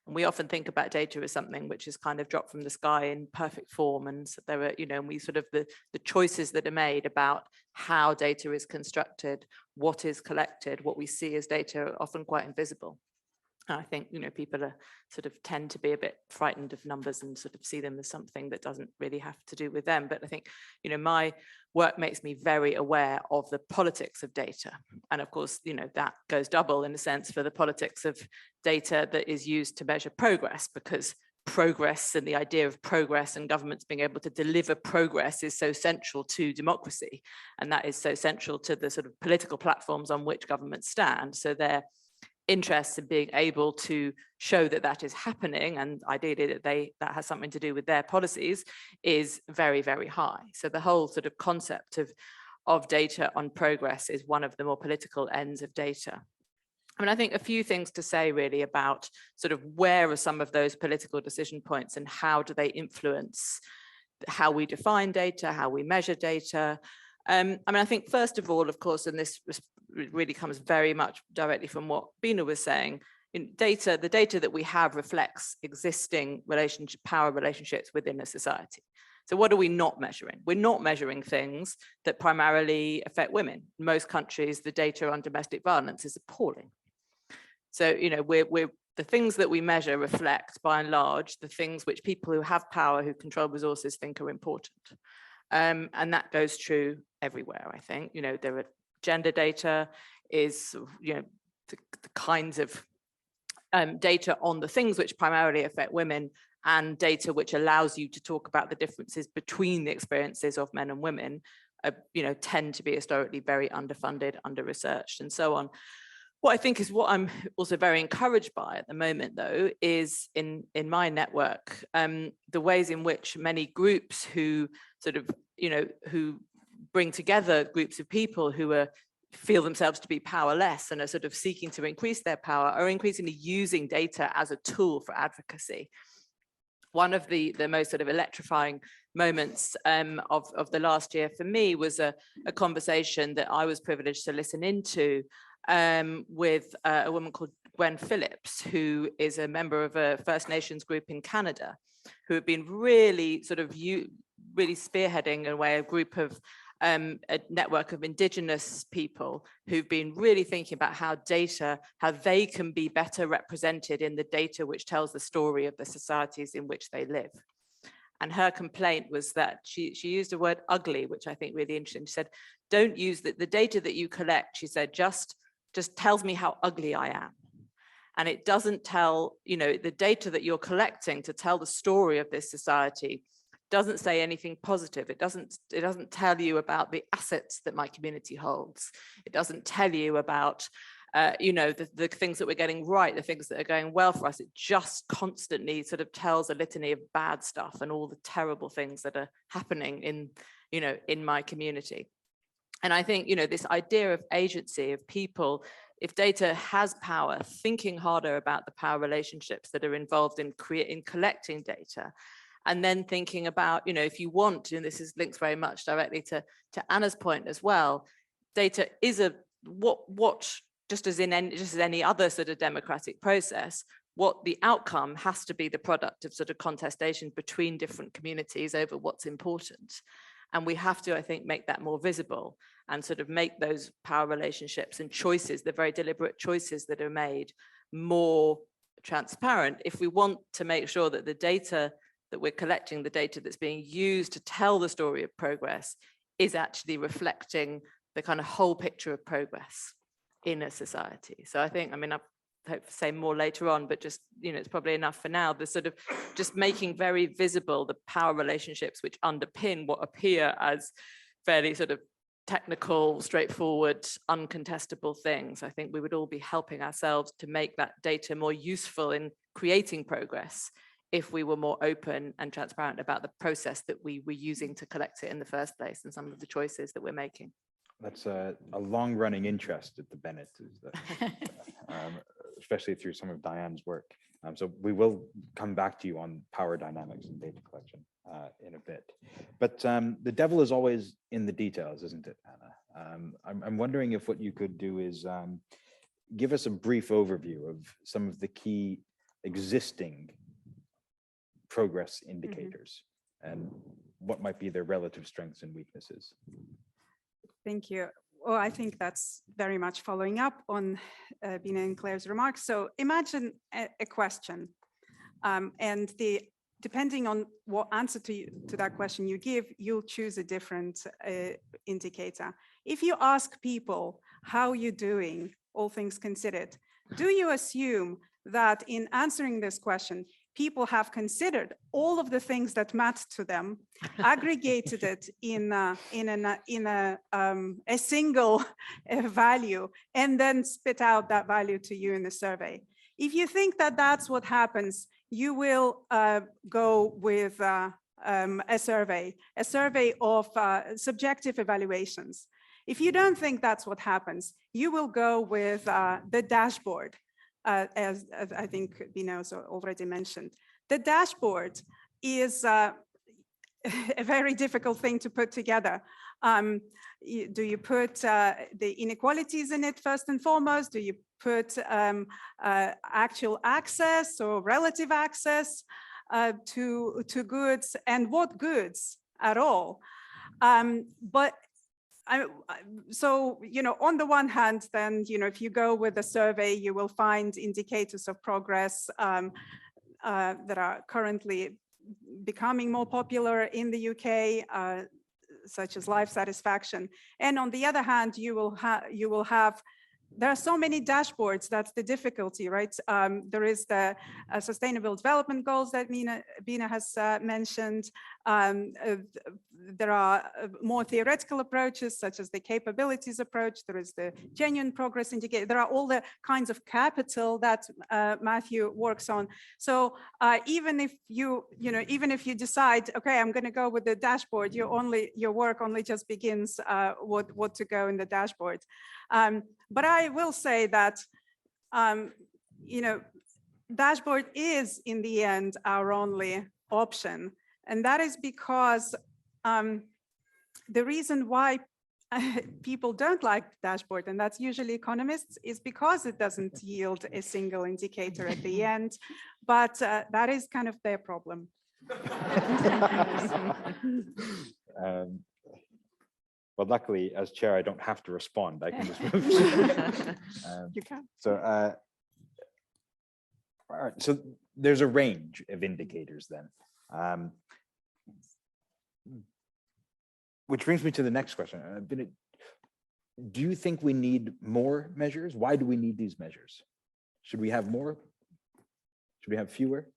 And we often think about data as something which is kind of dropped from the sky in perfect form. And so there are, and we sort of the choices that are made about how data is constructed, what is collected, what we see as data are often quite invisible. And I think, people are sort of tend to be a bit frightened of numbers and sort of see them as something that doesn't really have to do with them. But I think, my work makes me very aware of the politics of data. And of course, that goes double in a sense for the politics of data that is used to measure progress, because progress and the idea of progress and governments being able to deliver progress is so central to democracy. And that is so central to the sort of political platforms on which governments stand. So their interest in being able to show that that is happening, and ideally that has something to do with their policies, is very, very high. So the whole sort of concept of data on progress is one of the more political ends of data. I mean, I think a few things to say really about sort of where are some of those political decision points and how do they influence how we define data, how we measure data. I mean, I think first of all, of course, and this really comes very much directly from what Bina was saying, the data that we have reflects existing power relationships within a society. So what are we not measuring? We're not measuring things that primarily affect women. In most countries, the data on domestic violence is appalling. So, the things that we measure reflect, by and large, the things which people who have power, who control resources, think are important. And that goes true everywhere, I think. There are gender data is, the kinds of data on the things which primarily affect women, and data which allows you to talk about the differences between the experiences of men and women, tend to be historically very underfunded, under-researched, and so on. What I think is what I'm also very encouraged by at the moment, though, is in my network, the ways in which many groups who sort of, who bring together groups of people who feel themselves to be powerless and are sort of seeking to increase their power, are increasingly using data as a tool for advocacy. One of the most sort of electrifying moments of the last year for me was a conversation that I was privileged to listen into with a woman called Gwen Phillips, who is a member of a First Nations group in Canada, who have been really sort of really spearheading in a way a group of a network of Indigenous people who've been really thinking about how they can be better represented in the data which tells the story of the societies in which they live. And her complaint was that she used the word ugly, which I think really interesting. She said, don't use the data that you collect, she said, just tells me how ugly I am. And it doesn't tell, the data that you're collecting to tell the story of this society doesn't say anything positive. It doesn't tell you about the assets that my community holds. It doesn't tell you about, the things that we're getting right, the things that are going well for us. It just constantly sort of tells a litany of bad stuff and all the terrible things that are happening in my community. And I think, this idea of agency, of people, if data has power, thinking harder about the power relationships that are involved in collecting data, and then thinking about, if you want, and this links very much directly to Anna's point as well, data is just as any other sort of democratic process, what the outcome has to be the product of sort of contestation between different communities over what's important. And we have to, I think, make that more visible and sort of make those power relationships and choices, the very deliberate choices that are made, more transparent if we want to make sure that the data that we're collecting, the data that's being used to tell the story of progress, is actually reflecting the kind of whole picture of progress in a society. So I think, I mean, I hope to say more later on, but just, you know, it's probably enough for now, the sort of just making very visible the power relationships which underpin what appear as fairly sort of technical, straightforward, uncontestable things. I think we would all be helping ourselves to make that data more useful in creating progress if we were more open and transparent about the process that we were using to collect it in the first place and some of the choices that we're making. That's a long-running interest at the Bennett, is that, especially through some of Diane's work. So we will come back to you on power dynamics and data collection in a bit. But the devil is always in the details, isn't it, Anna? I'm wondering if what you could do is give us a brief overview of some of the key existing progress indicators and what might be their relative strengths and weaknesses. Thank you. Well, I think that's very much following up on Bina and Claire's remarks. So imagine a question, and depending on what answer to that question you give, you'll choose a different indicator. If you ask people, how you doing, all things considered, do you assume that in answering this question, people have considered all of the things that matter to them, aggregated it in a single value, and then spit out that value to you in the survey? If you think that that's what happens, you will go with a survey of subjective evaluations. If you don't think that's what happens, you will go with the dashboard. As I think Bina already mentioned. The dashboard is a very difficult thing to put together. Do you put the inequalities in it first and foremost? Do you put actual access or relative access to goods, and what goods at all? So, you know, on the one hand, then, you know, if you go with a survey, you will find indicators of progress that are currently becoming more popular in the UK, such as life satisfaction. And on the other hand, you will have there are so many dashboards. That's the difficulty, right? There is the sustainable development goals that Bina has mentioned. There are more theoretical approaches, such as the capabilities approach. There is the genuine progress indicator. There are all the kinds of capital that Matthew works on. So even if even if you decide, okay, I'm going to go with the dashboard, your work only just begins what to go in the dashboard. But I will say that, dashboard is in the end our only option. And that is because the reason why people don't like dashboard, and that's usually economists, is because it doesn't yield a single indicator at the end. But that is kind of their problem. Well, luckily, as chair, I don't have to respond. I can just move. You can. So, all right. So there's a range of indicators then. Which brings me to the next question. Do you think we need more measures? Why do we need these measures? Should we have more? Should we have fewer?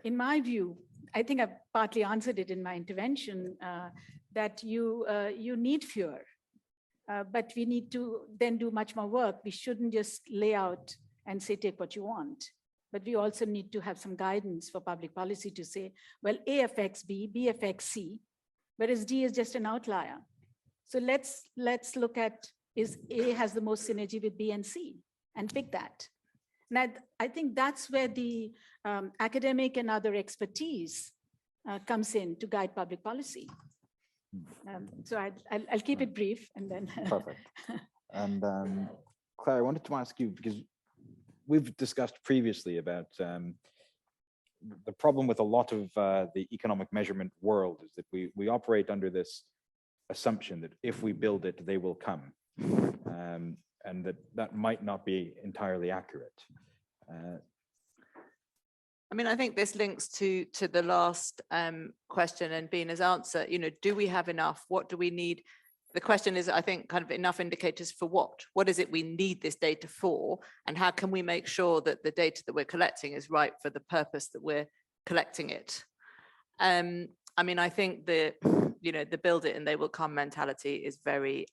In my view, I think I've partly answered it in my intervention, that you need fewer, but we need to then do much more work. We shouldn't just lay out and say, take what you want, but we also need to have some guidance for public policy to say, well, A affects B, B affects C, whereas D is just an outlier. So let's look at, is A has the most synergy with B and C, and pick that. And I think that's where the academic and other expertise comes in to guide public policy. So I'll keep it brief and then. Perfect. And Claire, I wanted to ask you, because we've discussed previously about the problem with a lot of the economic measurement world is that we operate under this assumption that if we build it, they will come, and that might not be entirely accurate. I mean, I think this links to the last question and Bina's answer. You know, do we have enough? What do we need? The question is, I think, kind of enough indicators for what? What is it we need this data for? And how can we make sure that the data that we're collecting is right for the purpose that we're collecting it? I mean, I think the build it and they will come mentality is very,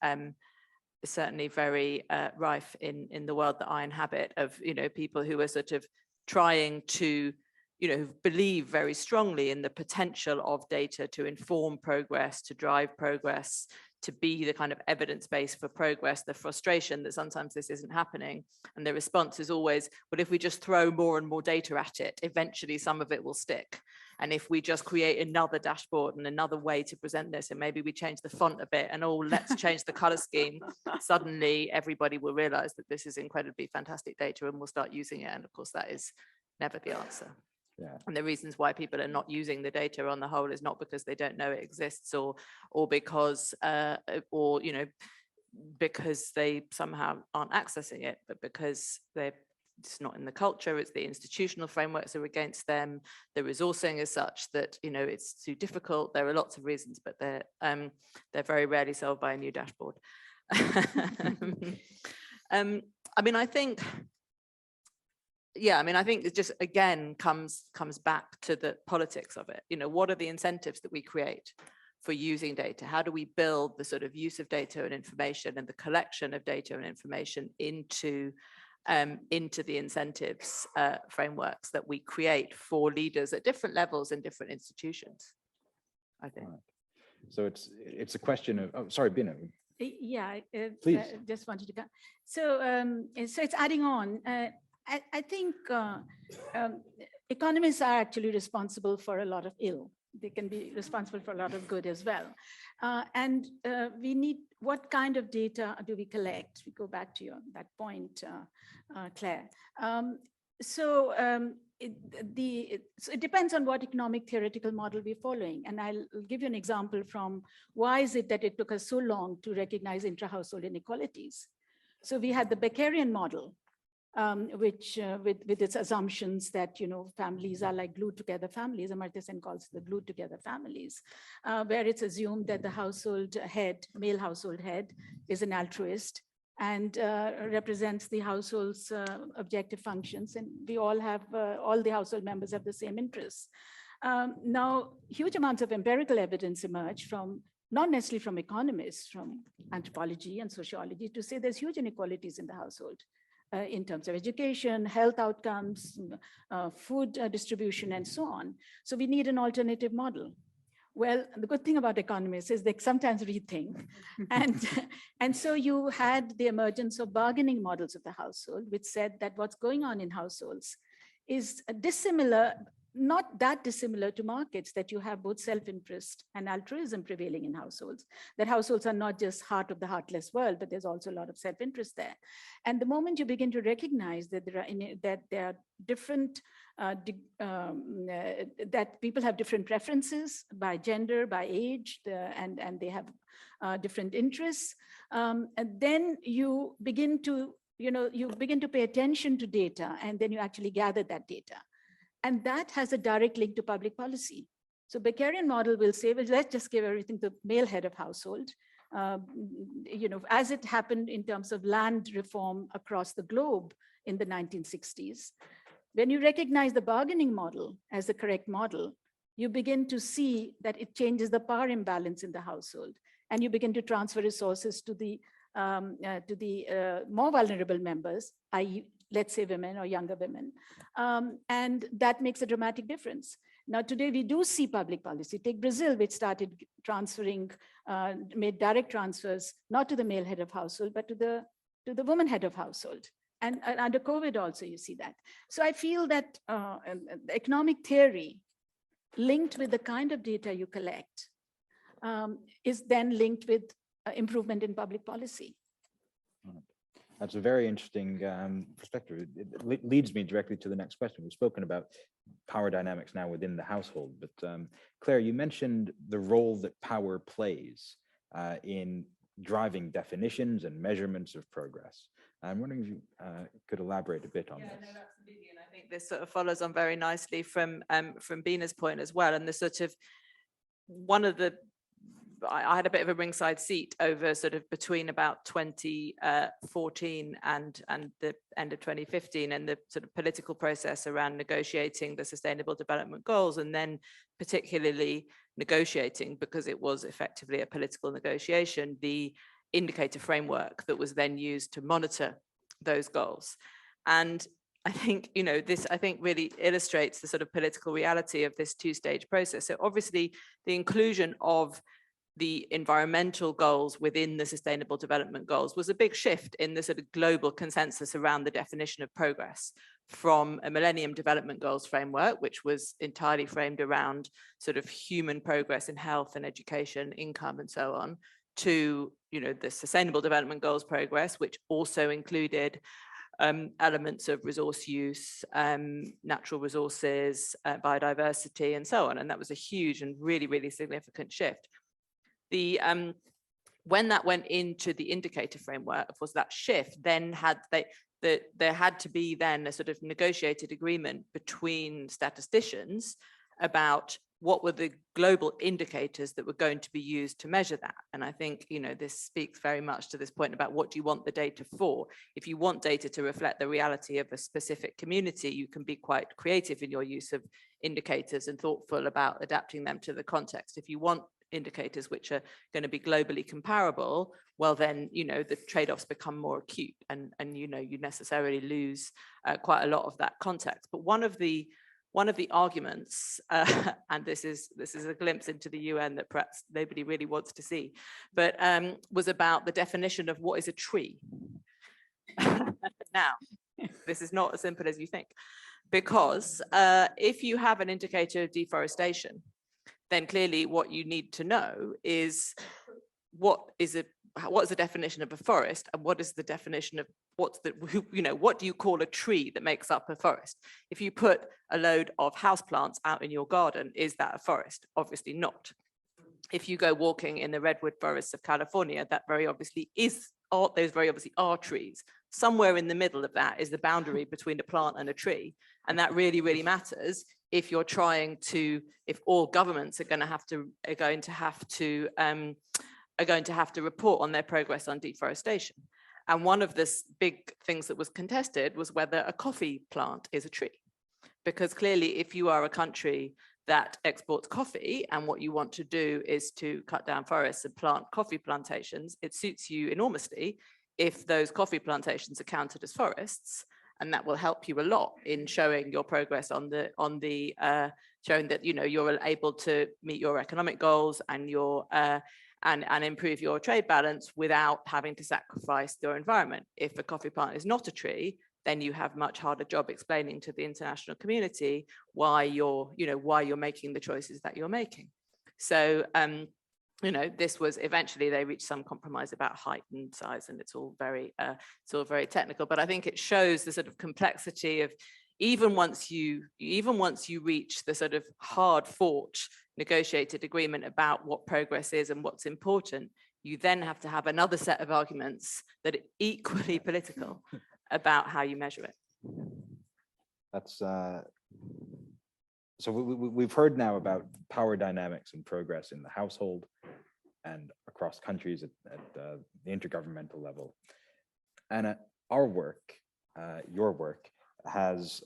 certainly very rife in the world that I inhabit, of, people who are sort of trying to, who believe very strongly in the potential of data to inform progress, to drive progress, to be the kind of evidence base for progress, the frustration that sometimes this isn't happening. And the response is always, well, if we just throw more and more data at it, eventually some of it will stick. And if we just create another dashboard and another way to present this, and maybe we change the font a bit and let's change the color scheme, suddenly everybody will realize that this is incredibly fantastic data and will start using it. And of course, that is never the answer. Yeah. And the reasons why people are not using the data on the whole is not because they don't know it exists, or because because they somehow aren't accessing it, but because it's not in the culture, it's the institutional frameworks are against them, the resourcing is such that it's too difficult. There are lots of reasons, but they're very rarely solved by a new dashboard. I mean, I think. Yeah, I mean, I think it just again comes back to the politics of it. What are the incentives that we create for using data? How do we build the sort of use of data and information and the collection of data and information into the incentives frameworks that we create for leaders at different levels in different institutions, I think. Right. So it's a question of, oh, sorry, Bina. Yeah, Please. Just wanted to go. So it's adding on. I think economists are actually responsible for a lot of ill. They can be responsible for a lot of good as well. And we need, what kind of data do we collect? We go back to that point, Claire. So it depends on what economic theoretical model we're following. And I'll give you an example from why is it that it took us so long to recognize intra-household inequalities. So we had the Beckerian model, which with its assumptions that families are like glued together families. Amartya Sen calls it the glued together families, where it's assumed that the household head, male household head, is an altruist and represents the household's objective functions, and we all have all the household members have the same interests. Now, huge amounts of empirical evidence emerge from, not necessarily from economists, from anthropology and sociology, to say there's huge inequalities in the household. In terms of education, health outcomes, food distribution, and so on. So we need an alternative model. Well, the good thing about economists is they sometimes rethink. And so you had the emergence of bargaining models of the household, which said that what's going on in households is dissimilar, not that dissimilar to markets, that you have both self-interest and altruism prevailing in households, that households are not just heart of the heartless world, but there's also a lot of self-interest there. And the moment you begin to recognize that there are different, that people have different preferences by gender, by age, and they have different interests, and then you begin to, pay attention to data, and then you actually gather that data. And that has a direct link to public policy. So Beckerian model will say, well, let's just give everything to the male head of household, as it happened in terms of land reform across the globe in the 1960s. When you recognize the bargaining model as the correct model, you begin to see that it changes the power imbalance in the household, and you begin to transfer resources to the more vulnerable members, i.e., let's say women or younger women. And that makes a dramatic difference. Now, today we do see public policy. Take Brazil, which started transferring, made direct transfers, not to the male head of household, but to the woman head of household. And under COVID also, you see that. So I feel that economic theory linked with the kind of data you collect is then linked with improvement in public policy. That's a very interesting perspective. It leads me directly to the next question. We've spoken about power dynamics now within the household, but Claire, you mentioned the role that power plays in driving definitions and measurements of progress. I'm wondering if you could elaborate a bit on this. No, absolutely. And I think this sort of follows on very nicely from Bina's point as well. And the sort of one of the I had a bit of a ringside seat over sort of between about 2014 and the end of 2015 and the sort of political process around negotiating the Sustainable Development Goals, and then particularly negotiating, because it was effectively a political negotiation, the indicator framework that was then used to monitor those goals. And I think, you know, this I think really illustrates the sort of political reality of this two-stage process. So obviously the inclusion of the environmental goals within the Sustainable Development Goals was a big shift in the sort of global consensus around the definition of progress, from a Millennium Development Goals framework, which was entirely framed around sort of human progress in health and education, income, and so on, to, you know, the Sustainable Development Goals progress, which also included elements of resource use, natural resources, biodiversity, and so on. And that was a huge and really, really significant shift. When that went into the indicator framework, of course, that shift then there had to be then a sort of negotiated agreement between statisticians about what were the global indicators that were going to be used to measure that. And I think, you know, this speaks very much to this point about what do you want the data for. If you want data to reflect the reality of a specific community, you can be quite creative in your use of indicators and thoughtful about adapting them to the context. If you want indicators which are going to be globally comparable, well then, you know, the trade-offs become more acute, and you know, you necessarily lose quite a lot of that context. But one of the arguments, and this is a glimpse into the UN that perhaps nobody really wants to see, but was about the definition of what is a tree. Now, this is not as simple as you think, because if you have an indicator of deforestation, then clearly what you need to know is what is the definition of a forest, and what is the definition of what do you call a tree that makes up a forest? If you put a load of houseplants out in your garden, is that a forest? Obviously not. If you go walking in the redwood forests of California, that very obviously are trees. Somewhere in the middle of that is the boundary between a plant and a tree, and that really, really matters if you're trying to, if all governments are going to have to report on their progress on deforestation. And one of the big things that was contested was whether a coffee plant is a tree, because clearly, if you are a country that exports coffee and what you want to do is to cut down forests and plant coffee plantations, it suits you enormously if those coffee plantations are counted as forests. And that will help you a lot in showing your progress on showing that, you know, you're able to meet your economic goals and your and improve your trade balance without having to sacrifice your environment. If a coffee plant is not a tree, then you have much harder job explaining to the international community why you're making the choices that you're making. So you know, this was eventually they reached some compromise about height and size, and it's all very technical. But I think it shows the sort of complexity of even once you reach the sort of hard-fought negotiated agreement about what progress is and what's important, you then have to have another set of arguments that are equally political about how you measure it. That's so we've heard now about power dynamics and progress in the household and across countries at the intergovernmental level. And our work, your work, has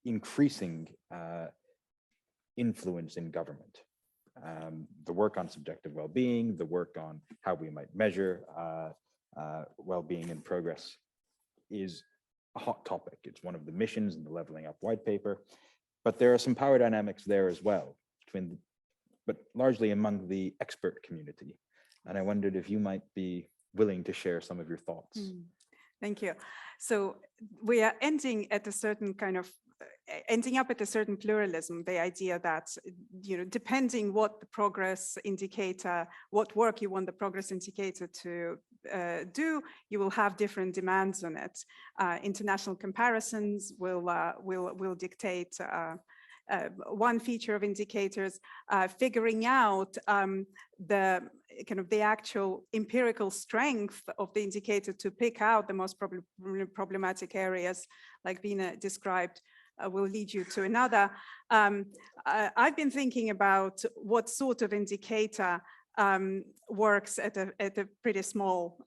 increasing influence in government. The work on subjective well-being, the work on how we might measure well-being and progress is a hot topic. It's one of the missions in the Leveling Up white paper. But there are some power dynamics there as well, but largely among the expert community. And I wondered if you might be willing to share some of your thoughts. Thank you. So we are ending up at a certain pluralism, the idea that, you know, depending what the progress indicator, what work you want the progress indicator to do, you will have different demands on it. International comparisons will dictate one feature of indicators, figuring out the actual empirical strength of the indicator to pick out the most problematic areas, like Bina described, will lead you to another. I've been thinking about what sort of indicator works at a pretty small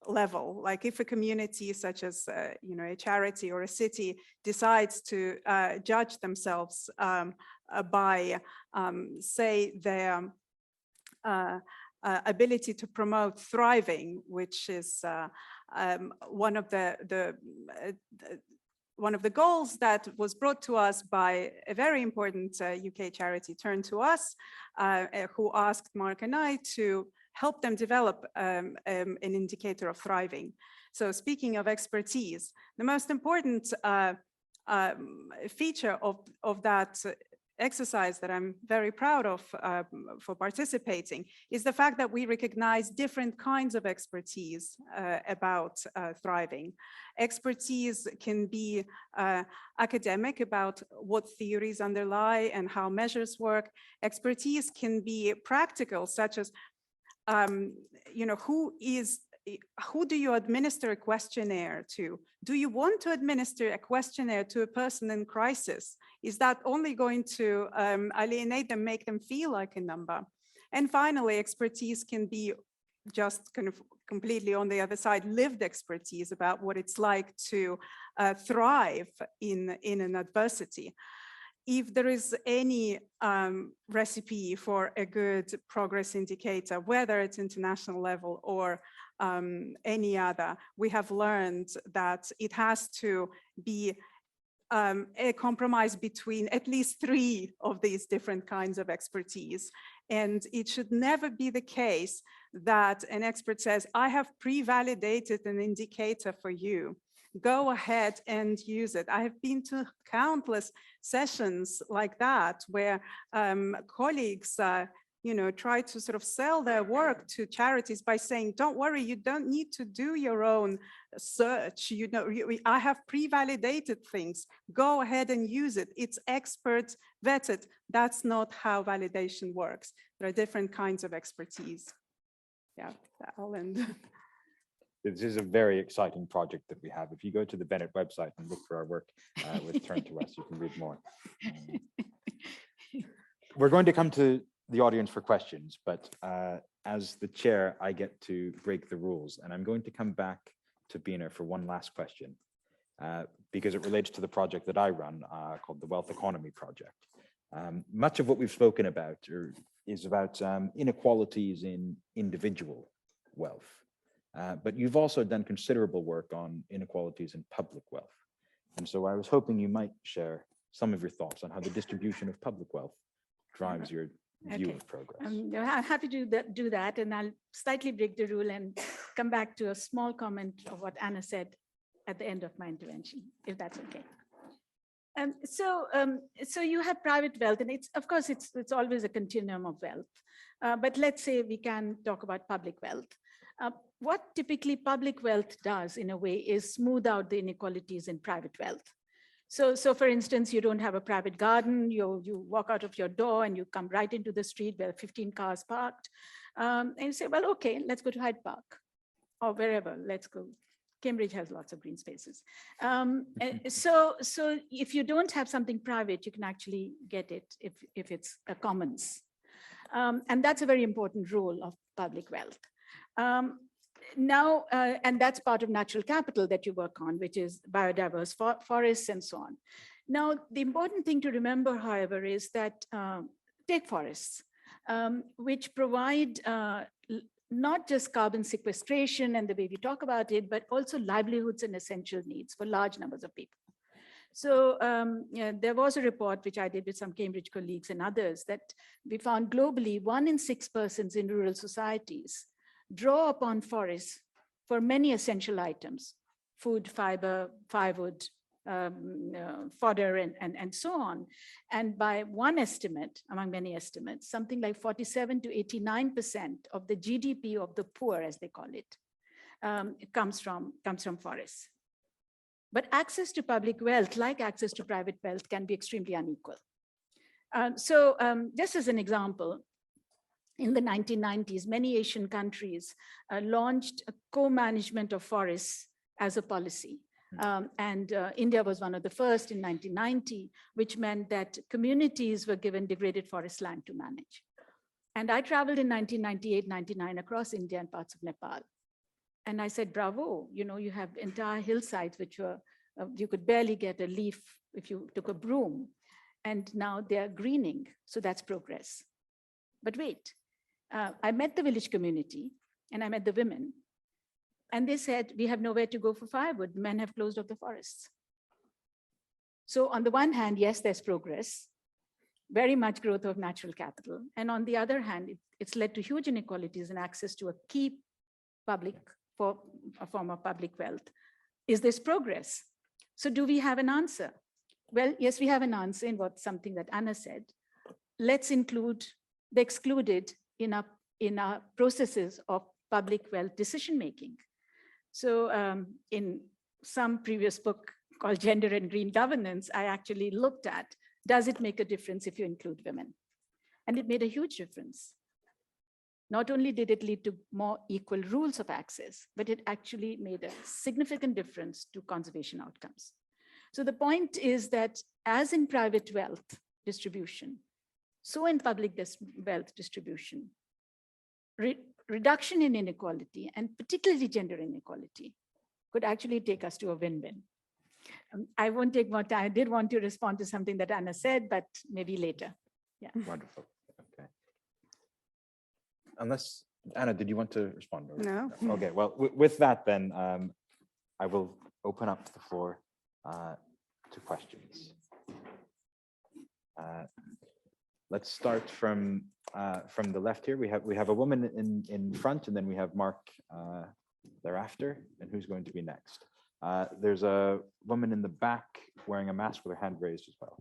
level. Like if a community such as a charity or a city decides to judge themselves by say their ability to promote thriving, which is one of the goals that was brought to us by a very important UK charity, Turn to Us, who asked Mark and I to help them develop an indicator of thriving. So speaking of expertise, the most important feature of that exercise that I'm very proud of for participating is the fact that we recognize different kinds of expertise about thriving. Expertise can be academic about what theories underlie and how measures work. Expertise can be practical, such as who do you administer a questionnaire to? Do you want to administer a questionnaire to a person in crisis? Is that only going to alienate them, make them feel like a number? And finally, expertise can be just kind of completely on the other side, lived expertise about what it's like to thrive in an adversity. If there is any recipe for a good progress indicator, whether it's international level or any other, we have learned that it has to be a compromise between at least 3 of these different kinds of expertise. And it should never be the case that an expert says, I have pre-validated an indicator for you. Go ahead and use it. I have been to countless sessions like that where colleagues try to sort of sell their work to charities by saying, don't worry, you don't need to do your own search. I have pre-validated things. Go ahead and use it. It's expert vetted. That's not how validation works. There are different kinds of expertise. Yeah, I'll end. This is a very exciting project that we have. If you go to the Bennett website and look for our work with Turn to Us, you can read more. We're going to come to the audience for questions, but as the chair, I get to break the rules, and I'm going to come back to Bina for one last question because it relates to the project that I run called the Wealth Economy Project. Much of what we've spoken about is about inequalities in individual wealth. But you've also done considerable work on inequalities in public wealth. And so I was hoping you might share some of your thoughts on how the distribution of public wealth drives your view of progress. I'm happy to do that, and I'll slightly break the rule and come back to a small comment of what Anna said at the end of my intervention, if that's okay. So you have private wealth, and of course it's always a continuum of wealth. But let's say we can talk about public wealth. What typically public wealth does in a way is smooth out the inequalities in private wealth. So for instance, you don't have a private garden, you walk out of your door and you come right into the street where 15 cars parked. And you say, well, okay, let's go to Hyde Park or wherever, let's go. Cambridge has lots of green spaces. So if you don't have something private, you can actually get it if it's a commons. And that's a very important role of public wealth. And that's part of natural capital that you work on, which is biodiverse forests and so on. Now, the important thing to remember, however, is that take forests, which provide not just carbon sequestration and the way we talk about it, but also livelihoods and essential needs for large numbers of people. So there was a report which I did with some Cambridge colleagues and others that we found globally 1 in 6 persons in rural societies draw upon forests for many essential items, food, fiber, firewood, fodder, and so on. And by one estimate, among many estimates, something like 47 to 89% of the GDP of the poor, as they call it, comes from forests. But access to public wealth, like access to private wealth, can be extremely unequal. Just as an example, in the 1990s, many Asian countries launched a co-management of forests as a policy. India was one of the first in 1990, which meant that communities were given degraded forest land to manage. And I traveled in 1998, 99 across India and parts of Nepal. And I said, bravo, you have entire hillsides which were, you could barely get a leaf if you took a broom. And now they're greening, so that's progress. But wait, I met the village community and I met the women. And they said, we have nowhere to go for firewood. Men have closed off the forests. So on the one hand, yes, there's progress, very much growth of natural capital. And on the other hand, it's led to huge inequalities in access to a key form of public wealth. Is this progress? So do we have an answer? Well, yes, we have an answer in something that Anna said. Let's include the excluded in our processes of public wealth decision-making. So in some previous book called Gender and Green Governance, I actually looked at, does it make a difference if you include women? And it made a huge difference. Not only did it lead to more equal rules of access, but it actually made a significant difference to conservation outcomes. So the point is that as in private wealth distribution, so in public wealth distribution, reduction in inequality, and particularly gender inequality, could actually take us to a win-win. I won't take more time. I did want to respond to something that Anna said, but maybe later. Yeah. Wonderful. Okay. Unless, Anna, did you want to respond? No. Okay, well, with that then, I will open up the floor to questions. Let's start from the left here. We have a woman in front, and then we have Mark thereafter. And who's going to be next? There's a woman in the back wearing a mask with her hand raised as well.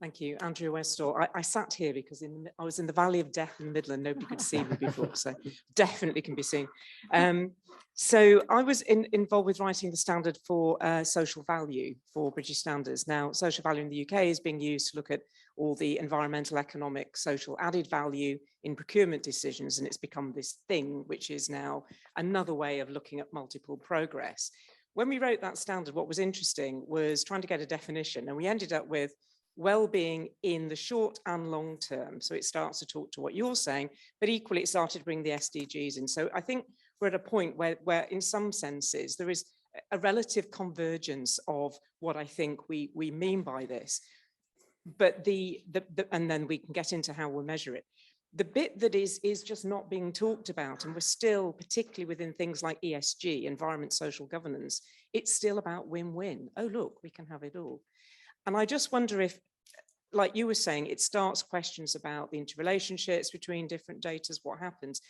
Thank you, Andrea Westall. I sat here because I was in the Valley of Death in the middle and nobody could see me before, so definitely can be seen. So I was involved with writing the standard for social value for British standards. Now, social value in the UK is being used to look at all the environmental, economic, social added value in procurement decisions, and it's become this thing, which is now another way of looking at multiple progress. When we wrote that standard, what was interesting was trying to get a definition, and we ended up with well-being in the short and long term. So it starts to talk to what you're saying, but equally it started to bring the SDGs in. So I think we're at a point where in some senses, there is a relative convergence of what I think we mean by this. But and then we can get into how we'll measure it. The bit that is just not being talked about, and we're still, particularly within things like ESG, environment, social governance, it's still about win-win. Oh, look, we can have it all. And I just wonder if, like you were saying, it starts questions about the interrelationships between different data, what happens.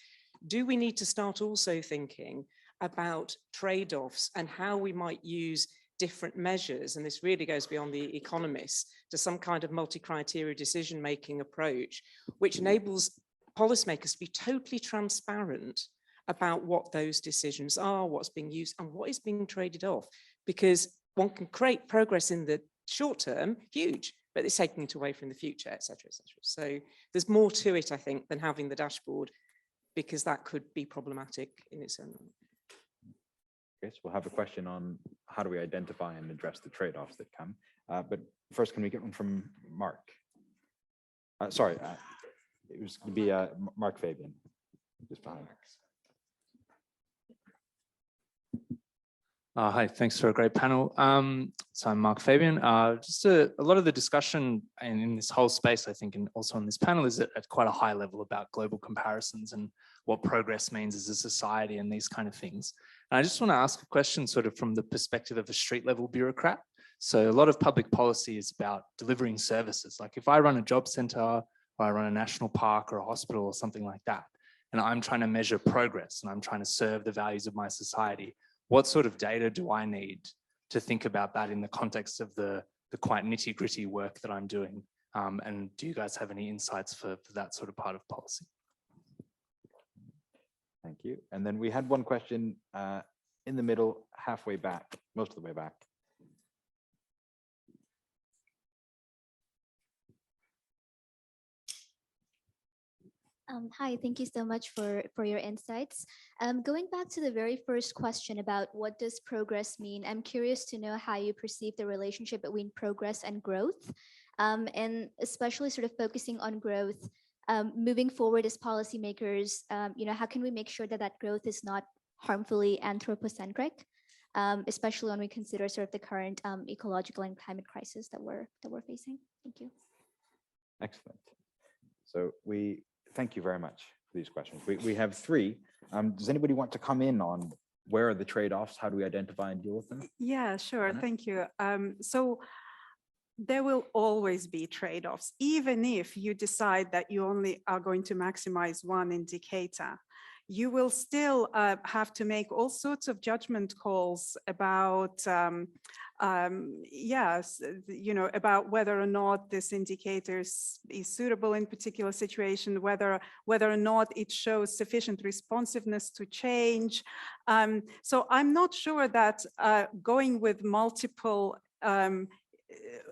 Do we need to start also thinking about trade-offs and how we might use different measures, and this really goes beyond the economists, to some kind of multi-criteria decision-making approach, which enables policymakers to be totally transparent about what those decisions are, what's being used, and what is being traded off. Because one can create progress in the short term, huge, but it's taking it away from the future, et cetera, et cetera. So there's more to it, I think, than having the dashboard, because that could be problematic in its own right. Okay, so we'll have a question on how do we identify and address the trade-offs that come. But first, can we get one from Mark? Sorry, it was going to be Mark Fabian, just behind. Hi, thanks for a great panel. So I'm Mark Fabian. Just a lot of the discussion in this whole space, I think, and also on this panel, is at quite a high level about global comparisons and what progress means as a society and these kind of things. And I just want to ask a question sort of from the perspective of a street level bureaucrat. So a lot of public policy is about delivering services. Like if I run a job center, or I run a national park or a hospital or something like that, and I'm trying to measure progress and I'm trying to serve the values of my society, what sort of data do I need to think about that in the context of the quite nitty-gritty work that I'm doing? And do you guys have any insights for that sort of part of policy? Thank you. And then we had one question in the middle, halfway back, most of the way back. Hi, thank you so much for your insights. Going back to the very first question about what does progress mean, I'm curious to know how you perceive the relationship between progress and growth, and especially sort of focusing on growth. Moving forward as policymakers, how can we make sure that that growth is not harmfully anthropocentric, especially when we consider sort of the current ecological and climate crisis that we're facing? Thank you. Excellent. So we thank you very much for these questions. We have three. Does anybody want to come in on where are the trade-offs? How do we identify and deal with them? Yeah, sure. Anna? Thank you. So there will always be trade-offs, even if you decide that you only are going to maximize one indicator. You will still have to make all sorts of judgment calls about, yes, about whether or not this indicator is suitable in particular situation, whether or not it shows sufficient responsiveness to change. So I'm not sure that going with multiple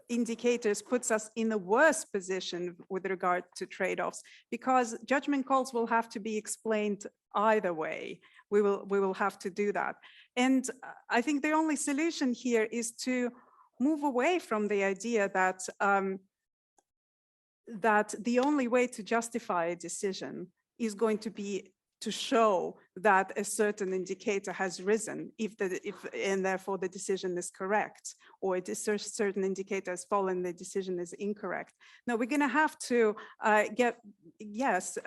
indicators puts us in a worse position with regard to trade-offs, because judgment calls will have to be explained either way. We will have to do that. And I think the only solution here is to move away from the idea that that the only way to justify a decision is going to be to show that a certain indicator has risen and therefore the decision is correct, or a certain indicator has fallen, the decision is incorrect. No, we're going to have to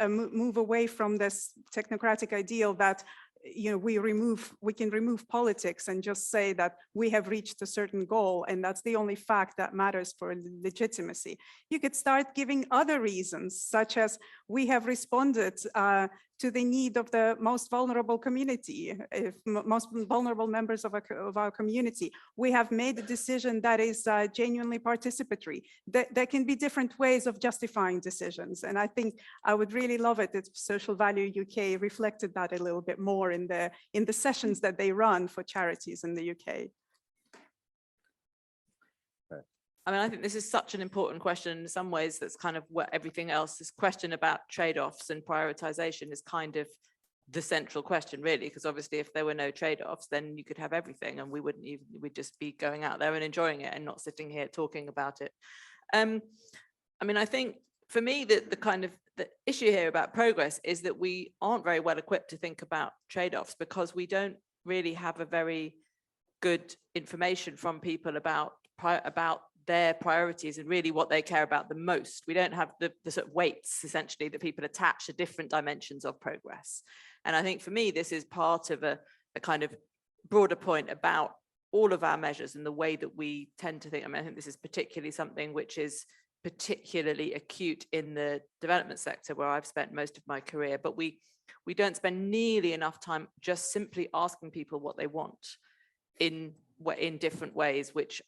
move away from this technocratic ideal that we can remove politics and just say that we have reached a certain goal and that's the only fact that matters for legitimacy. You could start giving other reasons, such as we have responded to the need of the most vulnerable community, most vulnerable members of our community. We have made a decision that is genuinely participatory. There can be different ways of justifying decisions. And I think I would really love it if Social Value UK reflected that a little bit more in the sessions that they run for charities in the UK. I mean, I think this is such an important question in some ways. That's kind of what everything else, this question about trade-offs and prioritization is kind of the central question, really, because obviously if there were no trade-offs, then you could have everything and we'd just be going out there and enjoying it and not sitting here talking about it. I mean, I think for me, the issue here about progress is that we aren't very well equipped to think about trade-offs because we don't really have a very good information from people about their priorities and really what they care about the most. We don't have the sort of weights essentially that people attach to different dimensions of progress. And I think for me, this is part of a kind of broader point about all of our measures and the way that we tend to think. I mean, I think this is particularly something which is particularly acute in the development sector where I've spent most of my career, but we don't spend nearly enough time just simply asking people what they want in different ways, which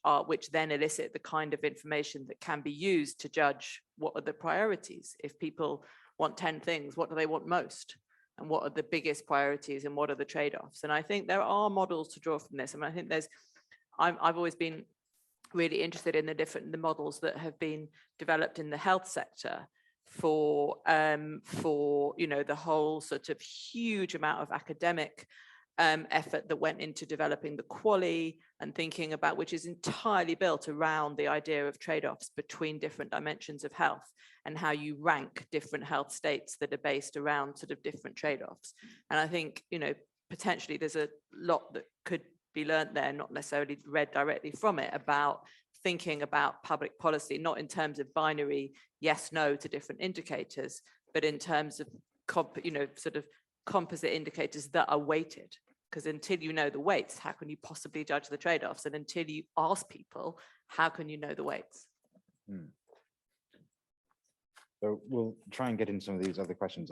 then elicit the kind of information that can be used to judge what are the priorities. If people want 10 things, what do they want most? And what are the biggest priorities and what are the trade-offs? And I think there are models to draw from this. I mean, I think I've always been really interested in the models that have been developed in the health sector for the whole sort of huge amount of academic effort that went into developing the QALY and thinking about, which is entirely built around the idea of trade-offs between different dimensions of health and how you rank different health states that are based around sort of different trade-offs. And I think, potentially there's a lot that could be learned there, not necessarily read directly from it, about thinking about public policy, not in terms of binary yes, no to different indicators, but in terms of, sort of composite indicators that are weighted. Because until you know the weights, how can you possibly judge the trade-offs? And until you ask people, how can you know the weights? So we'll try and get into some of these other questions.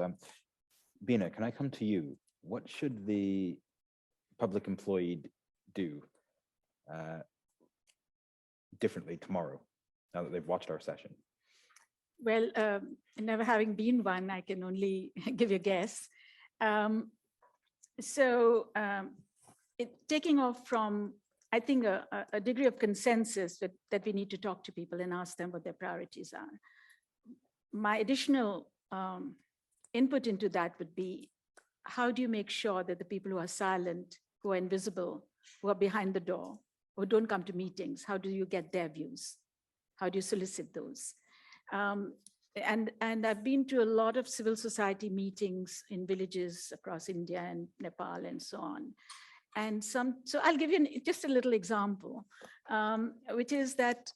Bina, can I come to you? What should the public employee do differently tomorrow, now that they've watched our session? Well, never having been one, I can only give you a guess. So taking off from, I think, a degree of consensus that we need to talk to people and ask them what their priorities are. My additional input into that would be, how do you make sure that the people who are silent, who are invisible, who are behind the door, who don't come to meetings, how do you get their views? How do you solicit those? And I've been to a lot of civil society meetings in villages across India and Nepal and so on. And so I'll give you just a little example, which is that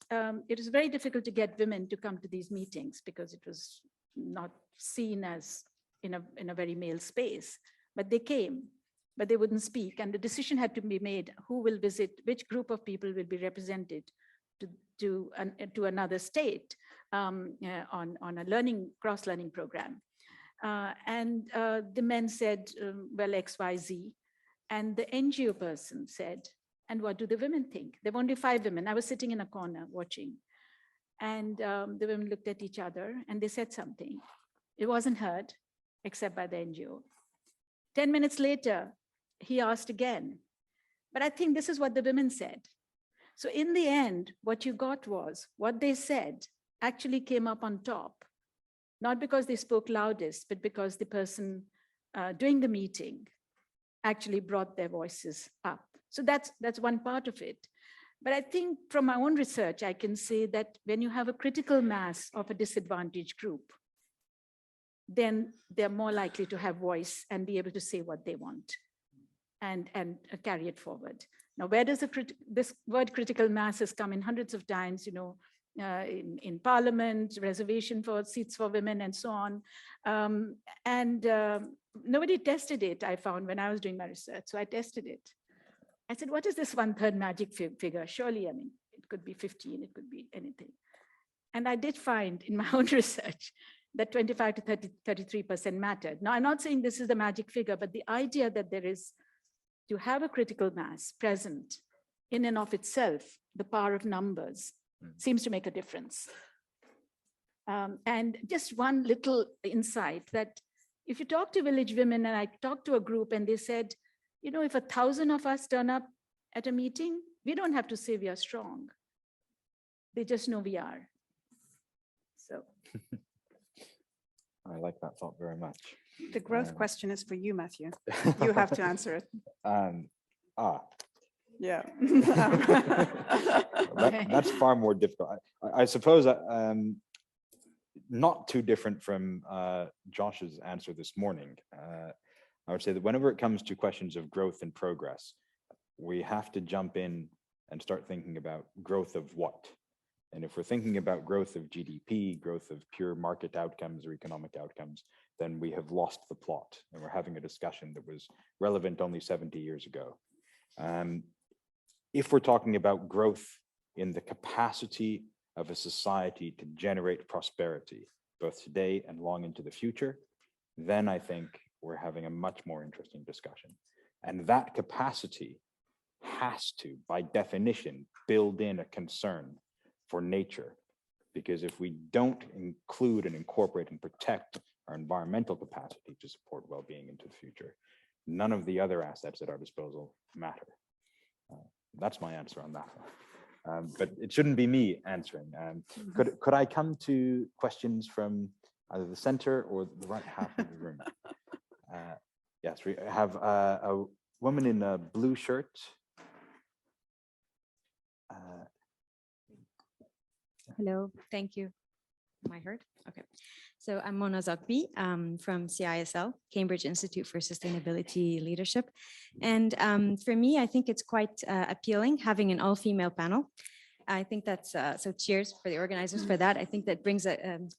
it is very difficult to get women to come to these meetings because it was not seen as in a very male space, but they came, but they wouldn't speak. And the decision had to be made, who will visit, which group of people will be represented to another state on a cross-learning program. And the men said, well, X, Y, Z. And the NGO person said, and what do the women think? There were only 5 women. I was sitting in a corner watching. And the women looked at each other and they said something. It wasn't heard, except by the NGO. 10 minutes later, he asked again. But I think this is what the women said. So in the end, what you got was what they said actually came up on top, not because they spoke loudest, but because the person doing the meeting actually brought their voices up. So that's one part of it. But I think from my own research, I can say that when you have a critical mass of a disadvantaged group, then they're more likely to have voice and be able to say what they want and carry it forward. Now, where does this word critical mass has come in hundreds of times, in Parliament, reservation for seats for women and so on. Nobody tested it, I found, when I was doing my research. So I tested it. I said, what is this 1/3 magic figure? Surely, I mean, it could be 15, it could be anything. And I did find in my own research that 25 to 33% mattered. Now, I'm not saying this is the magic figure, but the idea that there is to have a critical mass present in and of itself, the power of numbers seems to make a difference. And just one little insight that if you talk to village women, and I talked to a group and they said, if 1,000 of us turn up at a meeting, we don't have to say we are strong. They just know we are. So. I like that thought very much. The growth question is for you, Matthew. You have to answer it. Yeah. That's far more difficult. I suppose not too different from Josh's answer this morning. I would say that whenever it comes to questions of growth and progress, we have to jump in and start thinking about growth of what. And if we're thinking about growth of GDP, growth of pure market outcomes or economic outcomes, then we have lost the plot. And we're having a discussion that was relevant only 70 years ago. If we're talking about growth in the capacity of a society to generate prosperity, both today and long into the future, then I think we're having a much more interesting discussion. And that capacity has to, by definition, build in a concern for nature. Because if we don't include and incorporate and protect our environmental capacity to support well-being into the future, none of the other assets at our disposal matter. That's my answer on that one. But it shouldn't be me answering. Could I come to questions from either the center or the right half of the room? Yes, we have a woman in a blue shirt. Hello, thank you. Am I heard? Okay. So I'm Mona Zakbi from CISL, Cambridge Institute for Sustainability Leadership. And for me, I think it's quite appealing having an all-female panel. I think that's, so cheers for the organizers for that. I think that brings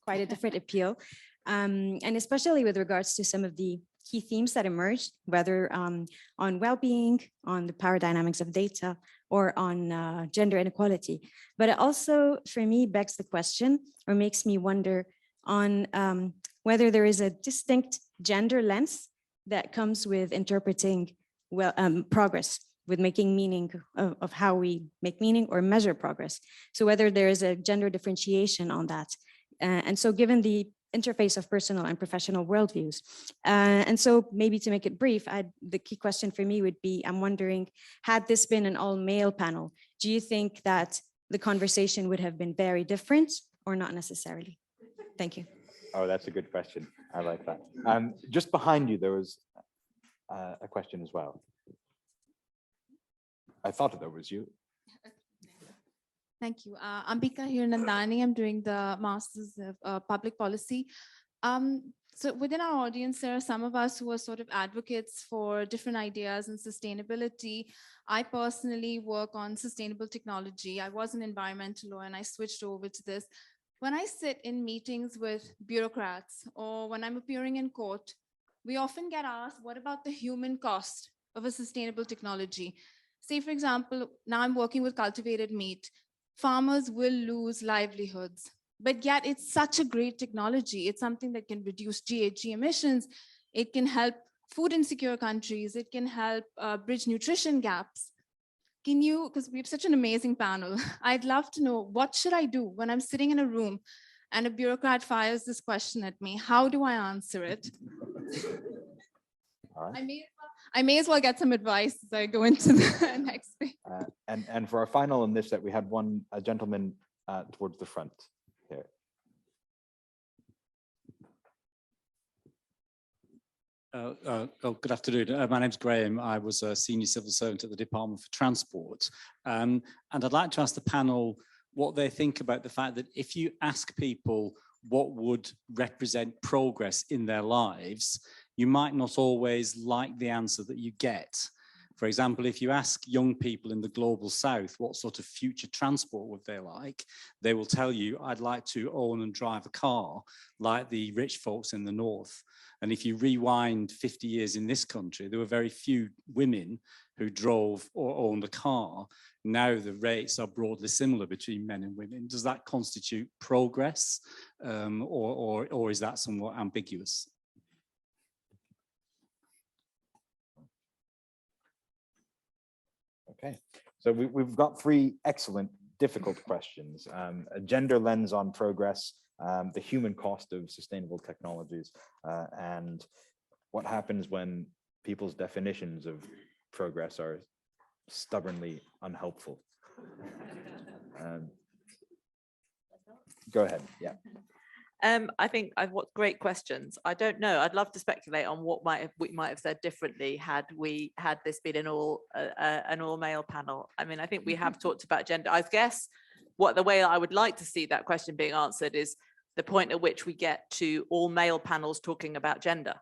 quite a different appeal. And especially with regards to some of the key themes that emerged, whether on well-being, on the power dynamics of data, or on gender inequality. But it also, for me, begs the question, or makes me wonder on whether there is a distinct gender lens that comes with interpreting progress, with making meaning of how we make meaning or measure progress. So whether there is a gender differentiation on that. And so given the interface of personal and professional worldviews. And so maybe to make it brief, the key question for me would be, I'm wondering, had this been an all-male panel, do you think that the conversation would have been very different or not necessarily? Thank you. Oh, that's a good question. I like that. Just behind you, there was a question as well. I thought that was you. Thank you. Ambika Hirnandani. I'm doing the Masters of Public Policy. So within our audience, there are some of us who are sort of advocates for different ideas and sustainability. I personally work on sustainable technology. I was an environmental lawyer and I switched over to this. When I sit in meetings with bureaucrats or when I'm appearing in court, we often get asked, what about the human cost of a sustainable technology? Say, for example, now I'm working with cultivated meat. Farmers will lose livelihoods, but yet it's such a great technology. It's something that can reduce GHG emissions. It can help food insecure countries. It can help bridge nutrition gaps. Can you, because we have such an amazing panel, I'd love to know, what should I do when I'm sitting in a room and a bureaucrat fires this question at me? How do I answer it? I may as well get some advice as I go into the next thing. And for our final on this set, we had a gentleman towards the front here. Good afternoon. My name's Graham. I was a senior civil servant at the Department for Transport. And I'd like to ask the panel what they think about the fact that if you ask people what would represent progress in their lives, you might not always like the answer that you get. For example, if you ask young people in the global south what sort of future transport would they like, they will tell you, I'd like to own and drive a car like the rich folks in the north. And if you rewind 50 years in this country, there were very few women who drove or owned a car. Now the rates are broadly similar between men and women. Does that constitute progress or is that somewhat ambiguous? Okay, so we've got three excellent, difficult questions. A gender lens on progress, the human cost of sustainable technologies, and what happens when people's definitions of progress are stubbornly unhelpful. Go ahead, yeah. I think what great questions. I don't know. I'd love to speculate on what we might have said differently had this been an all male panel. I mean, I think we have talked about gender. I guess the way I would like to see that question being answered is the point at which we get to all male panels talking about gender.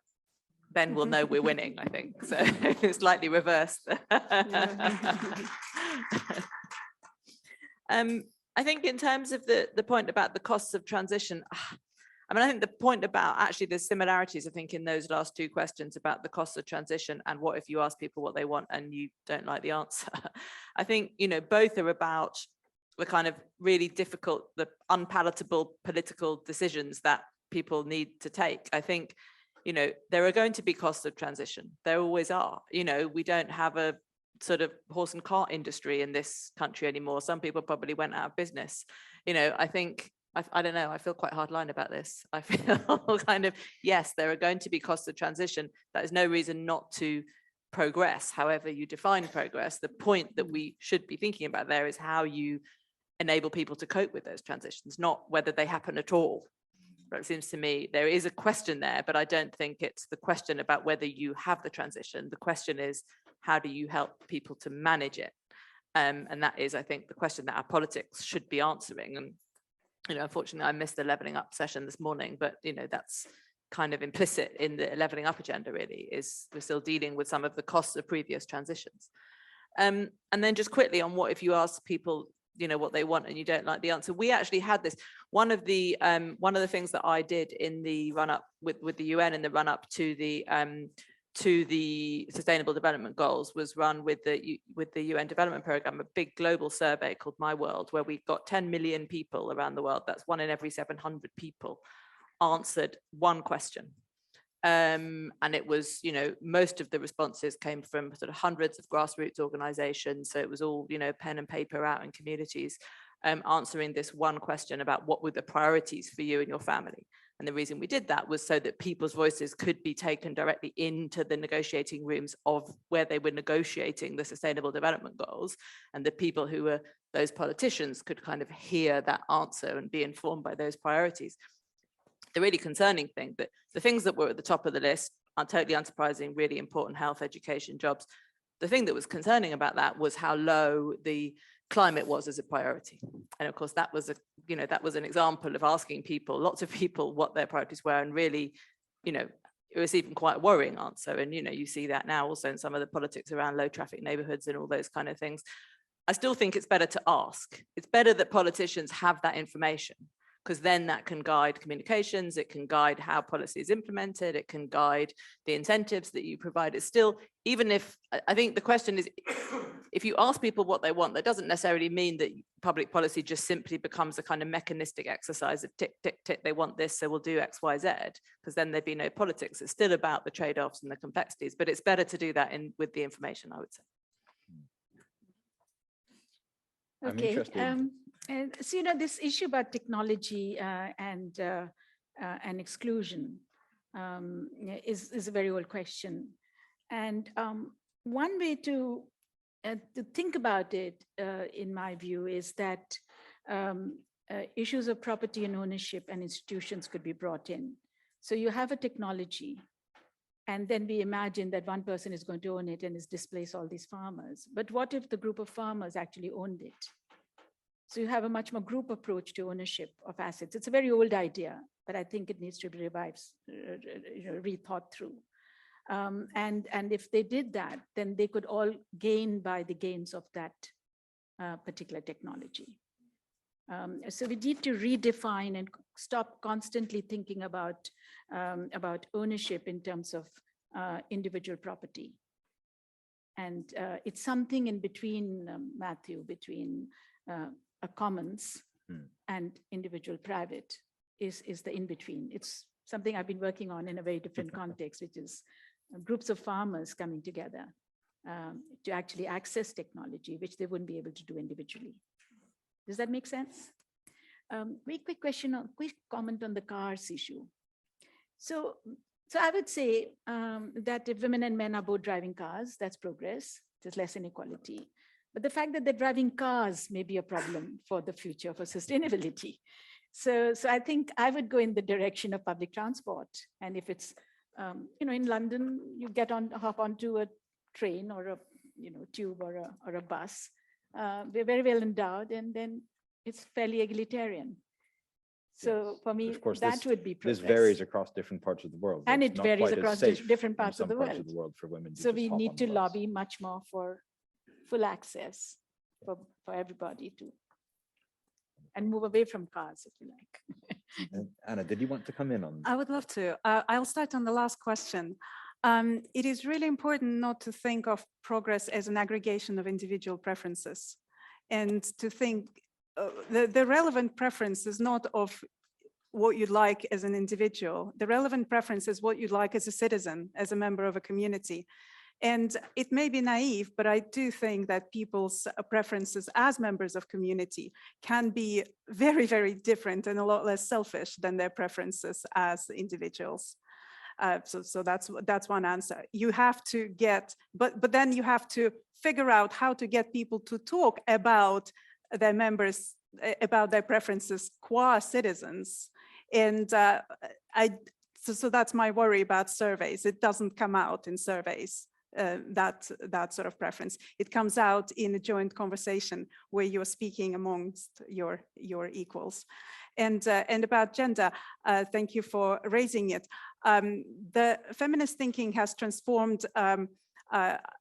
Then we'll know we're winning, I think. So it's slightly reversed. I think in terms of the point about the costs of transition, I mean, I think the point about actually there's similarities, I think, in those last two questions about the costs of transition and what if you ask people what they want and you don't like the answer. I think, both are about the kind of really difficult, the unpalatable political decisions that people need to take. I think, there are going to be costs of transition. There always are. We don't have a sort of horse and cart industry in this country anymore. Some people probably went out of business. I think, I don't know, I feel quite hardline about this. I feel kind of, yes, there are going to be costs of transition. That is no reason not to progress, however you define progress. The point that we should be thinking about there is how you enable people to cope with those transitions, not whether they happen at all. But it seems to me there is a question there, but I don't think it's the question about whether you have the transition. The question is, how do you help people to manage it? And that is, I think, the question that our politics should be answering. And unfortunately, I missed the Levelling Up session this morning, but that's kind of implicit in the Levelling Up agenda. Really, is we're still dealing with some of the costs of previous transitions. And then just quickly on what if you ask people, what they want and you don't like the answer. We actually had this. One of the things that I did in the run up with the UN in the run up to the Sustainable Development Goals was run with the UN Development Programme, a big global survey called My World, where we got 10 million people around the world. That's 1 in every 700 people answered one question. And it was, most of the responses came from sort of hundreds of grassroots organizations. So it was all, pen and paper out in communities, answering this one question about what were the priorities for you and your family. And the reason we did that was so that people's voices could be taken directly into the negotiating rooms of where they were negotiating the Sustainable Development Goals. And the people who were those politicians could kind of hear that answer and be informed by those priorities. The really concerning thing, that the things that were at the top of the list are totally unsurprising, really important: health, education, jobs. The thing that was concerning about that was how low the climate was as a priority. And of course, that was that was an example of asking people, lots of people, what their priorities were, and really, it was even quite a worrying answer. And you see that now also in some of the politics around low traffic neighborhoods and all those kind of things. I still think it's better to ask. It's better that politicians have that information, because then that can guide communications, it can guide how policy is implemented, it can guide the incentives that you provide. It's still, even if, I think the question is, if you ask people what they want, that doesn't necessarily mean that public policy just simply becomes a kind of mechanistic exercise of tick, tick, tick, they want this, so we'll do X, Y, Z, because then there'd be no politics. It's still about the trade-offs and the complexities, but it's better to do that with the information, I would say. Okay. And so, this issue about technology and exclusion is a very old question. And one way to think about it, in my view, is that issues of property and ownership and institutions could be brought in. So you have a technology, and then we imagine that one person is going to own it and is displace all these farmers. But what if the group of farmers actually owned it? So you have a much more group approach to ownership of assets. It's a very old idea, but I think it needs to be revived, rethought through. And if they did that, then they could all gain by the gains of that particular technology. So we need to redefine and stop constantly thinking about ownership in terms of individual property. And it's something in between, Matthew, between a commons and individual private is the in-between. It's something I've been working on in a very different context, which is groups of farmers coming together to actually access technology, which they wouldn't be able to do individually. Does that make sense? Very quick quick comment on the cars issue. So I would say that if women and men are both driving cars, that's progress. There's less inequality. But the fact that they're driving cars may be a problem for the future, for sustainability. So I think I would go in the direction of public transport. And if it's, in London, you hop onto a train or a tube or a bus. We're very well endowed, and then it's fairly egalitarian. So for me, that would be progress. This varies across different parts of the world. And it varies across different parts of the world. For women so we need to lobby much more for full access for everybody to, and move away from cars, if you like. Anna, did you want to come in on? I would love to. I'll start on the last question. It is really important not to think of progress as an aggregation of individual preferences, and to think the relevant preference is not of what you'd like as an individual. The relevant preference is what you'd like as a citizen, as a member of a community. And it may be naive, but I do think that people's preferences as members of community can be very, very different and a lot less selfish than their preferences as individuals. So that's one answer. You have to get, but then you have to figure out how to get people to talk about their members, about their preferences qua citizens. And so that's my worry about surveys. It doesn't come out in surveys. That sort of preference. It comes out in a joint conversation where you're speaking amongst your equals. And about gender, thank you for raising it. The feminist thinking has transformed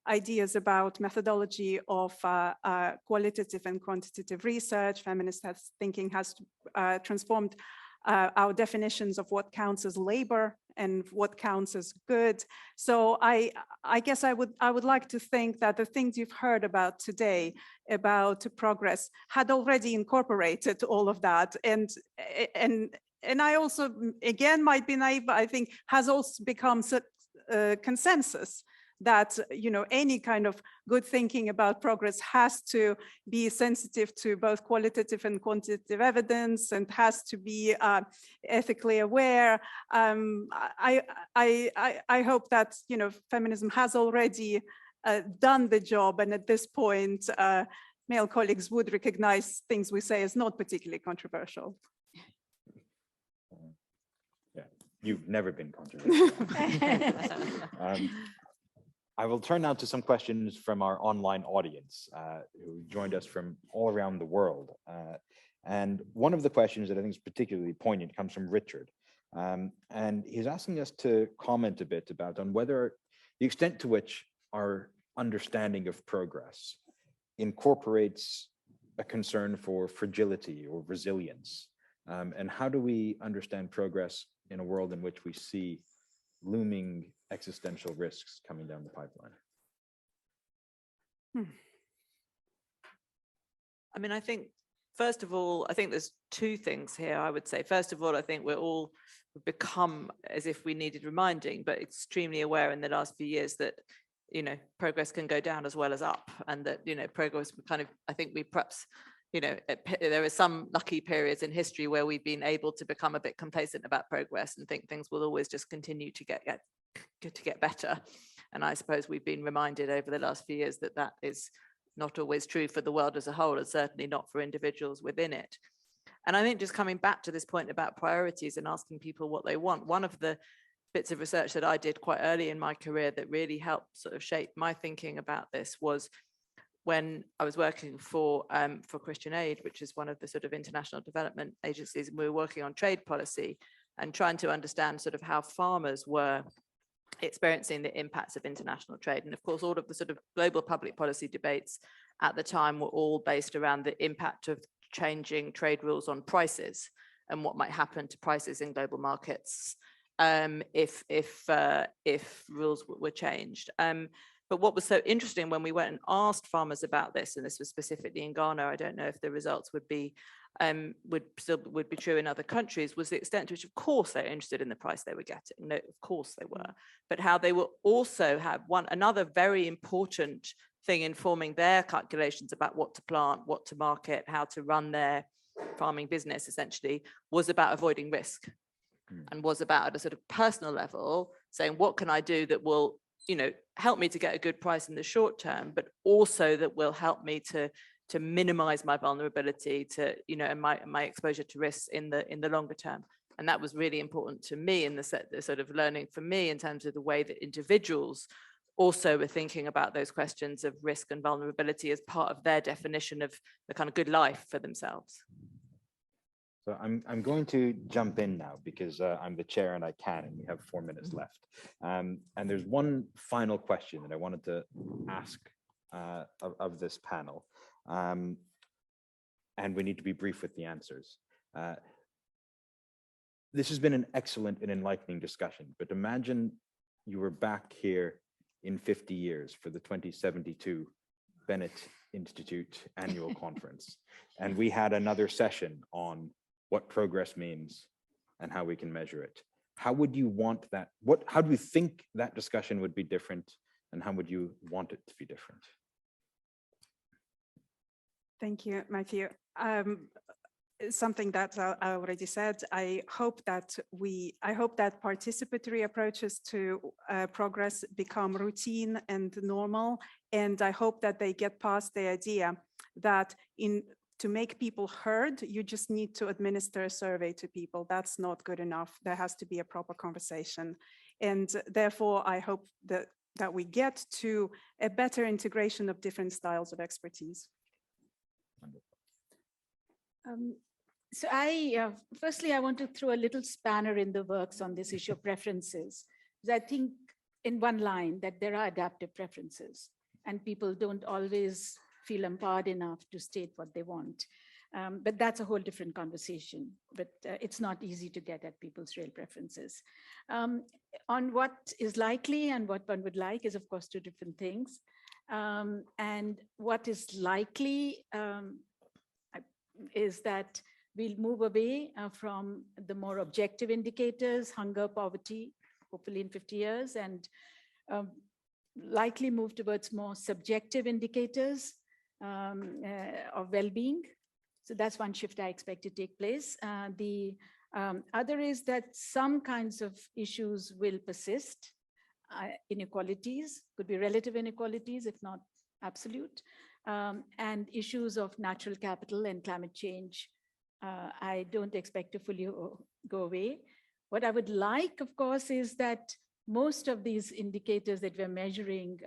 ideas about methodology of qualitative and quantitative research. Feminist thinking has transformed our definitions of what counts as labor and what counts as good. So I guess I would like to think that the things you've heard about today about progress had already incorporated all of that, and I also, again, might be naive, but I think has also become consensus. that, you know, any kind of good thinking about progress has to be sensitive to both qualitative and quantitative evidence and has to be ethically aware. I hope that, you know, feminism has already done the job, and at this point, male colleagues would recognize things we say as not particularly controversial. Yeah, you've never been controversial. I will turn now to some questions from our online audience who joined us from all around the world. And one of the questions that I think is particularly poignant comes from Richard. And he's asking us to comment a bit about on whether the extent to which our understanding of progress incorporates a concern for fragility or resilience. And how do we understand progress in a world in which we see looming existential risks coming down the pipeline? I mean, I think, first of all, I think there's two things here, I would say. First of all, I think we're all become, as if we needed reminding, but extremely aware in the last few years that, you know, progress can go down as well as up, and that, you know, progress kind of, I think we perhaps, you know, there are some lucky periods in history where we've been able to become a bit complacent about progress and think things will always just continue to get better. And I suppose we've been reminded over the last few years that that is not always true for the world as a whole, and certainly not for individuals within it. And I think just coming back to this point about priorities and asking people what they want, one of the bits of research that I did quite early in my career that really helped sort of shape my thinking about this was when I was working for Christian Aid, which is one of the sort of international development agencies, and we were working on trade policy and trying to understand sort of how farmers were experiencing the impacts of international trade. And of course, all of the sort of global public policy debates at the time were all based around the impact of changing trade rules on prices and what might happen to prices in global markets if rules were changed. But what was so interesting when we went and asked farmers about this, and this was specifically in Ghana, I don't know if the results would be true in other countries, was the extent to which, of course, they're interested in the price they were getting. No, of course they were, but how they will also have another very important thing informing their calculations about what to plant, what to market, how to run their farming business, essentially, was about avoiding risk, and was about, at a sort of personal level, saying, what can I do that will, you know, help me to get a good price in the short term, but also that will help me to minimize my vulnerability to, you know, and my exposure to risks in the longer term. And that was really important to me in the sort of learning for me in terms of the way that individuals also were thinking about those questions of risk and vulnerability as part of their definition of the kind of good life for themselves. So I'm going to jump in now because I'm the chair and I can, and we have 4 minutes left. And there's one final question that I wanted to ask of this panel. And we need to be brief with the answers. This has been an excellent and enlightening discussion, but imagine you were back here in 50 years for the 2072 Bennett Institute annual conference, and we had another session on what progress means and how we can measure it. How would you want that? How do you think that discussion would be different, and how would you want it to be different? Thank you, Matthew. Something that I already said, I hope that participatory approaches to progress become routine and normal. And I hope that they get past the idea that to make people heard, you just need to administer a survey to people. That's not good enough. There has to be a proper conversation. And therefore, I hope that we get to a better integration of different styles of expertise. So firstly, I want to throw a little spanner in the works on this issue of preferences. Because I think in one line that there are adaptive preferences and people don't always feel empowered enough to state what they want. But that's a whole different conversation, but it's not easy to get at people's real preferences. On what is likely and what one would like is, of course, two different things. And what is likely is that we'll move away from the more objective indicators, hunger, poverty, hopefully in 50 years, and likely move towards more subjective indicators of well-being. So that's one shift I expect to take place. The other is that some kinds of issues will persist. Inequalities, could be relative inequalities, if not absolute, and issues of natural capital and climate change. I don't expect to fully go away. What I would like, of course, is that most of these indicators that we're measuring,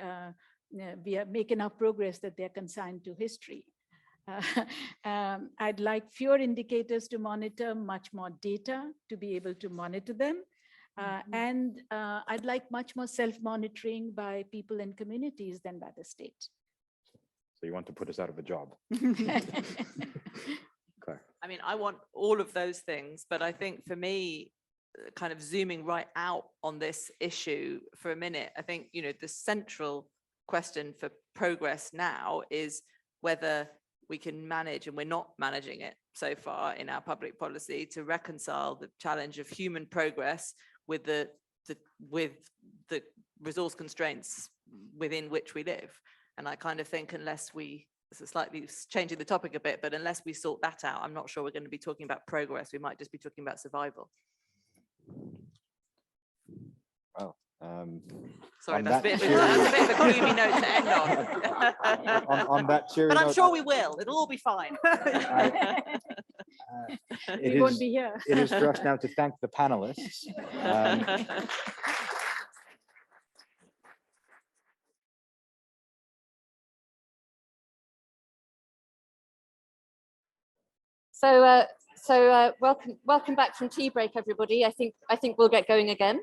we make enough progress that they're consigned to history. I'd like fewer indicators to monitor, much more data to be able to monitor them. And I'd like much more self-monitoring by people and communities than by the state. So you want to put us out of a job? Claire. I mean, I want all of those things, but I think for me, kind of zooming right out on this issue for a minute, I think, you know, the central question for progress now is whether we can manage, and we're not managing it so far in our public policy, to reconcile the challenge of human progress with the resource constraints within which we live. And I kind of think unless we, this is slightly changing the topic a bit, but unless we sort that out, I'm not sure we're going to be talking about progress. We might just be talking about survival. Well, sorry, that's a bit of a gloomy note to end on. On that cheery but I'm note, sure we will. It'll all be fine. We won't be here. It is for us now to thank the panelists. So welcome back from tea break, everybody. I think we'll get going again.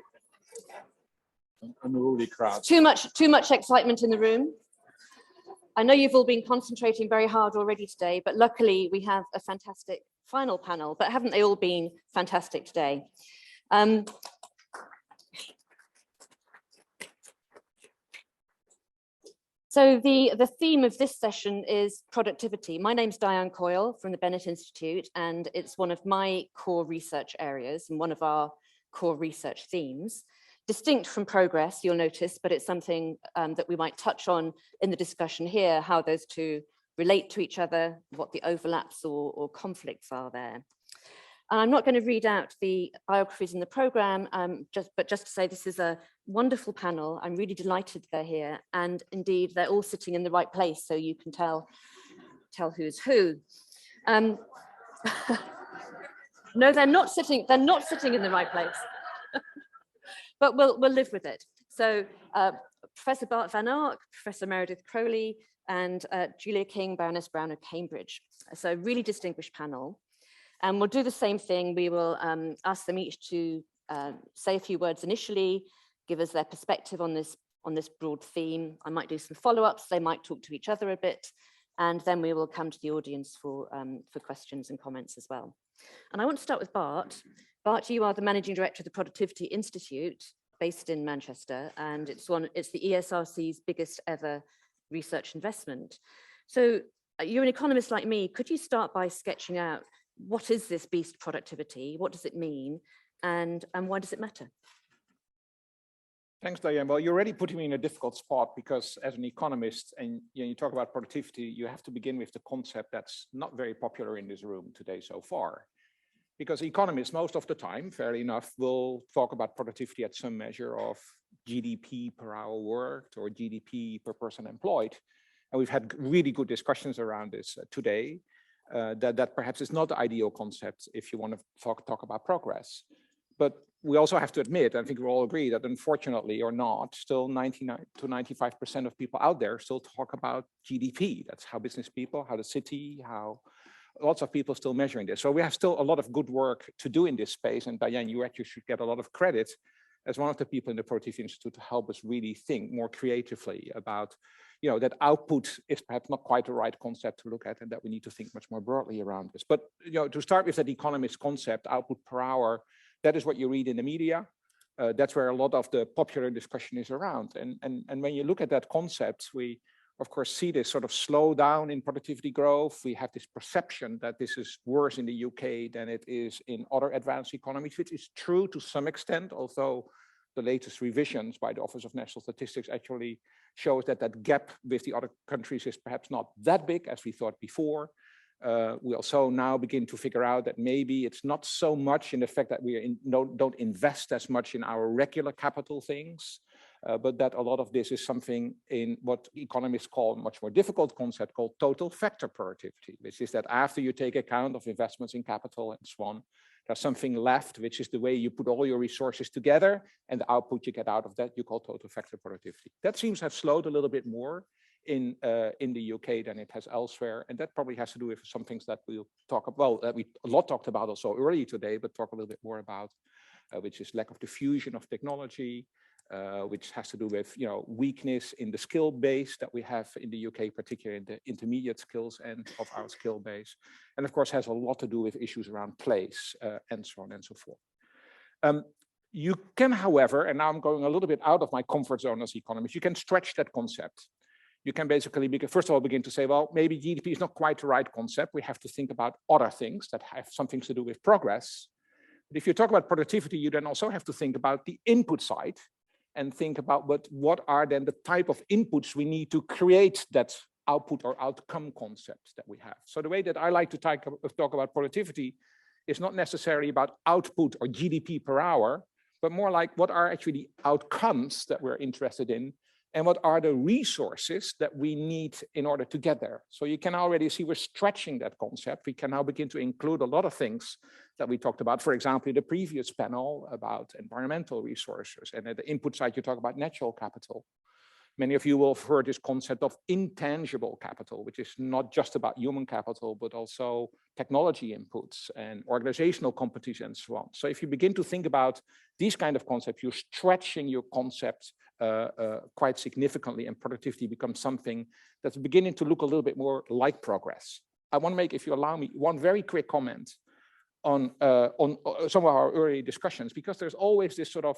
Unruly crowd. Too much excitement in the room. I know you've all been concentrating very hard already today, but luckily we have a fantastic final panel. But haven't they all been fantastic today? So the theme of this session is productivity. My name's Diane Coyle from the Bennett Institute, and it's one of my core research areas and one of our core research themes. Distinct from progress, you'll notice, but it's something that we might touch on in the discussion here, how those two relate to each other, what the overlaps or conflicts are there. And I'm not going to read out the biographies in the program, but just to say this is a wonderful panel. I'm really delighted they're here, and indeed they're all sitting in the right place, so you can tell who's who. No, they're not sitting in the right place. But we'll live with it. So Professor Bart van Ark, Professor Meredith Crowley, and Julia King, Baroness Brown of Cambridge. So a really distinguished panel. And we'll do the same thing. We will ask them each to say a few words initially, give us their perspective on this broad theme. I might do some follow-ups. They might talk to each other a bit, and then we will come to the audience for questions and comments as well. And I want to start with Bart. Bart, you are the Managing Director of the Productivity Institute, based in Manchester, and it's the ESRC's biggest ever research investment. So you're an economist like me. Could you start by sketching out what is this beast productivity? What does it mean? And why does it matter? Thanks, Diane. Well, you're already putting me in a difficult spot because as an economist, and you talk about productivity, you have to begin with the concept that's not very popular in this room today so far. Because economists, most of the time, fairly enough, will talk about productivity at some measure of GDP per hour worked or GDP per person employed. And we've had really good discussions around this today. That perhaps is not the ideal concept if you want to talk about progress. But we also have to admit, I think we all agree that unfortunately or not, still 99 to 95% of people out there still talk about GDP. That's how business people, how the city, how lots of people still measuring this. So we have still a lot of good work to do in this space. And Diane, you actually should get a lot of credit as one of the people in the Productivity Institute to help us really think more creatively about, that output is perhaps not quite the right concept to look at, and that we need to think much more broadly around this. But to start with that economist concept, output per hour, that is what you read in the media. That's where a lot of the popular discussion is around. And when you look at that concept, we of course see this sort of slowdown in productivity growth. We have this perception that this is worse in the UK than it is in other advanced economies, which is true to some extent, although the latest revisions by the Office of National Statistics actually shows that that gap with the other countries is perhaps not that big as we thought before. We also now begin to figure out that maybe it's not so much in the fact that we don't invest as much in our regular capital things, but that a lot of this is something in what economists call a much more difficult concept called total factor productivity, which is that after you take account of investments in capital and so on, there's something left, which is the way you put all your resources together and the output you get out of that you call total factor productivity. That seems to have slowed a little bit more in the UK than it has elsewhere. And that probably has to do with some things that we'll talk about, well, that we a lot talked about also earlier today, but talk a little bit more about, which is lack of diffusion of technology, which has to do with weakness in the skill base that we have in the UK, particularly in the intermediate skills end of our skill base. And of course has a lot to do with issues around place and so on and so forth. You can, however, and now I'm going a little bit out of my comfort zone as economist, you can stretch that concept. You can basically, first of all, begin to say, well, maybe GDP is not quite the right concept. We have to think about other things that have something to do with progress. But if you talk about productivity, you then also have to think about the input side and think about what are then the type of inputs we need to create that output or outcome concept that we have. So the way that I like to talk about productivity is not necessarily about output or GDP per hour, but more like what are actually the outcomes that we're interested in and what are the resources that we need in order to get there. So you can already see we're stretching that concept. We can now begin to include a lot of things that we talked about. For example, the previous panel about environmental resources, and at the input side, you talk about natural capital. Many of you will have heard this concept of intangible capital, which is not just about human capital, but also technology inputs and organizational competence and so on. So if you begin to think about these kind of concepts, you're stretching your concept quite significantly, and productivity becomes something that's beginning to look a little bit more like progress. I want to make, if you allow me, one very quick comment on some of our early discussions, because there's always this sort of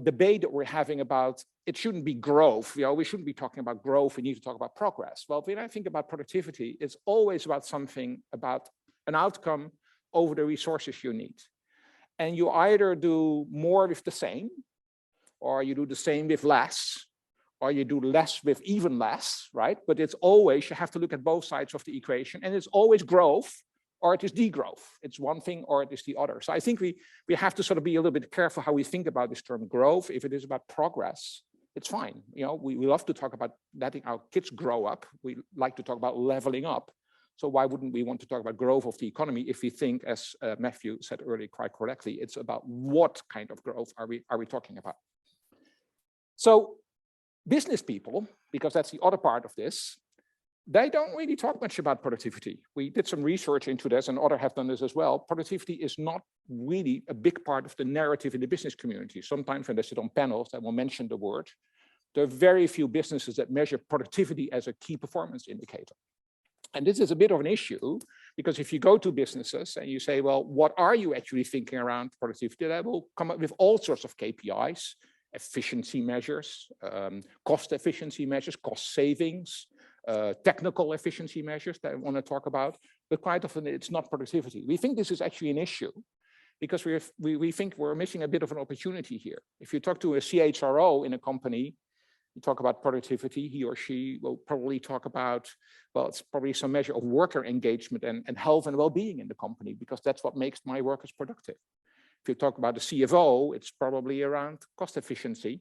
debate that we're having about it shouldn't be growth. We shouldn't be talking about growth. We need to talk about progress. Well, when I think about productivity, it's always about something about an outcome over the resources you need. And you either do more with the same, or you do the same with less, or you do less with even less, right? But it's always, you have to look at both sides of the equation, and it's always growth or it is degrowth. It's one thing or it is the other. So I think we have to sort of be a little bit careful how we think about this term growth. If it is about progress, it's fine. We love to talk about letting our kids grow up. We like to talk about leveling up. So why wouldn't we want to talk about growth of the economy if we think, as Matthew said earlier quite correctly, it's about what kind of growth are we talking about? So business people, because that's the other part of this, they don't really talk much about productivity. We did some research into this, and others have done this as well. Productivity is not really a big part of the narrative in the business community. Sometimes when they sit on panels, they will mention the word. There are very few businesses that measure productivity as a key performance indicator. And this is a bit of an issue, because if you go to businesses and you say, well, what are you actually thinking around productivity? They will come up with all sorts of KPIs, efficiency measures, cost efficiency measures, cost savings, technical efficiency measures that I want to talk about, but quite often it's not productivity. We think this is actually an issue because we think we're missing a bit of an opportunity here. If you talk to a CHRO in a company, you talk about productivity, he or she will probably talk about, well, it's probably some measure of worker engagement and health and well-being in the company, because that's what makes my workers productive. If you talk about the CFO, it's probably around cost efficiency.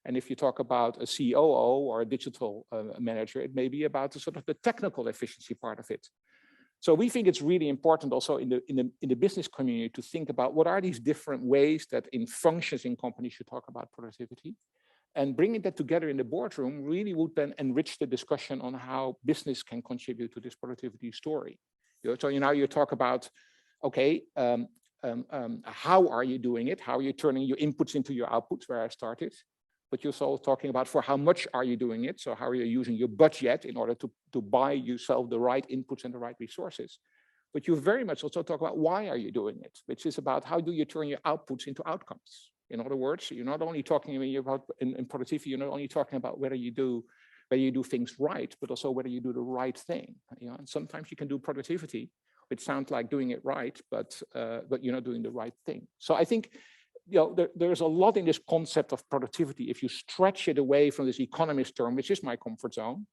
And if you talk about a COO or a digital manager, it may be about the sort of the technical efficiency part of it. So we think it's really important also in the business community to think about what are these different ways that in functions in companies you talk about productivity, and bringing that together in the boardroom really would then enrich the discussion on how business can contribute to this productivity story. So now you talk about, okay, how are you doing it? How are you turning your inputs into your outputs, where I started? But you're also talking about for how much are you doing it? So how are you using your budget in order to buy yourself the right inputs and the right resources? But you very much also talk about why are you doing it, which is about how do you turn your outputs into outcomes? In other words, you're not only talking about in productivity, you're not only talking about whether you do things right, but also whether you do the right thing. And sometimes you can do productivity, which sounds like doing it right, but you're not doing the right thing. So I think there's a lot in this concept of productivity. If you stretch it away from this economist term, which is my comfort zone,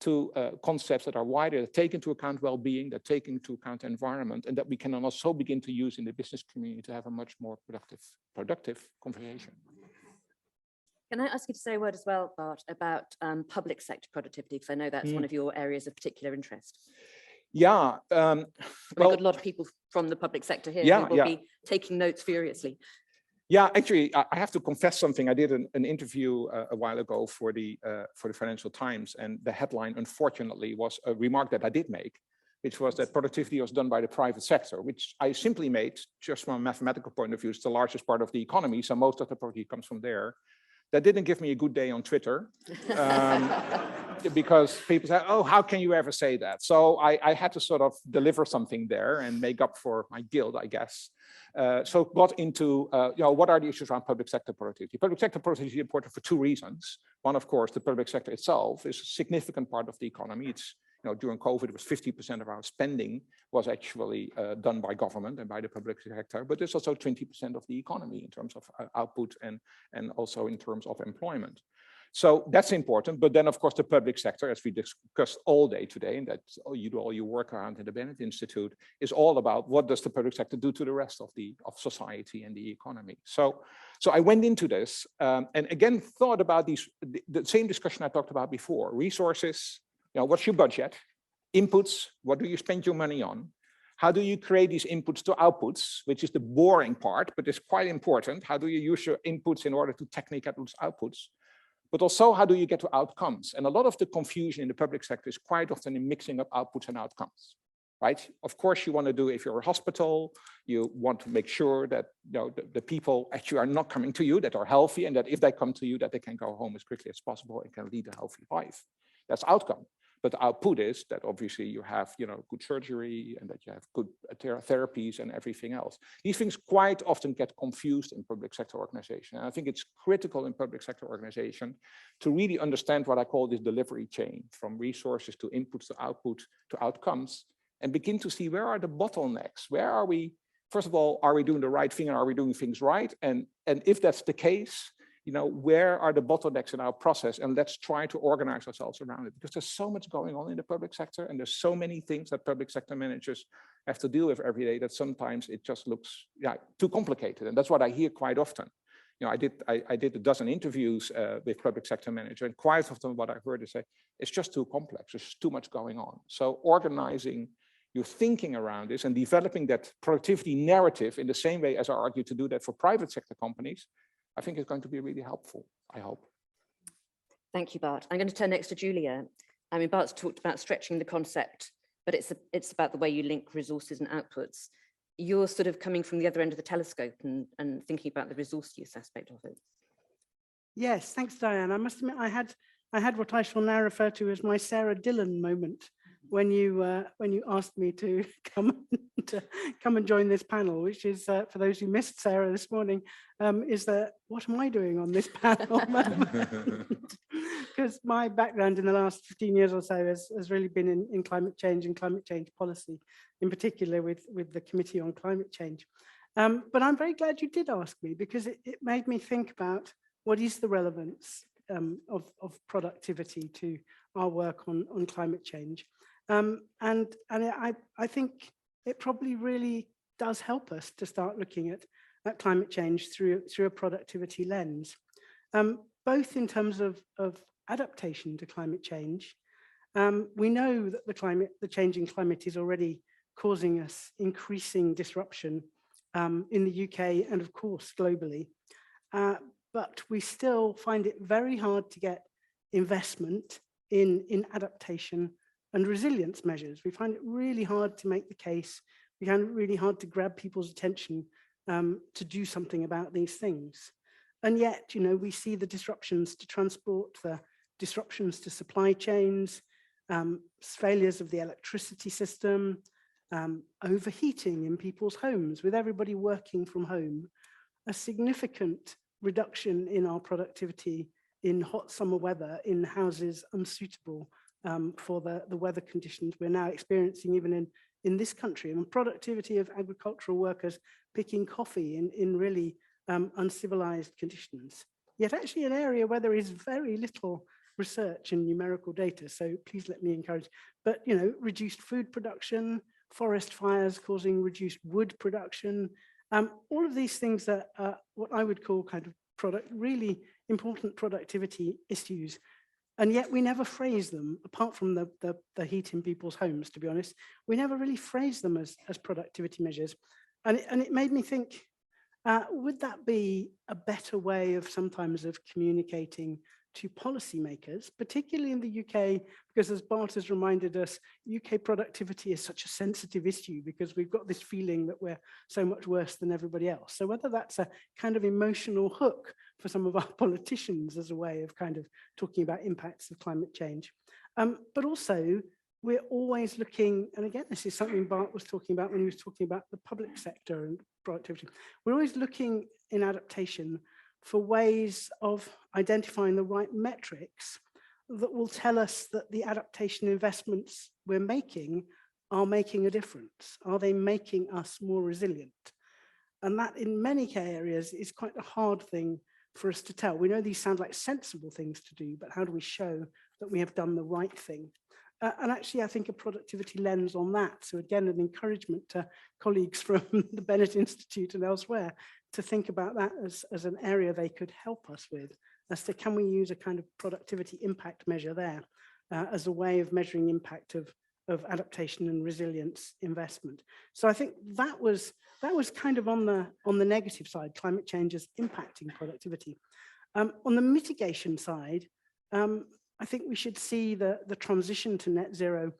to concepts that are wider, that take into account well-being, that take into account environment, and that we can also begin to use in the business community to have a much more productive conversation. Can I ask you to say a word as well, Bart, about public sector productivity, because I know that's one of your areas of particular interest. Yeah. We've got a lot of people from the public sector here who will be taking notes furiously. Yeah, actually, I have to confess something. I did an interview a while ago for the Financial Times, and the headline, unfortunately, was a remark that I did make, which was that productivity was done by the private sector, which I simply made just from a mathematical point of view. It's the largest part of the economy, so most of the productivity comes from there. That didn't give me a good day on Twitter, because people said, oh, how can you ever say that? So I had to sort of deliver something there and make up for my guilt, I guess. So got into, what are the issues around public sector productivity? Public sector productivity is important for two reasons. One, of course, the public sector itself is a significant part of the economy. It's, during COVID, it was 50% of our spending was actually done by government and by the public sector, but it's also 20% of the economy in terms of output and also in terms of employment. So that's important. But then, of course, the public sector, as we discussed all day today, and that's you do all your work around in the Bennett Institute, is all about what does the public sector do to the rest of society and the economy. So I went into this and again thought about the same discussion I talked about before: resources. What's your budget? Inputs, what do you spend your money on? How do you create these inputs to outputs, which is the boring part, but it's quite important. How do you use your inputs in order to technically get those outputs? But also, how do you get to outcomes? And a lot of the confusion in the public sector is quite often in mixing up outputs and outcomes, right? Of course, you want to do, if you're a hospital, you want to make sure that the people actually are not coming to you, that are healthy, and that if they come to you, that they can go home as quickly as possible and can lead a healthy life. That's outcome. But the output is that obviously you have good surgery and that you have good therapies and everything else. These things quite often get confused in public sector organization. And I think it's critical in public sector organization to really understand what I call this delivery chain, from resources to inputs to output to outcomes, and begin to see where are the bottlenecks. Where are we, first of all, are we doing the right thing and are we doing things right? And if that's the case, where are the bottlenecks in our process, and let's try to organize ourselves around it, because there's so much going on in the public sector and there's so many things that public sector managers have to deal with every day that sometimes it just looks too complicated. And that's what I hear quite often. I did a dozen interviews with public sector managers, and quite often what I heard is say, it's just too complex, there's too much going on. So organizing your thinking around this and developing that productivity narrative in the same way as I argue to do that for private sector companies, I think it's going to be really helpful, I hope. Thank you, Bart. I'm going to turn next to Julia. I mean, Bart's talked about stretching the concept, but it's about the way you link resources and outputs. You're sort of coming from the other end of the telescope and thinking about the resource use aspect of it. Yes, thanks, Diane. I must admit, I had what I shall now refer to as my Sarah Dillon moment when you asked me to come and join this panel, which is, for those who missed Sarah this morning, is that what am I doing on this panel? Because my background in the last 15 years or so has really been in climate change and climate change policy, in particular with the Committee on Climate Change. But I'm very glad you did ask me, because it made me think about what is the relevance of productivity to our work on climate change. And I think it probably really does help us to start looking at climate change through a productivity lens, both in terms of adaptation to climate change. We know that the changing climate is already causing us increasing disruption in the UK and of course globally, but we still find it very hard to get investment in adaptation and resilience measures. We find it really hard to make the case. We find it really hard to grab people's attention to do something about these things. And yet, we see the disruptions to transport, the disruptions to supply chains, failures of the electricity system, overheating in people's homes, with everybody working from home, a significant reduction in our productivity in hot summer weather in houses unsuitable for the weather conditions we're now experiencing even in this country, and productivity of agricultural workers picking coffee in really uncivilized conditions, yet actually an area where there is very little research and numerical data. So please let me encourage, but you know, reduced food production, forest fires causing reduced wood production, all of these things are what I would call kind of really important productivity issues. And yet we never phrase them, apart from the heat in people's homes, to be honest, we never really phrase them as productivity measures. And it made me think, would that be a better way of sometimes of communicating to policymakers, particularly in the UK, because as Bart has reminded us, UK productivity is such a sensitive issue because we've got this feeling that we're so much worse than everybody else. So whether that's a kind of emotional hook for some of our politicians as a way of kind of talking about impacts of climate change. But also, we're always looking, and again, this is something Bart was talking about when he was talking about the public sector and productivity. We're always looking in adaptation for ways of identifying the right metrics that will tell us that the adaptation investments we're making are making a difference. Are they making us more resilient? And that in many areas is quite a hard thing for us to tell. We know these sound like sensible things to do, but how do we show that we have done the right thing? And actually, I think a productivity lens on that. So again, an encouragement to colleagues from the Bennett Institute and elsewhere to think about that as an area they could help us with, as to can we use a kind of productivity impact measure there as a way of measuring impact of adaptation and resilience investment. So I think that was kind of on the negative side, climate change is impacting productivity. On the mitigation side, I think we should see the transition to net zero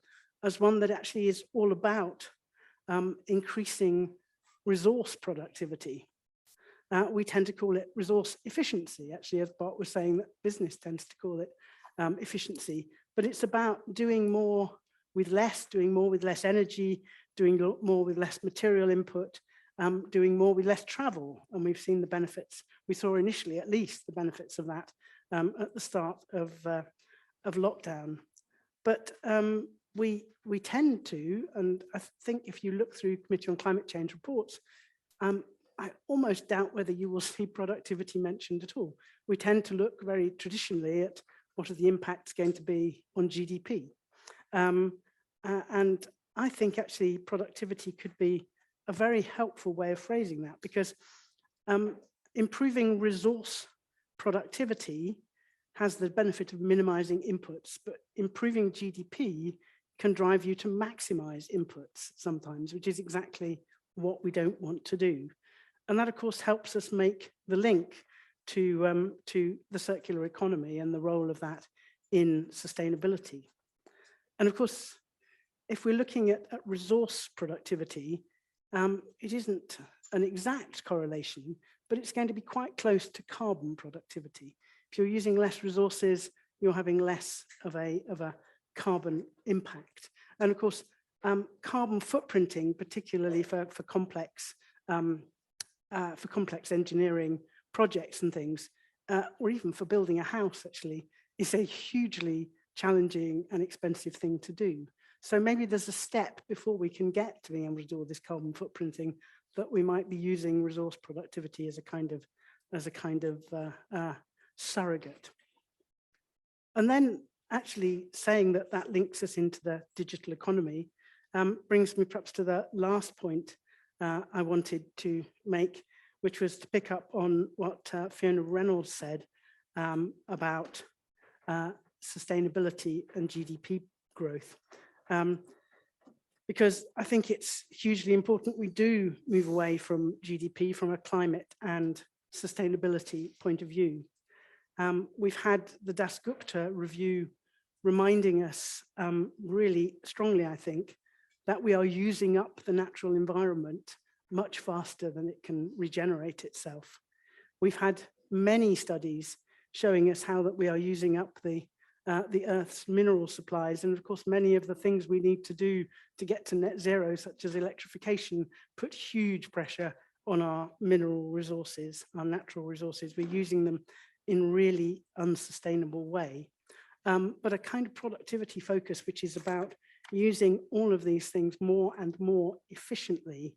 as one that actually is all about increasing resource productivity. We tend to call it resource efficiency, actually, as Bart was saying, that business tends to call it efficiency, but it's about doing more with less, doing more with less energy, doing more with less material input, doing more with less travel. And we've seen the benefits, we saw initially at least the benefits of that at the start of lockdown. But we tend to, and I think if you look through Committee on Climate Change reports, I almost doubt whether you will see productivity mentioned at all. We tend to look very traditionally at what are the impacts going to be on GDP. And I think actually productivity could be a very helpful way of phrasing that, because improving resource productivity has the benefit of minimizing inputs, but improving GDP can drive you to maximize inputs sometimes, which is exactly what we don't want to do. And that, of course, helps us make the link to the circular economy and the role of that in sustainability. And of course, if we're looking at resource productivity, it isn't an exact correlation, but it's going to be quite close to carbon productivity. If you're using less resources, you're having less of a carbon impact. And of course, carbon footprinting, particularly for complex engineering projects and things, or even for building a house, actually, is a hugely challenging and expensive thing to do. So maybe there's a step before we can get to being able to do all this carbon footprinting that we might be using resource productivity as a kind of surrogate. And then actually saying that that links us into the digital economy brings me perhaps to the last point I wanted to make, which was to pick up on what Fiona Reynolds said about sustainability and GDP growth. Because I think it's hugely important we do move away from GDP from a climate and sustainability point of view. We've had the Dasgupta review reminding us really strongly, I think, that we are using up the natural environment much faster than it can regenerate itself. We've had many studies showing us how that we are using up the Earth's mineral supplies. And of course, many of the things we need to do to get to net zero, such as electrification, put huge pressure on our mineral resources, our natural resources. We're using them in really unsustainable way. But a kind of productivity focus, which is about using all of these things more and more efficiently,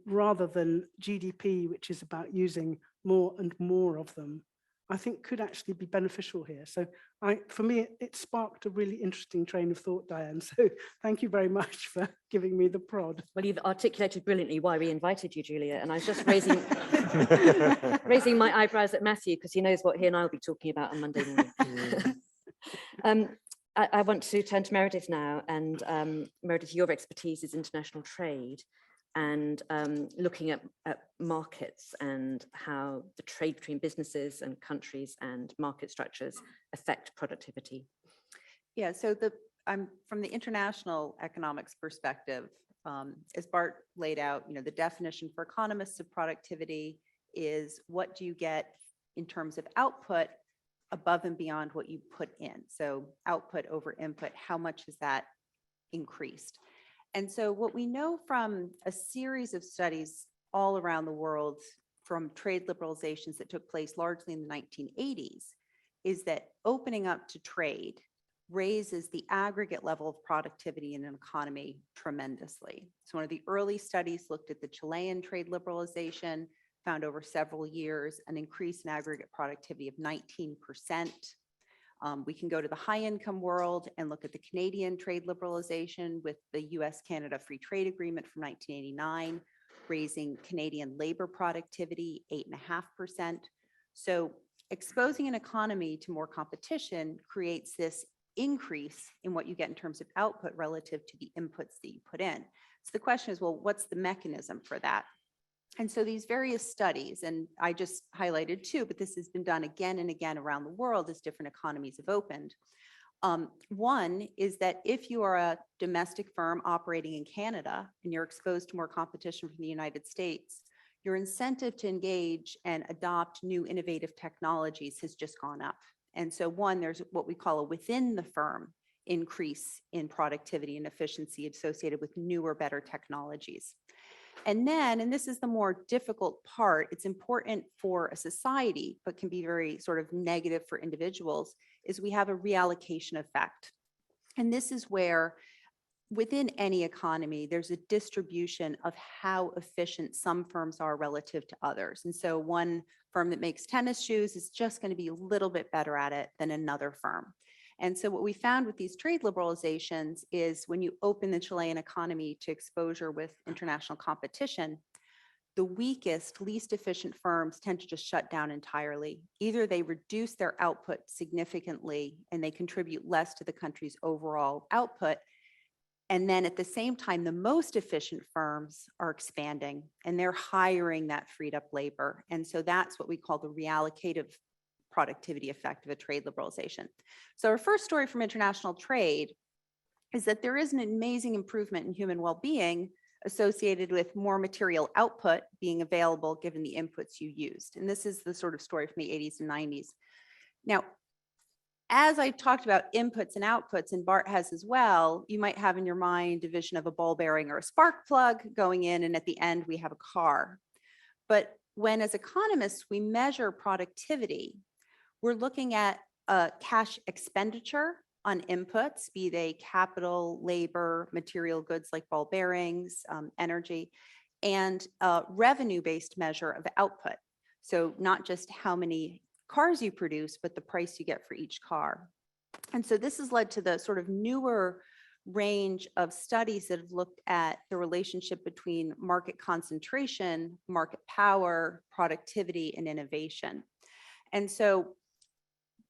rather than GDP, which is about using more and more of them, I think could actually be beneficial here. So for me, it sparked a really interesting train of thought, Diane. So thank you very much for giving me the prod. Well, you've articulated brilliantly why we invited you, Julia, and I was just raising raising my eyebrows at Matthew because he knows what he and I will be talking about on Monday morning. I want to turn to Meredith now, and Meredith, your expertise is international trade and looking at markets and how the trade between businesses and countries and market structures affect productivity. Yeah, so I'm from the international economics perspective, as Bart laid out, the definition for economists of productivity is what do you get in terms of output above and beyond what you put in. So output over input, how much is that increased? And so what we know from a series of studies all around the world from trade liberalizations that took place largely in the 1980s is that opening up to trade raises the aggregate level of productivity in an economy tremendously. So one of the early studies looked at the Chilean trade liberalization, found over several years an increase in aggregate productivity of 19%. We can go to the high income world and look at the Canadian trade liberalization with the US-Canada Free Trade Agreement from 1989, raising Canadian labor productivity 8.5%. So exposing an economy to more competition creates this increase in what you get in terms of output relative to the inputs that you put in. So the question is, well, what's the mechanism for that? And so these various studies, and I just highlighted two, but this has been done again and again around the world as different economies have opened. One is that if you are a domestic firm operating in Canada and you're exposed to more competition from the United States, your incentive to engage and adopt new innovative technologies has just gone up. And so one, there's what we call a within the firm increase in productivity and efficiency associated with newer, better technologies. And then, and this is the more difficult part, it's important for a society, but can be very sort of negative for individuals, is we have a reallocation effect. And this is where within any economy, there's a distribution of how efficient some firms are relative to others. And so one firm that makes tennis shoes is just going to be a little bit better at it than another firm. And so what we found with these trade liberalizations is when you open the Chilean economy to exposure with international competition, the weakest, least efficient firms tend to just shut down entirely. Either they reduce their output significantly and they contribute less to the country's overall output. And then at the same time, the most efficient firms are expanding and they're hiring that freed up labor. And so that's what we call the reallocative productivity effect of a trade liberalization. So our first story from international trade is that there is an amazing improvement in human well-being associated with more material output being available given the inputs you used. And this is the sort of story from the 80s and 90s. Now, as I talked about inputs and outputs, and Bart has as well, you might have in your mind a vision of a ball bearing or a spark plug going in, and at the end we have a car. But when as economists we measure productivity, we're looking at cash expenditure on inputs, be they capital, labor, material goods like ball bearings, energy, and revenue-based measure of output. So not just how many cars you produce, but the price you get for each car. And so this has led to the sort of newer range of studies that have looked at the relationship between market concentration, market power, productivity, and innovation. And so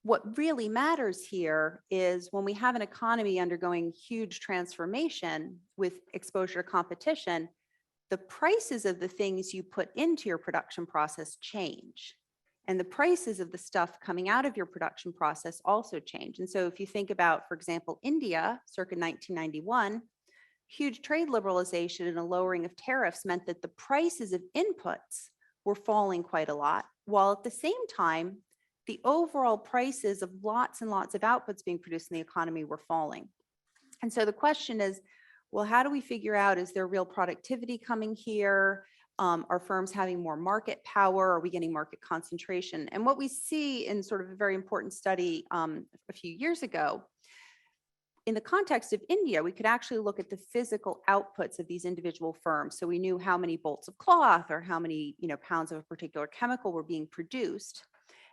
what really matters here is when we have an economy undergoing huge transformation with exposure to competition, the prices of the things you put into your production process change. And the prices of the stuff coming out of your production process also change. And so if you think about, for example, India, circa 1991, huge trade liberalization and a lowering of tariffs meant that the prices of inputs were falling quite a lot, while at the same time, the overall prices of lots and lots of outputs being produced in the economy were falling. And so the question is, well, how do we figure out, is there real productivity coming here? Are firms having more market power? Are we getting market concentration? And what we see in sort of a very important study a few years ago, in the context of India, we could actually look at the physical outputs of these individual firms. So we knew how many bolts of cloth or how many pounds of a particular chemical were being produced.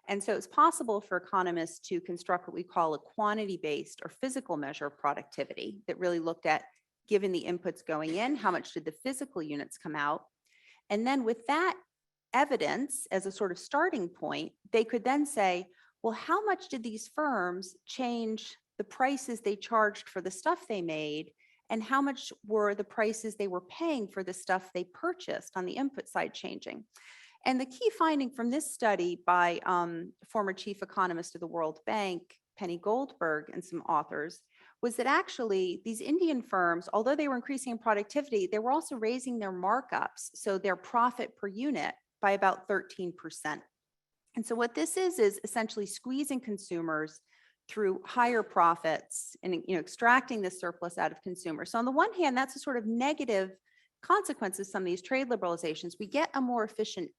And so it's possible for economists to construct what we call a quantity-based or physical measure of productivity that really looked at, given the inputs going in, how much did the physical units come out? And then with that evidence as a sort of starting point, they could then say, well, how much did these firms change the prices they charged for the stuff they made, and how much were the prices they were paying for the stuff they purchased on the input side changing? And the key finding from this study by former chief economist of the World Bank, Penny Goldberg, and some authors, was that actually these Indian firms, although they were increasing in productivity, they were also raising their markups, so their profit per unit, by about 13%. And so what this is essentially squeezing consumers through higher profits and extracting the surplus out of consumers. So on the one hand, that's a sort of negative consequence of some of these trade liberalizations. We get a more efficient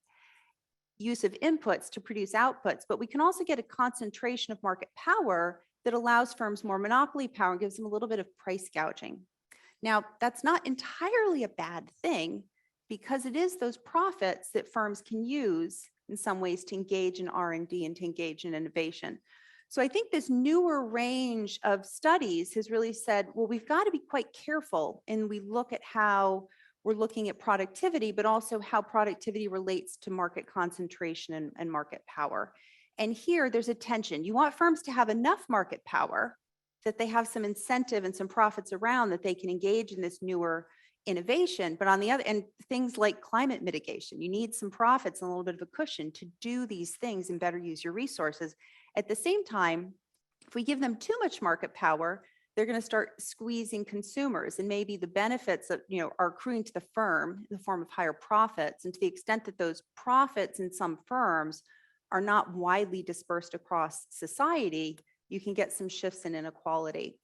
use of inputs to produce outputs, but we can also get a concentration of market power that allows firms more monopoly power and gives them a little bit of price gouging. Now, that's not entirely a bad thing, because it is those profits that firms can use in some ways to engage in R&D and to engage in innovation. So I think this newer range of studies has really said, well, we've got to be quite careful, and we look at how we're looking at productivity, but also how productivity relates to market concentration and market power. And here there's a tension. You want firms to have enough market power that they have some incentive and some profits around that they can engage in this newer innovation. But on the other end, things like climate mitigation, you need some profits and a little bit of a cushion to do these things and better use your resources. At the same time, if we give them too much market power, they're going to start squeezing consumers, and maybe the benefits of, are accruing to the firm in the form of higher profits. And to the extent that those profits in some firms are not widely dispersed across society, you can get some shifts in inequality.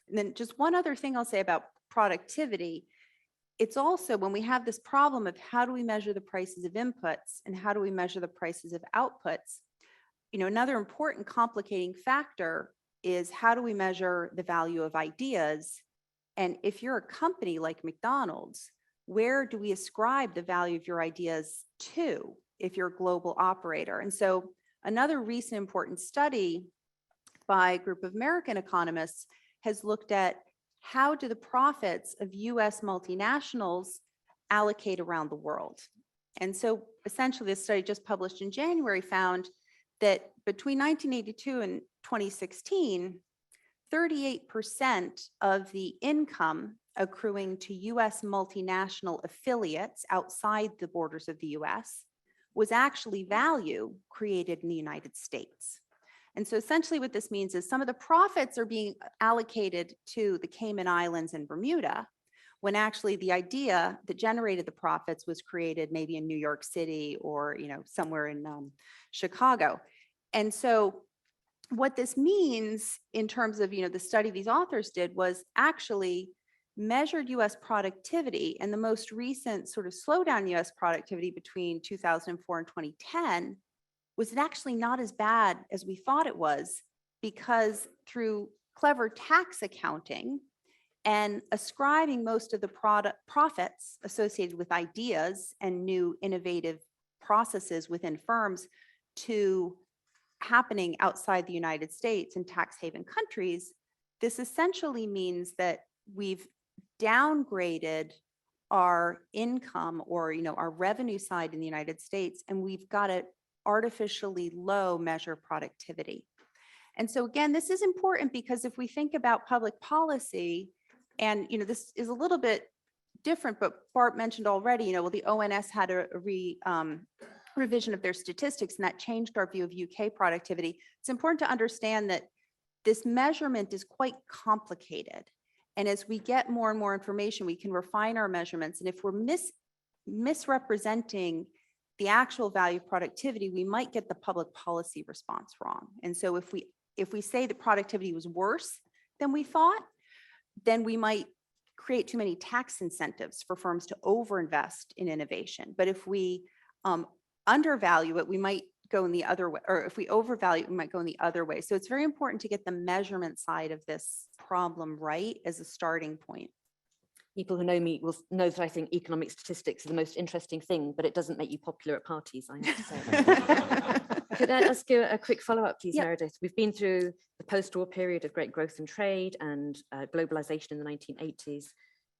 And then just one other thing I'll say about productivity. It's also when we have this problem of how do we measure the prices of inputs and how do we measure the prices of outputs, another important complicating factor is how do we measure the value of ideas? And if you're a company like McDonald's, where do we ascribe the value of your ideas to if you're a global operator? And so another recent important study by a group of American economists has looked at how do the profits of US multinationals allocate around the world? And so essentially this study just published in January found that between 1982 and 2016, 38% of the income accruing to US multinational affiliates outside the borders of the US was actually value created in the United States. And so essentially what this means is some of the profits are being allocated to the Cayman Islands and Bermuda, when actually the idea that generated the profits was created maybe in New York City or somewhere in Chicago. And so what this means in terms of the study these authors did was actually measured US productivity, and the most recent sort of slowdown in US productivity between 2004 and 2010 was actually not as bad as we thought it was, because through clever tax accounting and ascribing most of the profits associated with ideas and new innovative processes within firms to happening outside the United States in tax haven countries, this essentially means that we've downgraded our income or our revenue side in the United States, and we've got an artificially low measure of productivity. And so again, this is important because if we think about public policy, and this is a little bit different, but Bart mentioned already, well, the ONS had a revision of their statistics, and that changed our view of UK productivity. It's important to understand that this measurement is quite complicated. And as we get more and more information, we can refine our measurements. And if we're misrepresenting the actual value of productivity, we might get the public policy response wrong. And so if we say that productivity was worse than we thought, then we might create too many tax incentives for firms to overinvest in innovation. But if we undervalue it, we might go in the other way, or if we overvalue, we might go in the other way. So it's very important to get the measurement side of this problem right as a starting point. People who know me will know that I think economic statistics are the most interesting thing, but it doesn't make you popular at parties, I have to say. Could I ask you a quick follow-up, please, Meredith? We've been through the post-war period of great growth and trade and globalization in the 1980s.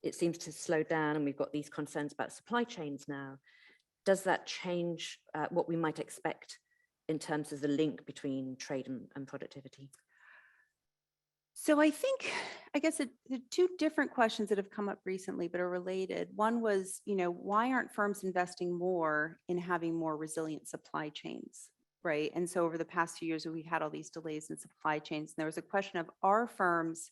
It seems to slow down, and we've got these concerns about supply chains now. Does that change what we might expect in terms of the link between trade and productivity? So I think, I guess the two different questions that have come up recently but are related. One was, why aren't firms investing more in having more resilient supply chains, right? And so over the past few years, we've had all these delays in supply chains. And there was a question of, are firms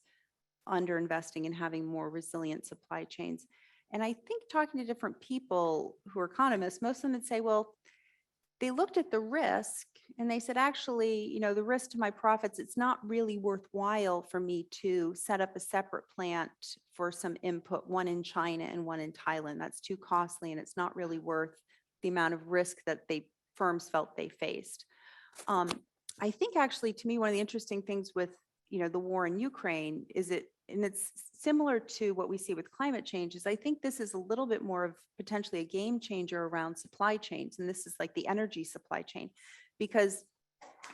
underinvesting in having more resilient supply chains? And I think talking to different people who are economists, most of them would say, well, they looked at the risk and they said, actually, the risk to my profits, it's not really worthwhile for me to set up a separate plant for some input, one in China and one in Thailand. That's too costly, and it's not really worth the amount of risk that firms felt they faced. I think actually, to me, one of the interesting things with the war in Ukraine is and it's similar to what we see with climate change, is I think this is a little bit more of potentially a game changer around supply chains. And this is like the energy supply chain, because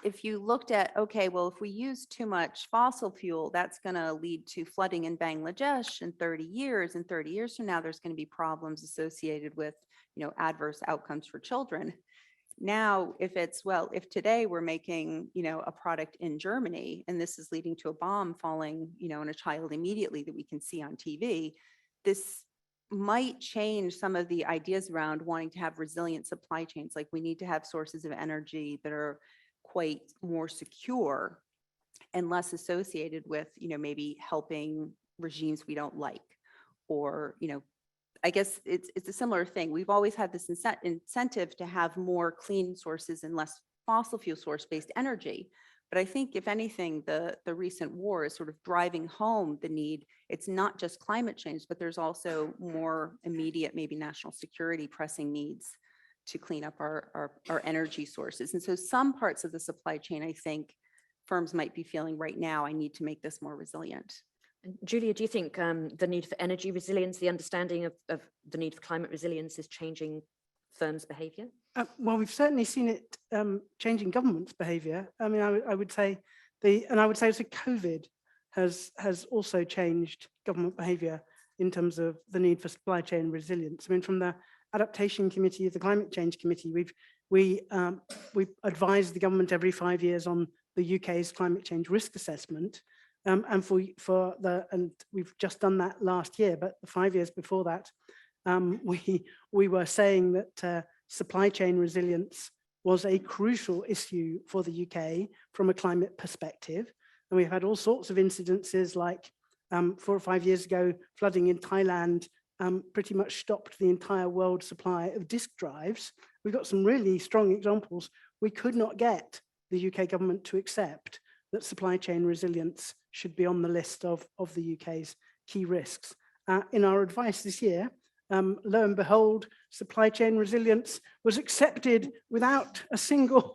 if you looked at, okay, well, if we use too much fossil fuel, that's going to lead to flooding in Bangladesh in 30 years. And 30 years from now, there's going to be problems associated with, adverse outcomes for children. Now, if today we're making, a product in Germany, and this is leading to a bomb falling, on a child immediately that we can see on TV, this might change some of the ideas around wanting to have resilient supply chains. Like, we need to have sources of energy that are quite more secure and less associated with, maybe helping regimes we don't like, or, I guess it's a similar thing. We've always had this incentive to have more clean sources and less fossil fuel source-based energy. But I think, if anything, the recent war is sort of driving home the need. It's not just climate change, but there's also more immediate, maybe national security pressing needs to clean up our energy sources. And so some parts of the supply chain, I think firms might be feeling right now, I need to make this more resilient. Julia, do you think the need for energy resilience, the understanding of the need for climate resilience, is changing firms' behavior? Well, we've certainly seen it changing government's behavior. I mean, I would say also COVID has also changed government behavior in terms of the need for supply chain resilience. I mean, from the adaptation committee, the climate change committee, we advise the government every 5 years on the UK's climate change risk assessment. And we've just done that last year, but 5 years before that, we were saying that supply chain resilience was a crucial issue for the UK from a climate perspective. And we've had all sorts of incidences, like 4 or 5 years ago, flooding in Thailand pretty much stopped the entire world supply of disk drives. We've got some really strong examples. We could not get the UK government to accept that supply chain resilience should be on the list of the UK's key risks. In our advice this year, lo and behold, supply chain resilience was accepted without a single,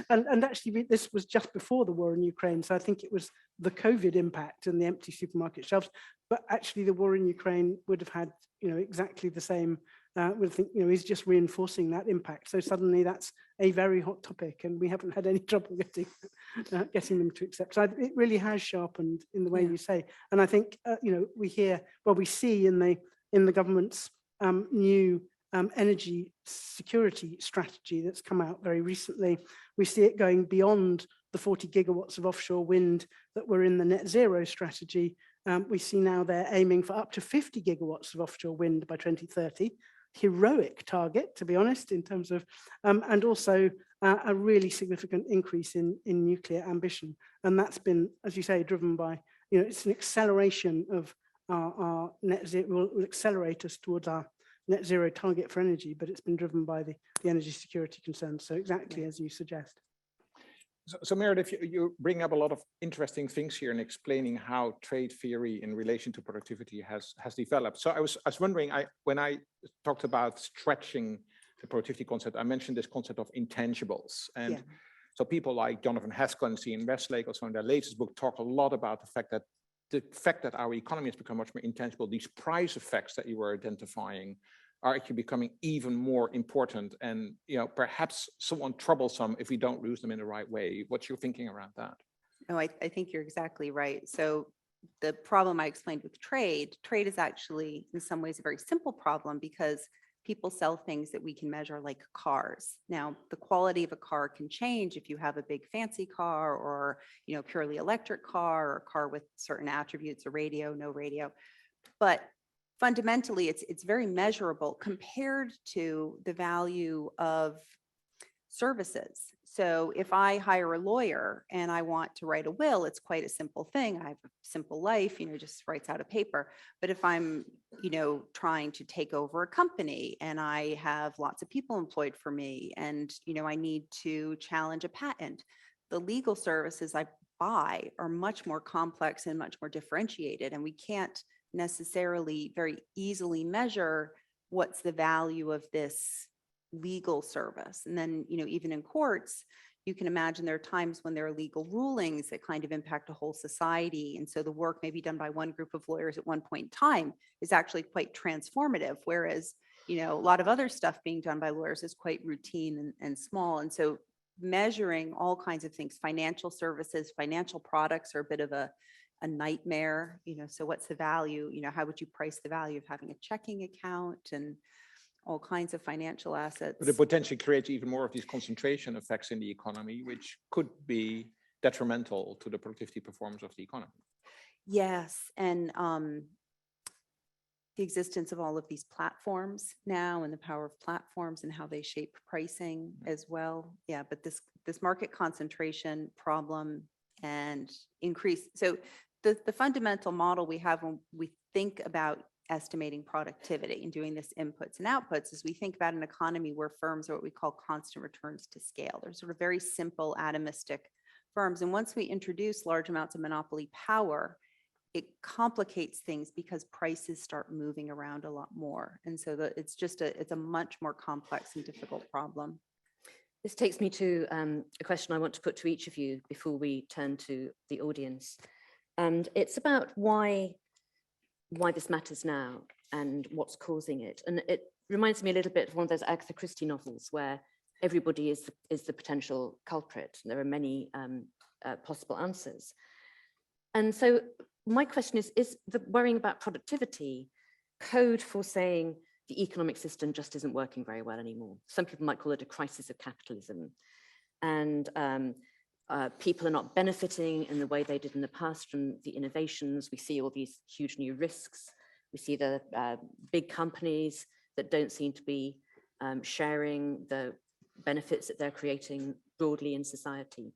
and actually this was just before the war in Ukraine, so I think it was the COVID impact and the empty supermarket shelves, but actually the war in Ukraine would have had exactly the same, is just reinforcing that impact. So suddenly that's a very hot topic, and we haven't had any trouble getting them to accept. So it really has sharpened in the way you say. And I think we see in the government's new energy security strategy that's come out very recently, we see it going beyond the 40 gigawatts of offshore wind that were in the net zero strategy. We see now they're aiming for up to 50 gigawatts of offshore wind by 2030. Heroic target, to be honest, in terms of, and also a really significant increase in nuclear ambition. And that's been, as you say, driven by, it's an acceleration of our net zero, will accelerate us towards our net zero target for energy, but it's been driven by the energy security concerns. So exactly as you suggest. So Meredith, you bring up a lot of interesting things here in explaining how trade theory in relation to productivity has developed. So I was wondering, when I talked about stretching the productivity concept, I mentioned this concept of intangibles. And Yeah. so people like Jonathan Haskell and Ian Westlake, also in their latest book, talk a lot about the fact that our economy has become much more intangible. These price effects that you were identifying are actually becoming even more important and, you know, perhaps somewhat troublesome if we don't use them in the right way. What's your thinking around that? No, I think you're exactly right. So the problem I explained with trade is actually in some ways a very simple problem because people sell things that we can measure like cars. Now, the quality of a car can change if you have a big fancy car or, you know, purely electric car or a car with certain attributes, a radio, no radio. But fundamentally, it's very measurable compared to the value of services. So if I hire a lawyer and I want to write a will, it's quite a simple thing. I have a simple life, you know, just writes out a paper. But if I'm, you know, trying to take over a company and I have lots of people employed for me and, you know, I need to challenge a patent, the legal services I buy are much more complex and much more differentiated. And we can't necessarily very easily measure what's the value of this legal service. And then, you know, even in courts, you can imagine there are times when there are legal rulings that kind of impact a whole society. And so the work maybe done by one group of lawyers at one point in time is actually quite transformative, whereas, you know, a lot of other stuff being done by lawyers is quite routine and small. And so measuring all kinds of things, financial services, financial products are a bit of a nightmare, you know, so what's the value, you know, how would you price the value of having a checking account and all kinds of financial assets. But it potentially creates even more of these concentration effects in the economy, which could be detrimental to the productivity performance of the economy. Yes, and the existence of all of these platforms now and the power of platforms and how they shape pricing as well. Yeah, but this market concentration problem and increase. So the fundamental model we have when we think about estimating productivity and doing this inputs and outputs is we think about an economy where firms are what we call constant returns to scale. They're sort of very simple atomistic firms. And once we introduce large amounts of monopoly power, it complicates things because prices start moving around a lot more. And so it's a much more complex and difficult problem. This takes me to a question I want to put to each of you before we turn to the audience. And it's about why this matters now and what's causing it. And it reminds me a little bit of one of those Agatha Christie novels where everybody is the potential culprit. There are many possible answers. And so my question is the worrying about productivity code for saying the economic system just isn't working very well anymore? Some people might call it a crisis of capitalism. And people are not benefiting in the way they did in the past from the innovations. We see all these huge new risks. We see the big companies that don't seem to be sharing the benefits that they're creating broadly in society.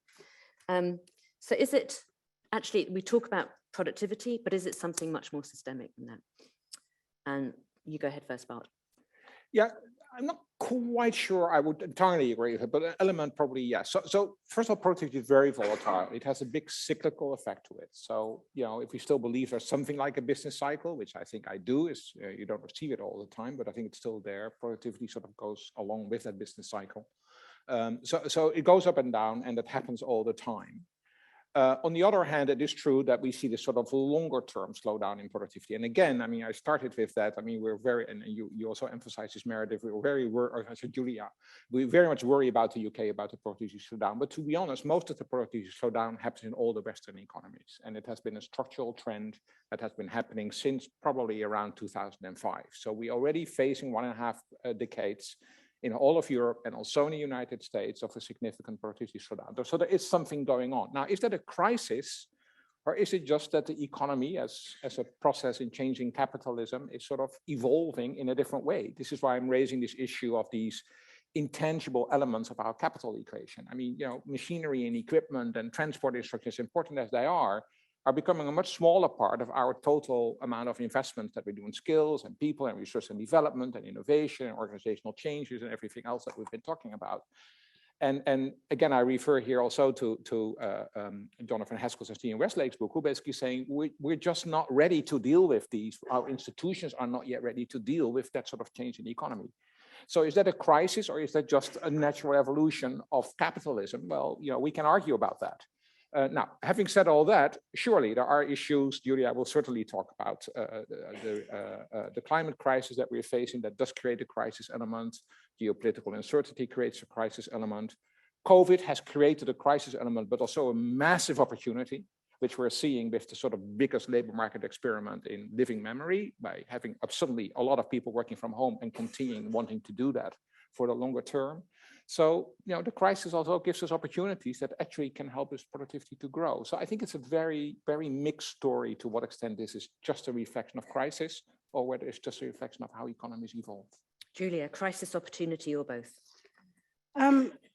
So is it actually, we talk about productivity, but is it something much more systemic than that? And you go ahead first, Bart. Yeah, I'm not quite sure I would entirely agree with it, but an element probably yes. So first of all, productivity is very volatile. It has a big cyclical effect to it. So, you know, if we still believe there's something like a business cycle, which I think I do, is you don't receive it all the time, but I think it's still there. Productivity sort of goes along with that business cycle. So it goes up and down, and that happens all the time. On the other hand, it is true that we see this sort of longer term slowdown in productivity. And again, I mean, I started with that. I mean, we're very, and you also emphasize this, Meredith, we're very, or I said, Julia, we very much worry about the UK, about the productivity slowdown. But to be honest, most of the productivity slowdown happens in all the Western economies. And it has been a structural trend that has been happening since probably around 2005. So we already facing 1.5 decades in all of Europe and also in the United States of a significant productivity slowdown. So there is something going on. Now, is that a crisis, or is it just that the economy as a process in changing capitalism is sort of evolving in a different way? This is why I'm raising this issue of these intangible elements of our capital equation. I mean, you know, machinery and equipment and transport infrastructure, as important as they are becoming a much smaller part of our total amount of investments that we do in skills and people and research and development and innovation and organizational changes and everything else that we've been talking about. And again, I refer here also to Jonathan Haskell's and Ian Westlake's book, who basically saying we're just not ready to deal with these. Our institutions are not yet ready to deal with that sort of change in the economy. So is that a crisis or is that just a natural evolution of capitalism? Well, we can argue about that. Now, having said all that, surely there are issues. Julia will certainly talk about the climate crisis that we're facing that does create a crisis element. Geopolitical uncertainty creates a crisis element. COVID has created a crisis element, but also a massive opportunity, which we're seeing with the sort of biggest labor market experiment in living memory by having suddenly a lot of people working from home and continuing wanting to do that for the longer term. So, the crisis also gives us opportunities that actually can help us productivity to grow. So I think it's a very, very mixed story to what extent this is just a reflection of crisis or whether it's just a reflection of how economies evolve. Julia, crisis, opportunity, or both?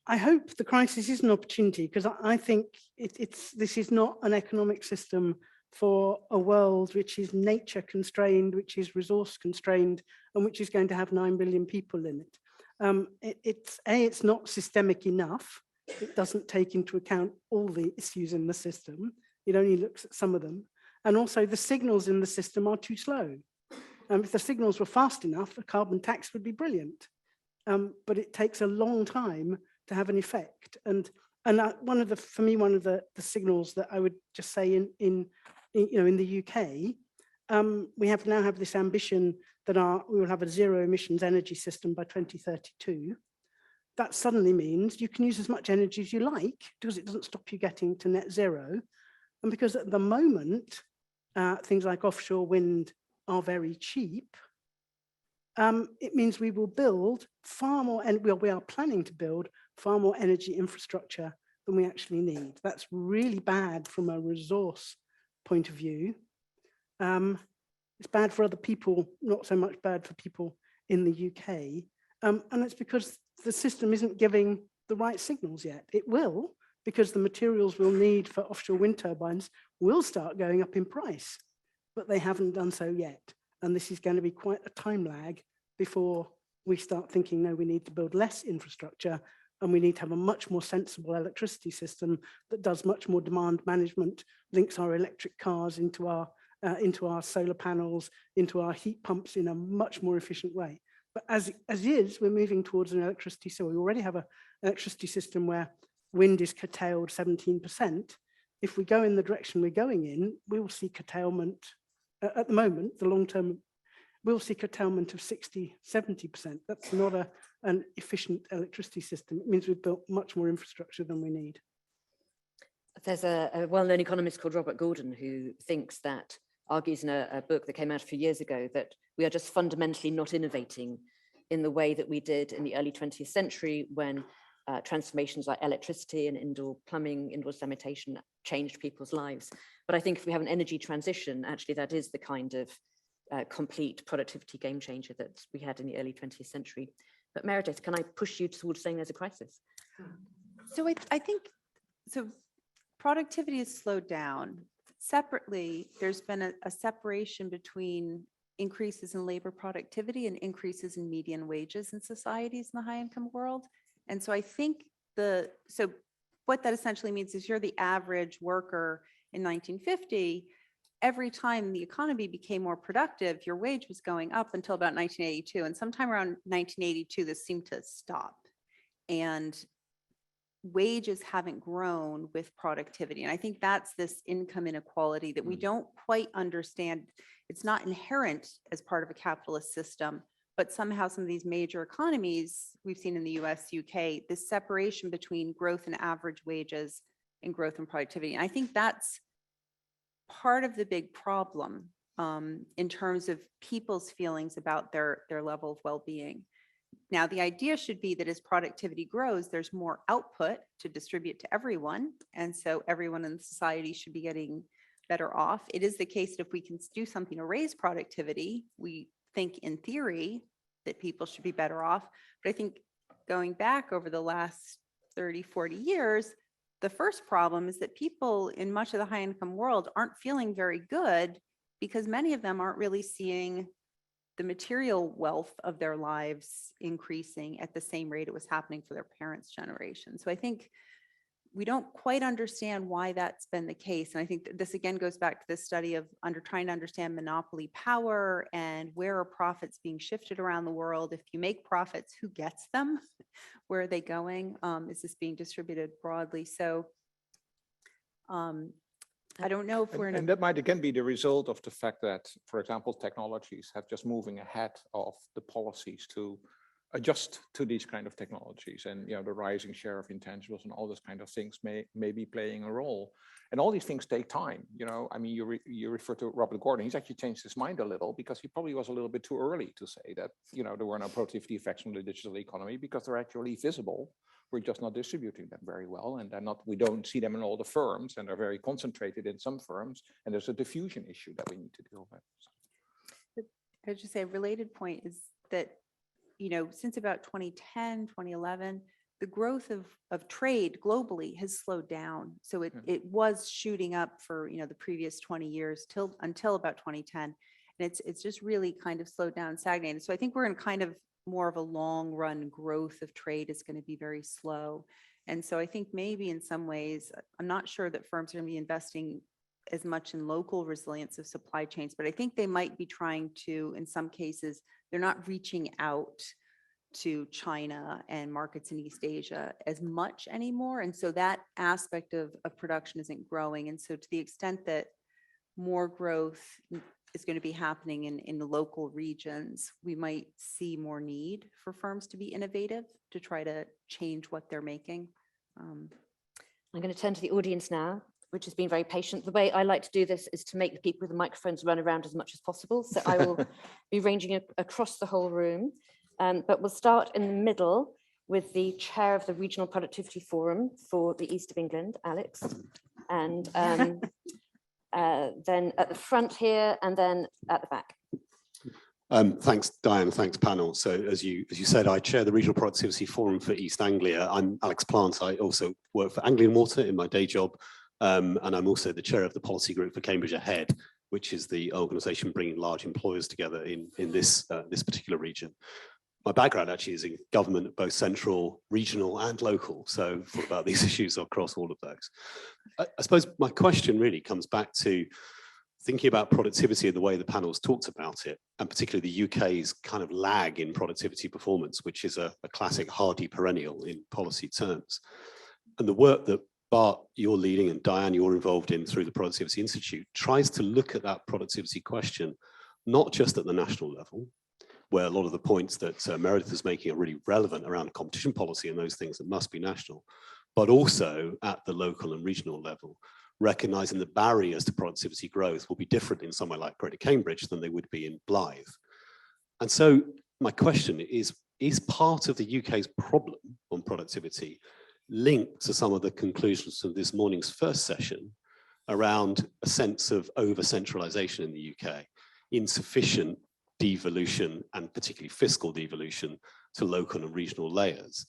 I hope the crisis is an opportunity, because I think this is not an economic system for a world which is nature constrained, which is resource constrained, and which is going to have 9 billion people in it. It's not systemic enough. It doesn't take into account all the issues in the system. It only looks at some of them. And also the signals in the system are too slow. If the signals were fast enough, a carbon tax would be brilliant. But it takes a long time to have an effect. And for me, one of the signals that I would just say in the UK, we now have this ambition that we will have a zero emissions energy system by 2032. That suddenly means you can use as much energy as you like, because it doesn't stop you getting to net zero. And because at the moment, things like offshore wind are very cheap, it means we will build far more, and we are planning to build far more energy infrastructure than we actually need. That's really bad from a resource point of view. It's bad for other people, not so much bad for people in the UK. And it's because the system isn't giving the right signals yet. It will, because the materials we'll need for offshore wind turbines will start going up in price, but they haven't done so yet. And this is going to be quite a time lag before we start thinking, no, we need to build less infrastructure and we need to have a much more sensible electricity system that does much more demand management, links our electric cars into our solar panels, into our heat pumps in a much more efficient way. But as is, we're moving towards an electricity. So we already have an electricity system where wind is curtailed 17%. If we go in the direction we're going in, we will see curtailment. At the moment, the long term, we'll see curtailment of 60, 70%. That's not an efficient electricity system. It means we've built much more infrastructure than we need. There's a well-known economist called Robert Gordon who argues in a book that came out a few years ago that we are just fundamentally not innovating in the way that we did in the early 20th century when transformations like electricity and indoor plumbing, indoor sanitation changed people's lives. But I think if we have an energy transition, actually that is the kind of complete productivity game changer that we had in the early 20th century. But Meredith, can I push you towards saying there's a crisis? So I think, productivity has slowed down. Separately, there's been a separation between increases in labor productivity and increases in median wages in societies in the high income world. And so I think what that essentially means is you're the average worker in 1950, every time the economy became more productive, your wage was going up until about 1982. And sometime around 1982, this seemed to stop. And wages haven't grown with productivity. And I think that's this income inequality that we don't quite understand. It's not inherent as part of a capitalist system, but somehow some of these major economies we've seen in the US, UK, this separation between growth in average wages and growth in productivity. And I think that's part of the big problem in terms of people's feelings about their level of well-being. Now, the idea should be that as productivity grows, there's more output to distribute to everyone. And so everyone in society should be getting better off. It is the case that if we can do something to raise productivity, we think in theory that people should be better off. But I think going back over the last 30, 40 years, the first problem is that people in much of the high income world aren't feeling very good because many of them aren't really seeing the material wealth of their lives increasing at the same rate it was happening for their parents' generation. So I think we don't quite understand why that's been the case. And I think this again goes back to this study of trying to understand monopoly power and where are profits being shifted around the world. If you make profits, who gets them? Where are they going? Is this being distributed broadly? So I don't know if we're in and that might again be the result of the fact that, for example, technologies have just moving ahead of the policies to adjust to these kind of technologies, and the rising share of intangibles and all those kind of things may be playing a role. And all these things take time. I mean, you refer to Robert Gordon. He's actually changed his mind a little because he probably was a little bit too early to say that there were no productivity effects from the digital economy, because they're actually visible. We're just not distributing them very well, and we don't see them in all the firms, and they're very concentrated in some firms. And there's a diffusion issue that we need to deal with. I would just say a related point is that since about 2010, 2011, the growth of trade globally has slowed down. So it was shooting up for the previous 20 years until about 2010, and it's just really kind of slowed down, stagnated. So I think we're in kind of more of a long run growth of trade is going to be very slow. And so I think maybe in some ways, I'm not sure that firms are going to be investing as much in local resilience of supply chains, but I think they might be trying to, in some cases, they're not reaching out to China and markets in East Asia as much anymore. And so that aspect of production isn't growing. And so to the extent that more growth is going to be happening in the local regions, we might see more need for firms to be innovative to try to change what they're making. I'm going to turn to the audience now, which has been very patient. The way I like to do this is to make the people with the microphones run around as much as possible. So I will be ranging across the whole room, but we'll start in the middle with the chair of the Regional Productivity Forum for the East of England, Alex, and then at the front here, and then at the back. Thanks, Diane. Thanks, panel. So as you said, I chair the Regional Productivity Forum for East Anglia. I'm Alex Plant. I also work for Anglian Water in my day job. And I'm also the chair of the policy group for Cambridge Ahead, which is the organisation bringing large employers together in this particular region. My background actually is in government, both central, regional and local. So I've thought about these issues across all of those. I suppose my question really comes back to thinking about productivity and the way the panel's talked about it, and particularly the UK's kind of lag in productivity performance, which is a classic hardy perennial in policy terms. And the work that Bart, you're leading, and Diane, you're involved in through the Productivity Institute, tries to look at that productivity question, not just at the national level, where a lot of the points that Meredith is making are really relevant around competition policy and those things that must be national, but also at the local and regional level, recognizing the barriers to productivity growth will be different in somewhere like Greater Cambridge than they would be in Blyth. And so my question is part of the UK's problem on productivity linked to some of the conclusions of this morning's first session around a sense of over-centralization in the UK, insufficient devolution, and particularly fiscal devolution to local and regional layers?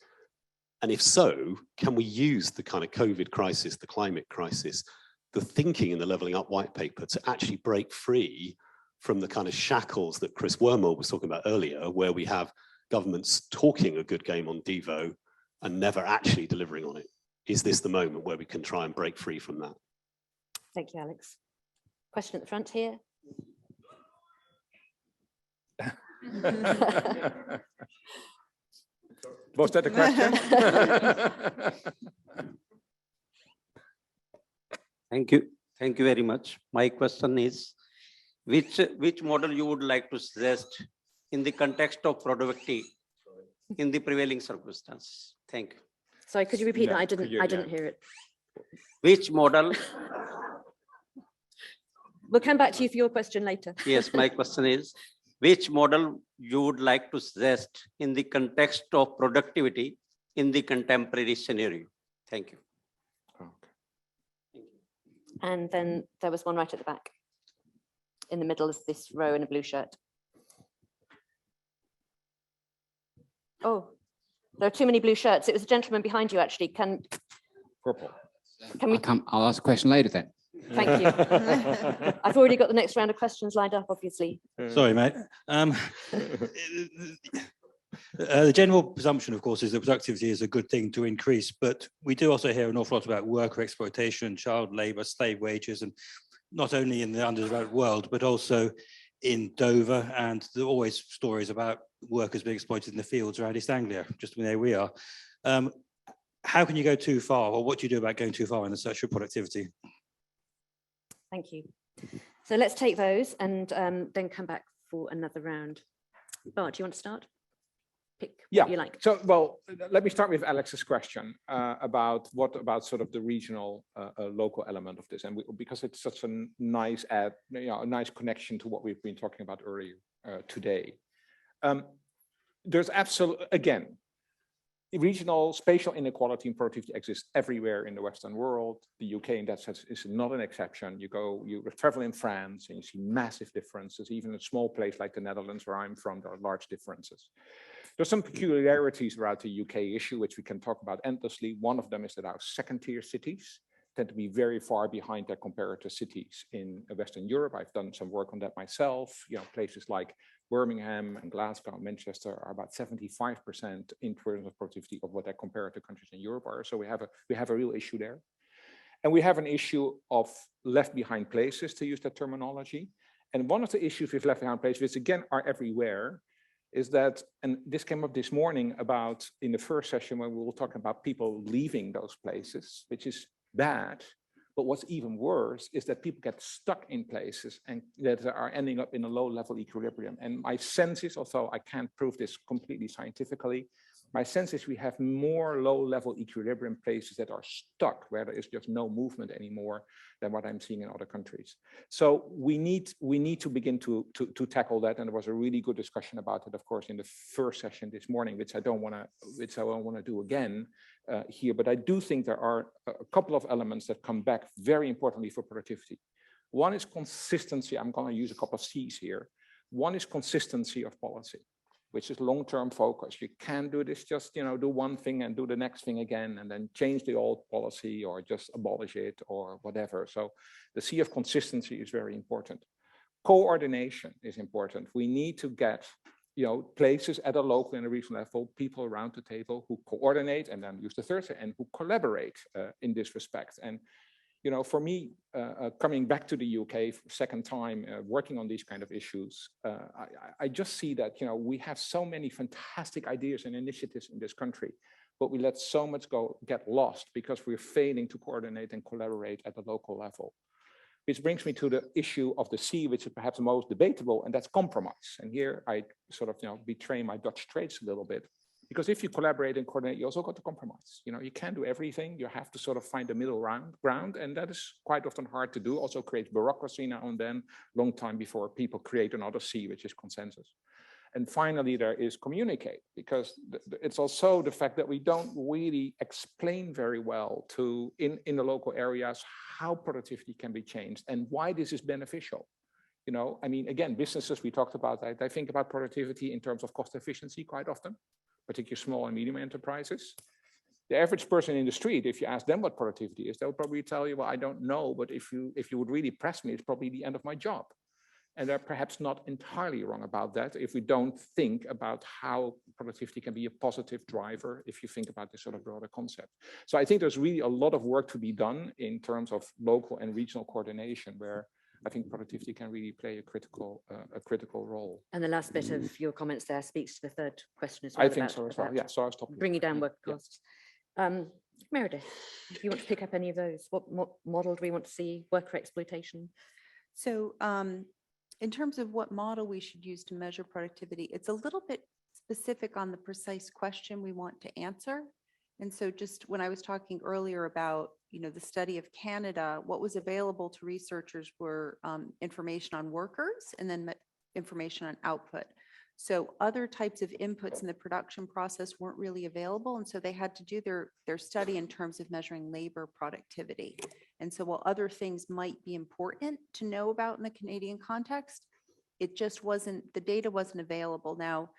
And if so, can we use the kind of COVID crisis, the climate crisis, the thinking in the Levelling Up white paper to actually break free from the kind of shackles that Chris Wormald was talking about earlier, where we have governments talking a good game on Devo and never actually delivering on it? Is this the moment where we can try and break free from that? Thank you, Alex. Question at the front here. Was that a question? Thank you. Thank you very much. My question is, which model you would like to suggest in the context of productivity in the prevailing circumstances? Thank you. Sorry, could you repeat that? I didn't hear it. Which model? We'll come back to you for your question later. Yes, my question is, which model you would like to suggest in the context of productivity in the contemporary scenario? Thank you. And then there was one right at the back. In the middle is this row in a blue shirt. Oh, there are too many blue shirts. It was a gentleman behind you, actually. Purple. I'll ask a question later then. Thank you. I've already got the next round of questions lined up, obviously. Sorry, mate. The general presumption, of course, is that productivity is a good thing to increase, but we do also hear an awful lot about worker exploitation, child labour, slave wages, and not only in the underdeveloped world, but also in Dover, and there are always stories about workers being exploited in the fields around East Anglia, just where we are. How can you go too far, or what do you do about going too far in the search for productivity? Thank you. So let's take those and then come back for another round. Bart, do you want to start? Pick what you like. So, well, let me start with Alex's question about what about sort of the regional, local element of this, and because it's such a nice a nice connection to what we've been talking about earlier today. There's again, regional spatial inequality in productivity exists everywhere in the Western world. The UK, in that sense, is not an exception. You travel in France and you see massive differences. Even in a small place like the Netherlands, where I'm from, there are large differences. There's some peculiarities around the UK issue, which we can talk about endlessly. One of them is that our second-tier cities tend to be very far behind their comparator cities in Western Europe. I've done some work on that myself. Places like Birmingham and Glasgow and Manchester are about 75% in terms of productivity of what their comparator countries in Europe are. So we have a real issue there. And we have an issue of left behind places, to use that terminology. And one of the issues with left behind places, which again are everywhere, is that, and this came up this morning about in the first session when we were talking about people leaving those places, which is bad. But what's even worse is that people get stuck in places and that are ending up in a low level equilibrium. And my sense is, although I can't prove this completely scientifically, my sense is we have more low level equilibrium places that are stuck where there is just no movement anymore than what I'm seeing in other countries. So we need to begin to tackle that. And there was a really good discussion about it, of course, in the first session this morning, which I don't want to do again here. But I do think there are a couple of elements that come back very importantly for productivity. One is consistency. I'm going to use a couple of C's here. One is consistency of policy, which is long-term focus. You can't do this, just do one thing and do the next thing again, and then change the old policy or just abolish it or whatever. So the C of consistency is very important. Coordination is important. We need to get places at a local and a regional level, people around the table who coordinate, and then use the third, and who collaborate in this respect. And for me, coming back to the UK for the second time, working on these kind of issues, I just see that, we have so many fantastic ideas and initiatives in this country, but we let so much get lost because we're failing to coordinate and collaborate at the local level. Which brings me to the issue of the C, which is perhaps the most debatable, and that's compromise. And here I sort of, betray my Dutch traits a little bit. Because if you collaborate and coordinate, you also got to compromise. You can't do everything. You have to sort of find a middle ground, and that is quite often hard to do. Also creates bureaucracy now and then, long time before people create another C, which is consensus. And finally, there is communicate, because it's also the fact that we don't really explain very well in the local areas how productivity can be changed and why this is beneficial. I mean, again, businesses, we talked about that. I think about productivity in terms of cost efficiency quite often, particularly small and medium enterprises. The average person in the street, if you ask them what productivity is, they'll probably tell you, well, I don't know, but if you would really press me, it's probably the end of my job. And they're perhaps not entirely wrong about that if we don't think about how productivity can be a positive driver if you think about this sort of broader concept. So I think there's really a lot of work to be done in terms of local and regional coordination, where I think productivity can really play a critical role. And the last bit of your comments there speaks to the third question as well. I think so as well. Yeah, so I was talking bringing down work costs. Meredith, if you want to pick up any of those, what model do we want to see? Worker exploitation. So in terms of what model we should use to measure productivity, it's a little bit specific on the precise question we want to answer. And so just when I was talking earlier about, the study of Canada, what was available to researchers were information on workers and then information on output. So other types of inputs in the production process weren't really available. And so they had to do their study in terms of measuring labor productivity. And so while other things might be important to know about in the Canadian context, it just wasn't, the data wasn't available. Now,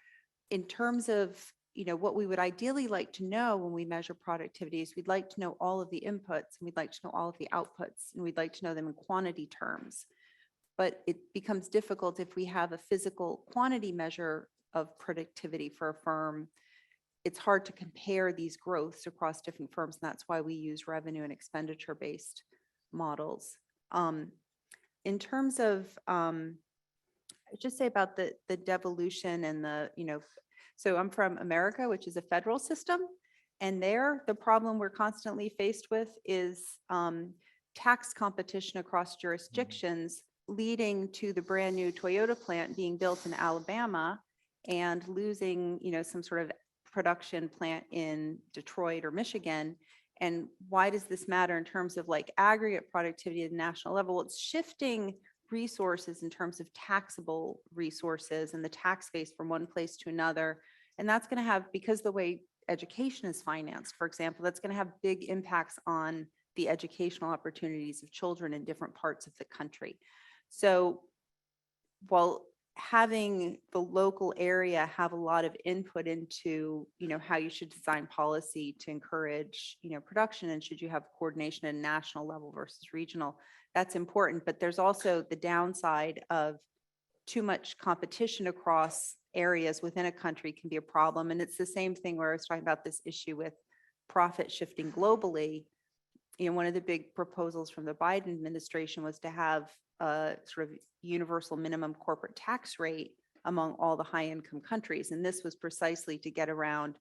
in terms of what we would ideally like to know when we measure productivity is we'd like to know all of the inputs and we'd like to know all of the outputs and we'd like to know them in quantity terms. But it becomes difficult if we have a physical quantity measure of productivity for a firm, it's hard to compare these growths across different firms. And that's why we use revenue and expenditure-based models. In terms of, just say about the devolution and the, so I'm from America, which is a federal system. And there, the problem we're constantly faced with is tax competition across jurisdictions, leading to the brand new Toyota plant being built in Alabama and losing, some sort of production plant in Detroit or Michigan. And why does this matter in terms of like aggregate productivity at the national level? Well, it's shifting resources in terms of taxable resources and the tax base from one place to another. And that's going to have, because the way education is financed, for example, that's going to have big impacts on the educational opportunities of children in different parts of the country. So while having the local area have a lot of input into, how you should design policy to encourage, production, and should you have coordination at a national level versus regional, that's important. But there's also the downside of too much competition across areas within a country can be a problem. And it's the same thing where I was talking about this issue with profit shifting globally. One of the big proposals from the Biden administration was to have a sort of universal minimum corporate tax rate among all the high income countries. And this was precisely to get around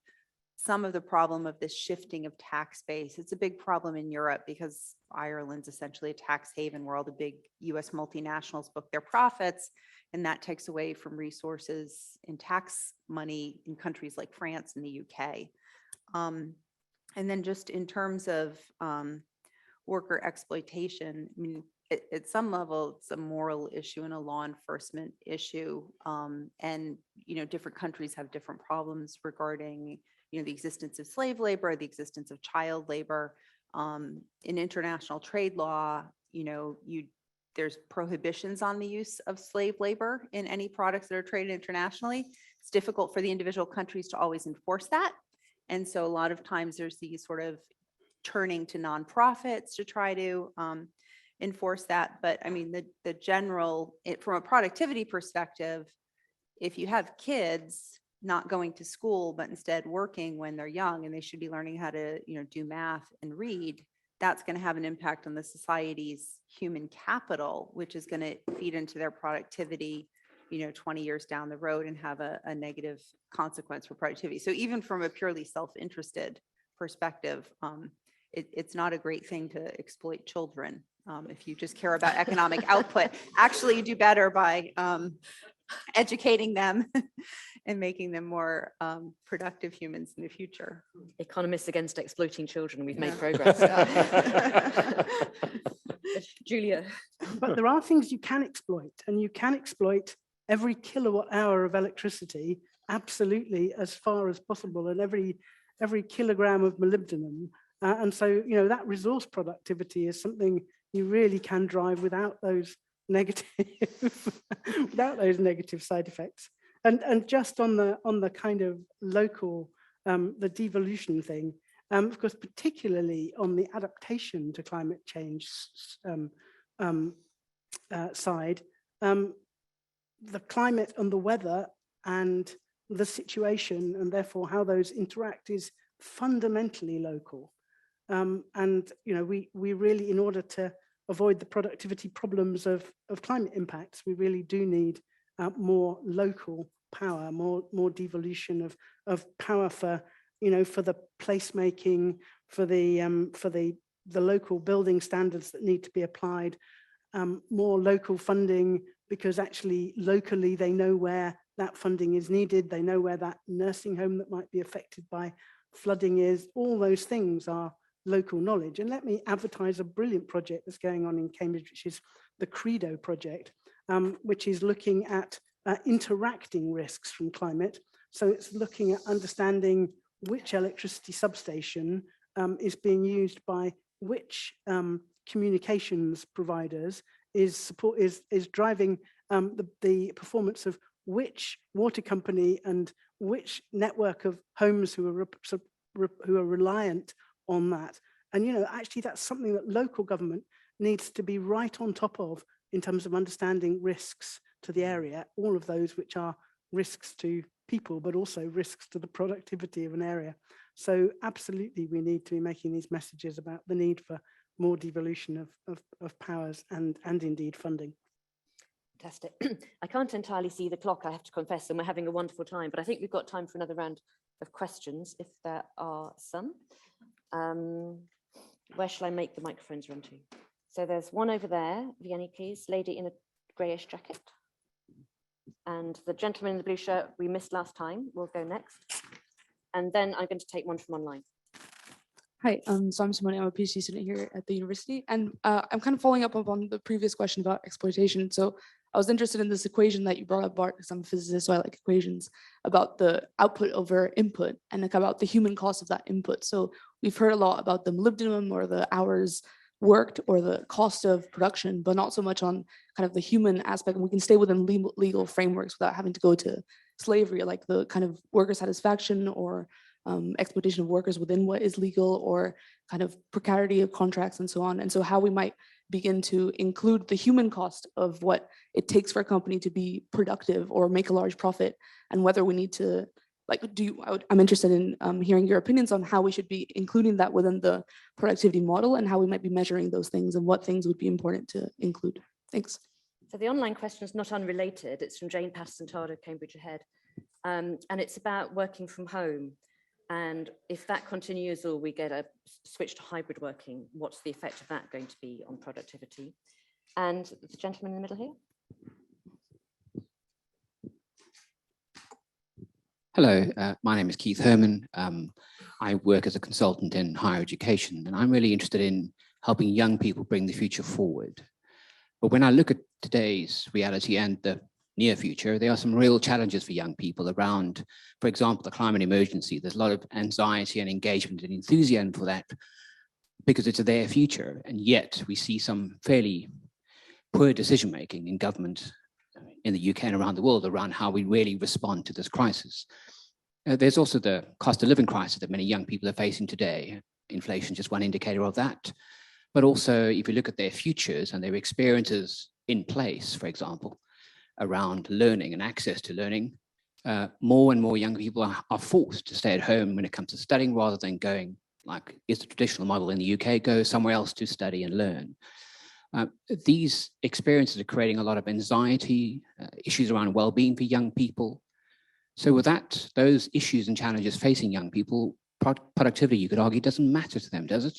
some of the problem of this shifting of tax base. It's a big problem in Europe because Ireland's essentially a tax haven where all the big US multinationals book their profits. And that takes away from resources in tax money in countries like France and the UK. And then just in terms of worker exploitation, I mean, at some level, it's a moral issue and a law enforcement issue. And, different countries have different problems regarding, the existence of slave labor, the existence of child labor. In international trade law, there's prohibitions on the use of slave labor in any products that are traded internationally. It's difficult for the individual countries to always enforce that. And so a lot of times there's these sort of turning to nonprofits to try to enforce that. But I mean, the general, from a productivity perspective, if you have kids not going to school, but instead working when they're young and they should be learning how to, do math and read, that's going to have an impact on the society's human capital, which is going to feed into their productivity, 20 years down the road and have a negative consequence for productivity. So even from a purely self-interested perspective, it's not a great thing to exploit children. If you just care about economic output, actually you do better by educating them and making them more productive humans in the future. Economists against exploiting children. We've made progress. Julia. But there are things you can exploit, and you can exploit every kilowatt hour of electricity absolutely as far as possible, and every kilogram of molybdenum. And so, that resource productivity is something you really can drive without those negative side effects. And just on the kind of local, the devolution thing, of course, particularly on the adaptation to climate change side, the climate and the weather and the situation, and therefore how those interact, is fundamentally local. And we really, in order to avoid the productivity problems of climate impacts, we really do need more local power, more devolution of power for for the placemaking, for the local building standards that need to be applied, more local funding, because actually locally they know where that funding is needed, they know where that nursing home that might be affected by flooding is. All those things are local knowledge. And let me advertise a brilliant project that's going on in Cambridge, which is the Credo project, which is looking at interacting risks from climate. So it's looking at understanding which electricity substation is being used by which communications providers, is driving the performance of which water company and which network of homes who are reliant on that. And actually that's something that local government needs to be right on top of in terms of understanding risks to the area, all of those which are risks to people, but also risks to the productivity of an area. So absolutely, we need to be making these messages about the need for more devolution of powers and indeed funding. Fantastic. I can't entirely see the clock, I have to confess, and we're having a wonderful time, but I think we've got time for another round of questions, if there are some. Where shall I make the microphones run to? So there's one over there, Vianney, please, lady in a greyish jacket. And the gentleman in the blue shirt we missed last time will go next. And then I'm going to take one from online. Hi, so I'm Simone, I'm a PhD student here at the university, and I'm kind of following up on the previous question about exploitation. So I was interested in this equation that you brought up, Bart, because I'm a physicist, so I like equations, about the output over input and like about the human cost of that input. So we've heard a lot about the molybdenum or the hours worked or the cost of production, but not so much on kind of the human aspect. And we can stay within legal frameworks without having to go to slavery, like the kind of worker satisfaction or exploitation of workers within what is legal, or kind of precarity of contracts and so on. And so how we might begin to include the human cost of what it takes for a company to be productive or make a large profit, and whether we need to, like, I'm interested in hearing your opinions on how we should be including that within the productivity model and how we might be measuring those things and what things would be important to include. Thanks. So the online question is not unrelated. It's from Jane Patterson-Todd of Cambridge Ahead. And it's about working from home. And if that continues or we get a switch to hybrid working, what's the effect of that going to be on productivity? And the gentleman in the middle here. Hello, my name is Keith Herman. I work as a consultant in higher education, and I'm really interested in helping young people bring the future forward. But when I look at today's reality and the near future, there are some real challenges for young people around, for example, the climate emergency. There's a lot of anxiety and engagement and enthusiasm for that because it's their future. And yet we see some fairly poor decision-making in government in the UK and around the world around how we really respond to this crisis. There's also the cost of living crisis that many young people are facing today. Inflation is just one indicator of that. But also, if you look at their futures and their experiences in place, for example, around learning and access to learning, more and more young people are forced to stay at home when it comes to studying rather than going, like is the traditional model in the UK, go somewhere else to study and learn. These experiences are creating a lot of anxiety, issues around well-being for young people. So with that, those issues and challenges facing young people, productivity, you could argue, doesn't matter to them, does it?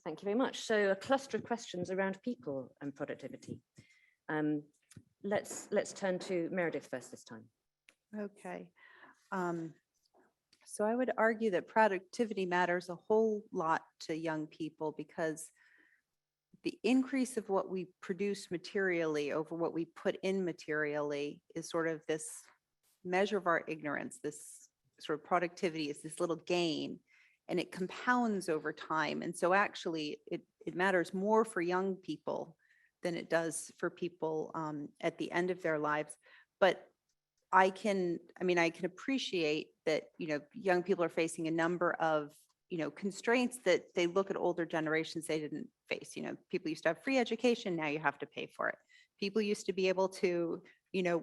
Thank you very much. So a cluster of questions around people and productivity. Let's turn to Meredith first this time. Okay. So I would argue that productivity matters a whole lot to young people because the increase of what we produce materially over what we put in materially is sort of this measure of our ignorance. This sort of productivity is this little gain, and it compounds over time. And so actually it matters more for young people than it does for people at the end of their lives. But I can appreciate that, young people are facing a number of, constraints that they look at older generations they didn't face. People used to have free education, now you have to pay for it. People used to be able to,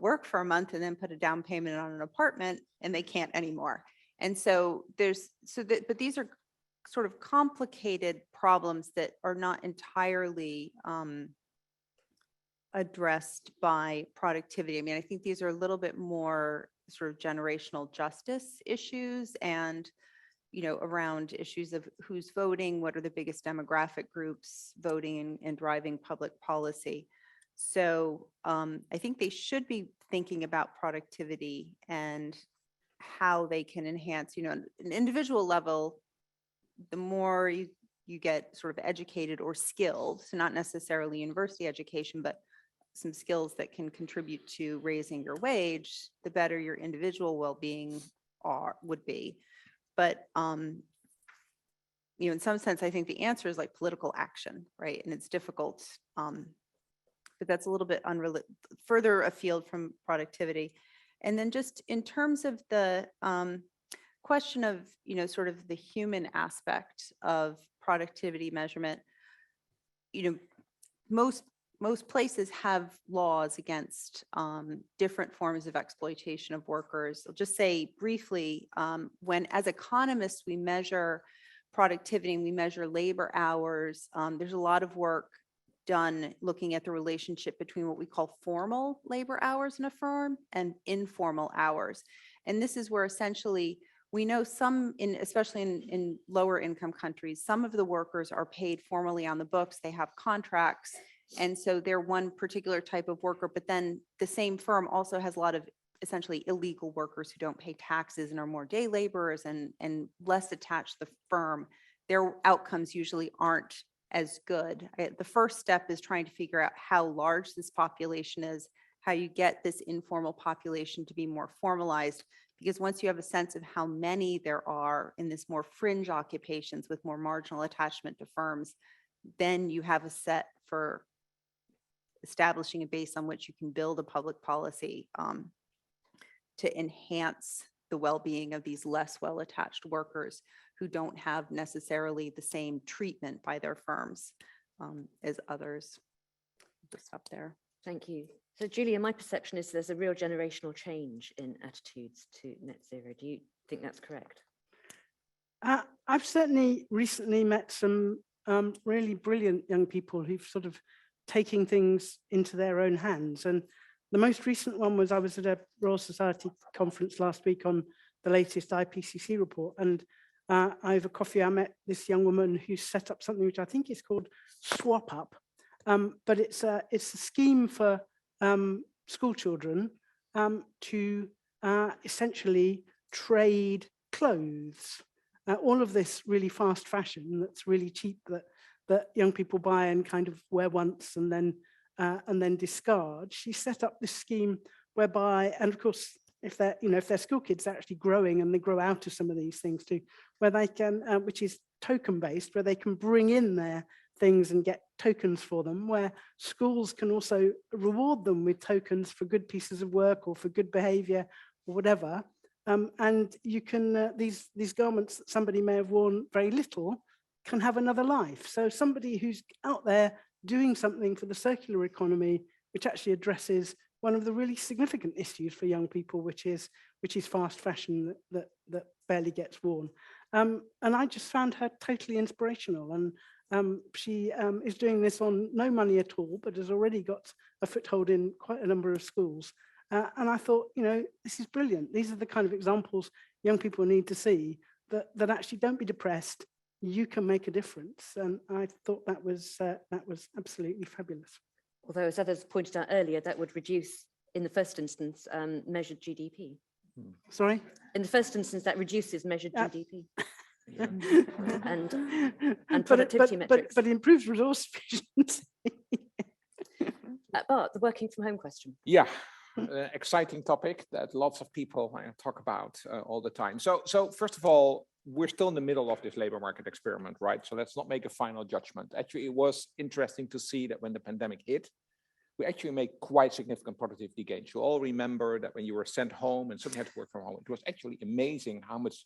work for a month and then put a down payment on an apartment, and they can't anymore. And so but these are sort of complicated problems that are not entirely addressed by productivity. I think these are a little bit more sort of generational justice issues and, around issues of who's voting, what are the biggest demographic groups voting and driving public policy. So I think they should be thinking about productivity and how they can enhance, an individual level, the more you get sort of educated or skilled, so not necessarily university education, but some skills that can contribute to raising your wage, the better your individual well-being would be. But in some sense, I think the answer is like political action, right? And it's difficult, but that's a little bit further afield from productivity. And then just in terms of the question of, sort of the human aspect of productivity measurement, most most places have laws against different forms of exploitation of workers. I'll just say briefly, when as economists we measure productivity and we measure labor hours, there's a lot of work done looking at the relationship between what we call formal labor hours in a firm and informal hours. And this is where essentially we know some, especially in lower income countries, some of the workers are paid formally on the books, they have contracts, and so they're one particular type of worker, but then the same firm also has a lot of essentially illegal workers who don't pay taxes and are more day laborers and less attached to the firm. Their outcomes usually aren't as good. The first step is trying to figure out how large this population is, how you get this informal population to be more formalized, because once you have a sense of how many there are in this more fringe occupations with more marginal attachment to firms, then you have a set for establishing a base on which you can build a public policy to enhance the well-being of these less well-attached workers who don't have necessarily the same treatment by their firms as others. Just stop there. Thank you. So Julia, my perception is there's a real generational change in attitudes to net zero. Do you think that's correct? I've certainly recently met some really brilliant young people who've sort of taking things into their own hands. And the most recent one was I was at a Royal Society conference last week on the latest IPCC report. And over coffee, I met this young woman who set up something which I think is called Swap Up. But it's a scheme for school children to essentially trade clothes. All of this really fast fashion that's really cheap that young people buy and kind of wear once and then discard. She set up this scheme whereby, and of course, if they're school kids, they're actually growing and they grow out of some of these things too, where they can, which is token based, where they can bring in their things and get tokens for them, where schools can also reward them with tokens for good pieces of work or for good behavior or whatever. And you can, these garments that somebody may have worn very little can have another life. So somebody who's out there doing something for the circular economy, which actually addresses one of the really significant issues for young people, which is fast fashion that barely gets worn. And I just found her totally inspirational. And she is doing this on no money at all, but has already got a foothold in quite a number of schools. And I thought, this is brilliant. These are the kind of examples young people need to see, that actually don't be depressed. You can make a difference. And I thought that was absolutely fabulous. Although, as others pointed out earlier, that would reduce, in the first instance, measured GDP. Sorry? In the first instance, that reduces measured GDP. and productivity metrics. But improves resource efficiency. Bart, the working from home question. Yeah, exciting topic that lots of people talk about all the time. So first of all, we're still in the middle of this labor market experiment, right? So let's not make a final judgment. Actually, it was interesting to see that when the pandemic hit, we actually made quite significant productivity gains. You all remember that when you were sent home and suddenly had to work from home, it was actually amazing how much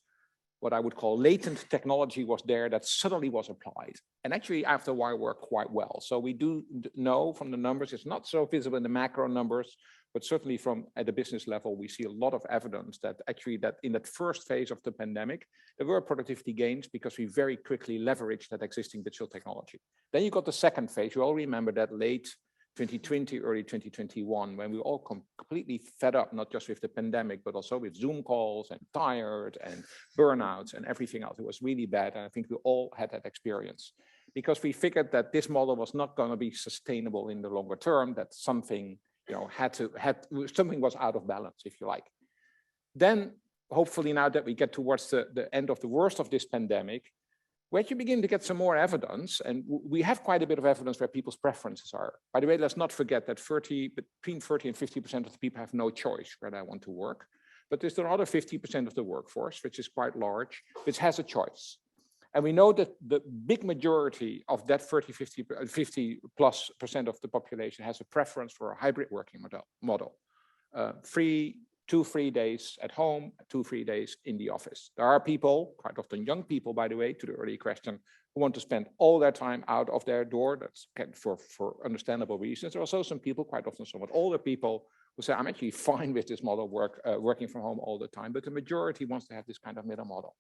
what I would call latent technology was there that suddenly was applied. And actually, after a while, worked quite well. So we do know from the numbers, it's not so visible in the macro numbers, but certainly from at the business level, we see a lot of evidence that actually that in that first phase of the pandemic, there were productivity gains because we very quickly leveraged that existing digital technology. Then you got the second phase. You all remember that late 2020, early 2021, when we were all completely fed up, not just with the pandemic, but also with Zoom calls and tired and burnouts and everything else. It was really bad. And I think we all had that experience because we figured that this model was not going to be sustainable in the longer term, that something, something was out of balance, if you like. Then hopefully now that we get towards the end of the worst of this pandemic, we actually begin to get some more evidence, and we have quite a bit of evidence where people's preferences are. By the way, let's not forget that between 30 and 50% of the people have no choice where they want to work. But there's another 50% of the workforce, which is quite large, which has a choice. And we know that the big majority of that 50+ % of the population has a preference for a hybrid working model. 3 2 free days at home, 2 free days in the office. There are people, quite often young people, by the way, to the earlier question, who want to spend all their time out of their door. That's for understandable reasons. There are also some people, quite often somewhat older people, who say, I'm actually fine with this model working from home all the time, but the majority wants to have this kind of middle model.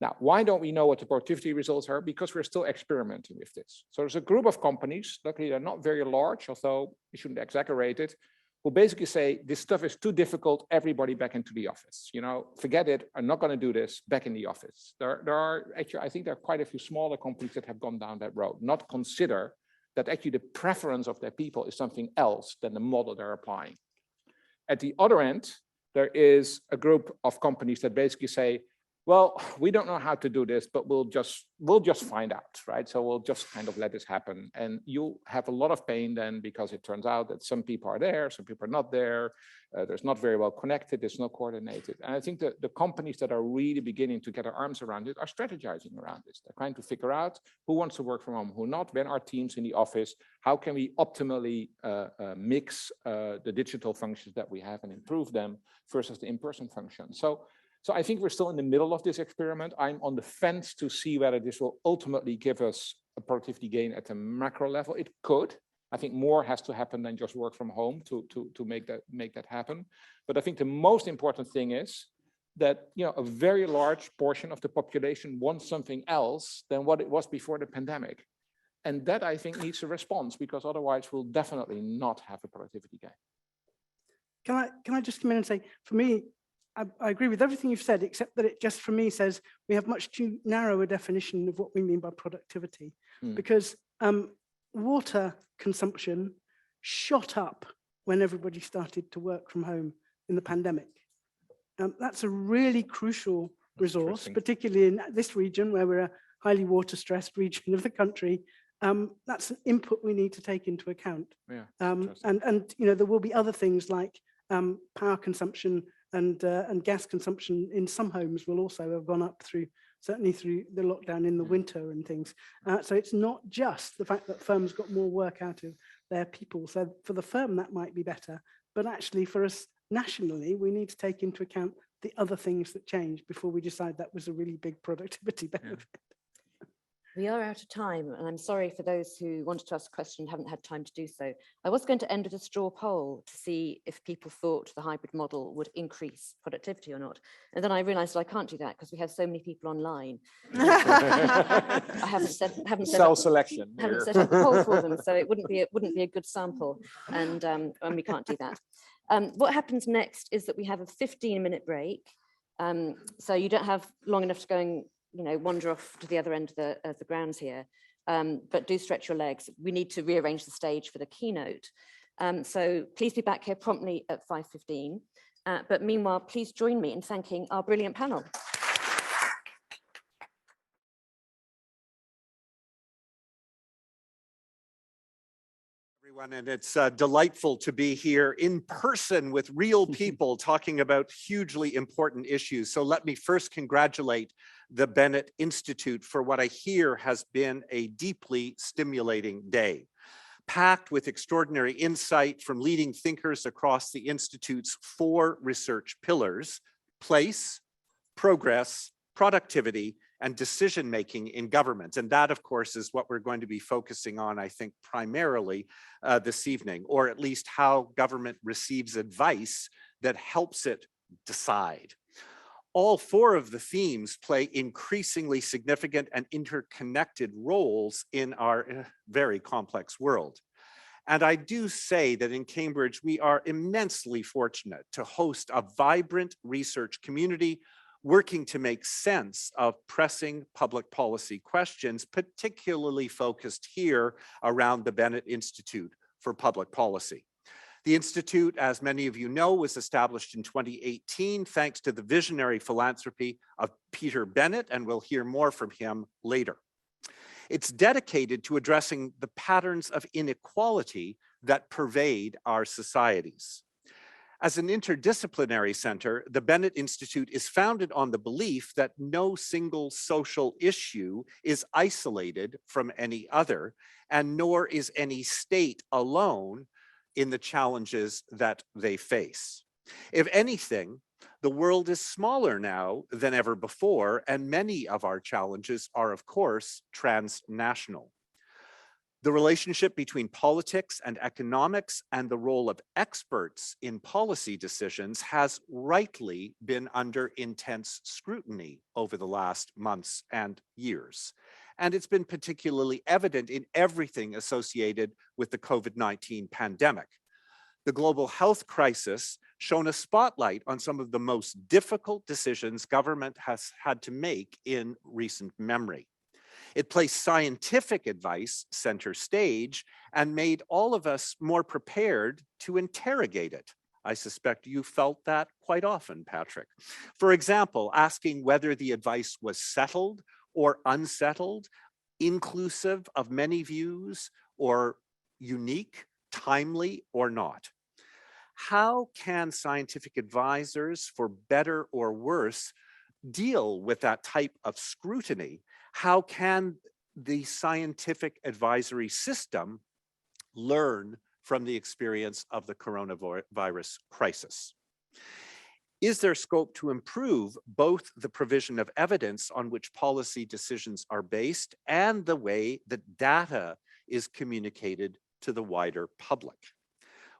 Now, why don't we know what the productivity results are? Because we're still experimenting with this. So there's a group of companies, luckily they're not very large, although we shouldn't exaggerate it, who basically say, this stuff is too difficult, everybody back into the office. You know, forget it, I'm not gonna do this, back in the office. There are actually, I think there are quite a few smaller companies that have gone down that road, not consider that actually the preference of their people is something else than the model they're applying. At the other end, there is a group of companies that basically say, well, we don't know how to do this, but we'll just find out, right? So we'll just kind of let this happen. And you'll have a lot of pain then, because it turns out that some people are there, some people are not there. There's not very well connected, it's not coordinated. And I think that the companies that are really beginning to get their arms around it are strategizing around this. They're trying to figure out who wants to work from home, who not, when are teams in the office, how can we optimally mix the digital functions that we have and improve them versus the in-person function. So I think we're still in the middle of this experiment. I'm on the fence to see whether this will ultimately give us a productivity gain at a macro level. It could. I think more has to happen than just work from home to make that happen. But I think the most important thing is that, you know, a very large portion of the population wants something else than what it was before the pandemic. And that, I think, needs a response, because otherwise we'll definitely not have a productivity gain. Can I just come in and say, for me, I agree with everything you've said, except that it just for me says we have much too narrow a definition of what we mean by productivity, because water consumption shot up when everybody started to work from home in the pandemic. That's a really crucial resource, particularly in this region where we're a highly water stressed region of the country. That's an input we need to take into account. Yeah, and you know, there will be other things like power consumption and gas consumption in some homes will also have gone up certainly through the lockdown in the winter and things. So it's not just the fact that firms got more work out of their people. So for the firm, that might be better. But actually for us nationally, we need to take into account the other things that change before we decide that was a really big productivity benefit. We are out of time, and I'm sorry for those who wanted to ask a question and haven't had time to do so. I was going to end with a straw poll to see if people thought the hybrid model would increase productivity or not. And then I realized I can't do that because we have so many people online. I haven't set up a poll for them, so it wouldn't be a good sample, and we can't do that. What happens next is that we have a 15-minute break. So you don't have long enough to go and wander off to the other end of the grounds here, but do stretch your legs. We need to rearrange the stage for the keynote. So please be back here promptly at 5:15. But meanwhile, please join me in thanking our brilliant panel. And it's delightful to be here in person with real people talking about hugely important issues. So let me first congratulate the Bennett Institute for what I hear has been a deeply stimulating day, packed with extraordinary insight from leading thinkers across the Institute's 4 research pillars: place, progress, productivity, and decision-making in government. And that, of course, is what we're going to be focusing on, I think, primarily this evening, or at least how government receives advice that helps it decide. All 4 of the themes play increasingly significant and interconnected roles in our very complex world. And I do say that in Cambridge, we are immensely fortunate to host a vibrant research community working to make sense of pressing public policy questions, particularly focused here around the Bennett Institute for Public Policy. The Institute, as many of you know, was established in 2018 thanks to the visionary philanthropy of Peter Bennett, and we'll hear more from him later. It's dedicated to addressing the patterns of inequality that pervade our societies. As an interdisciplinary center, the Bennett Institute is founded on the belief that no single social issue is isolated from any other, and nor is any state alone in the challenges that they face. If anything, the world is smaller now than ever before, and many of our challenges are, of course, transnational. The relationship between politics and economics and the role of experts in policy decisions has rightly been under intense scrutiny over the last months and years. And it's been particularly evident in everything associated with the COVID-19 pandemic. The global health crisis shone a spotlight on some of the most difficult decisions government has had to make in recent memory. It placed scientific advice center stage and made all of us more prepared to interrogate it. I suspect you felt that quite often, Patrick. For example, asking whether the advice was settled or unsettled, inclusive of many views, or unique, timely, or not. How can scientific advisors, for better or worse, deal with that type of scrutiny? How can the scientific advisory system learn from the experience of the coronavirus crisis? Is there scope to improve both the provision of evidence on which policy decisions are based and the way that data is communicated to the wider public?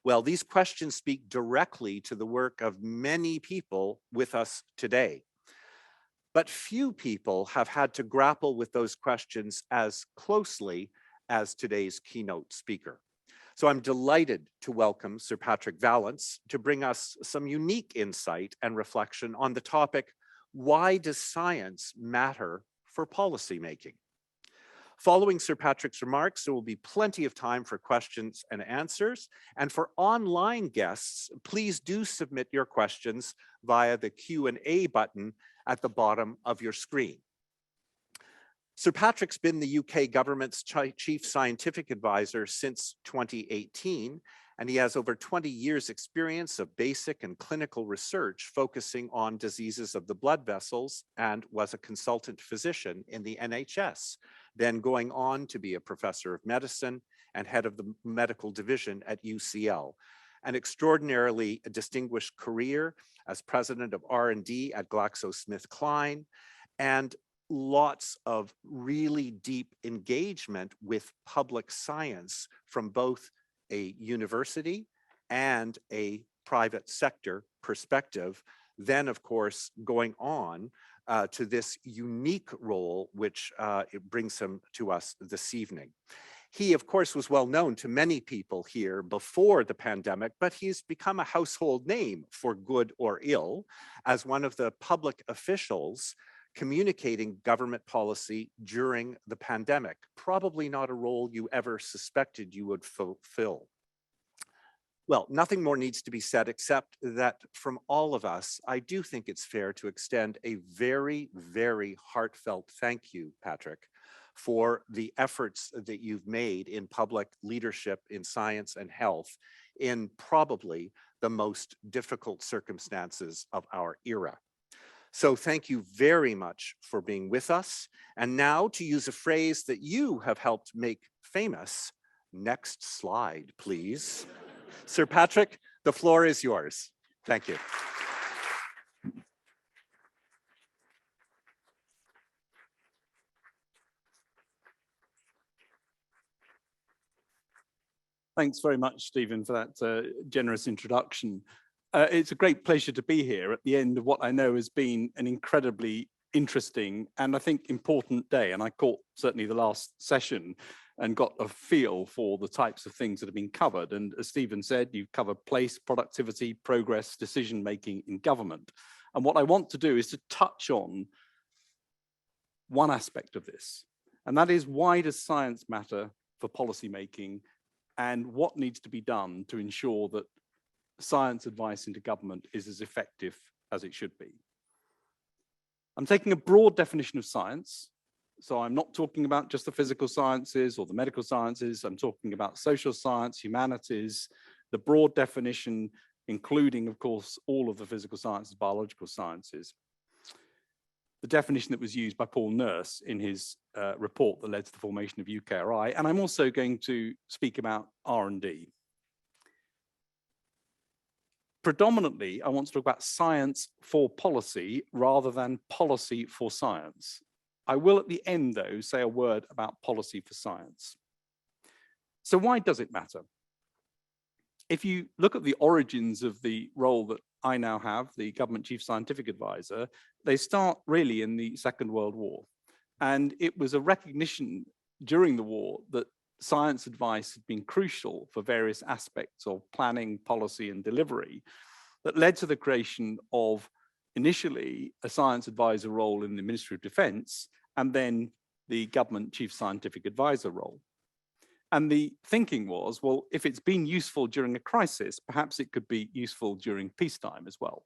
Well, these questions speak directly to the work of many people with us today. But few people have had to grapple with those questions as closely as today's keynote speaker. So I'm delighted to welcome Sir Patrick Vallance to bring us some unique insight and reflection on the topic, why does science matter for policymaking? Following Sir Patrick's remarks, there will be plenty of time for questions and answers. And for online guests, please do submit your questions via the Q&A button at the bottom of your screen. Sir Patrick's been the UK government's chief scientific advisor since 2018, and he has over 20 years experience of basic and clinical research focusing on diseases of the blood vessels, and was a consultant physician in the NHS, then going on to be a professor of medicine and head of the medical division at UCL. An extraordinarily distinguished career as president of R&D at GlaxoSmithKline, and lots of really deep engagement with public science from both a university and a private sector perspective. Then, of course, going on to this unique role, which it brings him to us this evening. He, of course, was well known to many people here before the pandemic, but he's become a household name, for good or ill, as one of the public officials communicating government policy during the pandemic. Probably not a role you ever suspected you would fulfill. Well, nothing more needs to be said except that from all of us, I do think it's fair to extend a very, very heartfelt thank you, Patrick, for the efforts that you've made in public leadership in science and health in probably the most difficult circumstances of our era. So thank you very much for being with us. And now, to use a phrase that you have helped make famous, next slide, please. Sir Patrick, the floor is yours. Thank you. Thanks very much, Stephen, for that generous introduction. It's a great pleasure to be here at the end of what I know has been an incredibly interesting and I think important day. And I caught certainly the last session and got a feel for the types of things that have been covered. And as Stephen said, you've covered place, productivity, progress, decision-making in government. And what I want to do is to touch on one aspect of this. And that is, why does science matter for policymaking, and what needs to be done to ensure that science advice into government is as effective as it should be. I'm taking a broad definition of science. So I'm not talking about just the physical sciences or the medical sciences. I'm talking about social science, humanities, the broad definition, including, of course, all of the physical sciences, biological sciences. The definition that was used by Paul Nurse in his report that led to the formation of UKRI. And I'm also going to speak about R&D. predominantly, I want to talk about science for policy rather than policy for science. I will at the end, though, say a word about policy for science. So why does it matter? If you look at the origins of the role that I now have, the government chief scientific advisor, they start really in the Second World War. And it was a recognition during the war that science advice had been crucial for various aspects of planning, policy, and delivery that led to the creation of initially a science advisor role in the Ministry of Defense, and then the government chief scientific advisor role. And the thinking was, well, if it's been useful during a crisis, perhaps it could be useful during peacetime as well.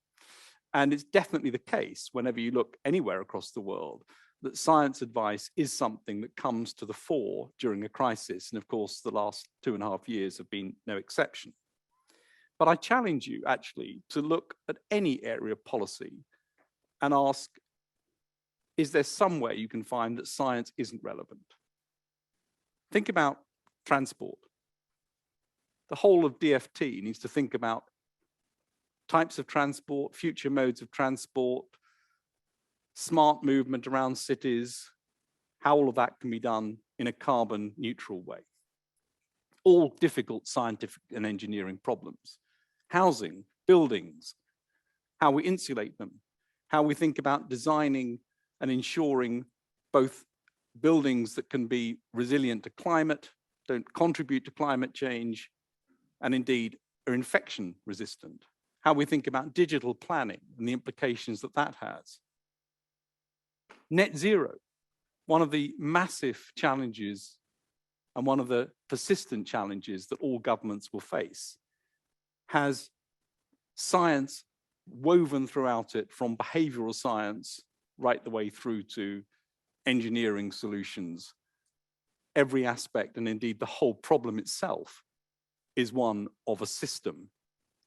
And it's definitely the case whenever you look anywhere across the world that science advice is something that comes to the fore during a crisis. And of course, the last 2.5 years have been no exception. But I challenge you actually to look at any area of policy and ask, is there somewhere you can find that science isn't relevant? Think about transport. The whole of DFT needs to think about types of transport, future modes of transport, smart movement around cities, how all of that can be done in a carbon neutral way. All difficult scientific and engineering problems. Housing, buildings, how we insulate them, how we think about designing and ensuring both buildings that can be resilient to climate, don't contribute to climate change, and indeed are infection resistant. How we think about digital planning and the implications that that has. Net zero, one of the massive challenges and one of the persistent challenges that all governments will face, has science woven throughout it, from behavioral science right the way through to engineering solutions. Every aspect, and indeed the whole problem itself, is one of a system,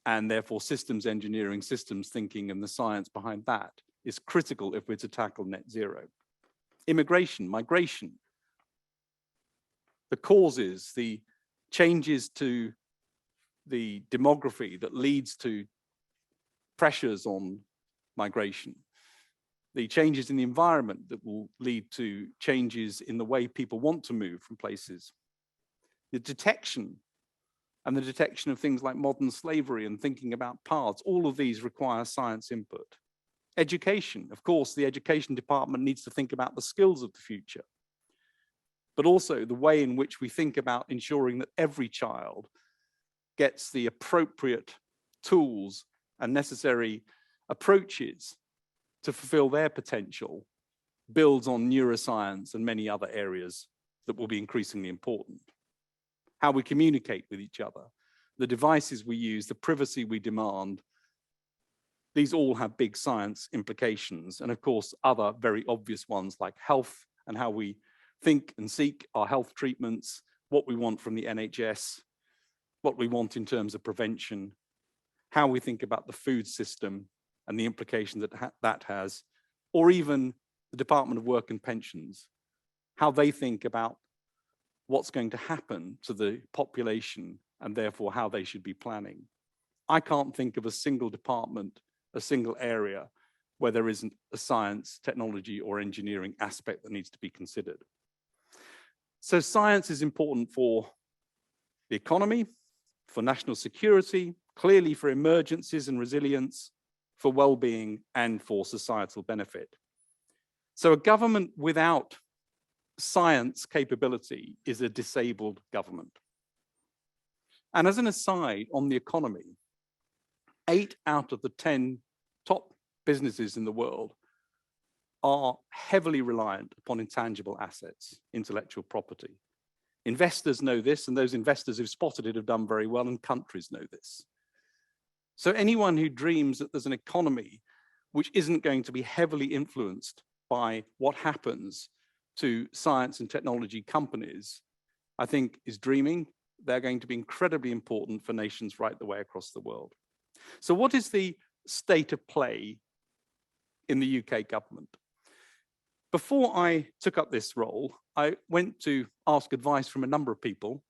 and therefore systems engineering, systems thinking, and the science behind that is critical if we're to tackle net zero. Immigration, migration, the causes, the changes to the demography that leads to pressures on migration, the changes in the environment that will lead to changes in the way people want to move from places, the detection and the detection of things like modern slavery and thinking about paths, all of these require science input. Education, of course, the education department needs to think about the skills of the future, but also the way in which we think about ensuring that every child gets the appropriate tools and necessary approaches to fulfill their potential, builds on neuroscience and many other areas that will be increasingly important. How we communicate with each other, the devices we use, the privacy we demand, these all have big science implications. And of course, other very obvious ones like health and how we think and seek our health treatments, what we want from the NHS, what we want in terms of prevention, how we think about the food system and the implications that that has, or even the Department of Work and Pensions, how they think about what's going to happen to the population and therefore how they should be planning. I can't think of a single department, a single area where there isn't a science, technology, or engineering aspect that needs to be considered. So science is important for the economy, for national security, clearly for emergencies and resilience, for well-being, and for societal benefit. So a government without science capability is a disabled government. And as an aside on the economy, 8 out of the 10 top businesses in the world are heavily reliant upon intangible assets, intellectual property. Investors know this, and those investors who've spotted it have done very well, and countries know this. So anyone who dreams that there's an economy which isn't going to be heavily influenced by what happens to science and technology companies, I think is dreaming. They're going to be incredibly important for nations right the way across the world. So what is the state of play in the UK government? Before I took up this role, I went to ask advice from a number of people.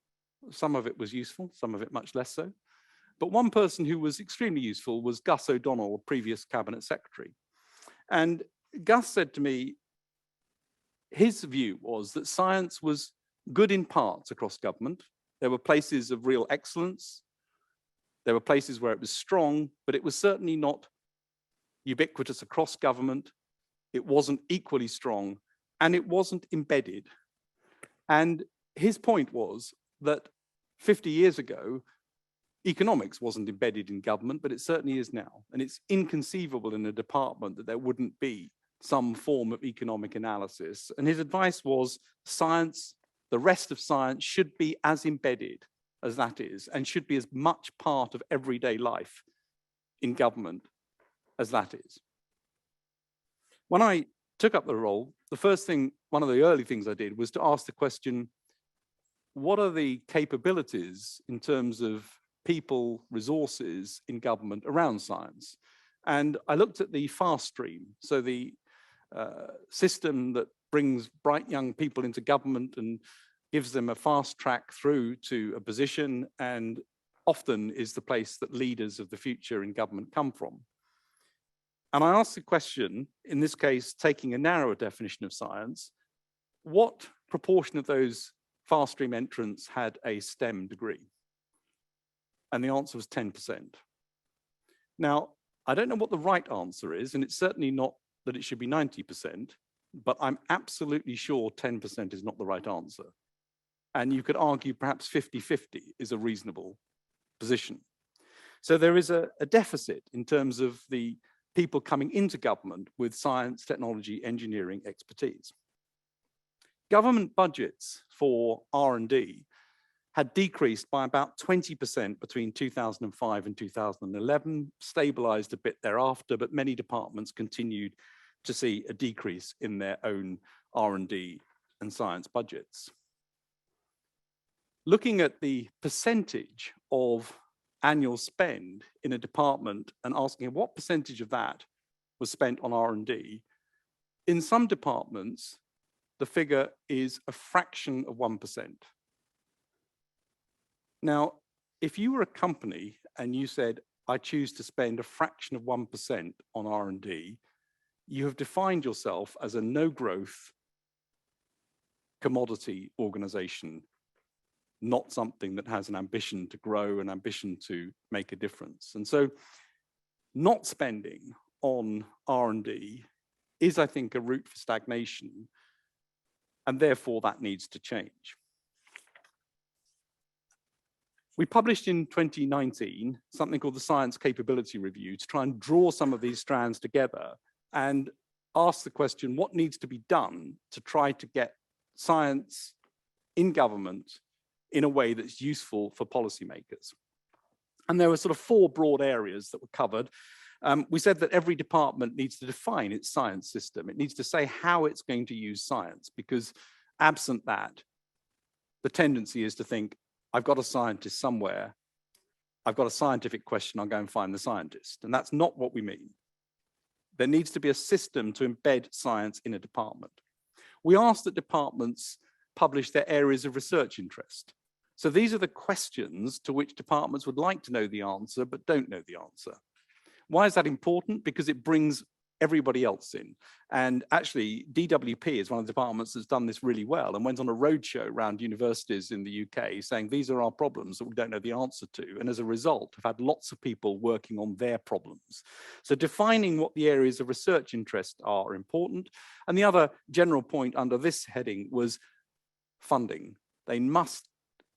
Some of it was useful, some of it much less so. But one person who was extremely useful was Gus O'Donnell, a previous cabinet secretary. And Gus said to me, his view was that science was good in parts across government. There were places of real excellence. There were places where it was strong, but it was certainly not ubiquitous across government. It wasn't equally strong, and it wasn't embedded. And his point was that 50 years ago, economics wasn't embedded in government, but it certainly is now. And it's inconceivable in a department that there wouldn't be some form of economic analysis. And his advice was science, the rest of science should be as embedded as that is, and should be as much part of everyday life in government as that is. When I took up the role, the first thing, one of the early things I did was to ask the question, what are the capabilities in terms of people, resources in government around science? And I looked at the fast stream, so the system that brings bright young people into government and gives them a fast track through to a position, and often is the place that leaders of the future in government come from. And I asked the question, in this case, taking a narrower definition of science, what proportion of those fast stream entrants had a STEM degree? And the answer was 10%. Now, I don't know what the right answer is, and it's certainly not that it should be 90%, but I'm absolutely sure 10% is not the right answer. And you could argue perhaps 50-50 is a reasonable position. So there is a deficit in terms of the people coming into government with science, technology, engineering expertise. Government budgets for R&D had decreased by about 20% between 2005 and 2011, stabilized a bit thereafter, but many departments continued to see a decrease in their own R&D and science budgets. Looking at the percentage of annual spend in a department and asking what percentage of that was spent on R&D, in some departments, the figure is a fraction of 1%. Now, if you were a company and you said, I choose to spend a fraction of 1% on R&D, you have defined yourself as a no-growth commodity organization, not something that has an ambition to grow, an ambition to make a difference. And so not spending on R&D is, I think, a route for stagnation, and therefore that needs to change. We published in 2019 something called the Science Capability Review to try and draw some of these strands together and ask the question, what needs to be done to try to get science in government in a way that's useful for policymakers? And there were sort of four broad areas that were covered. We said that every department needs to define its science system. It needs to say how it's going to use science, because absent that, the tendency is to think, I've got a scientist somewhere, I've got a scientific question, I'll go and find the scientist. And that's not what we mean. There needs to be a system to embed science in a department. We asked that departments publish their areas of research interest. So these are the questions to which departments would like to know the answer, but don't know the answer. Why is that important? Because it brings everybody else in. And actually, DWP is one of the departments that's done this really well and went on a roadshow around universities in the UK saying, these are our problems that we don't know the answer to. And as a result, have had lots of people working on their problems. So defining what the areas of research interest are important. And the other general point under this heading was funding. They must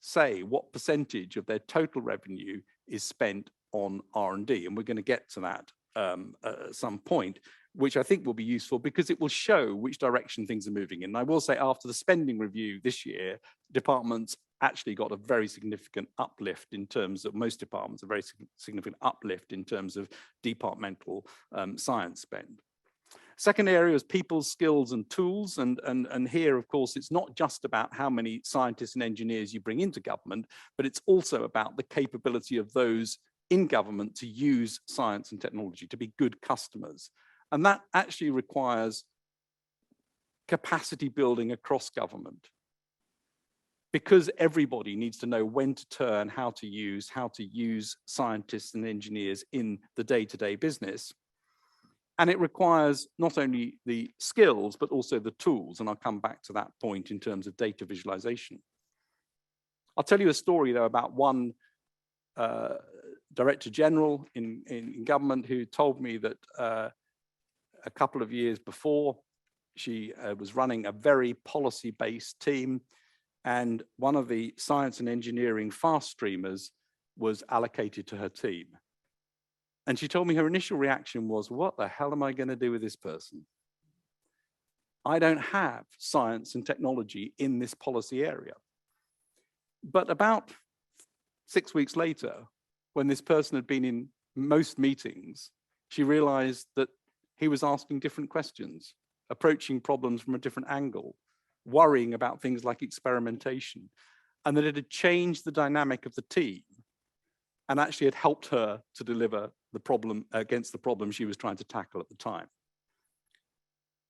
say what percentage of their total revenue is spent on R&D. And we're going to get to that at some point, which I think will be useful because it will show which direction things are moving in. And I will say after the spending review this year, departments actually got a very significant uplift in terms of, most departments, a very significant uplift in terms of departmental science spend. Second area is people, skills and tools. And here, of course, it's not just about how many scientists and engineers you bring into government, but it's also about the capability of those in government to use science and technology, to be good customers. And that actually requires capacity building across government. because everybody needs to know when to turn, how to use scientists and engineers in the day-to-day business. And it requires not only the skills, but also the tools. And I'll come back to that point in terms of data visualization. I'll tell you a story, though, about one Director General in government who told me that a couple of years before, she was running a very policy-based team, and one of the science and engineering fast streamers was allocated to her team. And she told me her initial reaction was, what the hell am I going to do with this person? I don't have science and technology in this policy area. But about 6 weeks later, when this person had been in most meetings, she realized that he was asking different questions, approaching problems from a different angle, worrying about things like experimentation, and that it had changed the dynamic of the team and actually had helped her to deliver the problem against the problem she was trying to tackle at the time.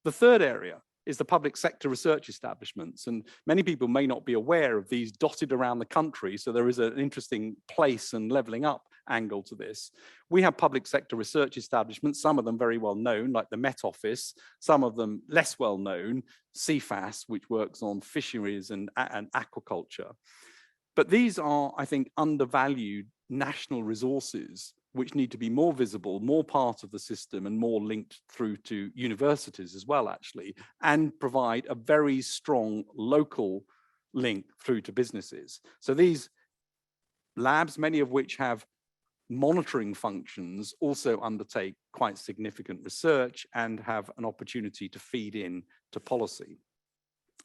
The third area is the public sector research establishments, and many people may not be aware of these dotted around the country, so there is an interesting place and leveling up angle to this. We have public sector research establishments, some of them very well known, like the Met Office, some of them less well known, CFAS, which works on fisheries and aquaculture. But these are, I think, undervalued national resources which need to be more visible, more part of the system, and more linked through to universities as well, actually, and provide a very strong local link through to businesses. So these labs, many of which have monitoring functions, also undertake quite significant research and have an opportunity to feed in to policy.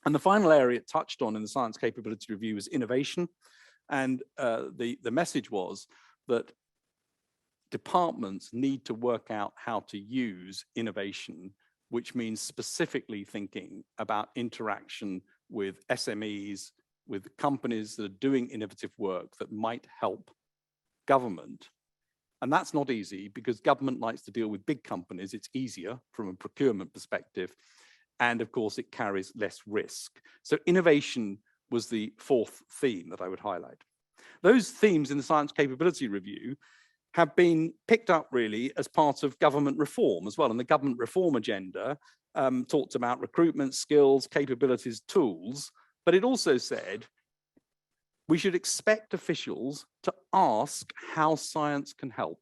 And the final area it touched on in the Science Capability Review is innovation. And the message was that departments need to work out how to use innovation, which means specifically thinking about interaction with SMEs, with companies that are doing innovative work that might help government. And that's not easy because government likes to deal with big companies. It's easier from a procurement perspective. And of course, it carries less risk. So innovation was the fourth theme that I would highlight. Those themes in the Science Capability Review have been picked up really as part of government reform as well. And the government reform agenda talked about recruitment, skills, capabilities, tools, but it also said we should expect officials to ask how science can help.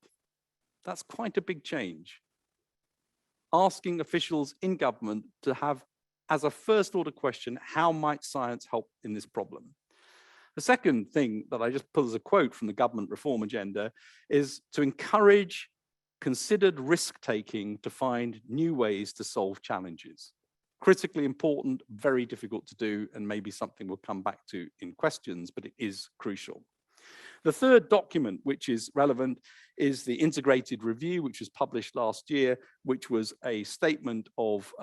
That's quite a big change. Asking officials in government to have as a first order question, how might science help in this problem? The second thing that I just put as a quote from the government reform agenda is to encourage considered risk-taking to find new ways to solve challenges. Critically important, very difficult to do, and maybe something we'll come back to in questions, but it is crucial. The third document which is relevant is the integrated review, which was published last year, which was a statement of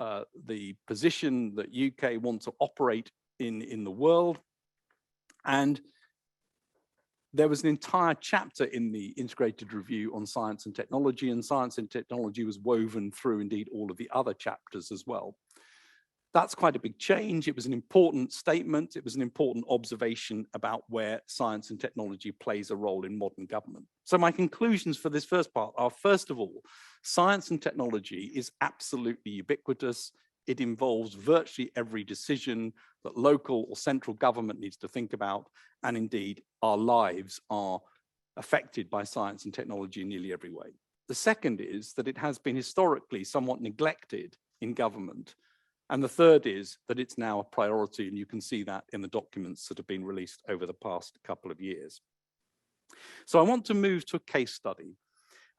the position that UK want to operate in the world. And there was an entire chapter in the integrated review on science and science and technology was woven through indeed all of the other chapters as well. That's quite a big change. It was an important statement. It was an important observation about where science and technology plays a role in modern government. So my conclusions for this first part are, first of all, science and technology is absolutely ubiquitous. It involves virtually every decision that local or central government needs to think about. And indeed, our lives are affected by science and technology in nearly every way. The second is that it has been historically somewhat neglected in government. And the third is that it's now a priority, and you can see that in the documents that have been released over the past couple of years. So I want to move to a case study.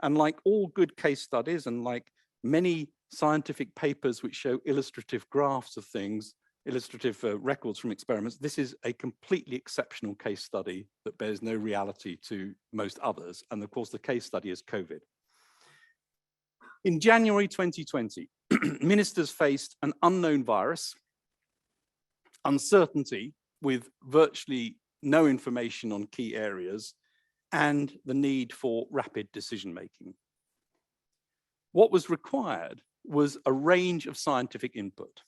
And like all good case studies, and like many scientific papers which show illustrative graphs of things, illustrative records from experiments, this is a completely exceptional case study that bears no reality to most others. And of course, the case study is COVID. In January 2020, ministers faced an unknown virus, uncertainty with virtually no information on key areas, and the need for rapid decision-making. What was required was a range of scientific input.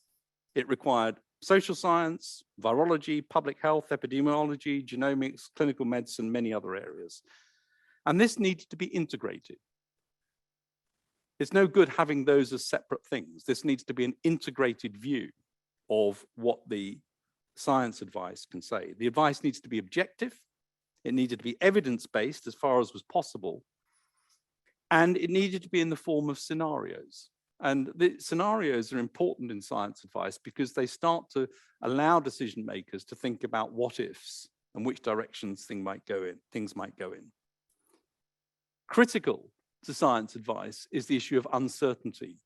It required social science, virology, public health, epidemiology, genomics, clinical medicine, many other areas. And this needs to be integrated. It's no good having those as separate things. This needs to be an integrated view of what the science advice can say. The advice needs to be objective. It needed to be evidence-based as far as was possible. And it needed to be in the form of scenarios. And the scenarios are important in science advice because they start to allow decision makers to think about what ifs and which directions things might go in. Critical to science advice is the issue of uncertainty.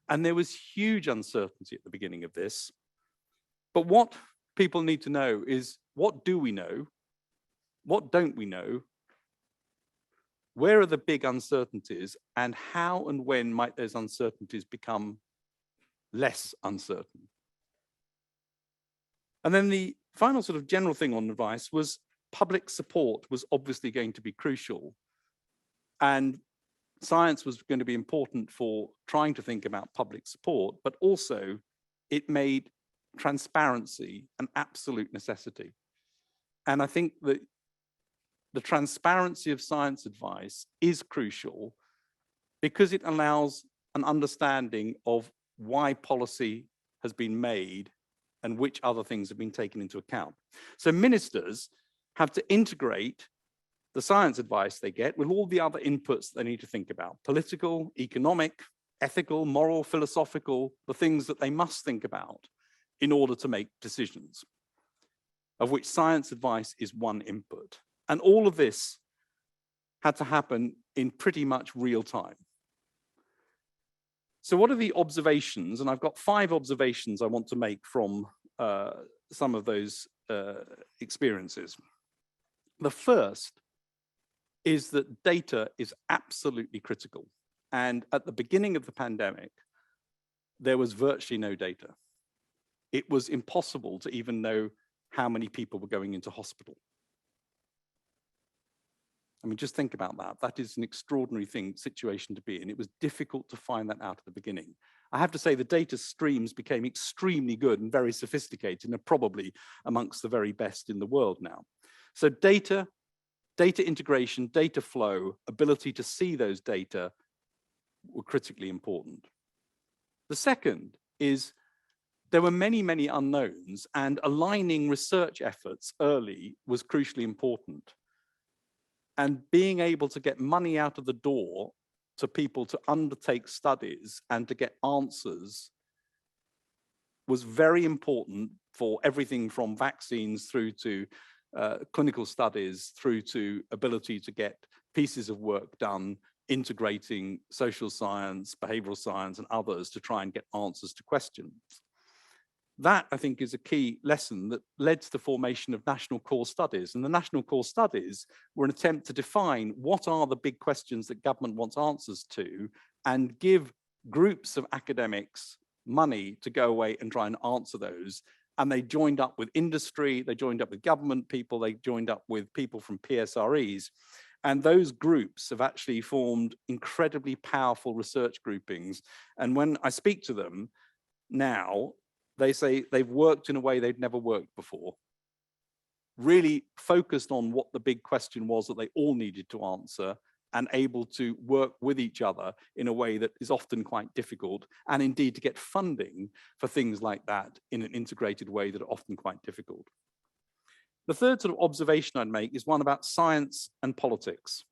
And there was huge uncertainty at the beginning of this. But what people need to know is, what do we know? What don't we know? Where are the big uncertainties, and how and when might those uncertainties become less uncertain? And then the final sort of general thing on advice was public support was obviously going to be crucial. And science was going to be important for trying to think about public support, but also it made transparency an absolute necessity. And I think that the transparency of science advice is crucial because it allows an understanding of why policy has been made and which other things have been taken into account. So ministers have to integrate the science advice they get with all the other inputs they need to think about: political, economic, ethical, moral, philosophical, the things that they must think about in order to make decisions, of which science advice is one input. And all of this had to happen in pretty much real time. So what are the observations? And I've got 5 observations I want to make from some of those experiences. The first is that data is absolutely critical. And at the beginning of the pandemic, there was virtually no data. It was impossible to even know how many people were going into hospital. I mean, just think about that. That is an extraordinary situation to be in. It was difficult to find that out at the beginning. I have to say the data streams became extremely good and very sophisticated and are probably amongst the very best in the world now. So data integration, data flow, ability to see those data were critically important. The second is there were many, many unknowns, and aligning research efforts early was crucially important. And being able to get money out of the door to people to undertake studies and to get answers was very important for everything from vaccines through to clinical studies, through to ability to get pieces of work done, integrating social science, behavioral science, and others to try and get answers to questions. That, I think, is a key lesson that led to the formation of national core studies. And the national core studies were an attempt to define what are the big questions that government wants answers to, and give groups of academics money to go away and try and answer those. And they joined up with industry, they joined up with government people, they joined up with people from PSREs. And those groups have actually formed incredibly powerful research groupings. And when I speak to them now, they say they've worked in a way they'd never worked before, really focused on what the big question was that they all needed to answer, and able to work with each other in a way that is often quite difficult, and indeed to get funding for things like that in an integrated way that are often quite difficult. The third sort of observation I'd make is one about science and politics.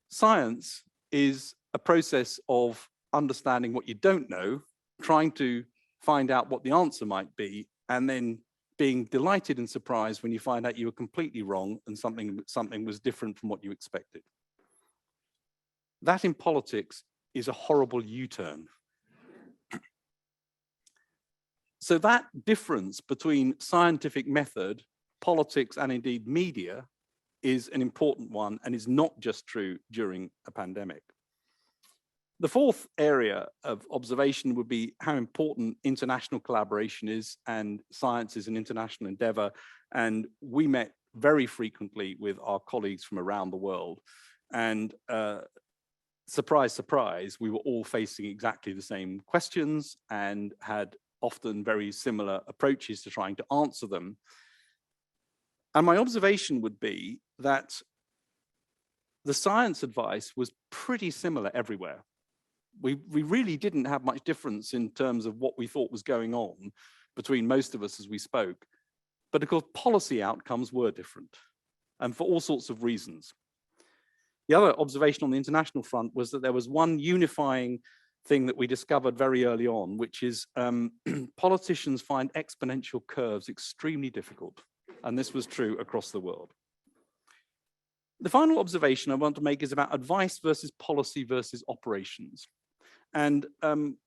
Science is a process of understanding what you don't know, trying to find out what the answer might be, and then being delighted and surprised when you find out you were completely wrong and something was different from what you expected. That in politics is a horrible U-turn. So that difference between scientific method, politics, and indeed media is an important one, and is not just true during a pandemic. The fourth area of observation would be how important international collaboration is, and science is an international endeavor. And we met very frequently with our colleagues from around the world. And surprise, surprise, we were all facing exactly the same questions and had often very similar approaches to trying to answer them. And my observation would be that the science advice was pretty similar everywhere. We really didn't have much difference in terms of what we thought was going on between most of us as we spoke. But of course, policy outcomes were different, and for all sorts of reasons. The other observation on the international front was that there was one unifying thing that we discovered very early on, which is politicians find exponential curves extremely difficult. And this was true across the world. The final observation I want to make is about advice versus policy versus operations. And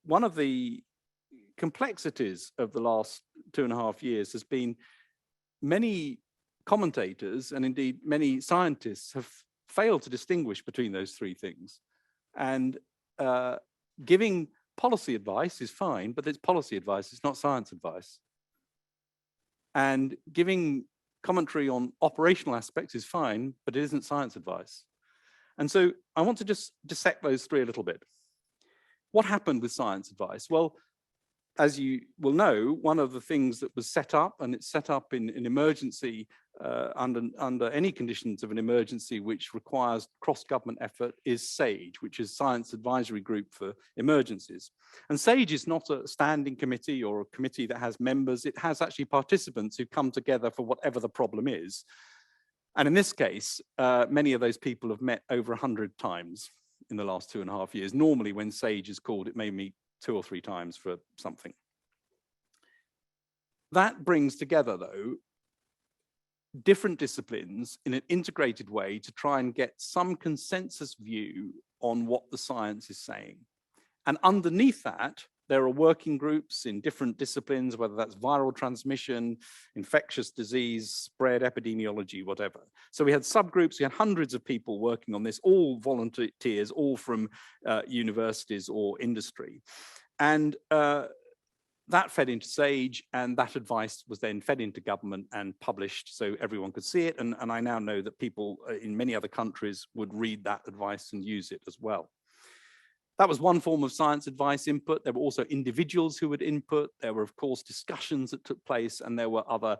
one of the complexities of the last 2.5 years has been many commentators and indeed many scientists have failed to distinguish between those three things. And giving policy advice is fine, but it's policy advice, it's not science advice. And giving commentary on operational aspects is fine, but it isn't science advice. And so I want to just dissect those three a little bit. What happened with science advice? Well, as you will know, one of the things that was set up, and it's set up in an emergency under any conditions of an emergency which requires cross-government effort, is SAGE, which is Science Advisory Group for Emergencies. And SAGE is not a standing committee or a committee that has members. It has actually participants who come together for whatever the problem is. And in this case, many of those people have met over 100 times in the last 2.5 years. Normally when SAGE is called, it may meet 2 or 3 times for something. That brings together, though, different disciplines in an integrated way to try and get some consensus view on what the science is saying. And underneath that, there are working groups in different disciplines, whether that's viral transmission, infectious disease, spread, epidemiology, whatever. So we had subgroups, we had hundreds of people working on this, all volunteers, all from universities or industry. And that fed into SAGE, and that advice was then fed into government and published so everyone could see it. And I now know that people in many other countries would read that advice and use it as well. That was one form of science advice input. There were also individuals who would input. There were, of course, discussions that took place, and there were other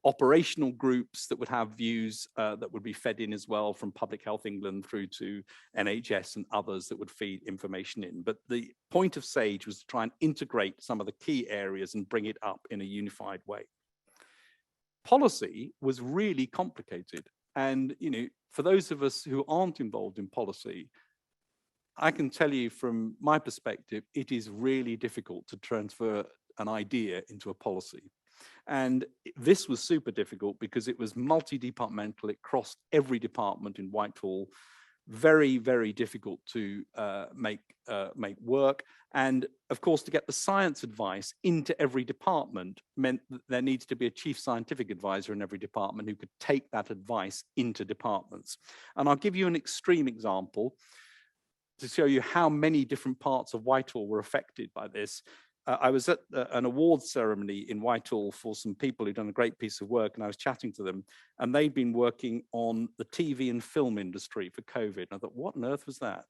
operational groups that would have views that would be fed in as well, from Public Health England through to NHS and others that would feed information in. But the point of SAGE was to try and integrate some of the key areas and bring it up in a unified way. Policy was really complicated. And, you know, for those of us who aren't involved in policy, I can tell you from my perspective, it is really difficult to transfer an idea into a policy. And this was super difficult because it was multi-departmental. It crossed every department in Whitehall. Very, very difficult to make work. And of course, to get the science advice into every department meant that there needs to be a chief scientific advisor in every department who could take that advice into departments. And I'll give you an extreme example to show you how many different parts of Whitehall were affected by this. I was at an awards ceremony in Whitehall for some people who'd done a great piece of work, and I was chatting to them, and they'd been working on the TV and film industry for COVID. And I thought, what on earth was that?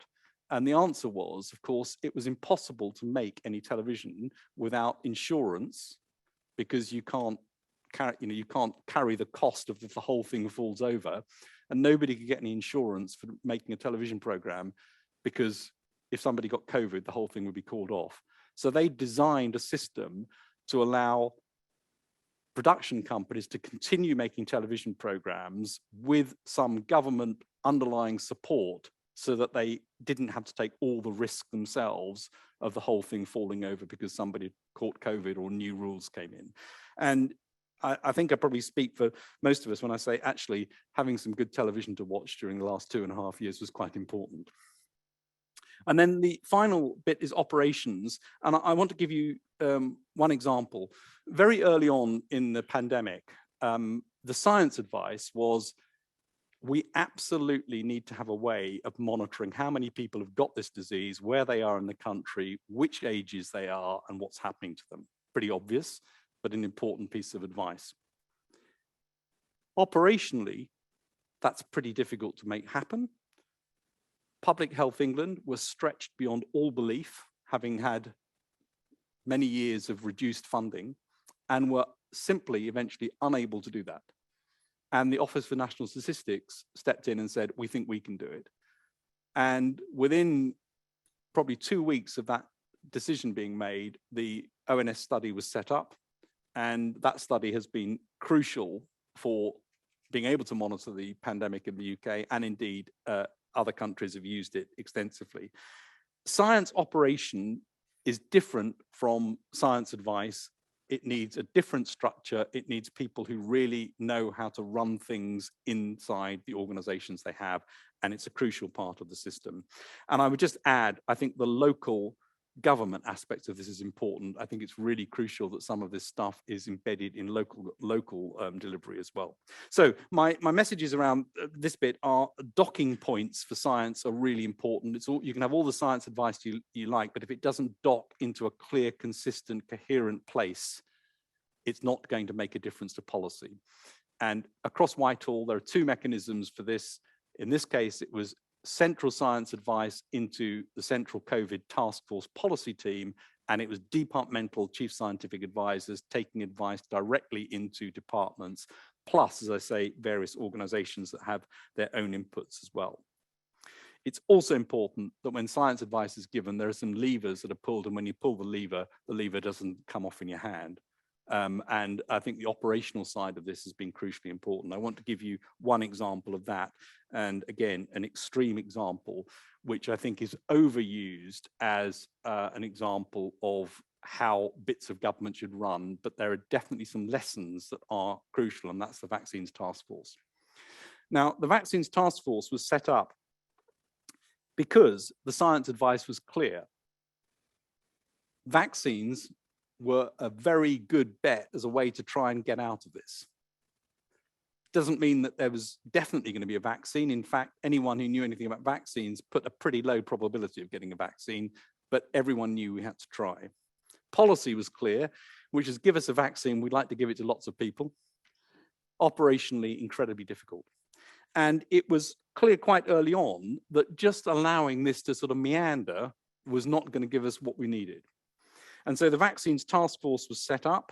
And the answer was, of course, it was impossible to make any television without insurance, because you can't carry the cost of if the whole thing falls over, and nobody could get any insurance for making a television program, because if somebody got COVID, the whole thing would be called off. So they designed a system to allow production companies to continue making television programs with some government underlying support, so that they didn't have to take all the risk themselves of the whole thing falling over because somebody caught COVID or new rules came in. And I think I probably speak for most of us when I say, actually, having some good television to watch during the last 2.5 years was quite important. And then the final bit is operations. And I want to give you one example. Very early on in the pandemic, the science advice was, we absolutely need to have a way of monitoring how many people have got this disease, where they are in the country, which ages they are, and what's happening to them. Pretty obvious, but an important piece of advice. Operationally, that's pretty difficult to make happen. Public Health England was stretched beyond all belief, having had many years of reduced funding and were simply eventually unable to do that. And the Office for National Statistics stepped in and said, we think we can do it. And within probably 2 weeks of that decision being made, the ONS study was set up. And that study has been crucial for being able to monitor the pandemic in the UK, and indeed other countries have used it extensively. Science operation is different from science advice. It needs a different structure. It needs people who really know how to run things inside the organizations they have, and it's a crucial part of the system. And I would just add, I think the local government aspect of this is important. I think it's really crucial that some of this stuff is embedded in local delivery as well. So my messages around this bit are docking points for science are really important. It's all, you can have all the science advice you like, but if it doesn't dock into a clear, consistent, coherent place, it's not going to make a difference to policy. And across Whitehall, there are two mechanisms for this. In this case, it was central science advice into the central COVID task force policy team, and it was departmental chief scientific advisors taking advice directly into departments, plus, as I say, various organizations that have their own inputs as well. It's also important that when science advice is given, there are some levers that are pulled, and when you pull the lever doesn't come off in your hand. And I think the operational side of this has been crucially important. I want to give you one example of that. And again, an extreme example, which I think is overused as an example of how bits of government should run, but there are definitely some lessons that are crucial, and that's the Vaccines Task Force. Now, the Vaccines Task Force was set up because the science advice was clear. Vaccines were a very good bet as a way to try and get out of this. Doesn't mean that there was definitely going to be a vaccine. In fact, anyone who knew anything about vaccines put a pretty low probability of getting a vaccine, but everyone knew we had to try. Policy was clear, which is give us a vaccine, we'd like to give it to lots of people. Operationally, incredibly difficult. And it was clear quite early on that just allowing this to sort of meander was not going to give us what we needed. And so the Vaccines Task Force was set up.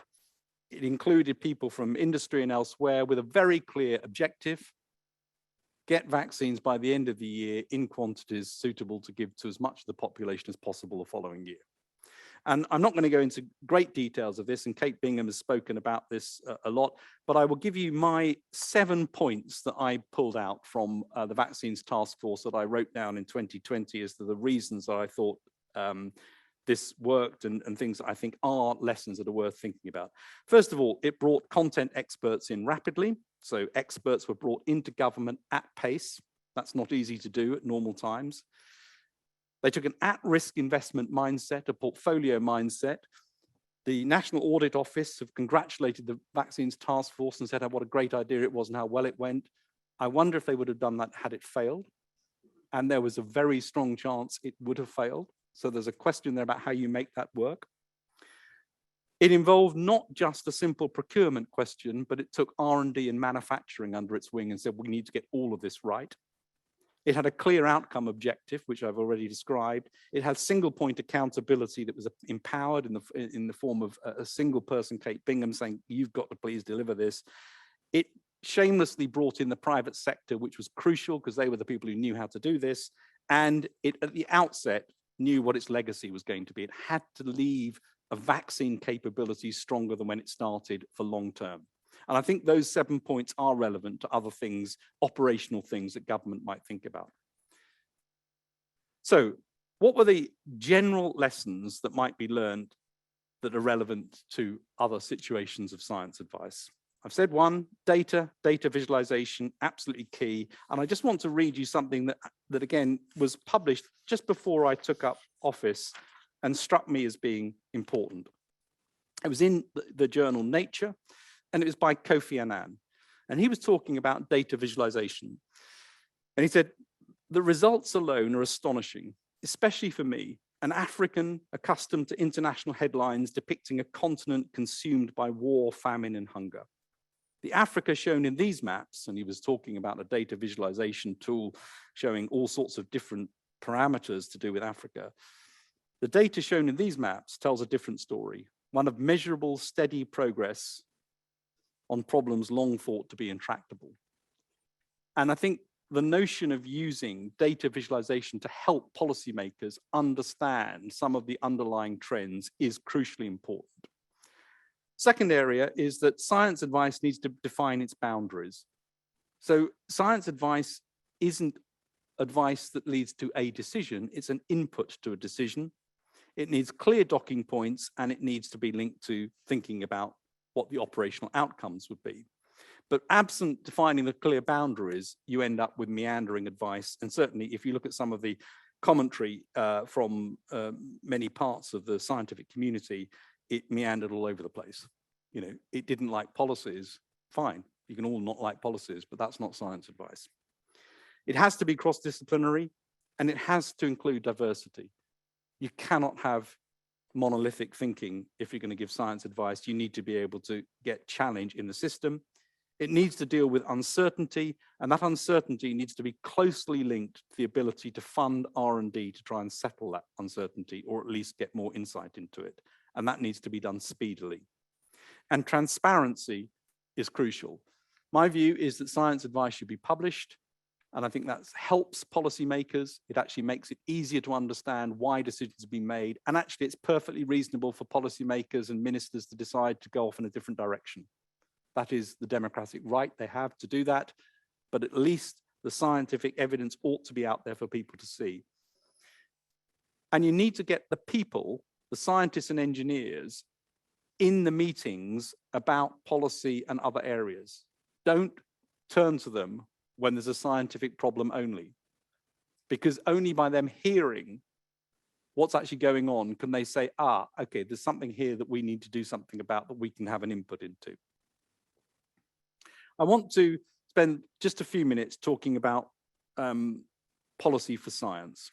It included people from industry and elsewhere with a very clear objective: get vaccines by the end of the year in quantities suitable to give to as much of the population as possible the following year. And I'm not going to go into great details of this, and Kate Bingham has spoken about this a lot, but I will give you my 7 points that I pulled out from the Vaccines Task Force that I wrote down in 2020 as to the reasons that I thought this worked, and things that I think are lessons that are worth thinking about. First of all, it brought content experts in rapidly. So experts were brought into government at pace. That's not easy to do at normal times. They took an at-risk investment mindset, a portfolio mindset. The National Audit Office have congratulated the Vaccines Task Force and said what a great idea it was and how well it went. I wonder if they would have done that had it failed. And there was a very strong chance it would have failed. So there's a question there about how you make that work. It involved not just a simple procurement question, but it took R&D and manufacturing under its wing and said, we need to get all of this right. It had a clear outcome objective, which I've already described. It had single point accountability that was empowered in the form of a single person, Kate Bingham, saying, you've got to please deliver this. It shamelessly brought in the private sector, which was crucial because they were the people who knew how to do this. And it, at the outset, knew what its legacy was going to be. It had to leave a vaccine capability stronger than when it started for long term. And I think those 7 points are relevant to other things, operational things that government might think about. So what were the general lessons that might be learned that are relevant to other situations of science advice? I've said one, data visualization, absolutely key. And I just want to read you something that again was published just before I took up office and struck me as being important. It was in the journal Nature, and it was by Kofi Annan. And he was talking about data visualization. And he said, the results alone are astonishing, especially for me, an African accustomed to international headlines depicting a continent consumed by war, famine, and hunger. The Africa shown in these maps, and he was talking about a data visualization tool showing all sorts of different parameters to do with Africa. The data shown in these maps tells a different story, one of measurable, steady progress on problems long thought to be intractable. And I think the notion of using data visualization to help policymakers understand some of the underlying trends is crucially important. Second area is that science advice needs to define its boundaries. So science advice isn't advice that leads to a decision, it's an input to a decision. It needs clear docking points and it needs to be linked to thinking about what the operational outcomes would be. But absent defining the clear boundaries, you end up with meandering advice. And certainly if you look at some of the commentary from many parts of the scientific community, it meandered all over the place. You know, it didn't like policies, fine. You can all not like policies, but that's not science advice. It has to be cross-disciplinary and it has to include diversity. You cannot have monolithic thinking if you're going to give science advice. You need to be able to get challenge in the system. It needs to deal with uncertainty, and that uncertainty needs to be closely linked to the ability to fund R&D to try and settle that uncertainty, or at least get more insight into it. And that needs to be done speedily. And transparency is crucial. My view is that science advice should be published, and I think that helps policymakers. It actually makes it easier to understand why decisions have been made, and actually it's perfectly reasonable for policymakers and ministers to decide to go off in a different direction. That is the democratic right they have to do that, but at least the scientific evidence ought to be out there for people to see. And you need to get the people, the scientists and engineers, in the meetings about policy and other areas. Don't turn to them when there's a scientific problem only, because only by them hearing what's actually going on can they say, ah, okay, there's something here that we need to do something about that we can have an input into. I want to spend just a few minutes talking about policy for science.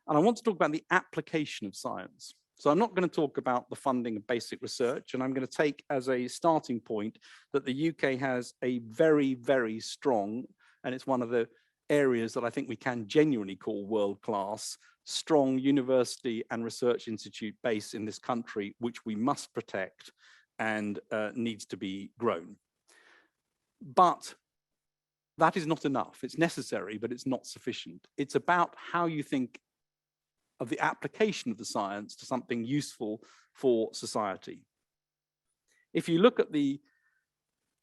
And I want to talk about the application of science. So I'm not going to talk about the funding of basic research, and I'm going to take as a starting point that the UK has a very, very strong, and it's one of the areas that I think we can genuinely call world-class, strong university and research institute base in this country, which we must protect and needs to be grown. But that is not enough. It's necessary, but it's not sufficient. It's about how you think of the application of the science to something useful for society. If you look at the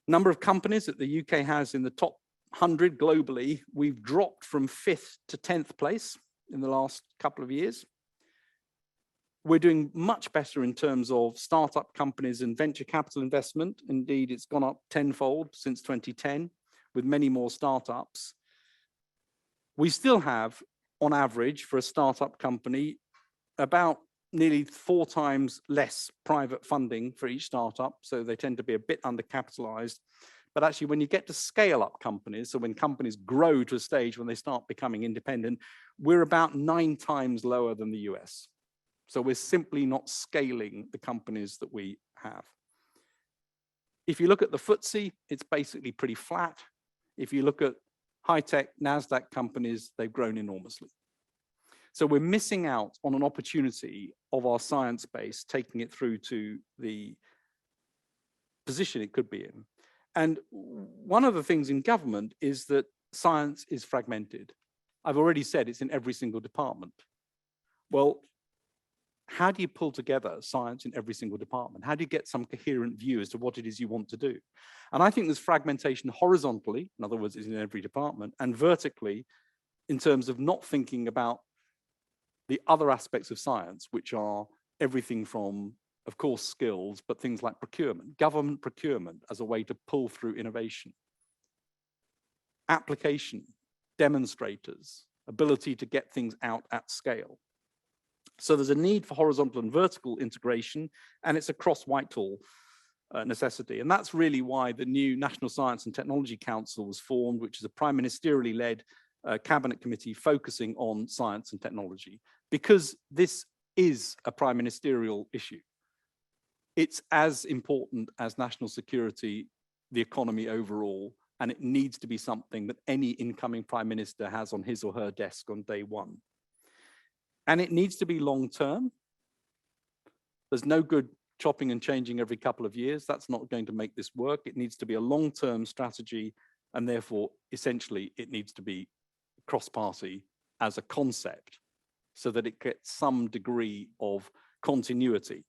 number of companies that the UK has in the top 100 globally, we've dropped from 5th to 10th place in the last couple of years. We're doing much better in terms of startup companies and venture capital investment. Indeed, it's gone up tenfold since 2010 with many more startups. We still have, on average, for a startup company, about nearly 4 times less private funding for each startup. So they tend to be a bit undercapitalized. But actually, when you get to scale up companies, so when companies grow to a stage when they start becoming independent, we're about 9 times lower than the US. So we're simply not scaling the companies that we have. If you look at the FTSE, it's basically pretty flat. If you look at high-tech NASDAQ companies, they've grown enormously. So we're missing out on an opportunity of our science base, taking it through to the position it could be in. And one of the things in government is that science is fragmented. I've already said it's in every single department. Well, how do you pull together science in every single department? How do you get some coherent view as to what it is you want to do? And I think there's fragmentation horizontally, in other words, it's in every department, and vertically in terms of not thinking about the other aspects of science, which are everything from, of course, skills, but things like procurement, government procurement as a way to pull through innovation, application, demonstrators, ability to get things out at scale. So there's a need for horizontal and vertical integration, and it's a cross-Whitehall necessity. And that's really why the new National Science and Technology Council was formed, which is a prime ministerially led cabinet committee focusing on science and technology, because this is a prime ministerial issue. It's as important as national security, the economy overall, and it needs to be something that any incoming prime minister has on his or her desk on day one. And it needs to be long-term. There's no good chopping and changing every couple of years. That's not going to make this work. It needs to be a long-term strategy, and therefore, essentially, it needs to be cross-party as a concept so that it gets some degree of continuity.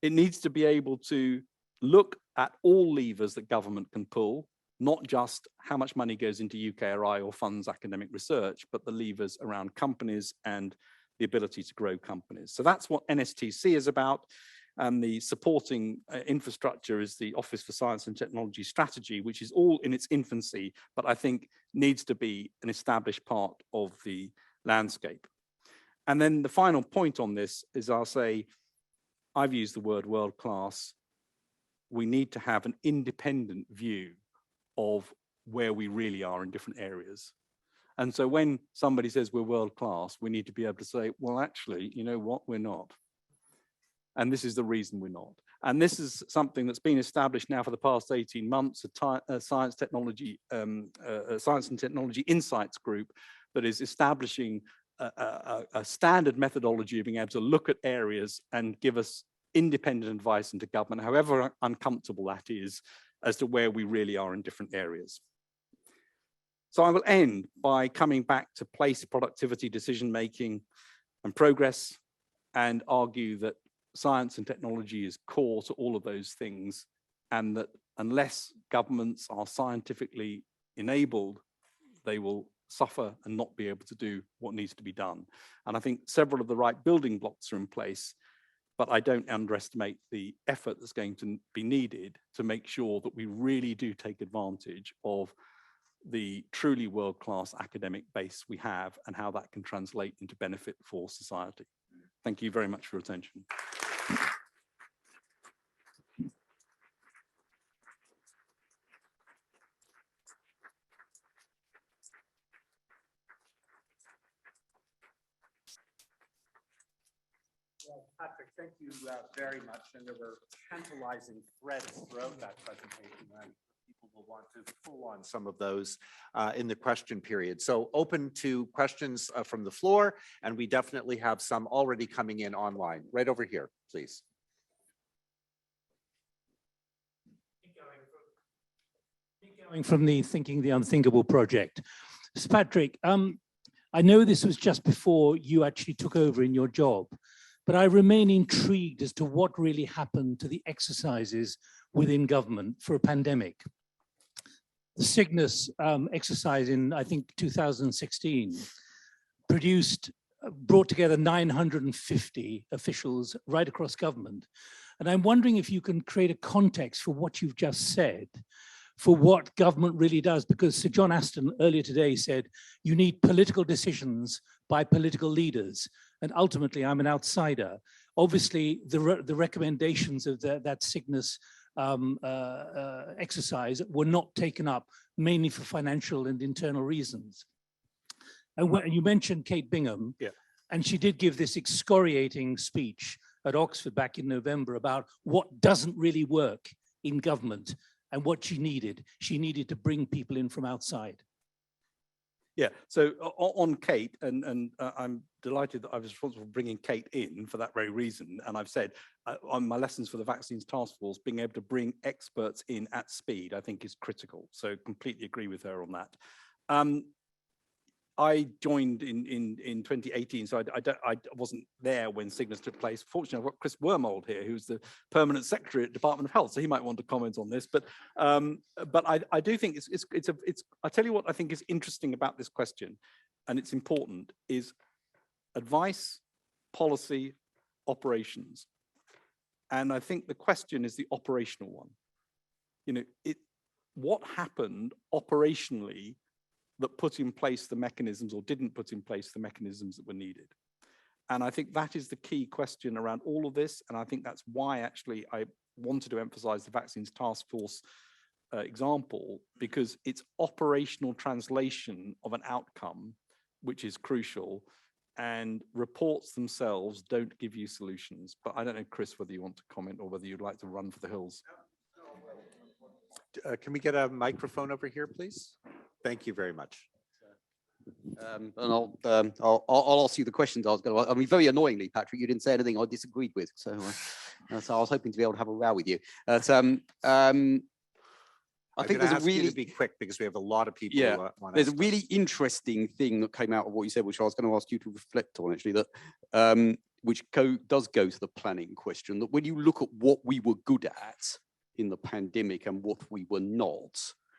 It needs to be able to look at all levers that government can pull, not just how much money goes into UKRI or funds academic research, but the levers around companies and the ability to grow companies. So that's what NSTC is about. And the supporting infrastructure is the Office for Science and Technology Strategy, which is all in its infancy, but I think needs to be an established part of the landscape. And then the final point on this is I'll say, I've used the word world-class. We need to have an independent view of where we really are in different areas. And so when somebody says we're world-class, we need to be able to say, well, actually, you know what, we're not. And this is the reason we're not. And this is something that's been established now for the past 18 months, a Science and Technology Insights Group that is establishing a standard methodology of being able to look at areas and give us independent advice into government, however uncomfortable that is, as to where we really are in different areas. So I will end by coming back to place, productivity, decision-making, and progress, and argue that science and technology is core to all of those things, and that unless governments are scientifically enabled, they will suffer and not be able to do what needs to be done. And I think several of the right building blocks are in place, but I don't underestimate the effort that's going to be needed to make sure that we really do take advantage of the truly world-class academic base we have and how that can translate into benefit for society. Thank you very much for your attention. Well, Patrick, thank you very much. And there were tantalizing threads throughout that presentation. And people will want to pull on some of those in the question period. So open to questions from the floor. And we definitely have some already coming in online. Right over here, please. From the Thinking the Unthinkable project. So Patrick, I know this was just before you actually took over in your job, but I remain intrigued as to what really happened to the exercises within government for a pandemic. The Cygnus exercise in, I think, 2016 brought together 950 officials right across government. And I'm wondering if you can create a context for what you've just said, for what government really does, because Sir John Aston earlier today said, you need political decisions by political leaders. And ultimately, I'm an outsider. Obviously, the recommendations of that Cygnus exercise were not taken up, mainly for financial and internal reasons. And you mentioned Kate Bingham, yeah. And she did give this excoriating speech at Oxford back in November about what doesn't really work in government. And what she needed to bring people in from outside. Yeah, so on Kate, and I'm delighted that I was responsible for bringing Kate in for that very reason. And I've said on my lessons for the Vaccines Task Force, being able to bring experts in at speed, I think is critical. So completely agree with her on that. I joined in 2018, so I wasn't there when Cygnus took place. Fortunately, I've got Chris Wormold here, who's the permanent secretary at Department of Health, so he might want to comment on this. But I do think I tell you what I think is interesting about this question, and it's important, is advice, policy, operations. And I think the question is the operational one. You know, what happened operationally that put in place the mechanisms or didn't put in place the mechanisms that were needed. And I think that is the key question around all of this. And I think that's why actually I wanted to emphasize the Vaccines Task Force example, because it's operational translation of an outcome, which is crucial, and reports themselves don't give you solutions. But I don't know, Chris, whether you want to comment or whether you'd like to run for the hills. Can we get a microphone over here, please? Thank you very much. And I'll ask you the questions I was going to. I mean, very annoyingly, Patrick, you didn't say anything I disagreed with, so so I was hoping to be able to have a row with you. But I think there's a really to be quick because we have a lot of people. Yeah, who want to there's a ask really interesting thing that came out of what you said, which I was going to ask you to reflect on actually. That which does go to the planning question. That when you look at what we were good at in the pandemic and what we were not,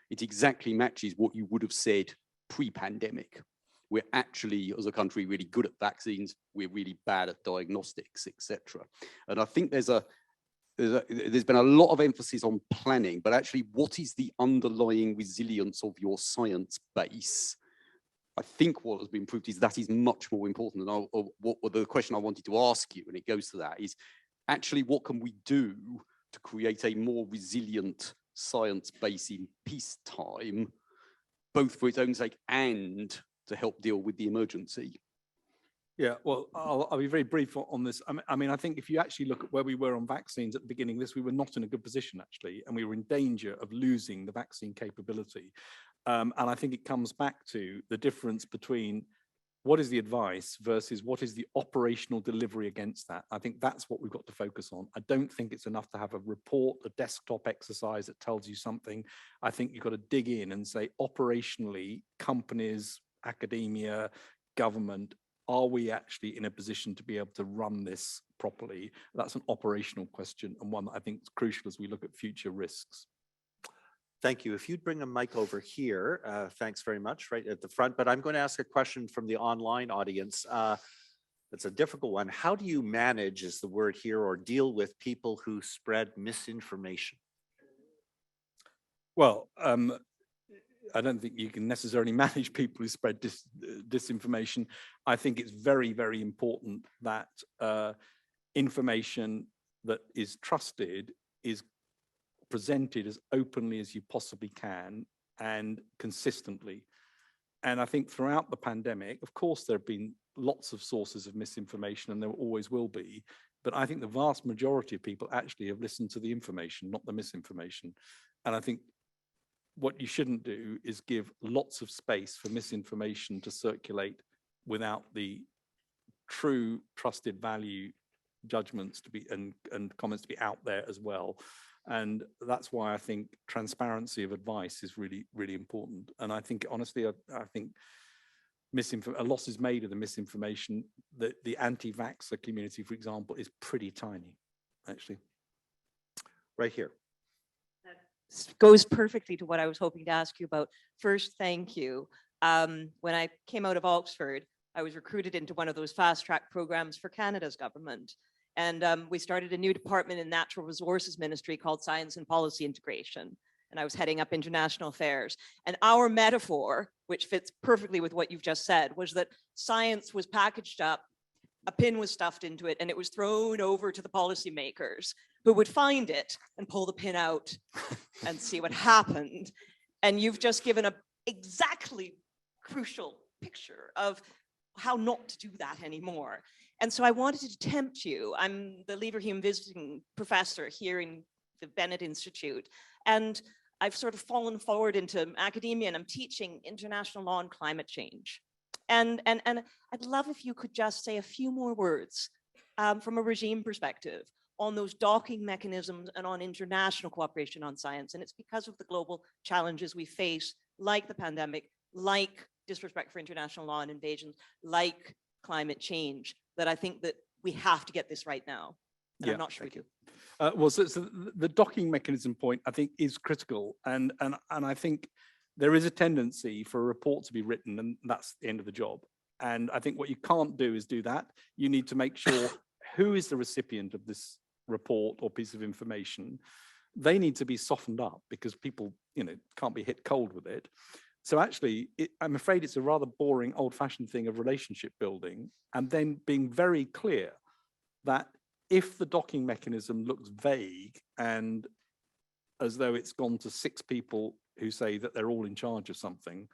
it exactly matches what you would have said pre-pandemic. We're actually, as a country, really good at vaccines. We're really bad at diagnostics, etc. And I think there's been a lot of emphasis on planning, but actually what is the underlying resilience of your science base? I think what has been proved is that is much more important. And the question I wanted to ask you, and it goes to that, is actually what can we do to create a more resilient science base in peacetime, both for its own sake and to help deal with the emergency? Yeah, well, I'll be very brief on this. I mean, I think if you actually look at where we were on vaccines at the beginning of this, we were not in a good position, actually, and we were in danger of losing the vaccine capability. And I think it comes back to the difference between what is the advice versus what is the operational delivery against that. I think that's what we've got to focus on. I don't think it's enough to have a report, a desktop exercise that tells you something. I think you've got to dig in and say, operationally, companies, academia, government, are we actually in a position to be able to run this properly? That's an operational question, and one that I think is crucial as we look at future risks. Thank you. If you'd bring a mic over here, thanks very much, right at the front. But I'm going to ask a question from the online audience. It's a difficult one. How do you manage, is the word here, or deal with people who spread misinformation? Well, I don't think you can necessarily manage people who spread disinformation. I think it's very, very important that information that is trusted is presented as openly as you possibly can and consistently. And I think throughout the pandemic, of course, there have been lots of sources of misinformation, and there always will be. But I think the vast majority of people actually have listened to the information, not the misinformation. And I think what you shouldn't do is give lots of space for misinformation to circulate without the true trusted value judgments to be and comments to be out there as well. And that's why I think transparency of advice is really, really important. And I think, honestly, I think a loss is made of the misinformation. The anti-vaxxer community, for example, is pretty tiny, actually. Right here. Goes perfectly to what I was hoping to ask you about. First, thank you. When I came out of Oxford, I was recruited into one of those fast track programs for Canada's government. And we started a new department in Natural Resources Ministry called Science and Policy Integration. And I was heading up international affairs. And our metaphor, which fits perfectly with what you've just said, was that science was packaged up, a pin was stuffed into it, and it was thrown over to the policymakers, who would find it and pull the pin out and see what happened. And you've just given a exactly crucial picture of how not to do that anymore. And so I wanted to tempt you. I'm the Leverhulme visiting professor here in the Bennett Institute. And I've sort of fallen forward into academia, and I'm teaching international law and climate change. And I'd love if you could just say a few more words from a regime perspective on those docking mechanisms and on international cooperation on science. And it's because of the global challenges we face, like the pandemic, like disrespect for international law and invasions, like climate change, that I think that we have to get this right now. And Yeah, I'm not sure we do. Well, so the docking mechanism point, I think, is critical. And I think there is a tendency for a report to be written, and that's the end of the job. And I think what you can't do is do that. You need to make sure who is the recipient of this report or piece of information. They need to be softened up, because people, can't be hit cold with it. So actually, I'm afraid it's a rather boring, old-fashioned thing of relationship building, and then being very clear that if the docking mechanism looks vague and as though it's gone to 6 people who say that they're all in charge of something,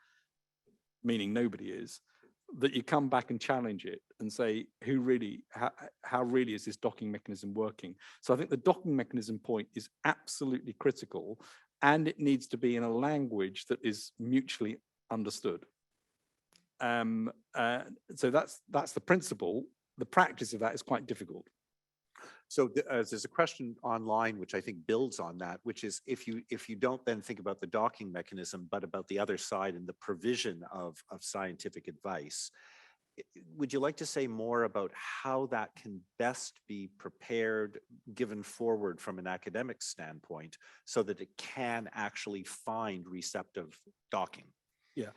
meaning nobody is, that you come back and challenge it and say, how really is this docking mechanism working? So I think the docking mechanism point is absolutely critical, and it needs to be in a language that is mutually understood. So that's the principle. The practice of that is quite difficult. So there's a question online, which I think builds on that, which is if you don't then think about the docking mechanism, but about the other side and the provision of scientific advice, would you like to say more about how that can best be prepared, given forward from an academic standpoint, so that it can actually find receptive docking? Yeah,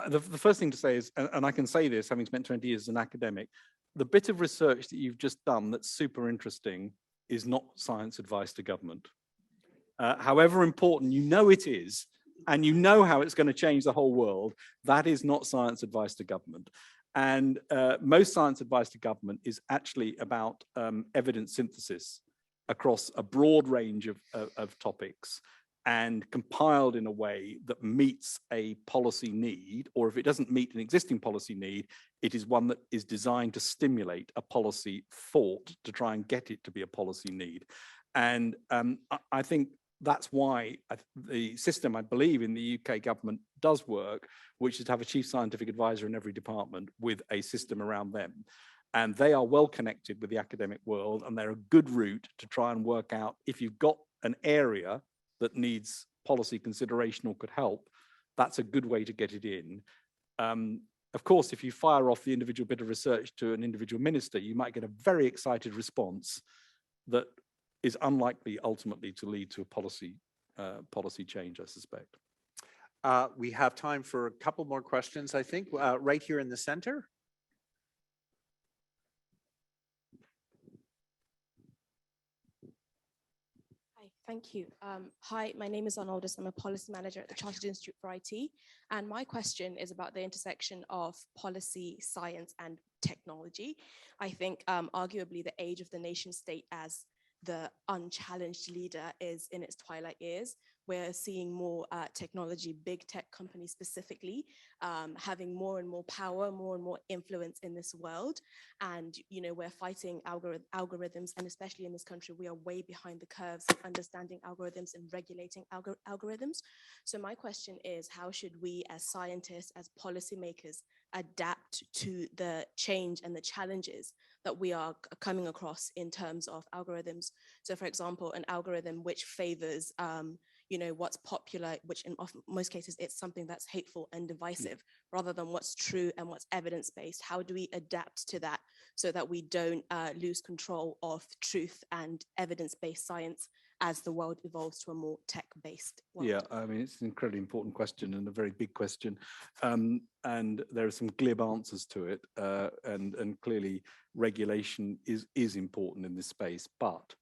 the first thing to say is, and I can say this having spent 20 years as an academic, the bit of research that you've just done that's super interesting is not science advice to government. However important you know it is, and you know how it's going to change the whole world, that is not science advice to government. And most science advice to government is actually about evidence synthesis across a broad range of topics, and compiled in a way that meets a policy need, or if it doesn't meet an existing policy need, it is one that is designed to stimulate a policy thought to try and get it to be a policy need. And I think that's why the system, I believe, in the UK government does work, which is to have a chief scientific advisor in every department with a system around them. And they are well connected with the academic world, and they're a good route to try and work out if you've got an area that needs policy consideration or could help, that's a good way to get it in. Of course, if you fire off the individual bit of research to an individual minister, you might get a very excited response that is unlikely ultimately to lead to a policy change, I suspect. We have time for a couple more questions, I think, right here in the center. Thank you. Hi, my name is Arnoldus. I'm a policy manager at the Chartered Institute for IT. And my question is about the intersection of policy, science, and technology. I think arguably the age of the nation state as the unchallenged leader is in its twilight years. We're seeing more technology, big tech companies specifically, having more and more power, more and more influence in this world. And, you know, we're fighting algorithms, and especially in this country, we are way behind the curves of understanding algorithms and regulating algorithms. So my question is, how should we as scientists, as policymakers, adapt to the change and the challenges that we are coming across in terms of algorithms? So for example, an algorithm which favors you know, what's popular, which in most cases, it's something that's hateful and divisive, rather than what's true and what's evidence-based. How do we adapt to that so that we don't lose control of truth and evidence-based science as the world evolves to a more tech-based world? Yeah, I mean, it's an incredibly important question and a very big question. And there are some glib answers to it. And clearly regulation is important in this space, but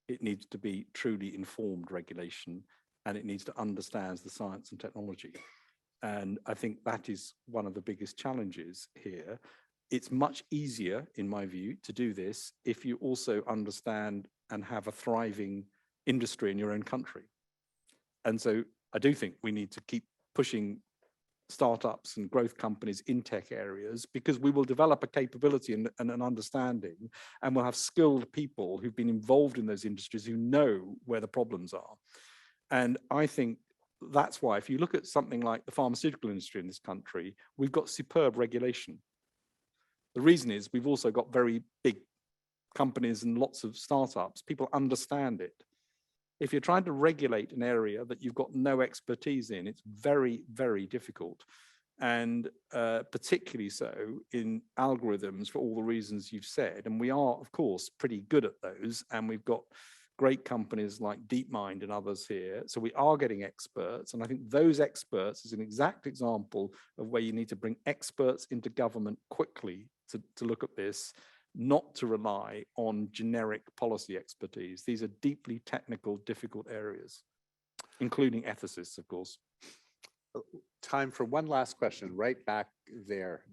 it needs to be truly informed regulation, and it needs to understand the science and technology. And I think that is one of the biggest challenges here. It's much easier, in my view, to do this if you also understand and have a thriving industry in your own country. And so I do think we need to keep pushing startups and growth companies in tech areas, because we will develop a capability and an understanding, and we'll have skilled people who've been involved in those industries who know where the problems are. And I think that's why, if you look at something like the pharmaceutical industry in this country, we've got superb regulation. The reason is we've also got very big companies and lots of startups. People understand it. If you're trying to regulate an area that you've got no expertise in, it's very, very difficult. And particularly so in algorithms, for all the reasons you've said. And we are, of course, pretty good at those. And we've got great companies like DeepMind and others here. So we are getting experts. And I think those experts is an exact example of where you need to bring experts into government quickly to look at this, not to rely on generic policy expertise. These are deeply technical, difficult areas, including ethicists, of course. Time for one last question, right back there.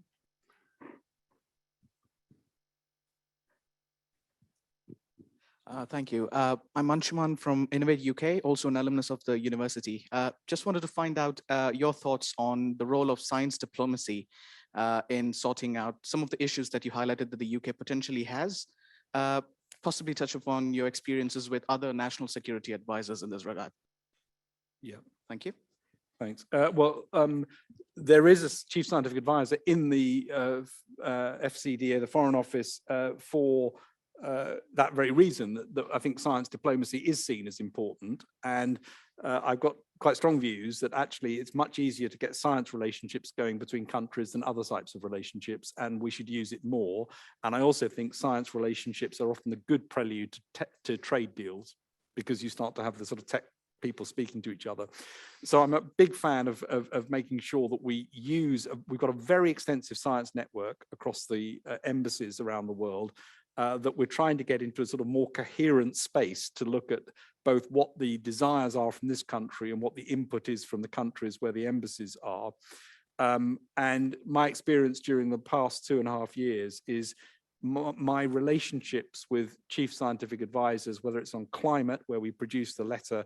Thank you. I'm Anshuman from Innovate UK, also an alumnus of the university. Just wanted to find out your thoughts on the role of science diplomacy in sorting out some of the issues that you highlighted that the UK potentially has. Possibly touch upon your experiences with other national security advisors in this regard. Yeah. Thank you. Thanks. Well, there is a chief scientific advisor in the FCDA, the Foreign Office, for that very reason, that I think science diplomacy is seen as important. And I've got quite strong views that actually it's much easier to get science relationships going between countries than other types of relationships, and we should use it more. And I also think science relationships are often a good prelude to trade deals, because you start to have the sort of tech people speaking to each other. So I'm a big fan of making sure that we've got a very extensive science network across the embassies around the world, that we're trying to get into a sort of more coherent space to look at both what the desires are from this country and what the input is from the countries where the embassies are. And my experience during the past 2.5 years is my relationships with chief scientific advisors, whether it's on climate, where we produced a letter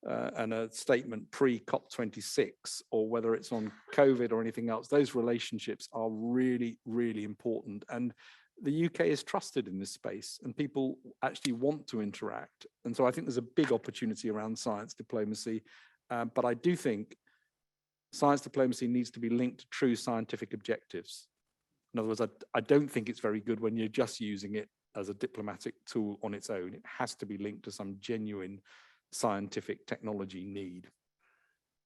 and a statement pre-COP26, or whether it's on COVID or anything else, those relationships are really, really important. And the UK is trusted in this space, and people actually want to interact. And so I think there's a big opportunity around science diplomacy. But I do think science diplomacy needs to be linked to true scientific objectives. In other words, I don't think it's very good when you're just using it as a diplomatic tool on its own. It has to be linked to some genuine scientific technology need.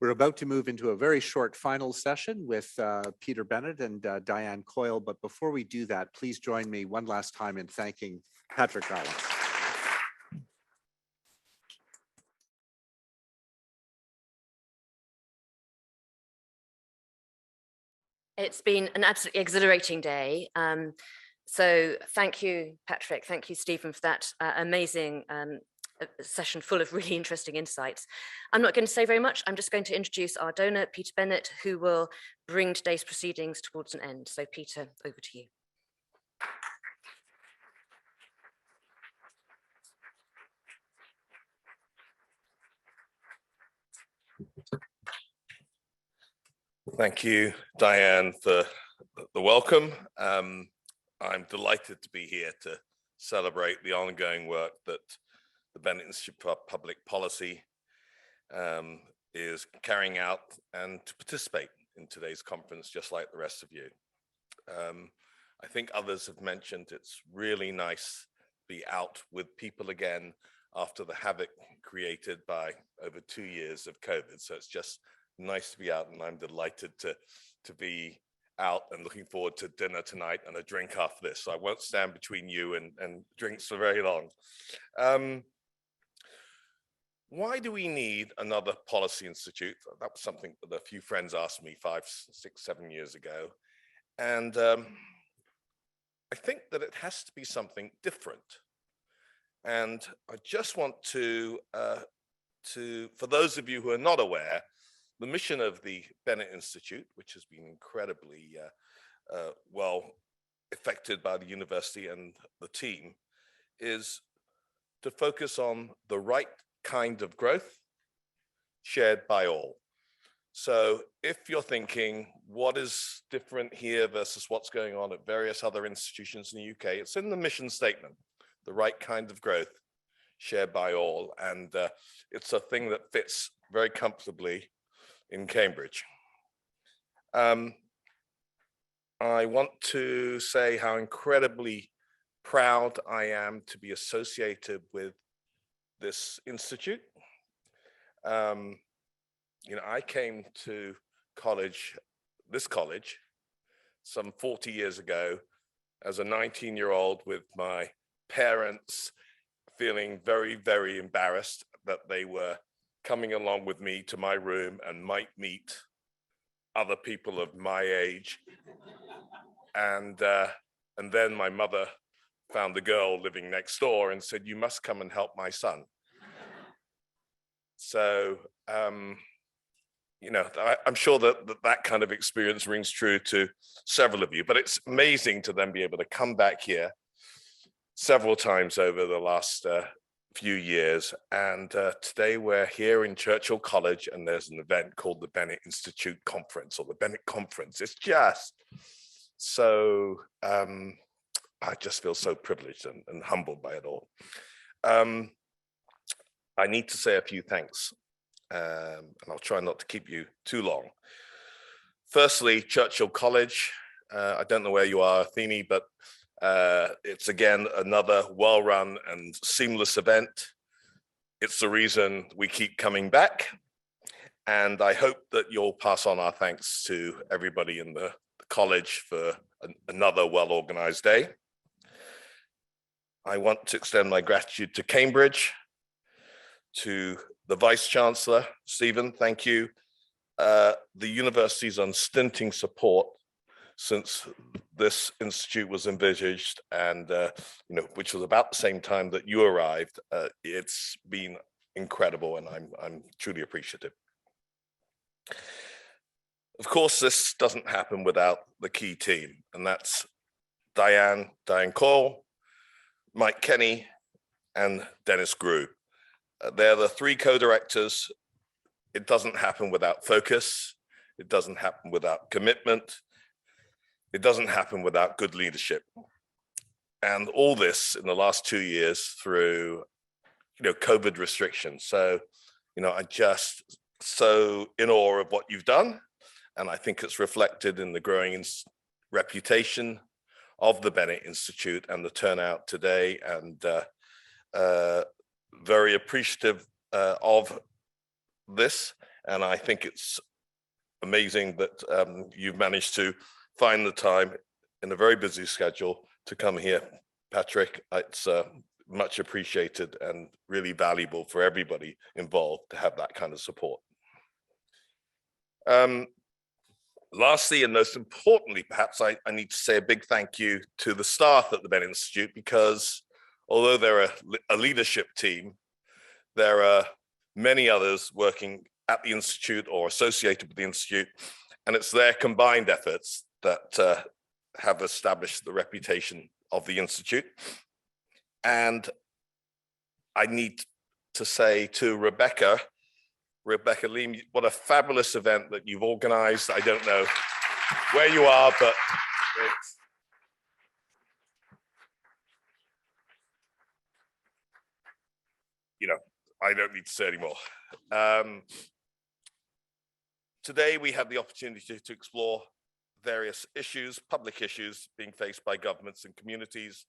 We're about to move into a very short final session with Peter Bennett and Diane Coyle. But before we do that, please join me one last time in thanking Patrick Vallance. It's been an absolutely exhilarating day. So thank you, Patrick. Thank you, Stephen, for that amazing session full of really interesting insights. I'm not going to say very much. I'm just going to introduce our donor, Peter Bennett, who will bring today's proceedings towards an end. So Peter, over to you. Thank you, Diane, for the welcome. I'm delighted to be here to celebrate the ongoing work that the Bennett Institute for Public Policy is carrying out, and to participate in today's conference, just like the rest of you. I think others have mentioned it's really nice to be out with people again after the havoc created by over 2 years of COVID. So it's just nice to be out, and I'm delighted to be out and looking forward to dinner tonight and a drink after this. So I won't stand between you and drinks for very long. Why do we need another policy institute? That was something that a few friends asked me 5, 6, 7 years ago. And I think that it has to be something different. And I just want to, for those of you who are not aware, the mission of the Bennett Institute, which has been incredibly well affected by the university and the team, is to focus on the right kind of growth shared by all. So if you're thinking, what is different here versus what's going on at various other institutions in the UK, it's in the mission statement, the right kind of growth shared by all. And it's a thing that fits very comfortably in Cambridge. I want to say how incredibly proud I am to be associated with this institute. You know, I came to this college, some 40 years ago as a 19-year-old with my parents feeling very, very embarrassed that they were coming along with me to my room and might meet other people of my age. And then my mother found a girl living next door and said, "You must come and help my son." So, you know, I'm sure that kind of experience rings true to several of you, but it's amazing to then be able to come back here several times over the last few years. And today we're here in Churchill College, and there's an event called the Bennett Institute Conference, or the Bennett Conference. It's just so, I just feel so privileged and humbled by it all. I need to say a few thanks, and I'll try not to keep you too long. Firstly, Churchill College. I don't know where you are, Athene, but it's again another well-run and seamless event. It's the reason we keep coming back. And I hope that you'll pass on our thanks to everybody in the college for another well-organized day. I want to extend my gratitude to Cambridge, to the Vice Chancellor, Stephen, thank you. The university's unstinting support since this institute was envisaged, and which was about the same time that you arrived. It's been incredible, and I'm truly appreciative. Of course, this doesn't happen without the key team, and that's Diane Cole, Mike Kenny, and Dennis Grew. They're the three co-directors. It doesn't happen without focus. It doesn't happen without commitment. It doesn't happen without good leadership. And all this in the last 2 years through, COVID restrictions. So, I'm just so in awe of what you've done. And I think it's reflected in the growing reputation of the Bennett Institute and the turnout today, and very appreciative of this. And I think it's amazing that you've managed to find the time in a very busy schedule to come here. Patrick, it's much appreciated and really valuable for everybody involved to have that kind of support. Lastly, and most importantly, perhaps I need to say a big thank you to the staff at the Bennett Institute, because although they're a leadership team, there are many others working at the Institute or associated with the Institute, and it's their combined efforts that have established the reputation of the Institute. And I need to say to Rebecca Lee, what a fabulous event that you've organized. I don't know where you are, but I don't need to say anymore. Today, we have the opportunity to explore various issues, public issues being faced by governments and communities.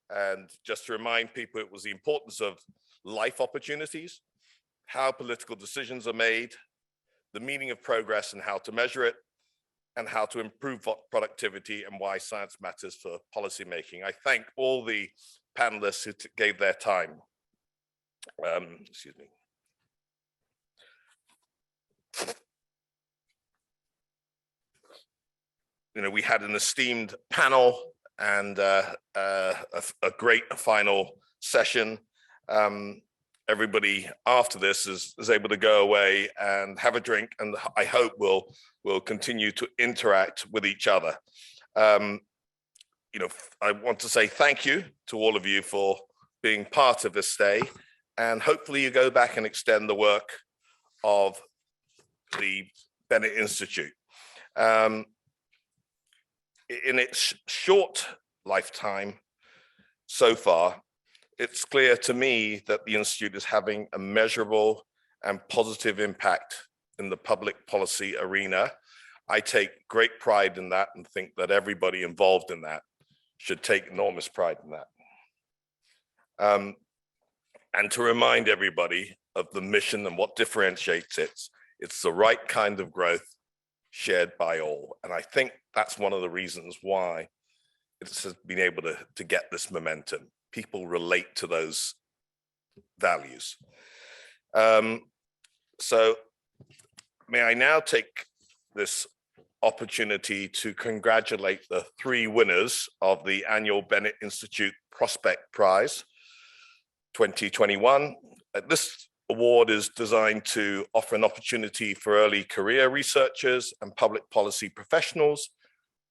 And just to remind people, it was the importance of life opportunities, how political decisions are made, the meaning of progress and how to measure it, and how to improve productivity and why science matters for policymaking. I thank all the panelists who gave their time. Excuse me. We had an esteemed panel and a great final session. Everybody after this is able to go away and have a drink, and I hope we'll continue to interact with each other. I want to say thank you to all of you for being part of this day, and hopefully you go back and extend the work of the Bennett Institute. In its short lifetime so far, it's clear to me that the Institute is having a measurable and positive impact in the public policy arena. I take great pride in that and think that everybody involved in that should take enormous pride in that. And to remind everybody of the mission and what differentiates it, it's the right kind of growth shared by all. And I think that's one of the reasons why it's been able to get this momentum. People relate to those values. So may I now take this opportunity to congratulate the 3 winners of the annual Bennett Institute Prospect Prize 2021. This award is designed to offer an opportunity for early career researchers and public policy professionals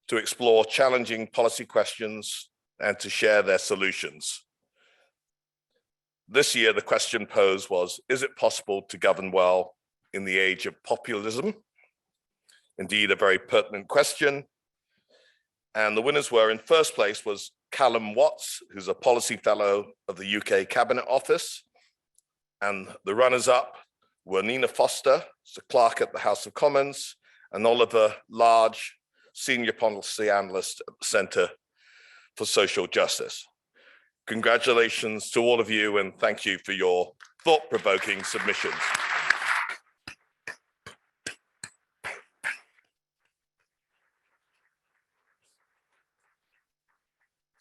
to explore challenging policy questions and to share their solutions. This year, the question posed was, is it possible to govern well in the age of populism? Indeed, a very pertinent question. And the winners were, in first place was Callum Watts, who's a policy fellow of the UK Cabinet Office. And the runners-up were Nina Foster, a clerk at the House of Commons, and Oliver Large, Senior Policy Analyst at the Center for Social Justice. Congratulations to all of you, and thank you for your thought-provoking submissions.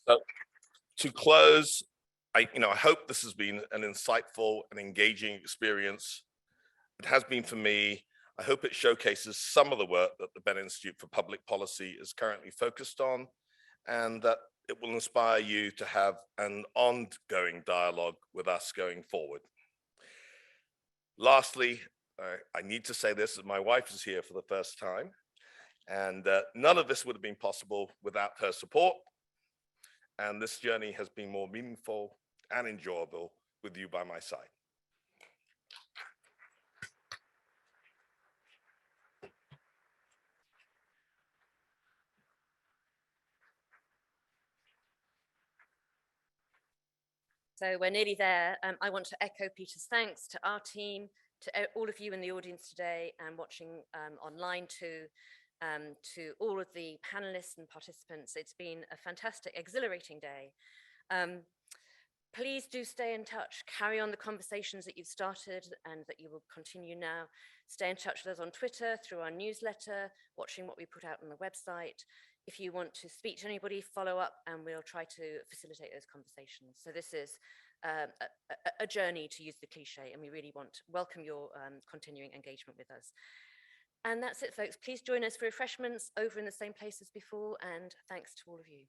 So, to close, I hope this has been an insightful and engaging experience. It has been for me. I hope it showcases some of the work that the Bennett Institute for Public Policy is currently focused on, and that it will inspire you to have an ongoing dialogue with us going forward. Lastly, I need to say this, as my wife is here for the first time, and none of this would have been possible without her support. And this journey has been more meaningful and enjoyable with you by my side. So we're nearly there. I want to echo Peter's thanks to our team, to all of you in the audience today and watching online too, to all of the panelists and participants. It's been a fantastic, exhilarating day. Please do stay in touch, carry on the conversations that you've started and that you will continue now. Stay in touch with us on Twitter, through our newsletter, watching what we put out on the website. If you want to speak to anybody, follow up and we'll try to facilitate those conversations. So this is a journey, to use the cliche, and we really welcome your continuing engagement with us. And that's it, folks. Please join us for refreshments over in the same place as before, and thanks to all of you.